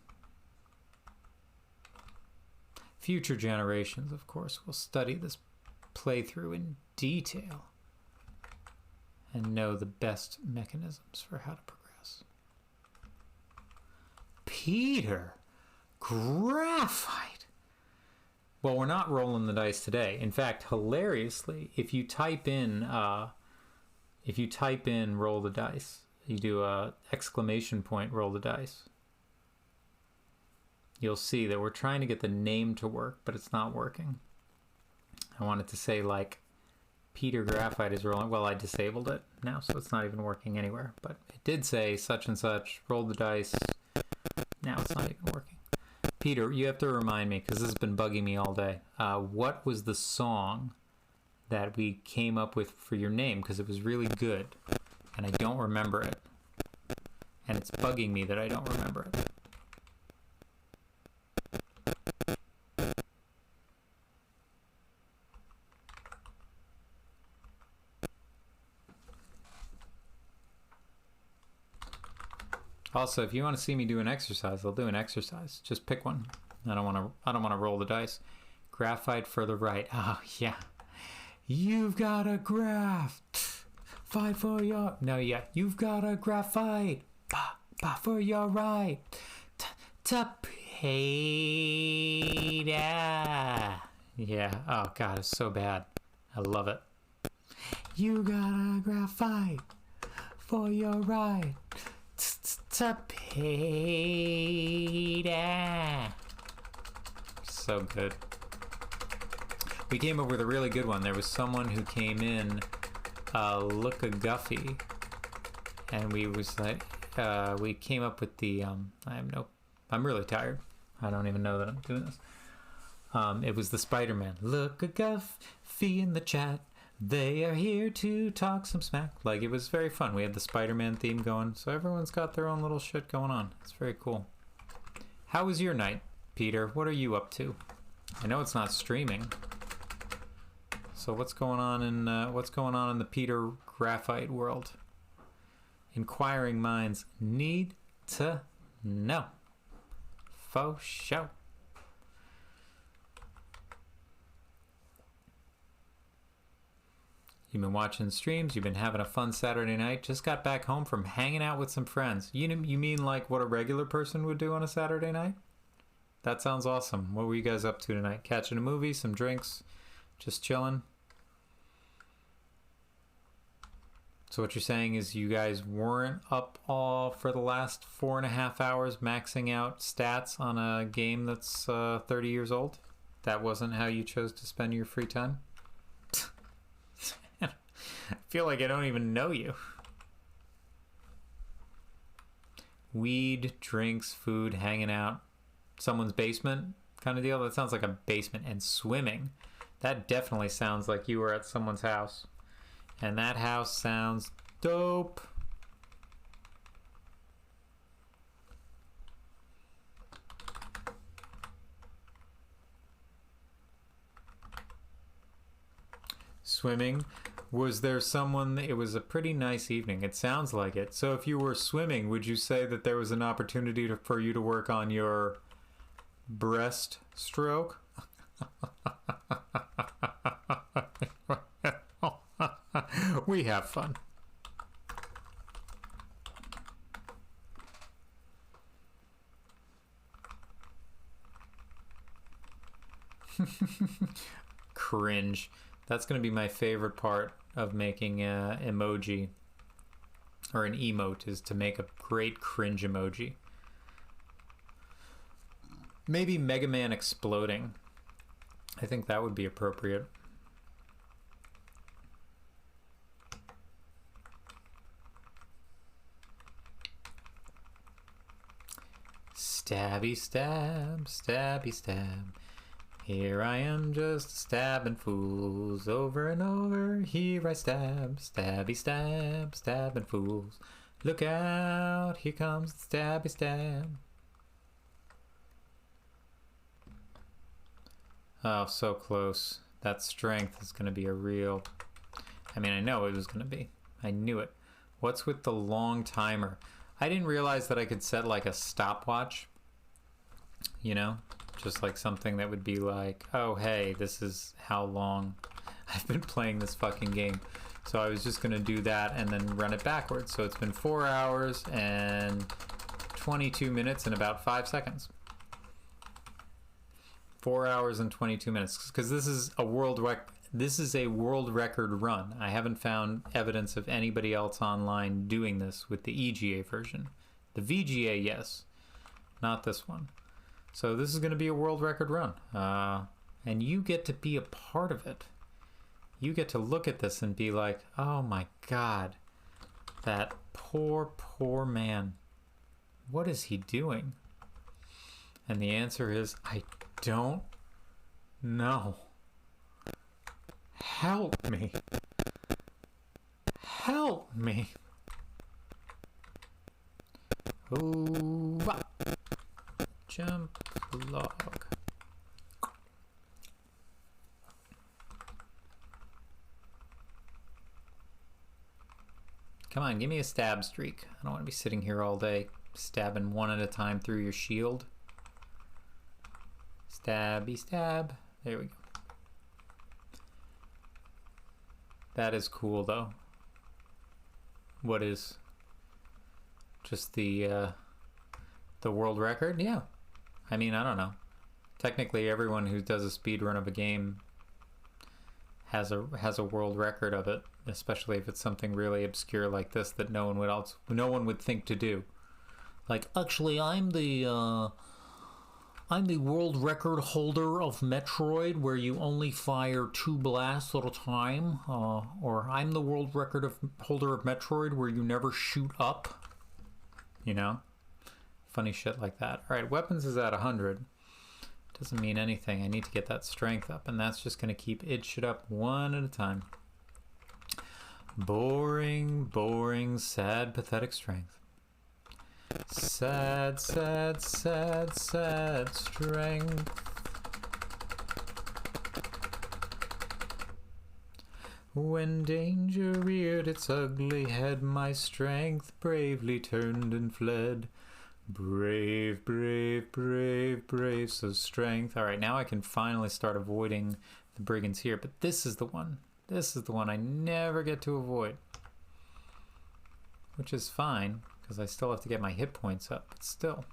Future generations, of course, will study this playthrough in detail and know the best mechanisms for how to progress. Peter! Graphite! Well, we're not rolling the dice today. In fact, hilariously, if you type in roll the dice, you do a exclamation point roll the dice, you'll see that we're trying to get the name to work, but it's not working. I wanted to say, like, Peter Graphite is rolling. Well, I disabled it now, so it's not even working anywhere. But it did say such and such, roll the dice. Now it's not even working. Peter, you have to remind me, because this has been bugging me all day. What was the song that we came up with for your name? Because it was really good, and I don't remember it. And it's bugging me that I don't remember it. Also, if you want to see me do an exercise, I'll do an exercise. Just pick one. I don't want to roll the dice. Graphite for the right. Oh, yeah. You've got a graph. Fight for your... No, yeah. You've got a graphite. For your right. Tapeda. Yeah. Oh, God, it's so bad. I love it. You got a graphite for your right. Tapeda. So good. We came up with a really good one. There was someone who came in, look a Guffy, and we was like, we came up with the I'm really tired. I don't even know that I'm doing this. It was the Spider-Man. Look a Guffy in the chat. They are here to talk some smack. Like, it was very fun. We had the Spider-Man theme going, so everyone's got their own little shit going on. It's very cool. How was your night, Peter? What are you up to? I know it's not streaming. So what's going on in the Peter Graphite world? Inquiring minds need to know. Faux show. You've been watching streams. You've been having a fun Saturday night. Just got back home from hanging out with some friends. You mean like what a regular person would do on a Saturday night? That sounds awesome. What were you guys up to tonight? Catching a movie, some drinks, just chilling? So what you're saying is you guys weren't up all for the last 4.5 hours maxing out stats on a game that's 30 years old? That wasn't how you chose to spend your free time? I feel like I don't even know you. Weed, drinks, food, hanging out, someone's basement kind of deal. That sounds like a basement. And swimming. That definitely sounds like you were at someone's house. And that house sounds dope. Swimming. Was there someone? It was a pretty nice evening. It sounds like it. So if you were swimming, would you say that there was an opportunity for you to work on your breaststroke? We have fun. Cringe. That's going to be my favorite part of making an emoji or an emote, is to make a great cringe emoji. Maybe Mega Man exploding. I think that would be appropriate. Stabby stab, stabby stab. Here I am just stabbing fools over and over. Here I stab, stabby stab, stabbing fools. Look out, here comes the stabby stab. Oh, so close. That strength is going to be a real... I mean, I know it was going to be. I knew it. What's with the long timer? I didn't realize that I could set like a stopwatch. You know? Just like something that would be like, oh, hey, this is how long I've been playing this fucking game. So I was just going to do that and then run it backwards. So it's been 4 hours and 22 minutes and about 5 seconds. 4 hours and 22 minutes. Because this is a world record run. I haven't found evidence of anybody else online doing this with the EGA version. The VGA, yes. Not this one. So this is going to be a world record run. And you get to be a part of it. You get to look at this and be like, oh my God, that poor, poor man. What is he doing? And the answer is, I don't know. Help me. Help me. Ooh, jump log. Come on, give me a stab streak. I don't want to be sitting here all day stabbing one at a time through your shield. Stabby stab. There we go. That is cool though. What is? Just the world record? Yeah. I mean, I don't know. Technically, everyone who does a speed run of a game has a world record of it, especially if it's something really obscure like this that no one would think to do. Like, actually, I'm the world record holder of Metroid, where you only fire 2 blasts at a time. Or I'm the world record holder of Metroid, where you never shoot up. You know? Funny shit like that. Alright, weapons is at 100. Doesn't mean anything. I need to get that strength up, and that's just going to keep id shit up one at a time. Boring, boring, sad, pathetic strength. Sad, sad, sad, sad strength. When danger reared its ugly head, my strength bravely turned and fled. Brave, brave, brave, brave, so strength. Alright, now I can finally start avoiding the brigands here, but this is the one. This is the one I never get to avoid. Which is fine, because I still have to get my hit points up, but still.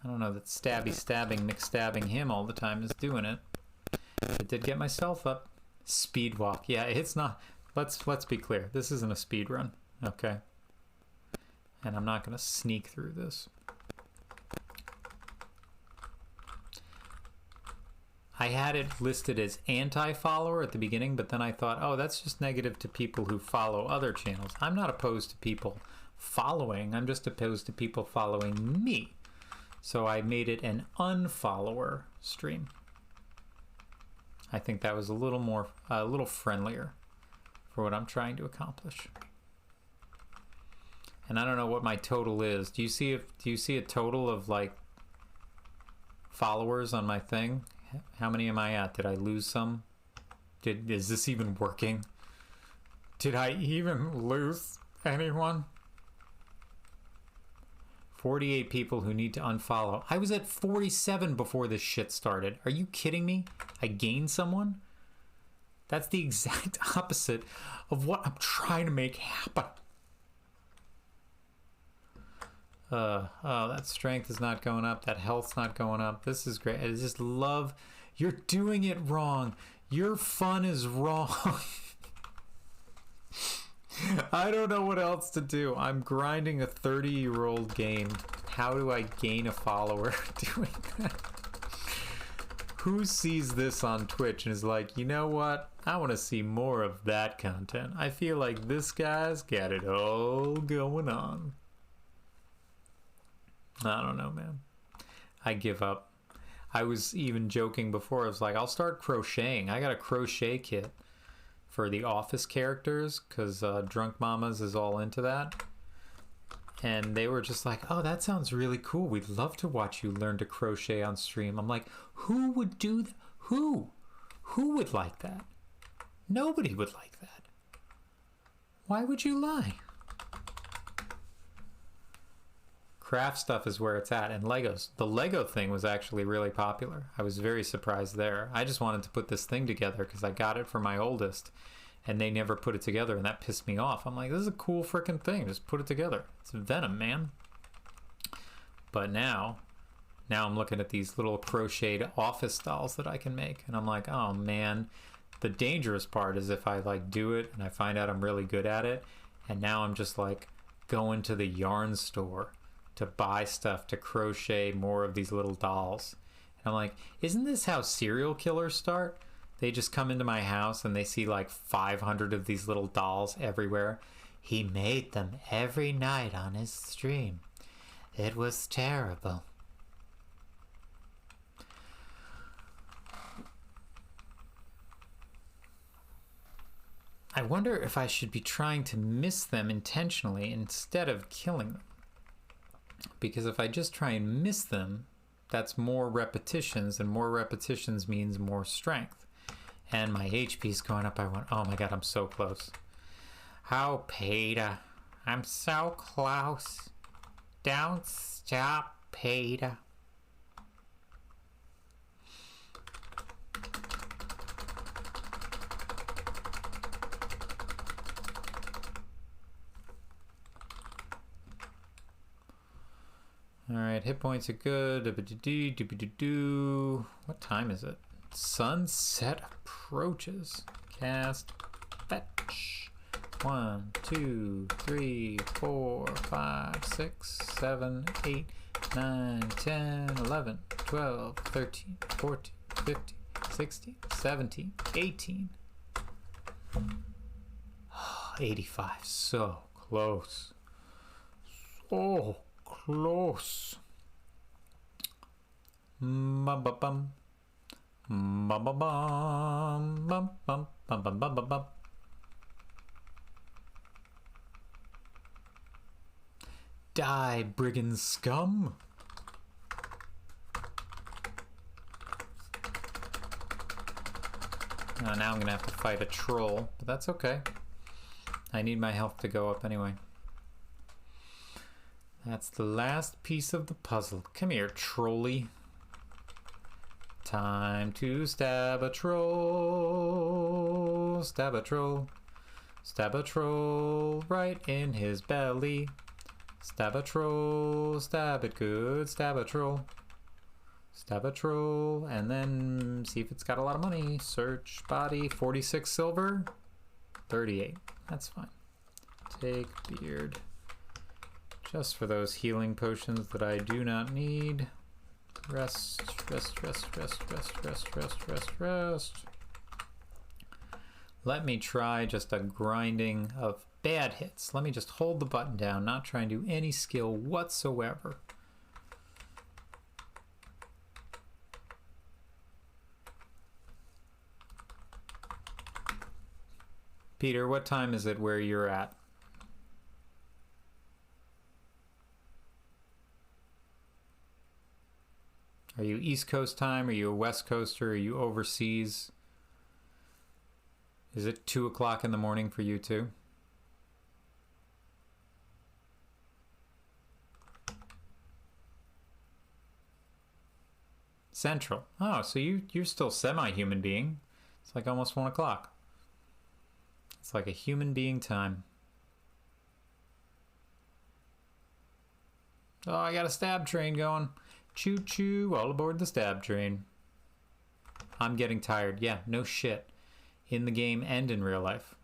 I don't know that stabbing McStabbing him all the time is doing it. I did get myself up. Speedwalk. Yeah, it's not. Let's be clear. This isn't a speed run, okay? And I'm not going to sneak through this. I had it listed as anti-follower at the beginning, but then I thought, oh, that's just negative to people who follow other channels. I'm not opposed to people following. I'm just opposed to people following me. So I made it an unfollower stream. I think that was a little friendlier for what I'm trying to accomplish. And I don't know what my total is. Do you see a total of like followers on my thing? How many am I at? Did I lose some? Is this even working? Did I even lose anyone? 48 people who need to unfollow. I was at 47 before this shit started. Are you kidding me? I gained someone? That's the exact opposite of what I'm trying to make happen. Oh, that strength is not going up. That health's not going up. This is great. I just love... You're doing it wrong. Your fun is wrong. I don't know what else to do. I'm grinding a 30-year-old game. How do I gain a follower doing that? Who sees this on Twitch and is like, you know what? I want to see more of that content. I feel like this guy's got it all going on. I don't know, man. I give up. I was even joking before. I was like, I'll start crocheting. I got a crochet kit for the office characters because Drunk Mamas is all into that. And they were just like, oh, that sounds really cool. We'd love to watch you learn to crochet on stream. I'm like, who would do that? Who? Who would like that? Nobody would like that. Why would you lie? Craft stuff is where it's at, and Legos. The Lego thing was actually really popular. I was very surprised there. I just wanted to put this thing together because I got it for my oldest, and they never put it together, and that pissed me off. I'm like, this is a cool freaking thing. Just put it together. It's Venom, man. But now I'm looking at these little crocheted office dolls that I can make, and I'm like, oh man. The dangerous part is if I like do it and I find out I'm really good at it, and now I'm just like going to the yarn store to buy stuff to crochet more of these little dolls. And I'm like, isn't this how serial killers start? They just come into my house and they see like 500 of these little dolls everywhere. He made them every night on his stream. It was terrible. I wonder if I should be trying to miss them intentionally instead of killing them. Because if I just try and miss them, that's more repetitions, and more repetitions means more strength. And my HP is going up. I went, oh my god, I'm so close. How Peter? I'm so close. Don't stop, Peter. Alright, hit points are good. What time is it? Sunset approaches. Cast. Fetch. 1, 2, 3, 4, 5, 6, 7, 8, 9, 10, 11, 12, 13, 14, 15, 16, 17, 18. 85. So close. So close. Bum bum bum. Bum bum bum bum bum bum bum bum bum. Die, brigand scum. Oh, now I'm gonna have to fight a troll, but that's okay. I need my health to go up anyway. That's the last piece of the puzzle. Come here, trolley. Time to stab a troll. Stab a troll. Stab a troll right in his belly. Stab a troll. Stab it good. Stab a troll. Stab a troll. And then see if it's got a lot of money. Search body. 46 silver. 38. That's fine. Take beard. Just for those healing potions that I do not need. Rest, rest, rest, rest, rest, rest, rest, rest, rest. Let me try just a grinding of bad hits. Let me just hold the button down, not try and do any skill whatsoever. Peter, what time is it where you're at? Are you East Coast time? Are you a West Coaster? Are you overseas? Is it 2 o'clock in the morning for you too? Central. Oh, so you're still semi-human being. It's like almost 1 o'clock. It's like a human being time. Oh, I got a stab train going. Choo choo, all aboard the stab train. I'm getting tired. Yeah, no shit. In the game and in real life.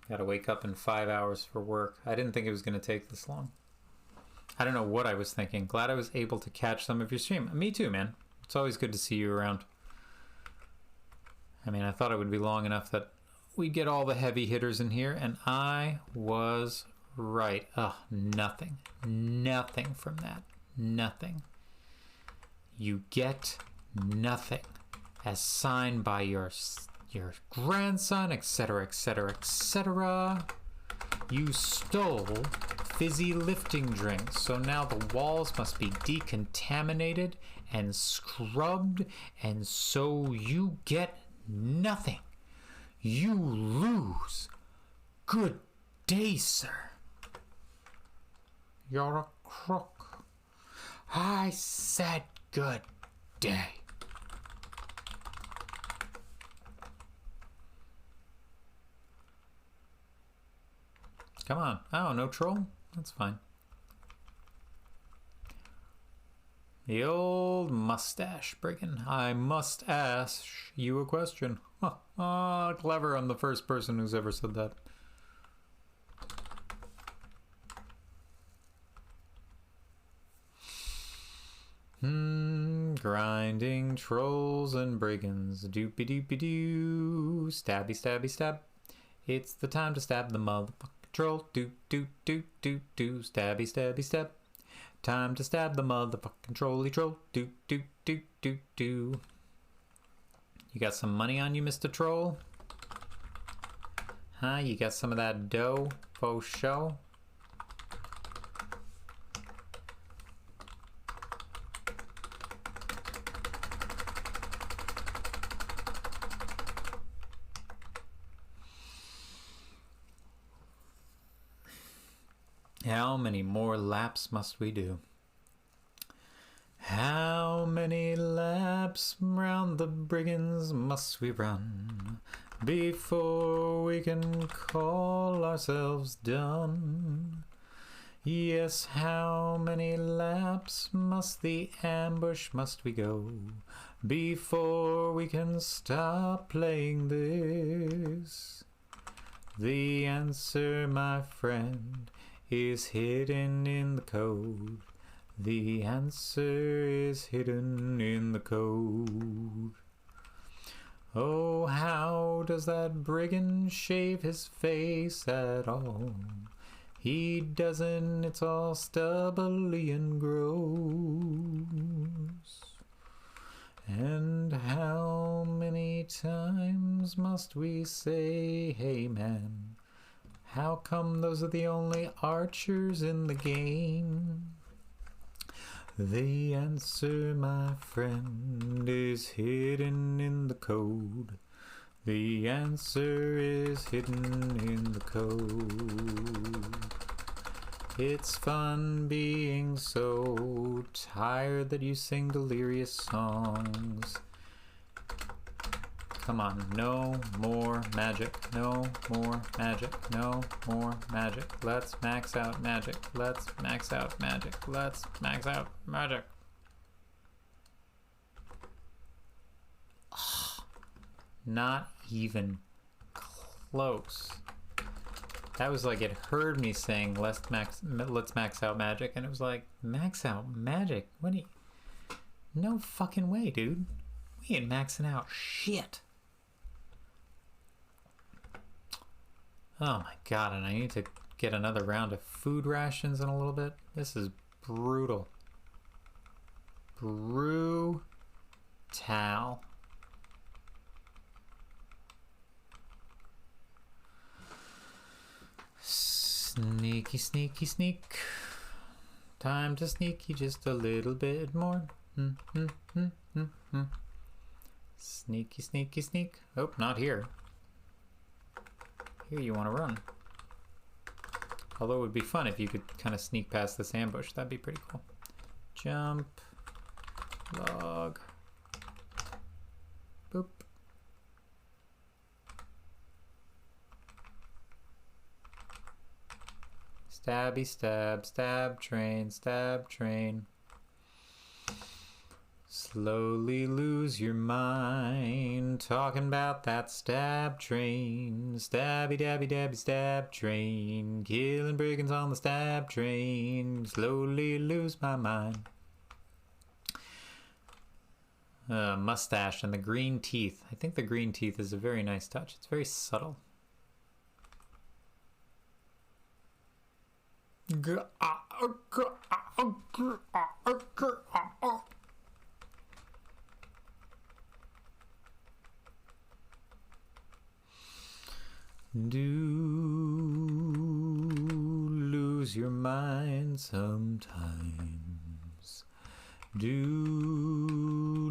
Gotta wake up in 5 hours for work. I didn't think it was gonna take this long. I don't know what I was thinking. Glad I was able to catch some of your stream. Me too, man. It's always good to see you around. I mean, I thought it would be long enough that we'd get all the heavy hitters in here, and I was right. Ugh, nothing. Nothing from that. Nothing. You get nothing as signed by your grandson, etc., etc., etc. You stole fizzy lifting drinks, so now the walls must be decontaminated and scrubbed, and so you get nothing. You lose. Good day, sir. You're a crook. I said good day. Come on. Oh, no troll? That's fine. The old mustache brigand. I must ask you a question. Clever. I'm the first person who's ever said that. Grinding trolls and brigands. Doopy doopy doo. Stabby stabby stab. It's the time to stab the motherfucking troll. Doop doop doop doop doo. Stabby stabby stab. Time to stab the motherfucking trolly troll. Doop doop doop doop doo. You got some money on you, Mr. Troll? Huh? You got some of that dough? Faux show? How many more laps must we do? How many laps round the brigands must we run before we can call ourselves done? Yes, how many laps must the ambush must we go before we can stop playing this? The answer, my friend, is hidden in the code. The answer is hidden in the code. Oh, how does that brigand shave his face at all? He doesn't, it's all stubbly and gross. And how many times must we say, hey man, how come those are the only archers in the game? The answer, my friend, is hidden in the code. The answer is hidden in the code. It's fun being so tired that you sing delirious songs. Come on, no more magic, no more magic, no more magic. Let's max out magic, let's max out magic, let's max out magic. Not even close. That was like it heard me saying let's max out magic, and it was like, max out magic? What do you... No fucking way, dude. We ain't maxing out shit. Oh my god, and I need to get another round of food rations in a little bit. This is brutal. Brutal. Sneaky, sneaky, sneak. Time to sneaky just a little bit more. Sneaky, sneaky, sneak. Oh, not here. Here you want to run. Although it would be fun if you could kind of sneak past this ambush. That'd be pretty cool. Jump. Log. Boop. Stabby stab, stab train, stab train. Slowly lose your mind, talking about that stab train. Stabby dabby dabby stab train, killing brigands on the stab train. Slowly lose my mind. Mustache and the green teeth. I think the green teeth is a very nice touch. It's very subtle. Do lose your mind sometimes. Do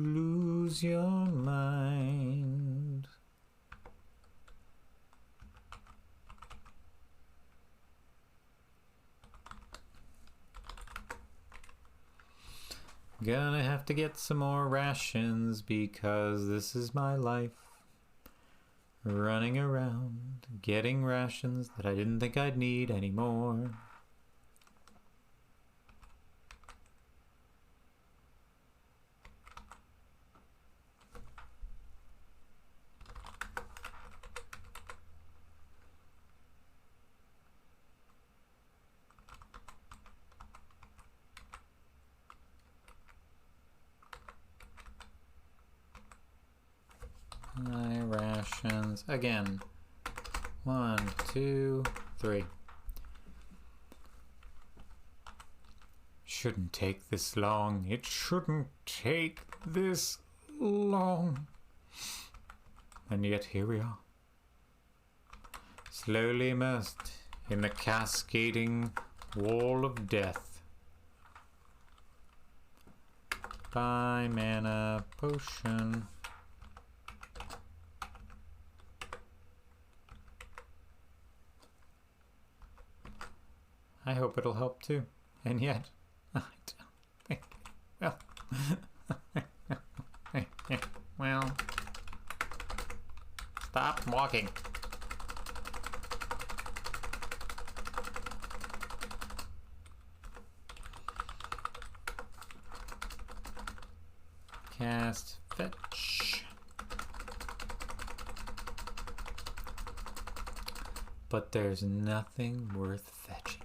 lose your mind. Gonna have to get some more rations because this is my life. Running around, getting rations that I didn't think I'd need anymore. My rations again. 1, 2, 3. Shouldn't take this long. It shouldn't take this long. And yet here we are. Slowly immersed in the cascading wall of death. Buy mana potion. I hope it'll help too. And yet, I don't think it will. Well, stop walking. Cast fetch. But there's nothing worth fetching.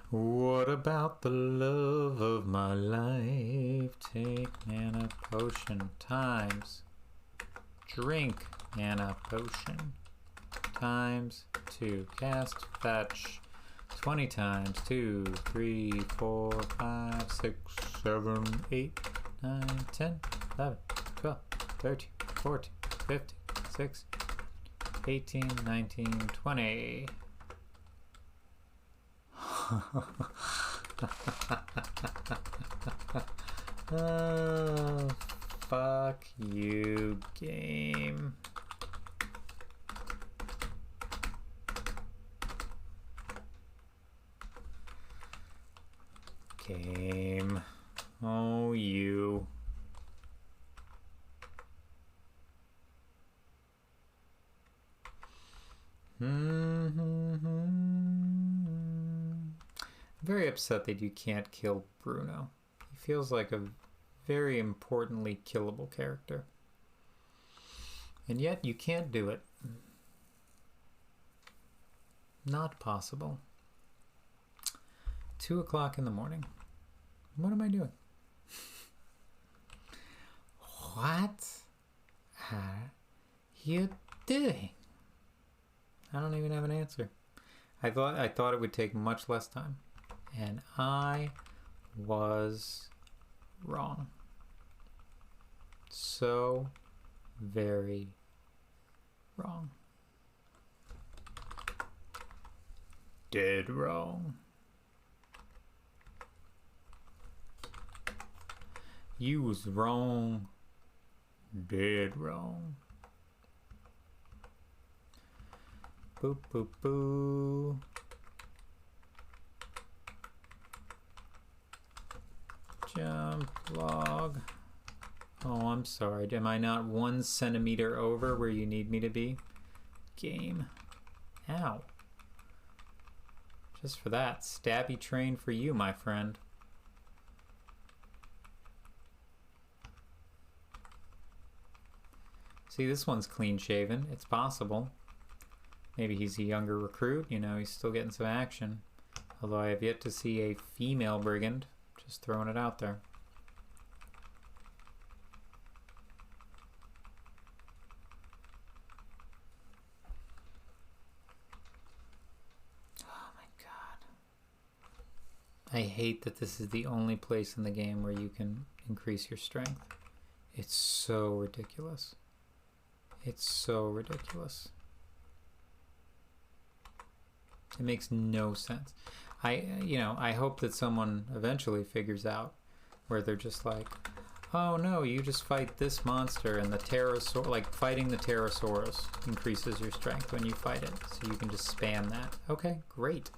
What about the love of my life? Take mana potion times. Drink mana potion times 2. Cast fetch 20 times 2, 3, 4, 5, 6, 7, 8, 9, 10, 11, 12, 13, 14, 15, 16, 18, 19, 20. Oh, fuck you, game. Game. Oh, you. Very upset that you can't kill Bruno. He feels like a very importantly killable character. And yet you can't do it. Not possible. 2 o'clock in the morning. What am I doing? What are you doing? I don't even have an answer. I thought it would take much less time. And I was wrong. So very wrong. Dead wrong. You was wrong. Dead wrong. Boop, boop, boo. Jump log. Oh, I'm sorry. Am I not 1 centimeter over where you need me to be? Game. Ow. Just for that. Stabby train for you, my friend. See, this one's clean shaven. It's possible. Maybe he's a younger recruit, you know, he's still getting some action. Although I have yet to see a female brigand. Just throwing it out there. Oh my god. I hate that this is the only place in the game where you can increase your strength. It's so ridiculous. It's so ridiculous. It makes no sense. I hope that someone eventually figures out where they're just like, oh no, you just fight this monster and the pterosaur, like fighting the pterosaurus increases your strength when you fight it. So you can just spam that. Okay, great.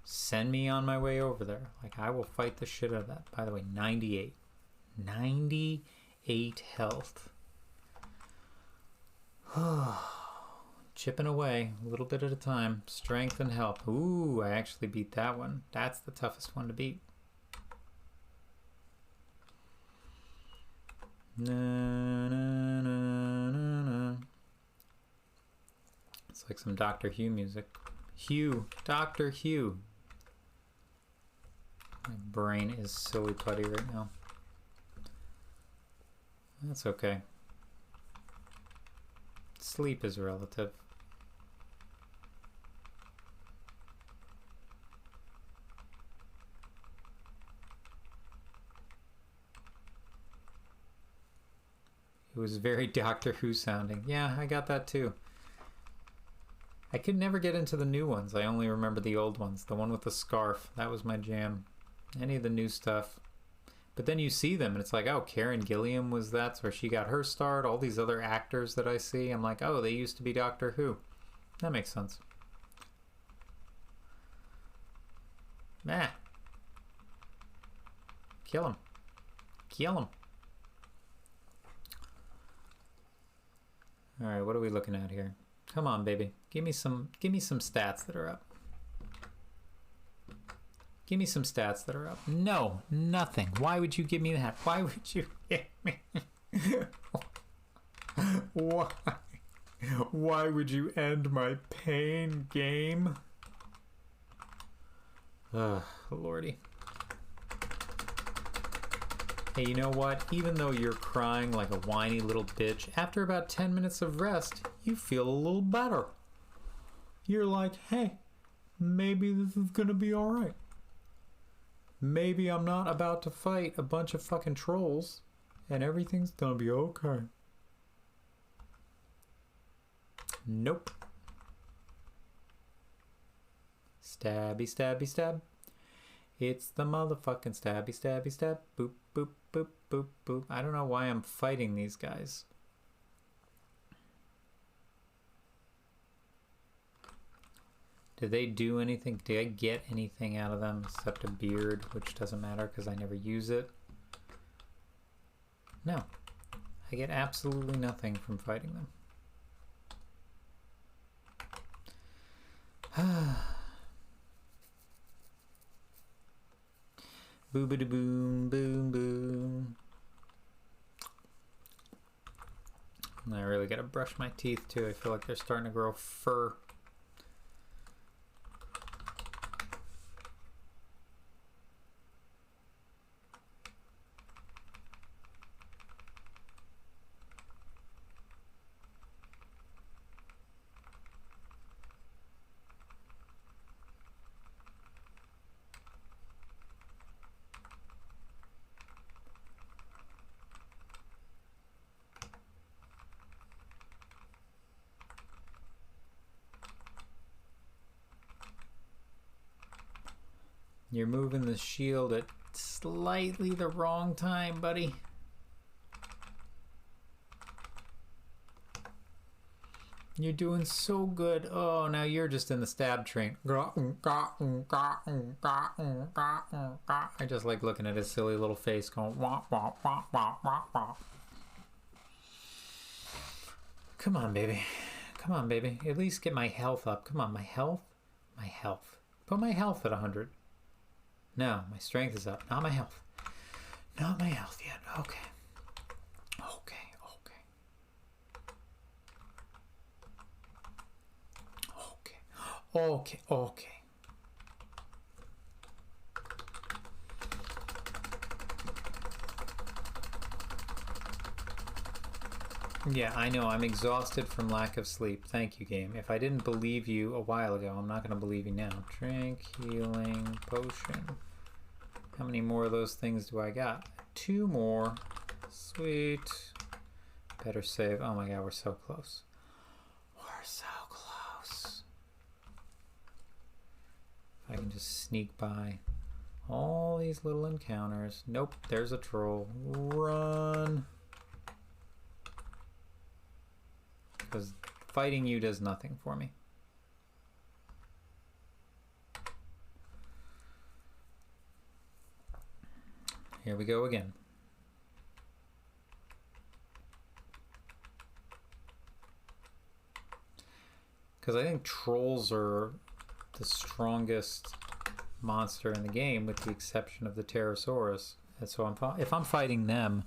Send me on my way over there. Like, I will fight the shit out of that. By the way, 98. 98 health. Chipping away a little bit at a time. Strength and health. Ooh, I actually beat that one. That's the toughest one to beat. Na, na, na, na, na. It's like some Doctor Who music. Hugh. Dr. Hugh. My brain is silly putty right now. That's okay. Sleep is relative. It was very Doctor Who sounding. Yeah, I got that too. I could never get into the new ones. I only remember the old ones. The one with the scarf. That was my jam. Any of the new stuff. But then you see them and it's like, oh, Karen Gilliam was that's where she got her start. All these other actors that I see, I'm like, oh, they used to be Doctor Who. That makes sense. Nah. Kill him. Kill him. All right, what are we looking at here? Come on, baby. Give me some stats that are up. Give me some stats that are up. No, nothing. Why would you give me that? Why would you give me? Why? Why would you end my pain, game? Ugh, lordy. Hey, you know what? Even though you're crying like a whiny little bitch, after about 10 minutes of rest, you feel a little better. You're like, hey, maybe this is gonna be alright. Maybe I'm not about to fight a bunch of fucking trolls and everything's gonna be okay. Nope. Stabby, stabby, stab. It's the motherfucking stabby, stabby, stab. Boop, boop, boop, boop, boop. I don't know why I'm fighting these guys. Do they do anything? Do I get anything out of them except a beard, which doesn't matter because I never use it? No. I get absolutely nothing from fighting them. Boobity-boom, boom, boom. And I really gotta brush my teeth too. I feel like they're starting to grow fur. You're moving the shield at slightly the wrong time, buddy. You're doing so good. Oh, now you're just in the stab train. I just like looking at his silly little face going wah, wah, wah, wah, wah, wah. Come on, baby. Come on, baby. At least get my health up. Come on, my health. My health. Put my health at 100. No, my strength is up. Not my health. Not my health yet. Okay. Okay. Okay. Okay. Yeah, I know. I'm exhausted from lack of sleep. Thank you, game. If I didn't believe you a while ago, I'm not going to believe you now. Drink, healing, potion. How many more of those things do I got? 2 more. Sweet. Better save. Oh my god, we're so close. We're so close. If I can just sneak by all these little encounters. Nope, there's a troll. Run. Because fighting you does nothing for me. Here we go again. Because I think trolls are the strongest monster in the game, with the exception of the Pterosaurus. And so if I'm fighting them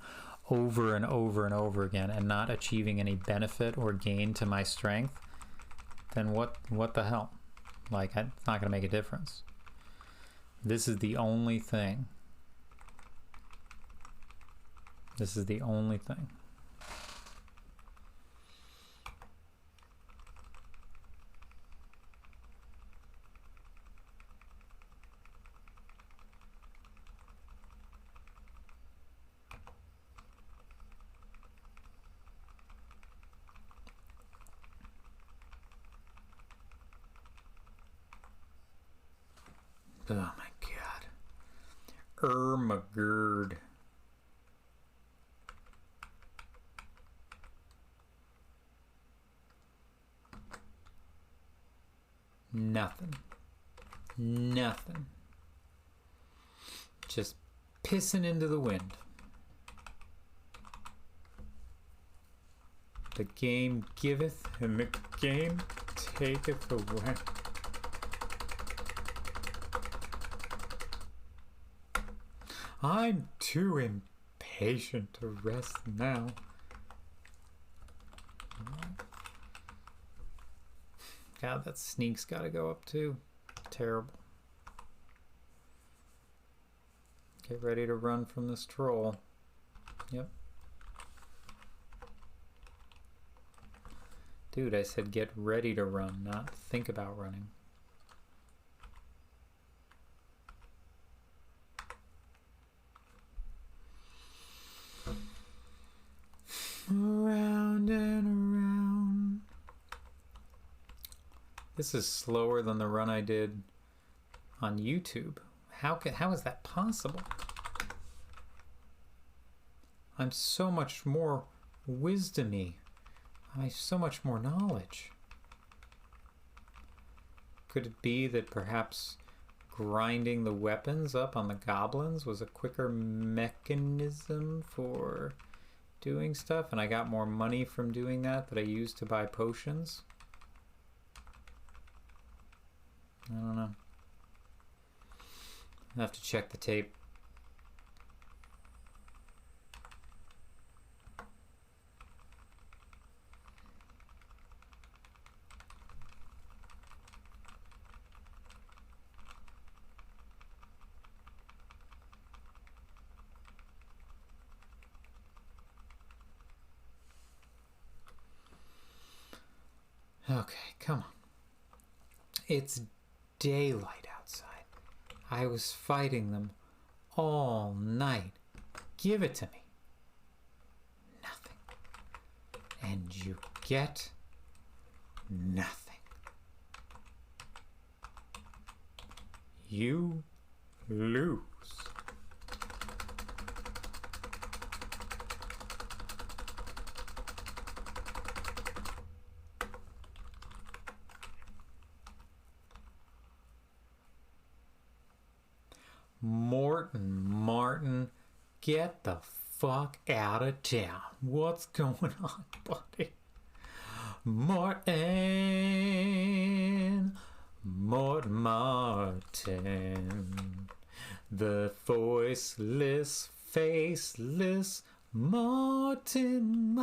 over and over and over again and not achieving any benefit or gain to my strength, then what the hell? Like, it's not going to make a difference. This is the only thing. This is the only thing. Oh my god. Ermagerd. Nothing. Nothing. Just pissing into the wind. The game giveth and the game taketh away. I'm too impatient to rest now. God, that sneak's gotta go up too. Terrible. Get ready to run from this troll. Yep. Dude, I said get ready to run, not think about running. Around and around. This is slower than the run I did on YouTube. How is that possible? I'm so much more wisdomy. I have so much more knowledge. Could it be that perhaps grinding the weapons up on the goblins was a quicker mechanism for doing stuff, and I got more money from doing that I used to buy potions? I don't know. I'll have to check the tape. Okay, come on. It's daylight outside. I was fighting them all night. Give it to me. Nothing. And you get nothing. You lose. Martin, get the fuck out of town. What's going on, buddy? Martin, the voiceless, faceless Martin.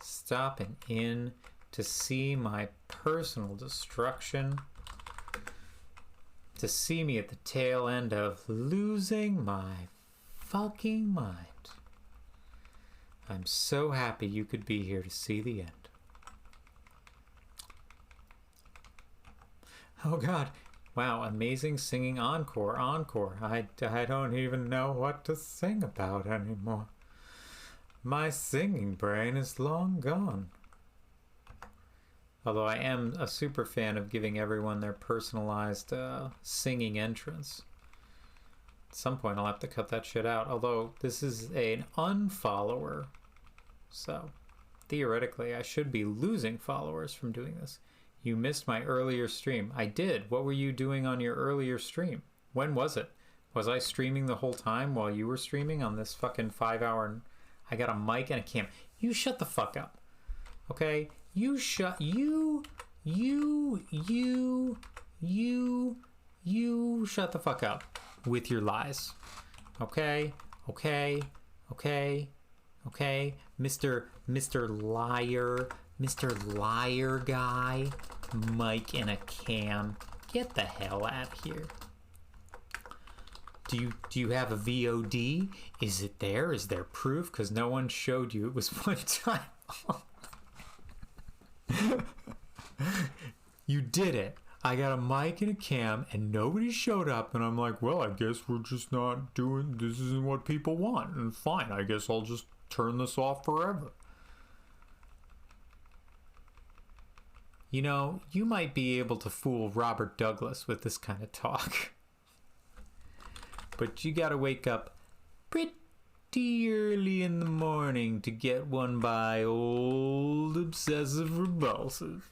Stopping in to see my personal destruction. To see me at the tail end of losing my fucking mind. I'm so happy you could be here to see the end. Oh God, wow, amazing singing encore. I don't even know what to sing about anymore. My singing brain is long gone. Although I am a super fan of giving everyone their personalized singing entrance. At some point I'll have to cut that shit out. Although this is an unfollower. So theoretically I should be losing followers from doing this. You missed my earlier stream. I did. What were you doing on your earlier stream? When was it? Was I streaming the whole time while you were streaming on this fucking 5-hour... I got a mic and a cam. You shut the fuck up. Okay? You shut the fuck up with your lies. Okay? Mr. Liar guy, mic and a cam. Get the hell out of here. Do you have a VOD? Is it there? Is there proof? Because no one showed you. It was one time. You did it. I got a mic and a cam and nobody showed up, and I'm like, well, I guess we're just not doing, this isn't what people want, and fine, I guess I'll just turn this off forever. You know, you might be able to fool Robert Douglas with this kind of talk. But you gotta wake up pretty early in the morning to get one by old obsessive repulsive.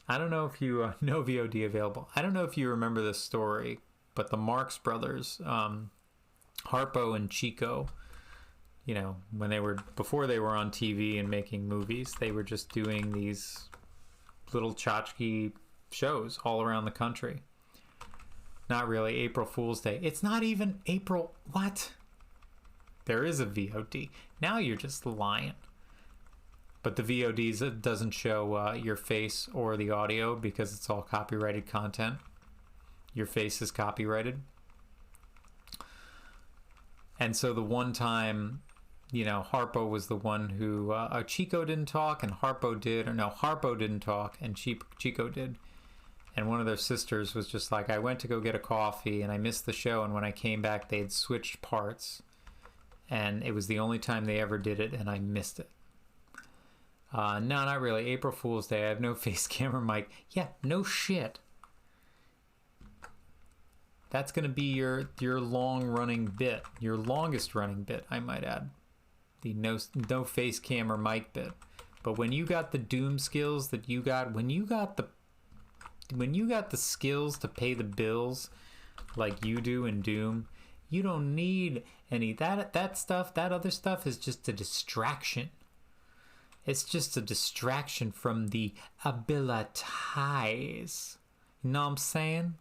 I don't know if you know VOD available. I don't know if you remember this story, but the Marx Brothers, Harpo and Chico, you know, before they were on TV and making movies, they were just doing these little tchotchke shows all around the country. Not really April Fool's Day. It's not even April. What? There is a VOD. Now you're just lying. But the VODs doesn't show your face or the audio because it's all copyrighted content. Your face is copyrighted. And so the one time, you know, Harpo was the one who... Chico didn't talk and Harpo did. Or no, Harpo didn't talk and Chico did. And one of their sisters was just like, I went to go get a coffee and I missed the show. And when I came back, they had switched parts. And it was the only time they ever did it and I missed it. No, not really. April Fool's Day. I have no face camera mic. Yeah, no shit. That's going to be your long-running bit. Your longest-running bit, I might add. The no face camera mic bit. But when you got the Doom skills that you got, when you got the skills to pay the bills like you do in Doom, you don't need any that stuff. That other stuff is just a distraction. It's just a distraction from the abilities. You know what I'm saying?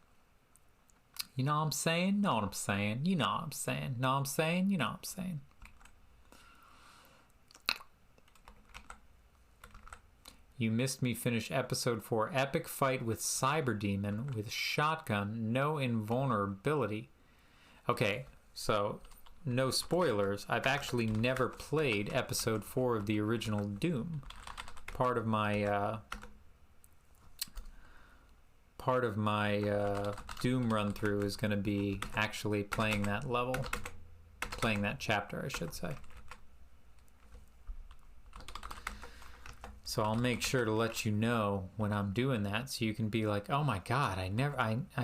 You know what I'm saying? Know what I'm saying? You know what I'm saying? Know what I'm saying? You know what I'm saying? You missed me finish episode 4. Epic fight with Cyber Demon with shotgun, no invulnerability. Okay, so no spoilers. I've actually never played episode 4 of the original Doom. Part of my Doom run through is going to be actually playing that level, playing that chapter, I should say. So I'll make sure to let you know when I'm doing that, so you can be like, oh my god, I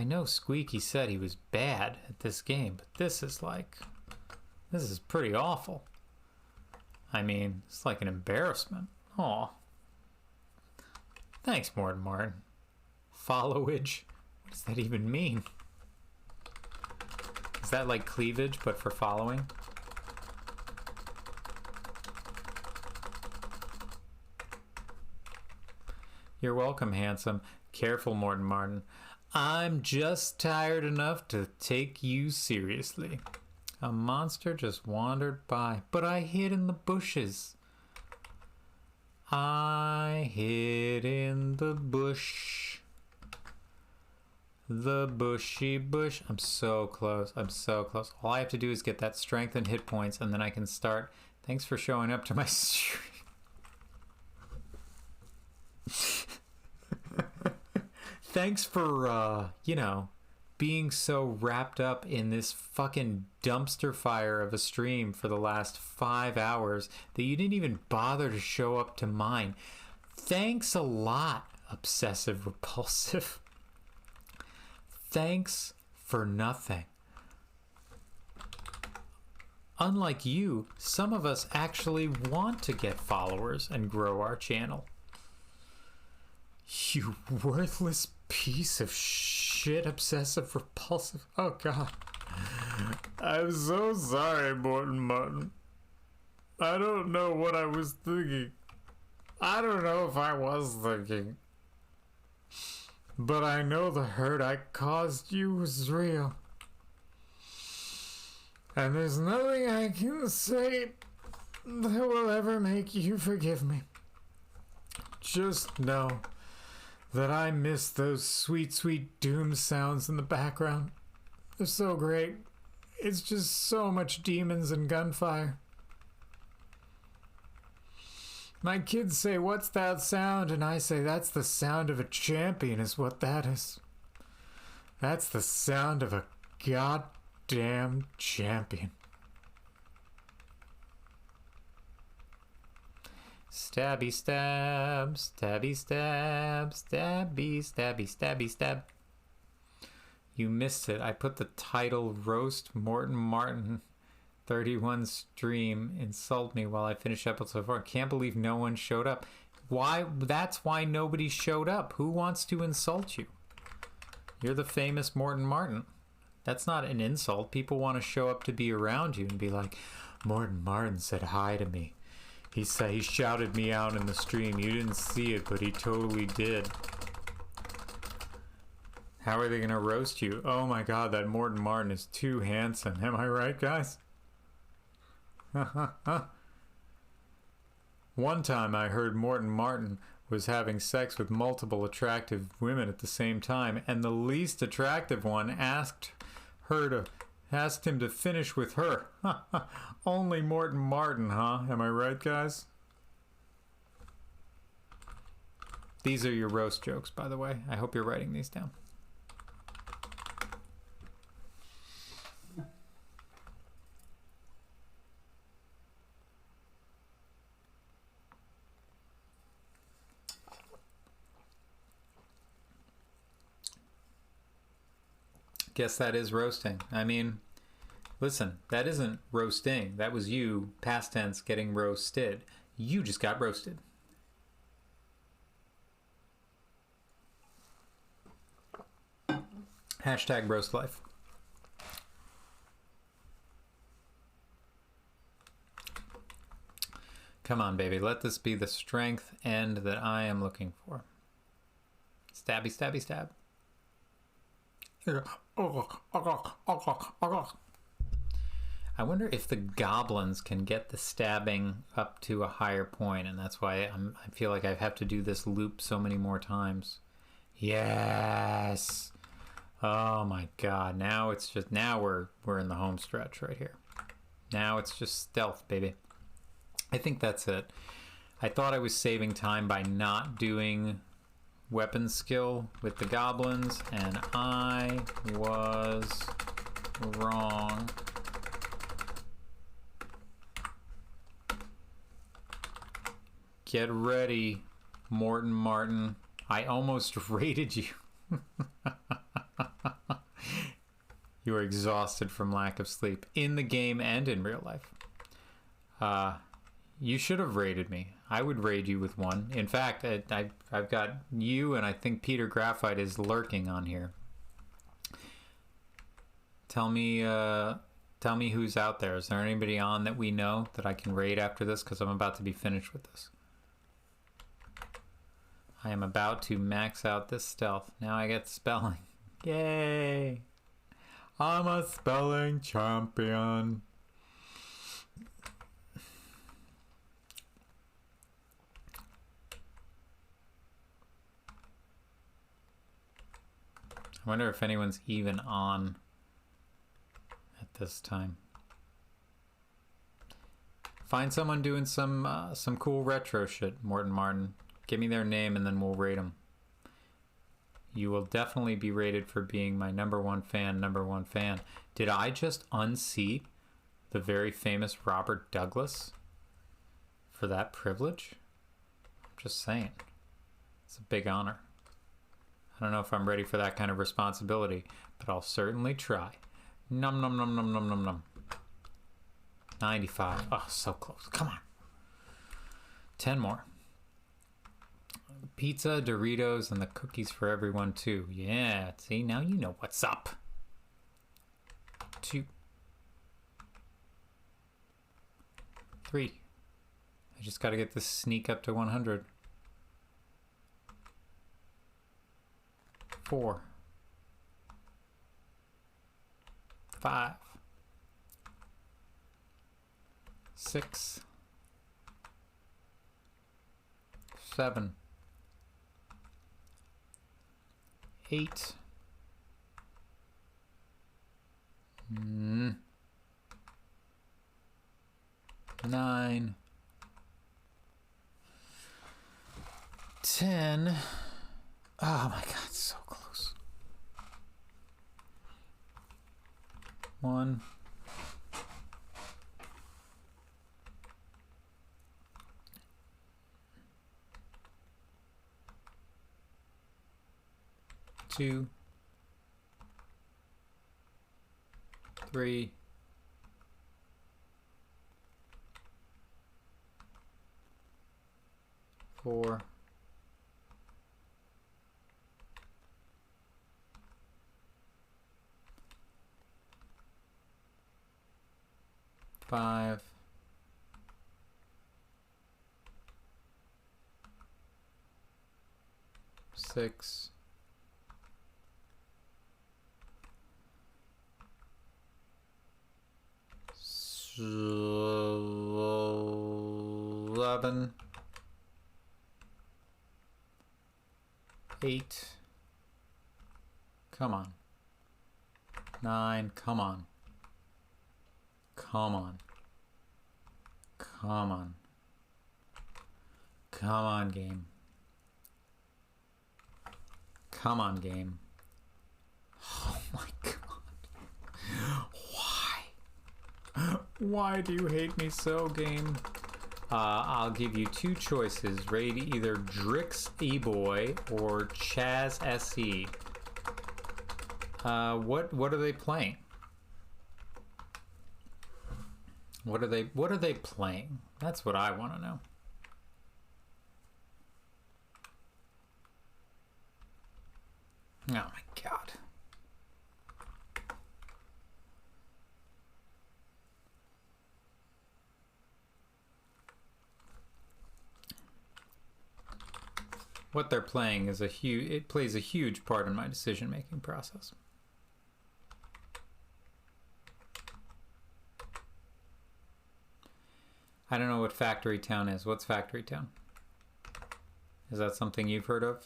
know Squeaky said he was bad at this game, but this is pretty awful. I mean, it's like an embarrassment. Aw. Thanks, Martin. Followage? What does that even mean? Is that like cleavage, but for following? You're welcome, handsome. Careful, Martin. I'm just tired enough to take you seriously. A monster just wandered by, but I hid in the bushes. I hid in the bush. The bushy bush. I'm so close. All I have to do is get that strength and hit points, and then I can start. Thanks for showing up to my stream. Thanks for, being so wrapped up in this fucking dumpster fire of a stream for the last 5 hours that you didn't even bother to show up to mine. Thanks a lot, obsessive repulsive. Thanks for nothing. Unlike you, some of us actually want to get followers and grow our channel. You worthless piece of shit, obsessive repulsive. Oh god. I'm so sorry, Martin. I don't know what I was thinking. I don't know if I was thinking. But I know the hurt I caused you was real. And there's nothing I can say that will ever make you forgive me. Just know that I miss those sweet, sweet Doom sounds in the background. They're so great. It's just so much demons and gunfire. My kids say, "What's that sound?" And I say, "That's the sound of a champion is what that is. That's the sound of a goddamn champion." Stabby stab, stabby stab, stabby stabby stabby stab. You missed it. I put the title Roast Martin 31 stream. Insult me while I finish episode 4. Can't believe no one showed up. Why? That's why nobody showed up. Who wants to insult you? You're the famous Martin. That's not an insult. People want to show up to be around you and be like, Martin said hi to me. He said he shouted me out in the stream. You didn't see it, but he totally did. How are they going to roast you? Oh my god, that Martin is too handsome. Am I right, guys? One time I heard Martin was having sex with multiple attractive women at the same time, and the least attractive one asked him to finish with her. Only Martin, huh? Am I right, guys? These are your roast jokes, by the way. I hope you're writing these down. Guess that is roasting. I mean, listen, that isn't roasting. That was you, past tense, getting roasted. You just got roasted. Hashtag roast life. Come on, baby. Let this be the strength end that I am looking for. Stabby, stabby, stab. I wonder if the goblins can get the stabbing up to a higher point, and that's why I feel like I have to do this loop so many more times. Yes. Oh my god. Now it's just, now we're in the home stretch right here. Now it's just stealth, baby. I think that's it. I thought I was saving time by not doing weapon skill with the goblins, and I was wrong. Get ready, Morton Martin. I almost rated you. You are exhausted from lack of sleep in the game and in real life. You should have rated me. I would raid you with 1. In fact, I've got you, and I think Peter Graphite is lurking on here. Tell me who's out there. Is there anybody on that we know that I can raid after this? Because I'm about to be finished with this. I am about to max out this stealth. Now I get spelling. Yay! I'm a spelling champion. I wonder if anyone's even on at this time. Find someone doing some cool retro shit, Morton Martin. Give me their name and then we'll rate them. You will definitely be rated for being my number one fan. Did I just unseat the very famous Robert Douglas for that privilege? I'm just saying. It's a big honor. I don't know if I'm ready for that kind of responsibility, but I'll certainly try. Num num num num num num num. 95. Oh, so close. Come on. 10 more. Pizza, Doritos, and the cookies for everyone too. Yeah, see, now you know what's up. 2. 3. I just gotta get this sneak up to 100. 4. 5. 6. 7. 8. 9. 10. Oh my god, so close. 1. 2. 3. 4. 5. 6. 11. 8. Come on. 9. Come on. Come on. Come on. Come on, game. Come on, game. Oh my god. Why? Why do you hate me so, game? I'll give you 2 choices. Raid either Drix E-Boy or Chaz SE. What are they playing? What are they playing? That's what I want to know. Oh my god. what they're playing is it plays a huge part in my decision-making process. I don't know what Factory Town is. What's Factory Town? Is that something you've heard of?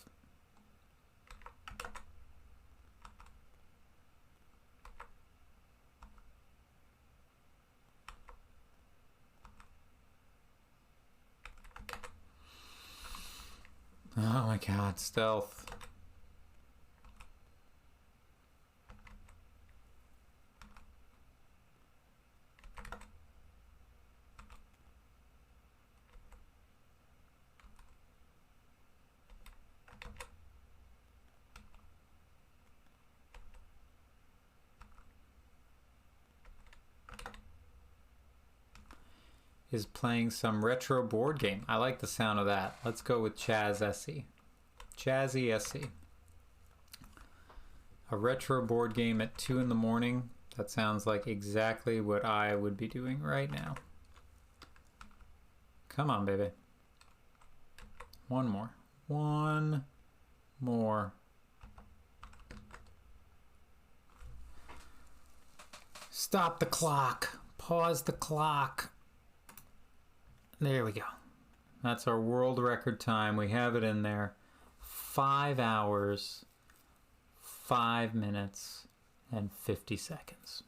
Oh my god, stealth. Is playing some retro board game. I like the sound of that. Let's go with Chaz Essie. Chazzy Essie. A retro board game at 2 in the morning. That sounds like exactly what I would be doing right now. Come on, baby. One more. One more. Stop the clock. Pause the clock. There we go. That's our world record time. We have it in there. 5 hours, 5 minutes, and 50 seconds.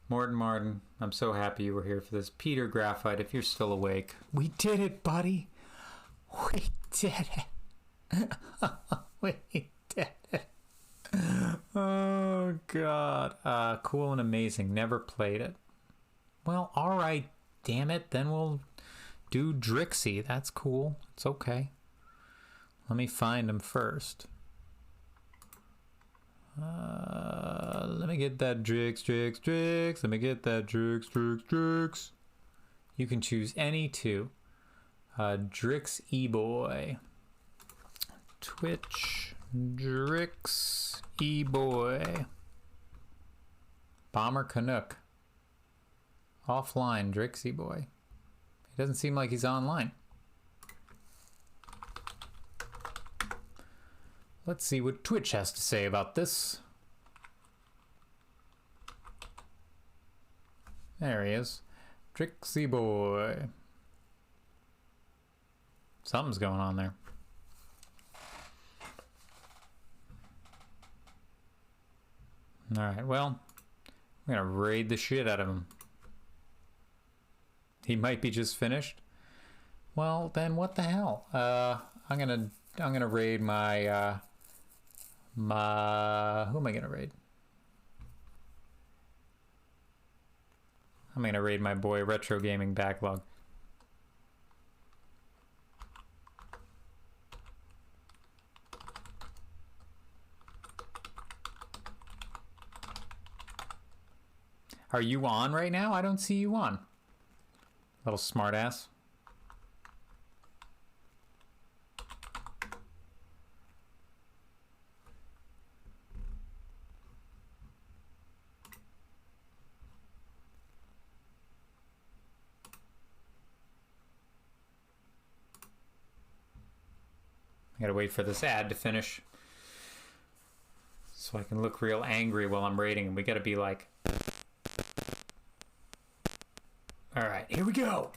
Martin, I'm so happy you were here for this. Peter Graphite, if you're still awake. We did it, buddy. We did it. We did it. Oh, God. Cool and amazing. Never played it. Well, all right, damn it. Then we'll do Drixie. That's cool. It's okay. Let me find him first. Let me get that Drix. Let me get that Drix. You can choose any two. Drix E-Boy. Twitch Drix E-Boy. Bomber Canuck. Offline, Drixie boy. He doesn't seem like he's online. Let's see what Twitch has to say about this. There he is. Drixie boy. Something's going on there. Alright, well, I'm gonna raid the shit out of him. He might be just finished. Well, then what the hell? I'm gonna raid my who am I gonna raid? I'm gonna raid my boy Retro Gaming Backlog. Are you on right now? I don't see you on. Little smartass. I gotta wait for this ad to finish so I can look real angry while I'm rating, and we gotta be like, all right, here we go.